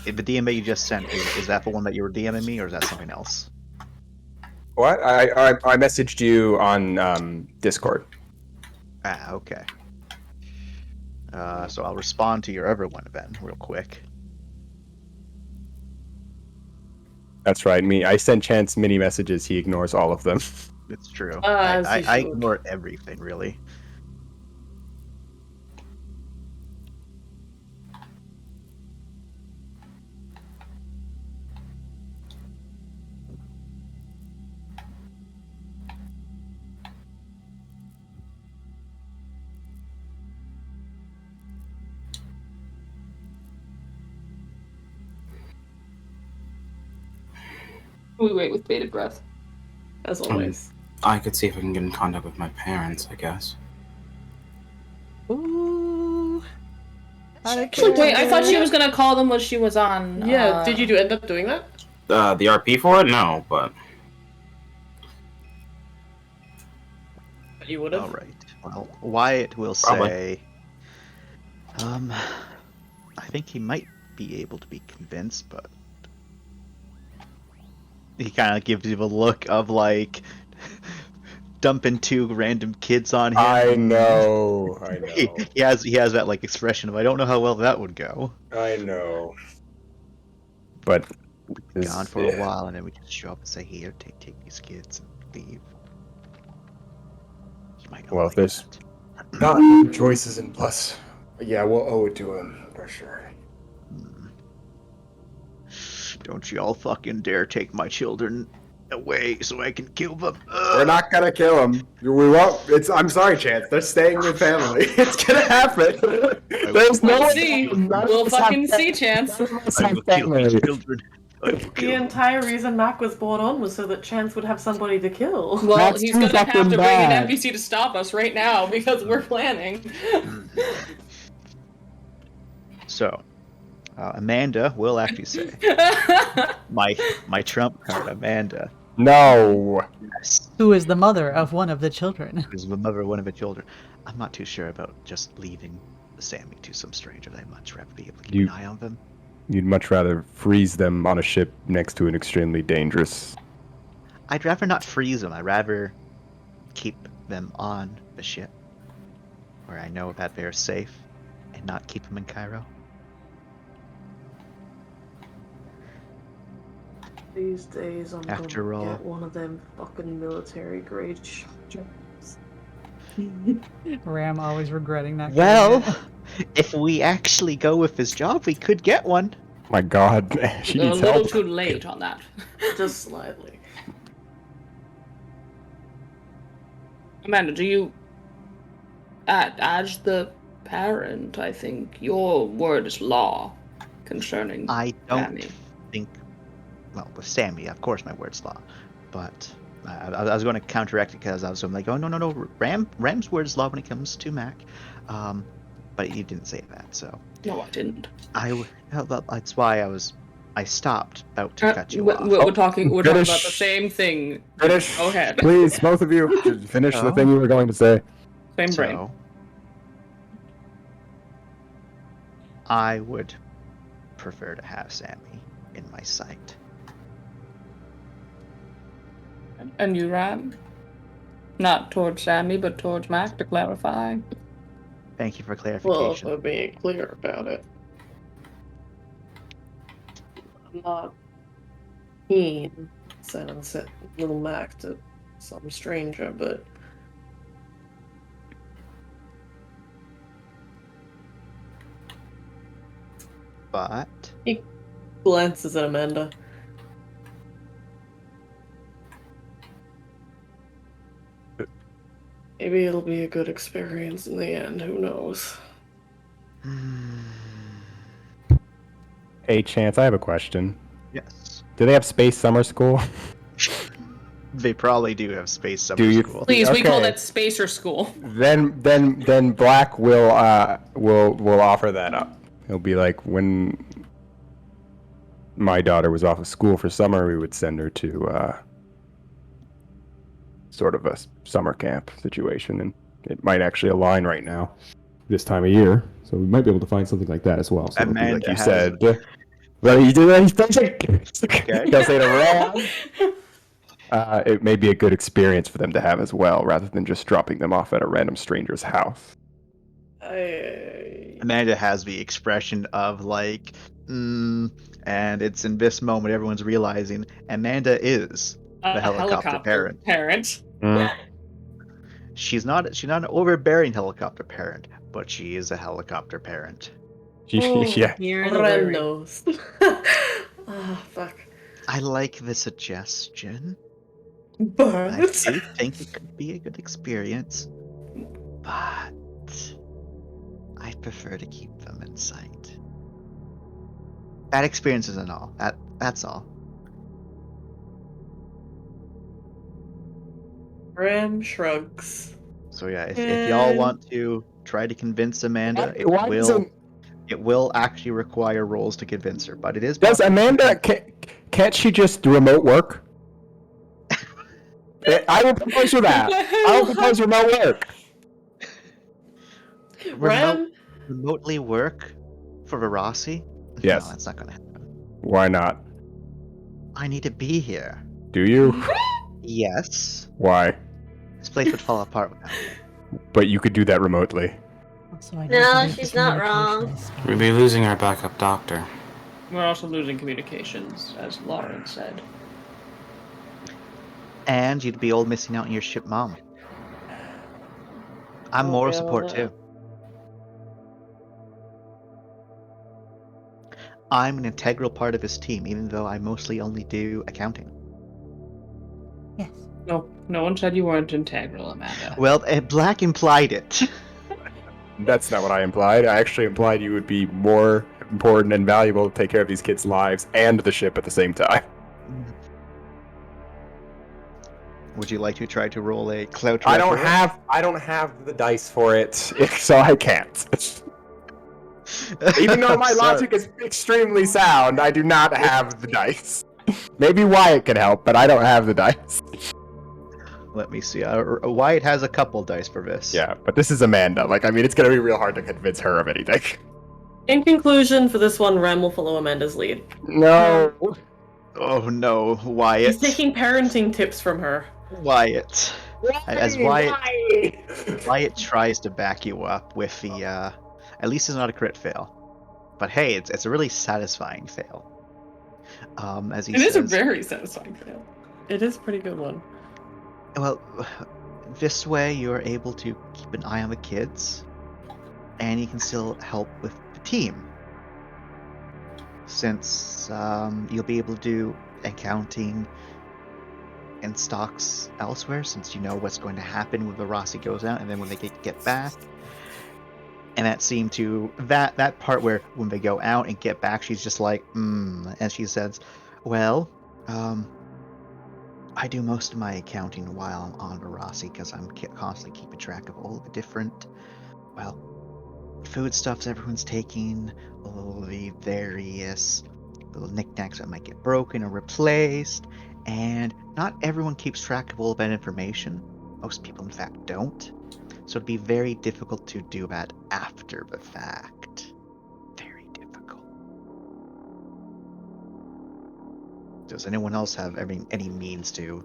The DM you just sent, is that the one that you were DMing me, or is that something else?
What? I messaged you on Discord.
Ah, okay. So I'll respond to your other one then, real quick.
That's right. I send Chance mini messages. He ignores all of them.
It's true. I ignore everything, really.
We wait with bated breath.
As always.
I could see if I can get in contact with my parents, I guess.
Ooh.
Actually, wait, I thought she was gonna call them when she was on.
Yeah, did you end up doing that?
The RP for it? No, but.
You would have?
Alright. Well, Wyatt will say. I think he might be able to be convinced, but. He kind of gives you a look of like dumping two random kids on him.
I know.
He has that like expression of I don't know how well that would go.
I know.
But
gone for a while, and then we just show up and say, "Here, take these kids and leave." He might not
well,
like
if there's
not choices and plus, yeah, we'll owe it to him for sure.
Don't you all fucking dare take my children away so I can kill them.
We're not gonna kill them. We won't. I'm sorry, Chance. They're staying with family. It's gonna happen. There's no
way. We'll fucking see, Chance.
The entire reason Mac was brought on was so that Chance would have somebody to kill.
Well, he's gonna have to bring an NPC to stop us right now because we're planning.
So. Amanda will actually say, my trump card, Amanda.
No.
Yes.
Who is the mother of one of the children?
Who's the mother of one of the children? I'm not too sure about just leaving Sammy to some stranger. I'd much rather be able to keep an eye on them.
You'd much rather freeze them on a ship next to an extremely dangerous.
I'd rather not freeze them. I'd rather keep them on the ship, where I know that they're safe, and not keep them in Cairo.
These days, I'm
After
gonna
all,
get one of them fucking military grade jobs.
Ram always regretting that.
Well, if we actually go with his job, we could get one.
My God, she needs help.
A little too late on that.
Just slightly.
Amanda, do you, as the parent, I think your word is law concerning
I don't
Sammy.
think. Well, with Sammy, of course, my word's law, but I was going to counteract it because I was like, oh no, Ram's word's law when it comes to Mac, but you didn't say that, so.
No, I didn't.
That's why I stopped about to cut you off.
We're talking about the same thing.
Finish.
Go ahead.
Please, both of you, finish the thing you were going to say.
Same brain.
I would prefer to have Sammy in my sight.
And you, Ram? Not towards Sammy, but towards Mac to clarify.
Thank you for
Well,
clarification.
for being clear about it. I'm not keen sending little Mac to some stranger, but he glances at Amanda. Maybe it'll be a good experience in the end, who knows?
Hey, Chance, I have a question.
Yes.
Do they have space summer school?
They probably do have space summer school.
Please, we call that spacer school.
Then Black will offer that up. He'll be like, when my daughter was off of school for summer, we would send her to sort of a summer camp situation, and it might actually align right now, this time of year. So we might be able to find something like that as well. So it'll be like you said. Well, you did anything? Okay. Don't say it around. It may be a good experience for them to have as well, rather than just dropping them off at a random stranger's house.
Amanda has the expression of like, and it's in this moment everyone's realizing Amanda is the helicopter parent. She's not an overbearing helicopter parent, but she is a helicopter parent.
Yeah.
Ren knows. Oh, fuck.
I like the suggestion.
But
I do think it could be a good experience. But I prefer to keep them in sight. Bad experiences and all. That's all.
Ram shrugs.
So yeah, if y'all want to try to convince Amanda, it will actually require rolls to convince her, but it is.
Does Amanda can't she just remote work? I will propose for that. I will propose remote work.
Remotely work for Verasi?
Yes.
No, that's not gonna happen.
Why not?
I need to be here.
Do you?
Yes.
Why?
This place would fall apart without me.
But you could do that remotely.
No, she's not wrong.
We'd be losing our backup doctor.
We're also losing communications, as Lauren said.
And you'd be all missing out on your ship mom. I'm moral support too. I'm an integral part of his team, even though I mostly only do accounting.
Yes.
No one said you weren't integral, Amanda.
Well, Black implied it.
That's not what I implied. I actually implied you would be more important and valuable to take care of these kids' lives and the ship at the same time.
Would you like to try to roll a clout?
I don't have the dice for it, so I can't. Even though my logic is extremely sound, I do not have the dice. Maybe Wyatt could help, but I don't have the dice.
Let me see. Wyatt has a couple dice for this.
Yeah, but this is Amanda. Like, I mean, it's gonna be real hard to convince her of anything.
In conclusion, for this one, Rem will follow Amanda's lead.
No.
Oh no, Wyatt.
He's taking parenting tips from her.
Wyatt. As Wyatt tries to back you up with the, at least it's not a crit fail. But hey, it's a really satisfying fail. As he
It
says,
is a very satisfying fail.
It is a pretty good one.
Well, this way you're able to keep an eye on the kids, and you can still help with the team. Since you'll be able to do accounting and stocks elsewhere, since you know what's going to happen when the Rossi goes out, and then when they get back. And that seemed to that part where when they go out and get back, she's just like, and she says, well, I do most of my accounting while I'm on Verasi because I'm constantly keeping track of all the different, foodstuffs everyone's taking, all the various little knickknacks that might get broken or replaced, and not everyone keeps track of all that information. Most people, in fact, don't. So it'd be very difficult to do that after the fact. Very difficult. Does anyone else have any means to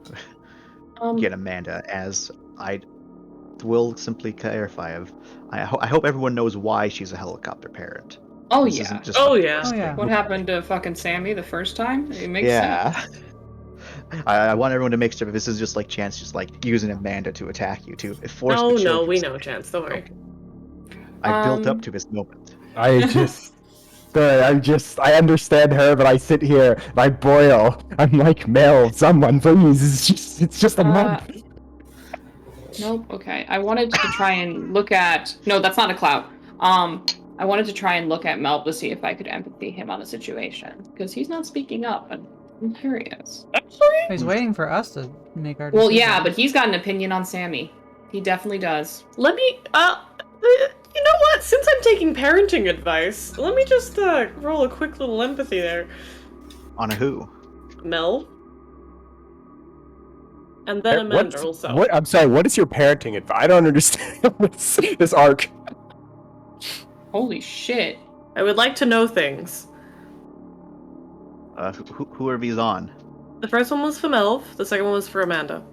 get Amanda, as I will simply clarify. I hope everyone knows why she's a helicopter parent.
Oh
this
yeah.
Isn't just
Oh
yeah.
yeah. What happened to fucking Sammy the first time? It makes sense.
I want everyone to make sure this is just like Chance, just like using Amanda to attack you too.
No, we know, Chance. Don't worry.
I built up to this moment.
I understand her, but I sit here and I boil. I'm like, Mel, someone please. It's just a month.
Nope. Okay. I wanted to try and look at. No, that's not a cloud. I wanted to try and look at Melv to see if I could empathy him on the situation, because he's not speaking up, and I'm curious.
He's waiting for us to make our decision.
Well, yeah, but he's got an opinion on Sammy. He definitely does.
Let me, you know what? Since I'm taking parenting advice, let me just roll a quick little empathy there.
On a who?
Mel. And then Amanda also.
What? I'm sorry. What is your parenting advice? I don't understand this arc.
Holy shit!
I would like to know things.
Who are these on?
The first one was for Melv. The second one was for Amanda.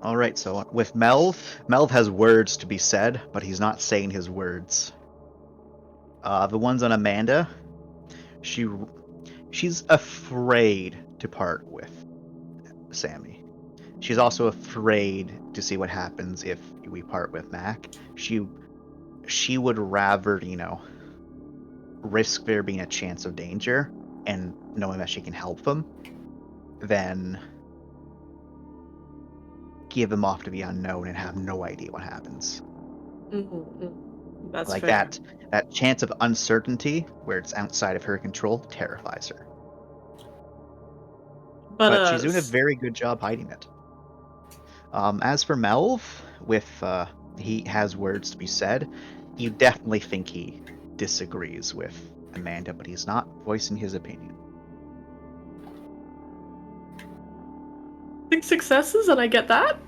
All right. So with Melv has words to be said, but he's not saying his words. The ones on Amanda, she's afraid to part with Sammy. She's also afraid to see what happens if we part with Mac. She would rather, risk there being a chance of danger and knowing that she can help them than give them off to the unknown and have no idea what happens.
Mm-hmm. That's
like
fair.
that chance of uncertainty where it's outside of her control terrifies her. But she's doing a very good job hiding it. As for Melv, he has words to be said, you definitely think he disagrees with Amanda, but he's not voicing his opinion.
6 successes, and I get that?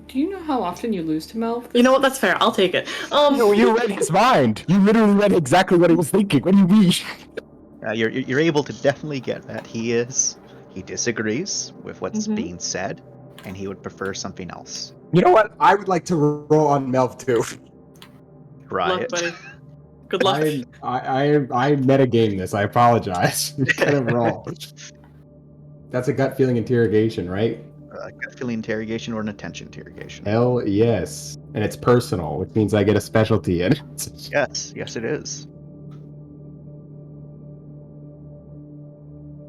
Do you know how often you lose to Melv?
You know what? That's fair. I'll take it.
No, you read his mind. You literally read exactly what he was thinking. What do you mean?
You're able to definitely get that he disagrees with what's being said, and he would prefer something else.
You know what? I would like to roll on Melv too.
Riot.
Good luck, buddy. Good luck.
I metagame this. I apologize. Kind of roll. That's a gut feeling interrogation, right?
Gut feeling interrogation or an attention interrogation.
Hell yes. And it's personal, which means I get a specialty in it.
Yes, it is.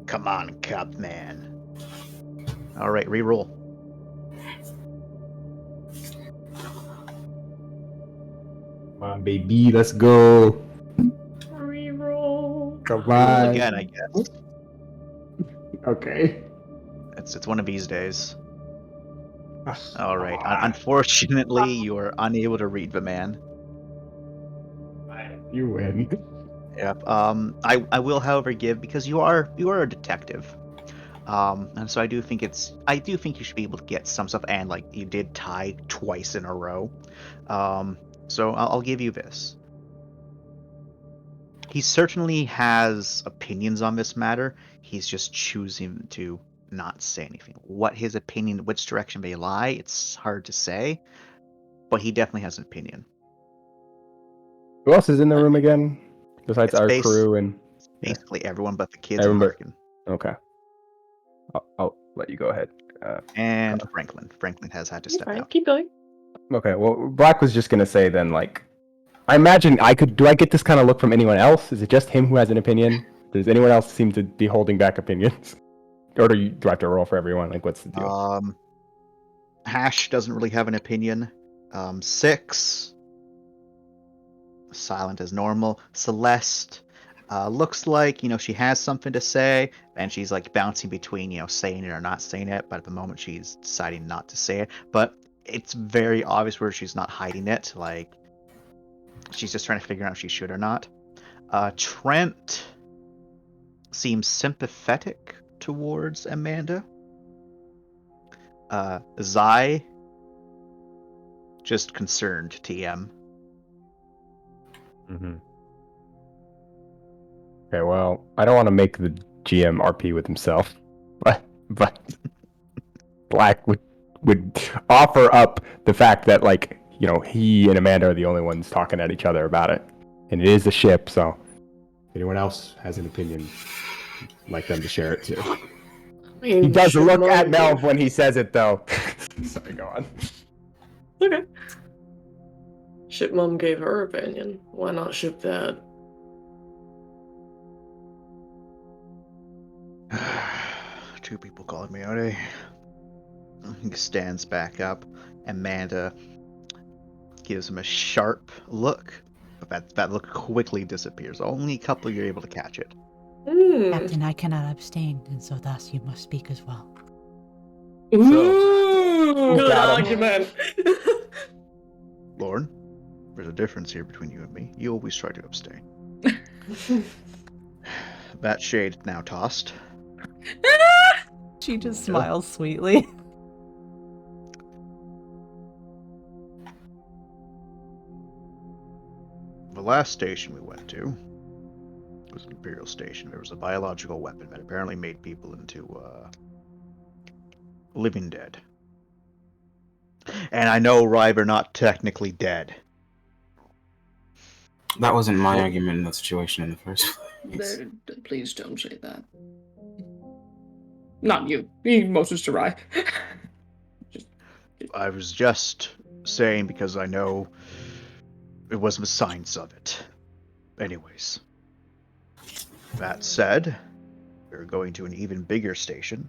Come on, Cup Man. All right, re-roll.
Come on, baby, let's go.
Reroll.
Come
Roll
on.
again, I guess.
Okay.
It's one of these days. All right. Unfortunately, you are unable to read the man.
You win.
Yep. I will, however, give, because you are a detective. And so I do think you should be able to get some stuff, and like you did tie twice in a row. So I'll give you this. He certainly has opinions on this matter. He's just choosing to not say anything. What his opinion, which direction they lie, it's hard to say. But he definitely has an opinion.
Who else is in the room again? Besides our crew and
basically everyone but the kids and Larkin.
Okay. I'll let you go ahead.
And Franklin. Franklin has had to step out.
Keep going.
Okay, well, Black was just gonna say then, like, I imagine do I get this kind of look from anyone else? Is it just him who has an opinion? Does anyone else seem to be holding back opinions? Or do I have to roll for everyone? Like, what's the deal?
Hash doesn't really have an opinion. 6. Silent as normal. Celeste looks like, she has something to say, and she's like bouncing between, saying it or not saying it, but at the moment she's deciding not to say it. But it's very obvious where she's not hiding it, like she's just trying to figure out if she should or not. Trent seems sympathetic towards Amanda. Zai, just concerned, TM.
Mm-hmm. Okay, well, I don't want to make the GM RP with himself, but Black would would offer up the fact that, like, you know, he and Amanda are the only ones talking at each other about it. And it is a ship, so if anyone else has an opinion, I'd like them to share it too. He does look at Melv when he says it, though. Sorry, go on.
Okay. Ship Mom gave her opinion. Why not Ship Dad?
Two people calling me out, eh? He stands back up. Amanda gives him a sharp look. But that look quickly disappears. Only a couple of you are able to catch it.
Captain, I cannot abstain, and so thus you must speak as well.
Good argument.
Lauren, there's a difference here between you and me. You always try to abstain. That shade now tossed.
She just smiles sweetly.
The last station we went to was an Imperial station. There was a biological weapon that apparently made people into living dead. And I know Ryber not technically dead.
That wasn't my argument in that situation in the first place.
Please don't say that. Not you. Moses Sarai.
I was just saying because I know it was the signs of it. Anyways. That said, we're going to an even bigger station.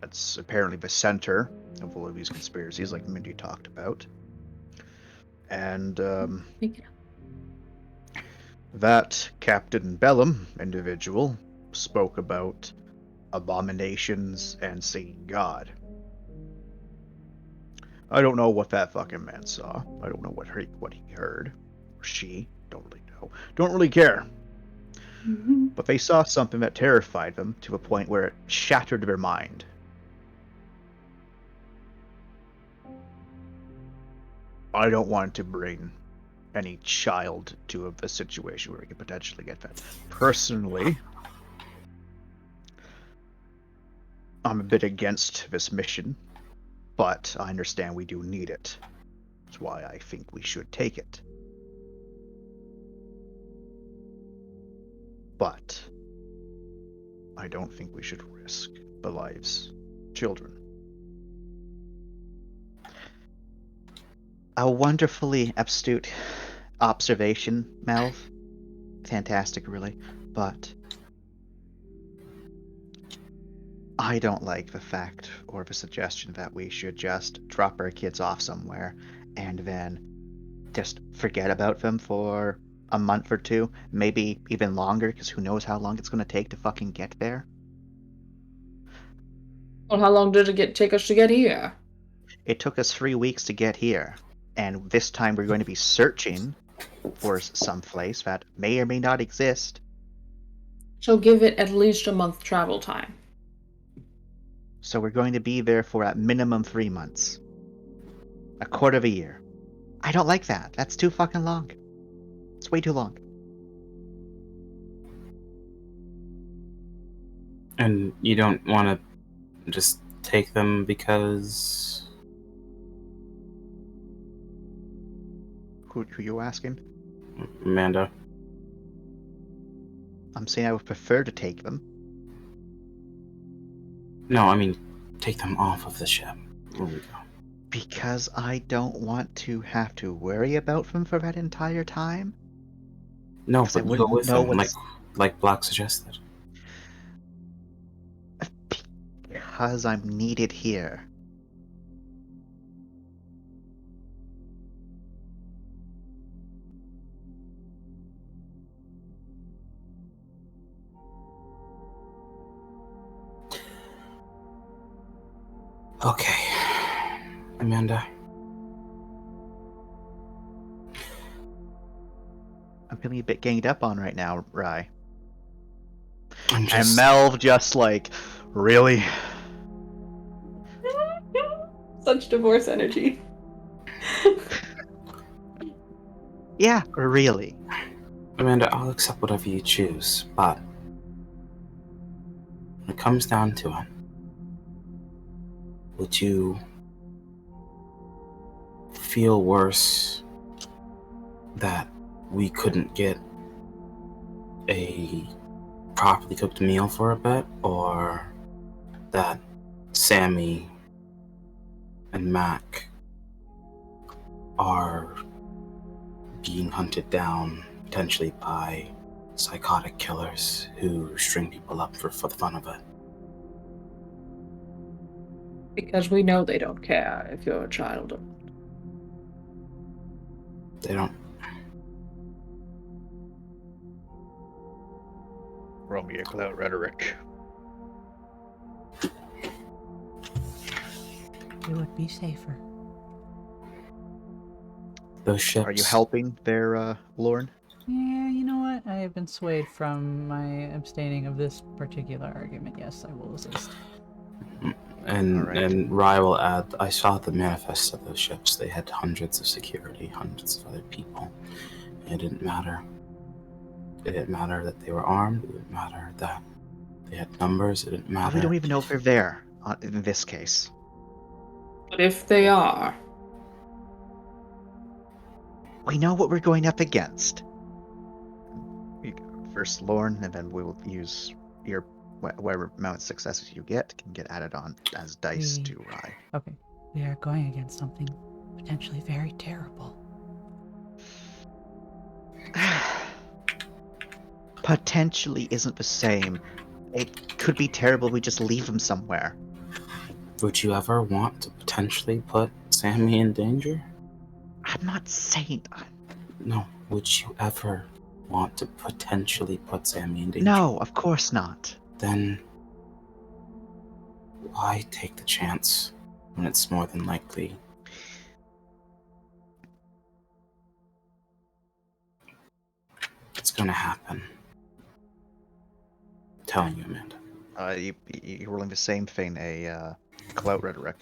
That's apparently the center of all of these conspiracies, like Mindy talked about. And that Captain Bellum individual spoke about abominations and seeing God. I don't know what that fucking man saw. I don't know what he heard. Or she. Don't really know. Don't really care. But they saw something that terrified them to a point where it shattered their mind. I don't want to bring any child to a situation where we could potentially get that. Personally, I'm a bit against this mission, but I understand we do need it. That's why I think we should take it. But I don't think we should risk the lives of children. A wonderfully astute observation, Melv. Fantastic, really. But I don't like the fact or the suggestion that we should just drop our kids off somewhere and then just forget about them for a month or two, maybe even longer, because who knows how long it's going to take to fucking get there.
Well, how long did it take us to get here?
It took us 3 weeks to get here, and this time we're going to be searching for some place that may or may not exist.
So give it at least a month travel time.
So we're going to be there for at minimum 3 months. A quarter of a year. I don't like that. That's too fucking long. It's way too long.
And you don't want to just take them because...
Who you asking?
Amanda.
I'm saying I would prefer to take them.
No, I mean, take them off of the ship. Where we go.
Because I don't want to have to worry about them for that entire time.
No, but go with them, like Black suggested.
Because I'm needed here.
Okay, Amanda.
I'm feeling a bit ganged up on right now, Rye. And Melv just like, really?
Such divorce energy.
Yeah, really.
Amanda, I'll accept whatever you choose, but when it comes down to it, would you
feel worse that we couldn't get a properly cooked meal for a bit, or that Sammy and Mac are being hunted down potentially by psychotic killers who string people up for the fun of it?
Because we know they don't care if you're a child or not.
They don't.
Roll me a clout rhetoric.
It would be safer.
Those ships.
Are you helping there, Lorne?
Yeah, you know what? I have been swayed from my abstaining of this particular argument. Yes, I will assist.
And Rye will add, I saw the manifest of those ships. They had hundreds of security, hundreds of other people. It didn't matter. It didn't matter that they were armed. It didn't matter that they had numbers. It didn't matter.
We don't even know if they're there in this case.
But if they are,
we know what we're going up against. First Lorne, and then we will use your whatever amount of successes you get can get added on as dice to Rye.
Okay, we are going against something potentially very terrible.
Potentially isn't the same. It could be terrible. We just leave them somewhere.
Would you ever want to potentially put Sammy in danger?
I'm not saying.
No. Would you ever want to potentially put Sammy in danger?
No, of course not.
Then why take the chance when it's more than likely it's gonna happen? I'm telling you, Amanda.
You're rolling the same thing, a clout rhetoric.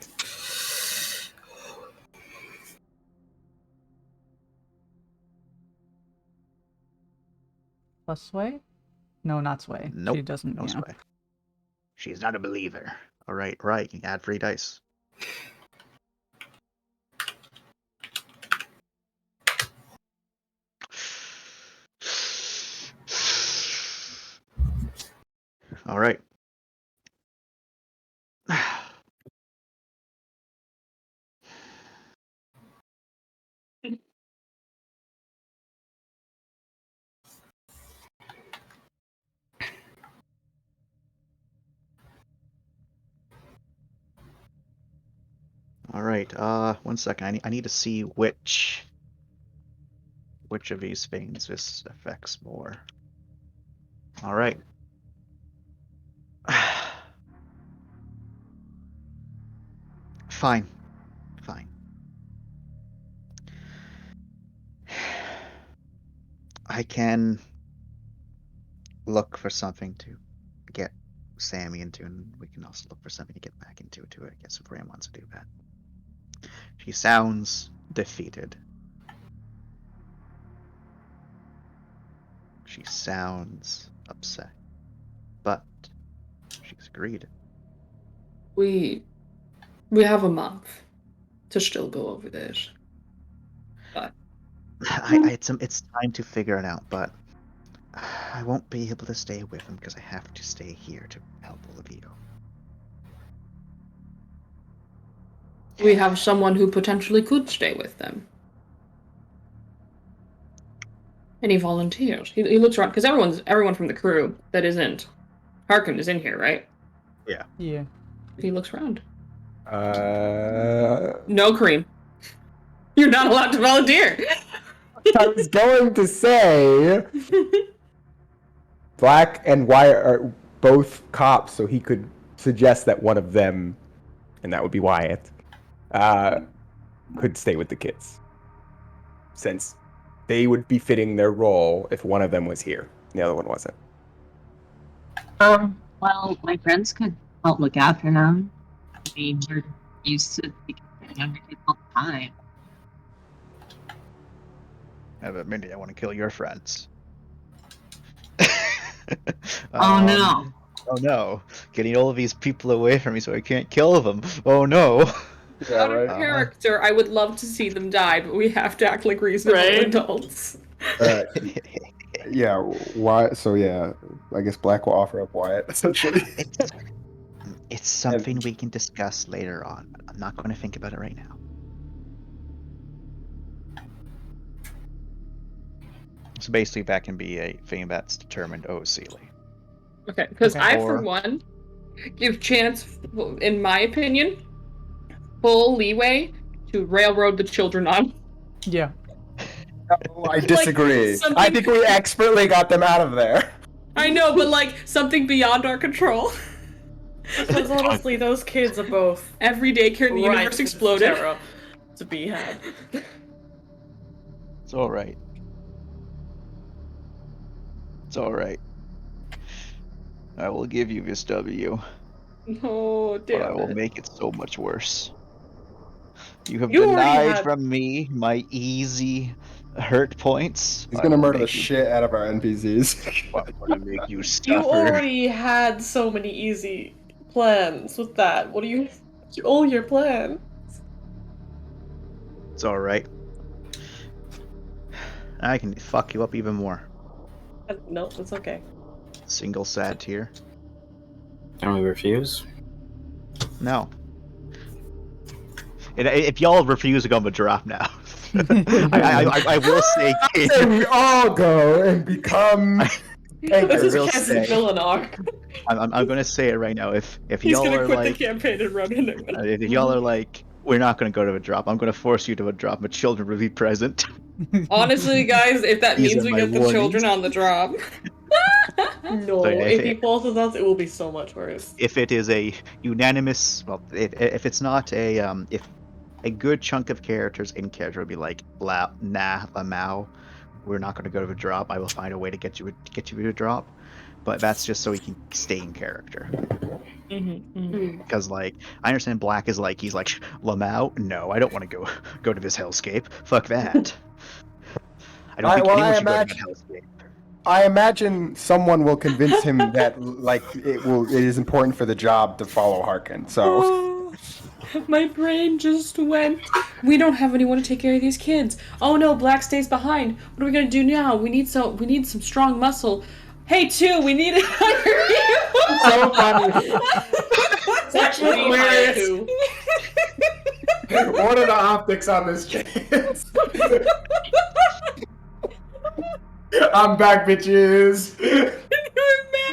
Plus sway? No, not sway.
Nope.
She doesn't.
No sway. She's not a believer. All right, right. You can add 3 dice. All right. All right. 1 second. I need to see which of these things this affects more. All right. Fine. I can look for something to get Sammy into, and we can also look for something to get back into it too, I guess, if Ram wants to do that. She sounds defeated. She sounds upset. But she's agreed.
we have a month to still go over this. But
it's time to figure it out, but I won't be able to stay with him because I have to stay here to help all of you.
we have someone who potentially could stay with them. And he volunteers. He looks around, because everyone from the crew that isn't Harkin is in here, right?
Yeah.
Yeah.
He looks around. No, Kareem. You're not allowed to volunteer.
I was going to say Black and Wyatt are both cops, so he could suggest that one of them, and that would be Wyatt, could stay with the kids. Since they would be fitting their role if one of them was here. The other one wasn't.
Well, my friends could help look after them. I mean, we're used to younger kids all the time.
Yeah, but Mindy, I want to kill your friends.
Oh no.
Oh no. Getting all of these people away from me so I can't kill them. Oh no.
Yeah,
Out of character, I would love to see them die, but we have to act like reasonable adults.
Yeah, Wyatt. So yeah, I guess Black will offer up Wyatt essentially.
It's something we can discuss later on. I'm not going to think about it right now. So basically, that can be a thing that's determined OCly.
Okay, because I, for one, give Chance, in my opinion, full leeway to railroad the children on.
Yeah.
No, I disagree. I think we expertly got them out of there.
I know, but like something beyond our control.
Because honestly, those kids are both
every daycare in the universe exploded.
To be had.
It's all right. It's all right. I will give you this W.
Oh, damn.
But I will make it so much worse. You have denied from me my easy hurt points.
He's gonna murder the shit out of our NPCs.
I'm gonna make you suffer.
You already had so many easy plans with that. What do you all your plans?
It's all right. I can fuck you up even more.
No, it's okay.
Single sad tear.
Can we refuse?
No. If y'all refuse to go, I'm gonna drop now. I will say,
we all go and become.
This is Cassidy villain arc.
I'm gonna say it right now. If
He's
y'all
gonna
are
quit
like,
the campaign and run in it.
if y'all are like, we're not gonna go to a drop. I'm gonna force you to a drop. My children will be present.
Honestly, guys, if that
These
means
are
we
my
get the
warnings.
children on the drop.
No,
So,
if he falls with us, it will be so much worse.
If it is a unanimous, well, if it's not a if a good chunk of characters in character would be like, Lamau, we're not going to go to the drop. I will find a way to get you to a drop, but that's just so he can stay in character. Because like, I understand Black is like, he's like, Lamau, no, I don't want to go to this hellscape. Fuck that. I don't think anyone should go to that hellscape.
I imagine someone will convince him that like it is important for the job to follow Harkin. So
My brain just went. We don't have anyone to take care of these kids. Oh no, Black stays behind. What are we gonna do now? We need some strong muscle. Hey, we need it
so funny.
It's actually hilarious.
What are the optics on this chance? I'm back, bitches.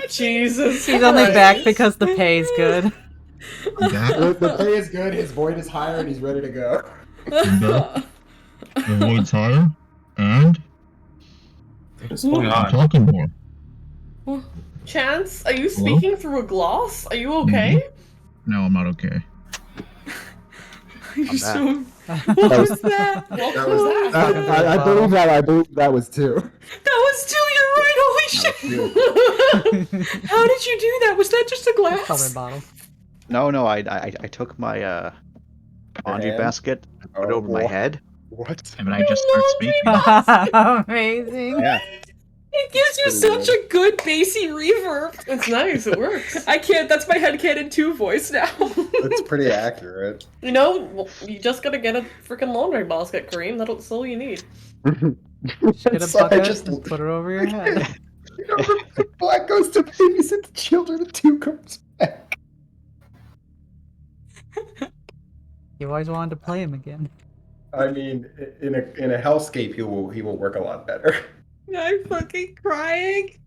Jesus.
He's only back because the pay is good.
The pay is good, his void is higher, and he's ready to go.
The void's higher, and I'm talking more.
Chance, are you speaking through a gloss? Are you okay?
No, I'm not okay.
You're so.
What was that? I believe that was two.
That was two. You're right. Holy shit! How did you do that? Was that just a glass?
Color bottle.
No. I took my laundry basket, and put it over my head.
What?
And then I just start speaking.
Amazing.
Yeah.
It gives you such a good bassy reverb.
It's nice. It works.
I can't. That's my headcanon 2 voice now.
It's pretty accurate.
You know, you just gotta get a freaking laundry basket, Kareem. That's all you need.
Get a bucket and put it over your head.
You know, Black goes to babysit the children and 2 comes back.
You always wanted to play him again.
I mean, in a hellscape, he will work a lot better.
I'm fucking crying.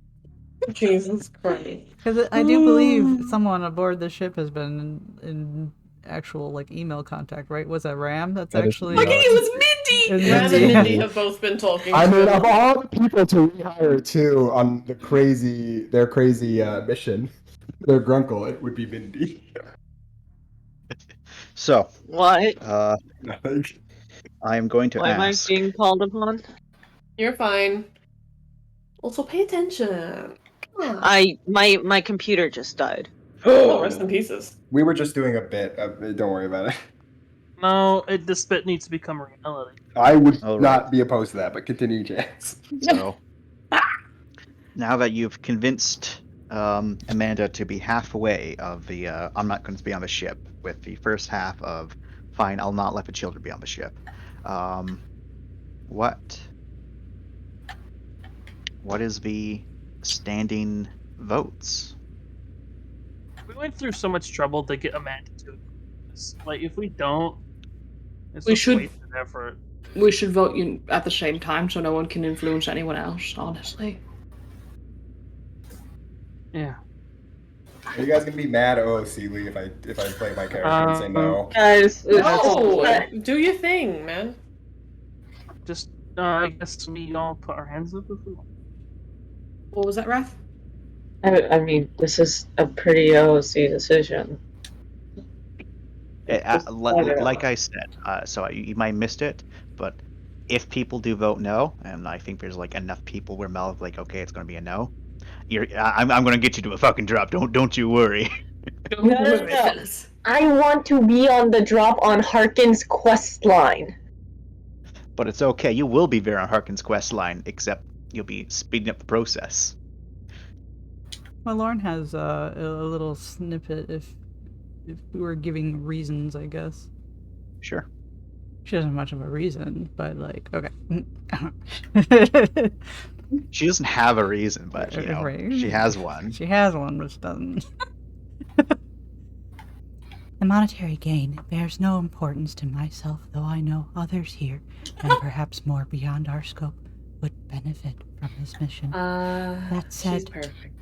Jesus Christ.
Because I do believe someone aboard the ship has been in actual like email contact, right? Was that Ram? That's actually.
Okay, it was Mindy.
Ram and Mindy have both been talking.
I mean, of all the people to rehire too on their crazy mission, their grunkle, it would be Mindy.
So
what?
Nothing.
I am going to
Why
ask.
am I being called upon?
You're fine. Also, pay attention.
My computer just died.
Oh, rest in pieces.
We were just doing a bit. Don't worry about it.
No, this bit needs to become reality.
I would not be opposed to that, but continue, Chance.
So, now that you've convinced Amanda to be halfway of the, I'm not going to be on the ship with the first half of fine. I'll not let the children be on the ship. What is the standing votes?
We went through so much trouble to get Amanda to this. Like, if we don't, it's
We
just
should-
wasted effort.
We should vote at the same time so no one can influence anyone else, honestly.
Yeah.
Are you guys gonna be mad at Seeley if I play my character and say no?
Guys,
No! Do your thing, man.
Just, I guess we all put our hands up if we want.
What was that, Wrath?
I mean, this is a pretty OC decision.
Like I said, so you might have missed it, but if people do vote no, and I think there's like enough people where Mel's like, okay, it's gonna be a no. I'm gonna get you to a fucking drop. Don't you worry.
No. I want to be on the drop on Harkin's quest line.
But it's okay. You will be there on Harkin's quest line, except you'll be speeding up the process.
Well, Lauren has a little snippet if we were giving reasons, I guess.
Sure.
She doesn't have much of a reason, but like, okay.
She doesn't have a reason, but you know,
Right.
she has one.
She has one, but she doesn't. The monetary gain bears no importance to myself, though I know others here, and perhaps more beyond our scope, would benefit from this mission. That said,
She's perfect.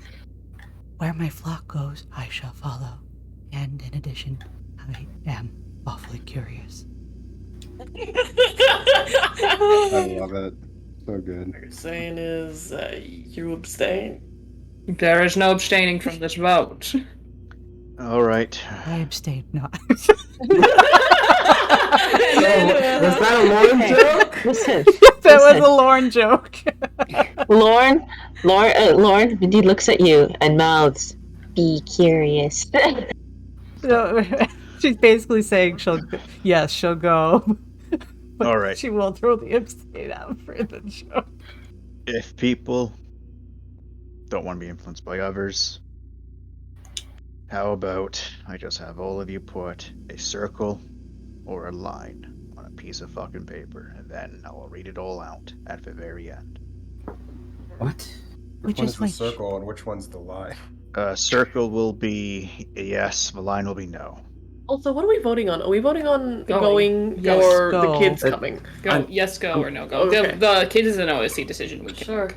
where my flock goes, I shall follow. And in addition, I am awfully curious.
I love it. So good.
What you're saying is you abstain?
There is no abstaining from this vote.
All right.
I abstain. No.
Was that a Lauren joke?
Listen.
That was a Lauren joke.
Lauren, Mindy looks at you and mouths, "Be curious."
So, she's basically saying she'll go. But
All right.
she will throw the abstain out for the joke.
If people don't want to be influenced by others, how about I just have all of you put a circle or a line on a piece of fucking paper, and then I will read it all out at the very end.
What?
Which one is the circle and which one's the line?
Circle will be a yes, the line will be no.
Also, what are we voting on? Are we voting on
Going.
going
Yes,
or
go.
the kids coming?
Go. Yes, go or no go.
Okay.
The kids is an OSC decision. We can.
Sure.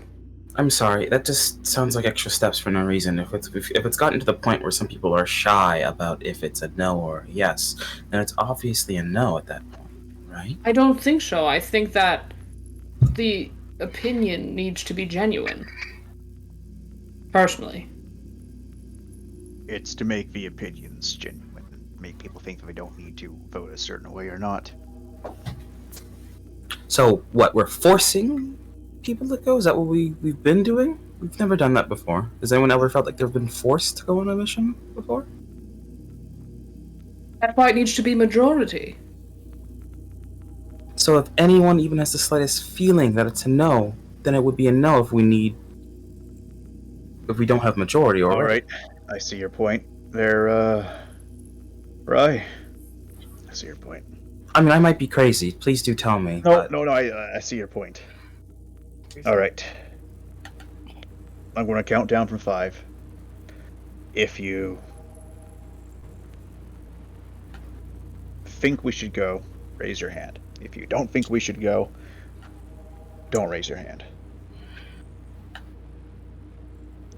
I'm sorry. That just sounds like extra steps for no reason. If it's gotten to the point where some people are shy about if it's a no or a yes, then it's obviously a no at that point, right?
I don't think so. I think that the opinion needs to be genuine. Personally.
It's to make the opinions genuine, make people think that they don't need to vote a certain way or not.
So what? We're forcing people to go? Is that what we've been doing? We've never done that before. Has anyone ever felt like they've been forced to go on a mission before?
That's why it needs to be majority.
So if anyone even has the slightest feeling that it's a no, then it would be a no if we don't have majority already.
All right, I see your point there, Rye. I see your point.
I mean, I might be crazy. Please do tell me.
No, I see your point. All right. I'm going to count down from 5. If you think we should go, raise your hand. If you don't think we should go, don't raise your hand.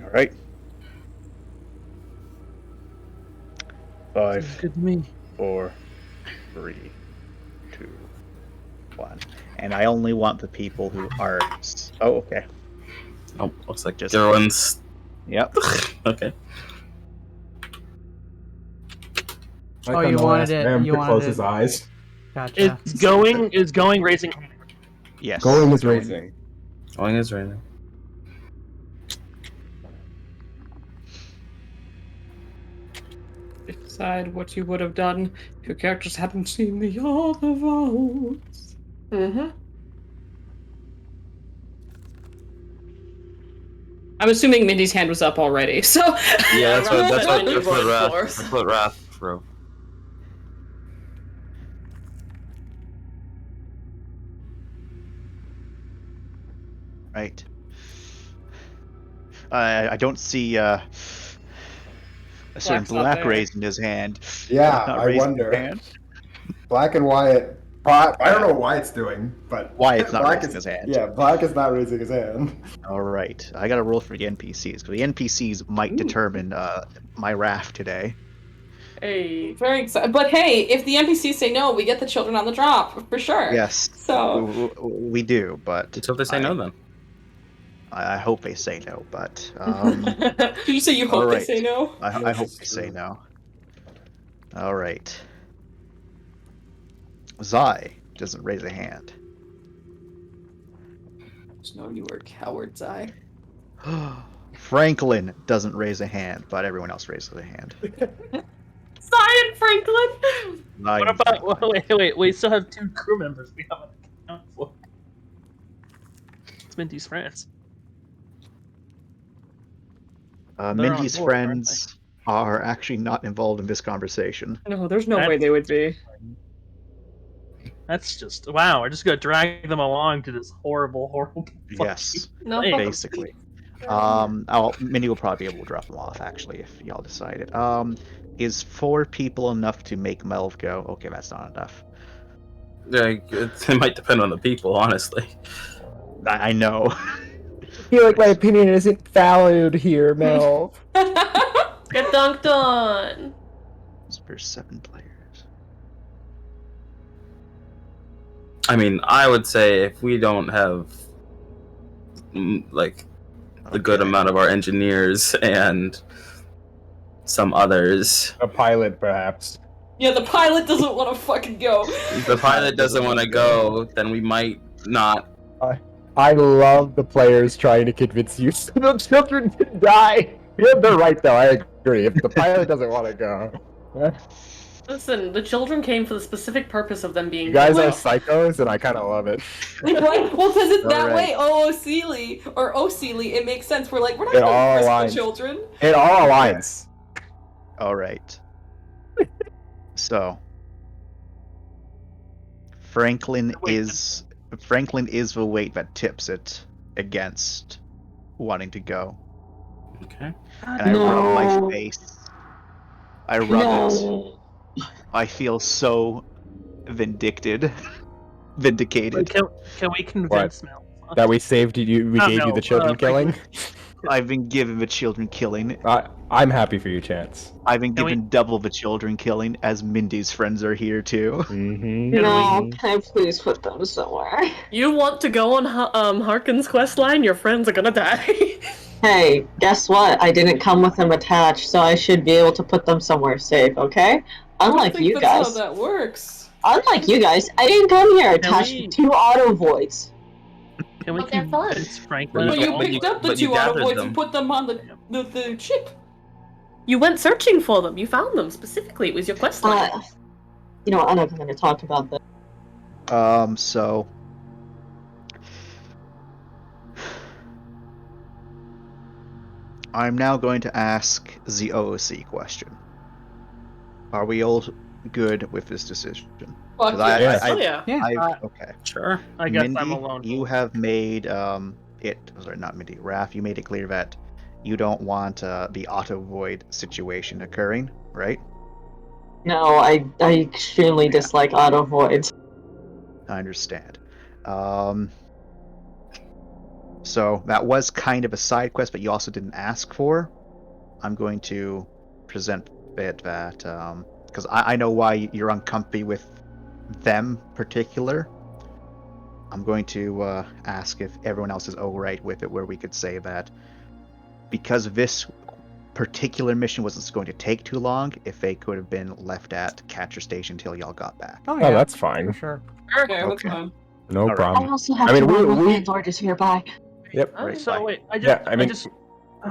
All right. 5,
Good to me.
4, 3, 2, 1. And I only want the people who are. Oh, okay.
Oh, looks like
Just
everyone's.
Yep.
Okay.
Oh, you wanted it. You wanted
close
it.
his eyes.
Gotcha.
It's going, raising.
Yes.
Going is raising.
Going is raising.
Decide what you would have done if your characters hadn't seen the other votes.
Mm-hmm.
I'm assuming Mindy's hand was up already, so.
Yeah, that's what
Wrath
Wrath wrote.
right. I don't see a certain Black raising his hand.
Yeah,
Not
I
raising his
wonder.
hand.
Black and Wyatt. I don't know what Wyatt's doing, but
Wyatt's not
Black
raising
is,
his hand.
Yeah, Black is not raising his hand.
All right, I got to roll for the NPCs because the NPCs might determine my raft today.
Hey, very excited. But hey, if the NPCs say no, we get the children on the drop for sure.
Yes,
So
we do, but
let's hope they say no then.
I hope they say no, but
did you say you hope they say no?
I hope they say no. All right. Zai doesn't raise a hand.
Just know you were a coward, Zai.
Franklin doesn't raise a hand, but everyone else raises a hand.
Zai and Franklin.
What about? Wait. We still have 2 crew members we haven't accounted for. It's Mindy's friends.
Mindy's friends are actually not involved in this conversation.
No, there's no way they would be.
That's just wow. We're just gonna drag them along to this horrible.
Yes,
no,
basically. Mindy will probably be able to drop them off actually if y'all decide it. Is 4 people enough to make Melv go? Okay, that's not enough.
Yeah, it might depend on the people, honestly.
I know.
I feel like my opinion isn't valued here, Mel.
Get dunked on.
There's 7 players.
I mean, I would say if we don't have like the good amount of our engineers and some others,
a pilot perhaps.
Yeah, the pilot doesn't want to fucking go.
If the pilot doesn't want to go, then we might not.
I love the players trying to convince you so the children can die. Yeah, they're right though. I agree. If the pilot doesn't want to go.
Listen, the children came for the specific purpose of them being.
You guys are psychos, and I kind of love it.
Right? Well, because it's that
All
way. O'Sealy or O'Sealy, it makes sense. We're like, we're not
It
going
all
to risk
aligns.
the children.
It all aligns.
All right. So, Franklin is the weight that tips it against wanting to go.
Okay.
And I rub my face. I rub it. I feel so vindicated. Vindicated.
Can we convince Mel?
That we saved you, we gave you the children killing?
I've been given the children killing.
I'm happy for you, Chance.
I've been given double the children killing, as Mindy's friends are here too.
No, can I please put them somewhere?
You want to go on Harkin's quest line? Your friends are gonna die.
Hey, guess what? I didn't come with them attached, so I should be able to put them somewhere safe, okay? Unlike you
that's
guys.
how that works.
Unlike you guys, I didn't come here attached to 2 auto voids.
Can we convince Franklin?
But you picked up the 2 autovoids and put them on the ship. You went searching for them. You found them specifically. It was your quest line.
You know what? I'm not going to talk about that.
So I'm now going to ask the OOC question. Are we all good with this decision?
Fuck yeah.
Okay.
Sure.
I guess
Mindy,
I'm alone.
You have made not Mindy, Raph, you made it clear that you don't want the auto void situation occurring, right?
No, I extremely dislike auto voids.
I understand. So that was kind of a side quest, but you also didn't ask for. I'm going to present it that because I know why you're uncomfy with them particular. I'm going to ask if everyone else is alright with it, where we could say that because this particular mission wasn't going to take too long, if they could have been left at Catcher Station until y'all got back.
Oh, that's fine.
Sure.
Okay, that's fine.
No problem.
I also have to run with landlord is hereby.
Yep.
Oh, so wait,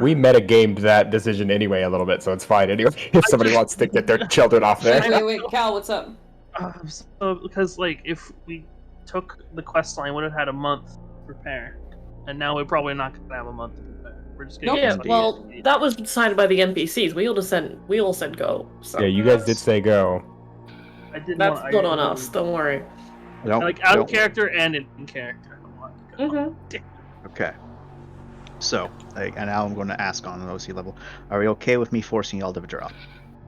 we metagamed that decision anyway a little bit, so it's fine anyway. If somebody wants to get their children off there.
Wait, Cal, what's up?
So, because like if we took the quest line, would have had a month to prepare, and now we're probably not going to have a month to prepare. We're just going
Yeah, well, that was decided by the NPCs. We all said go. So.
Yeah, you guys did say go.
I didn't.
That's not on us. Don't worry.
Like out of character and in character.
Mm-hmm.
Okay. So, and now I'm going to ask on an OC level, are we okay with me forcing y'all to withdraw?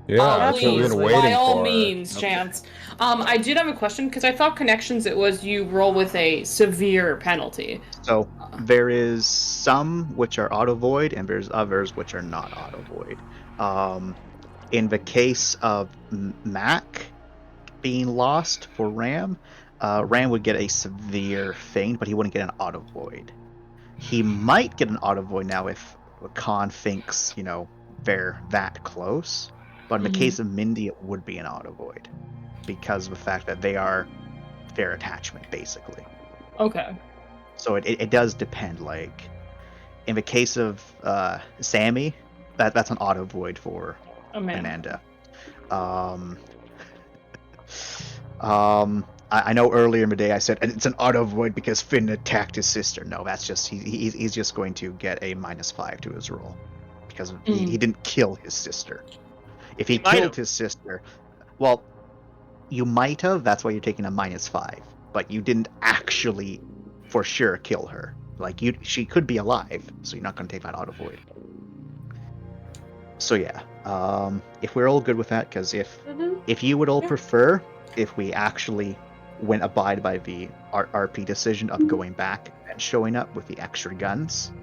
Yeah, that's what we've been waiting
by all
for.
means, Chance. I did have a question because I thought connections it was you roll with a severe penalty.
So there is some which are auto void, and there's others which are not auto void. In the case of Mac being lost for Ram, Ram would get a severe thing, but he wouldn't get an auto void. He might get an auto void now if Khan thinks, they're that close. But in the case of Mindy, it would be an auto void because of the fact that they are their attachment, basically.
Okay.
So it does depend. Like in the case of Sammy, that's an auto void for Amanda. I know earlier in the day I said it's an auto void because Finn attacked his sister. No, that's just he's just going to get a -5 to his roll because he didn't kill his sister. If he killed his sister, well, you might have. That's why you're taking a -5. But you didn't actually, for sure, kill her. Like she could be alive, so you're not going to take that auto void. So yeah, if we're all good with that, because if you would all prefer, if we actually abide by the RP decision of going back and showing up with the extra guns,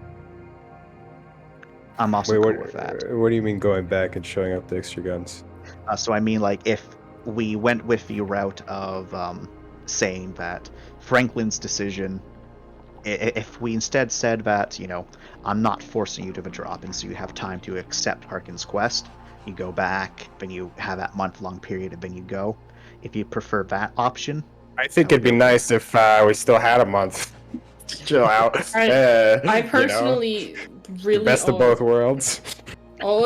I'm also cool with that.
What do you mean going back and showing up the extra guns?
So I mean, like, if we went with the route of saying that Franklin's decision, if we instead said that, I'm not forcing you to withdraw, and so you have time to accept Harkin's quest, you go back, then you have that month-long period, and then you go. If you prefer that option,
I think it'd be nice if we still had a month. Chill out.
I personally really
best of both worlds.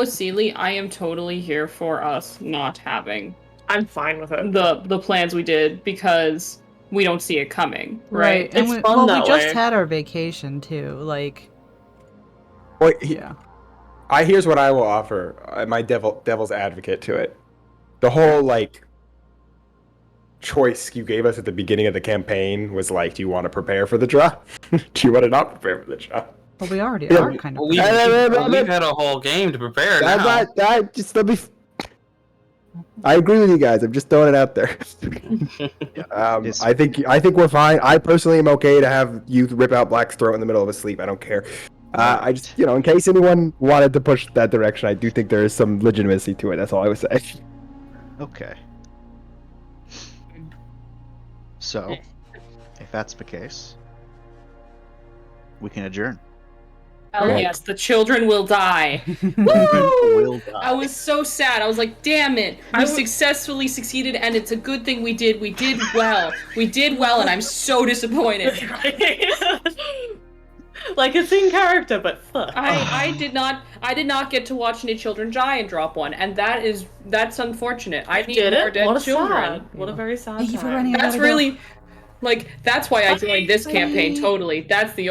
Sealy, I am totally here for us not having.
I'm fine with it.
The plans we did because we don't see it coming, right?
And
It's fun that
we just
way.
had our vacation too. Like,
Here's what I will offer. My devil's advocate to it. The whole choice you gave us at the beginning of the campaign was like, do you want to prepare for the draw? Do you want to not prepare for the draw?
Well, we already are kind of.
We've had a whole game to prepare now.
I agree with you guys. I'm just throwing it out there. I think we're fine. I personally am okay to have you rip out Black's throat in the middle of a sleep. I don't care. I just, in case anyone wanted to push that direction, I do think there is some legitimacy to it. That's all I would say.
Okay. So, if that's the case, we can adjourn.
Oh yes, the children will die.
Will die.
I was so sad. I was like, damn it. We successfully succeeded and it's a good thing we did. We did well. We did well and I'm so disappointed.
Like it's in character, but fuck.
I did not get to watch any children die and drop one, and that's unfortunate. I need more dead children.
What a very sad
That's really that's why I joined this campaign totally. That's the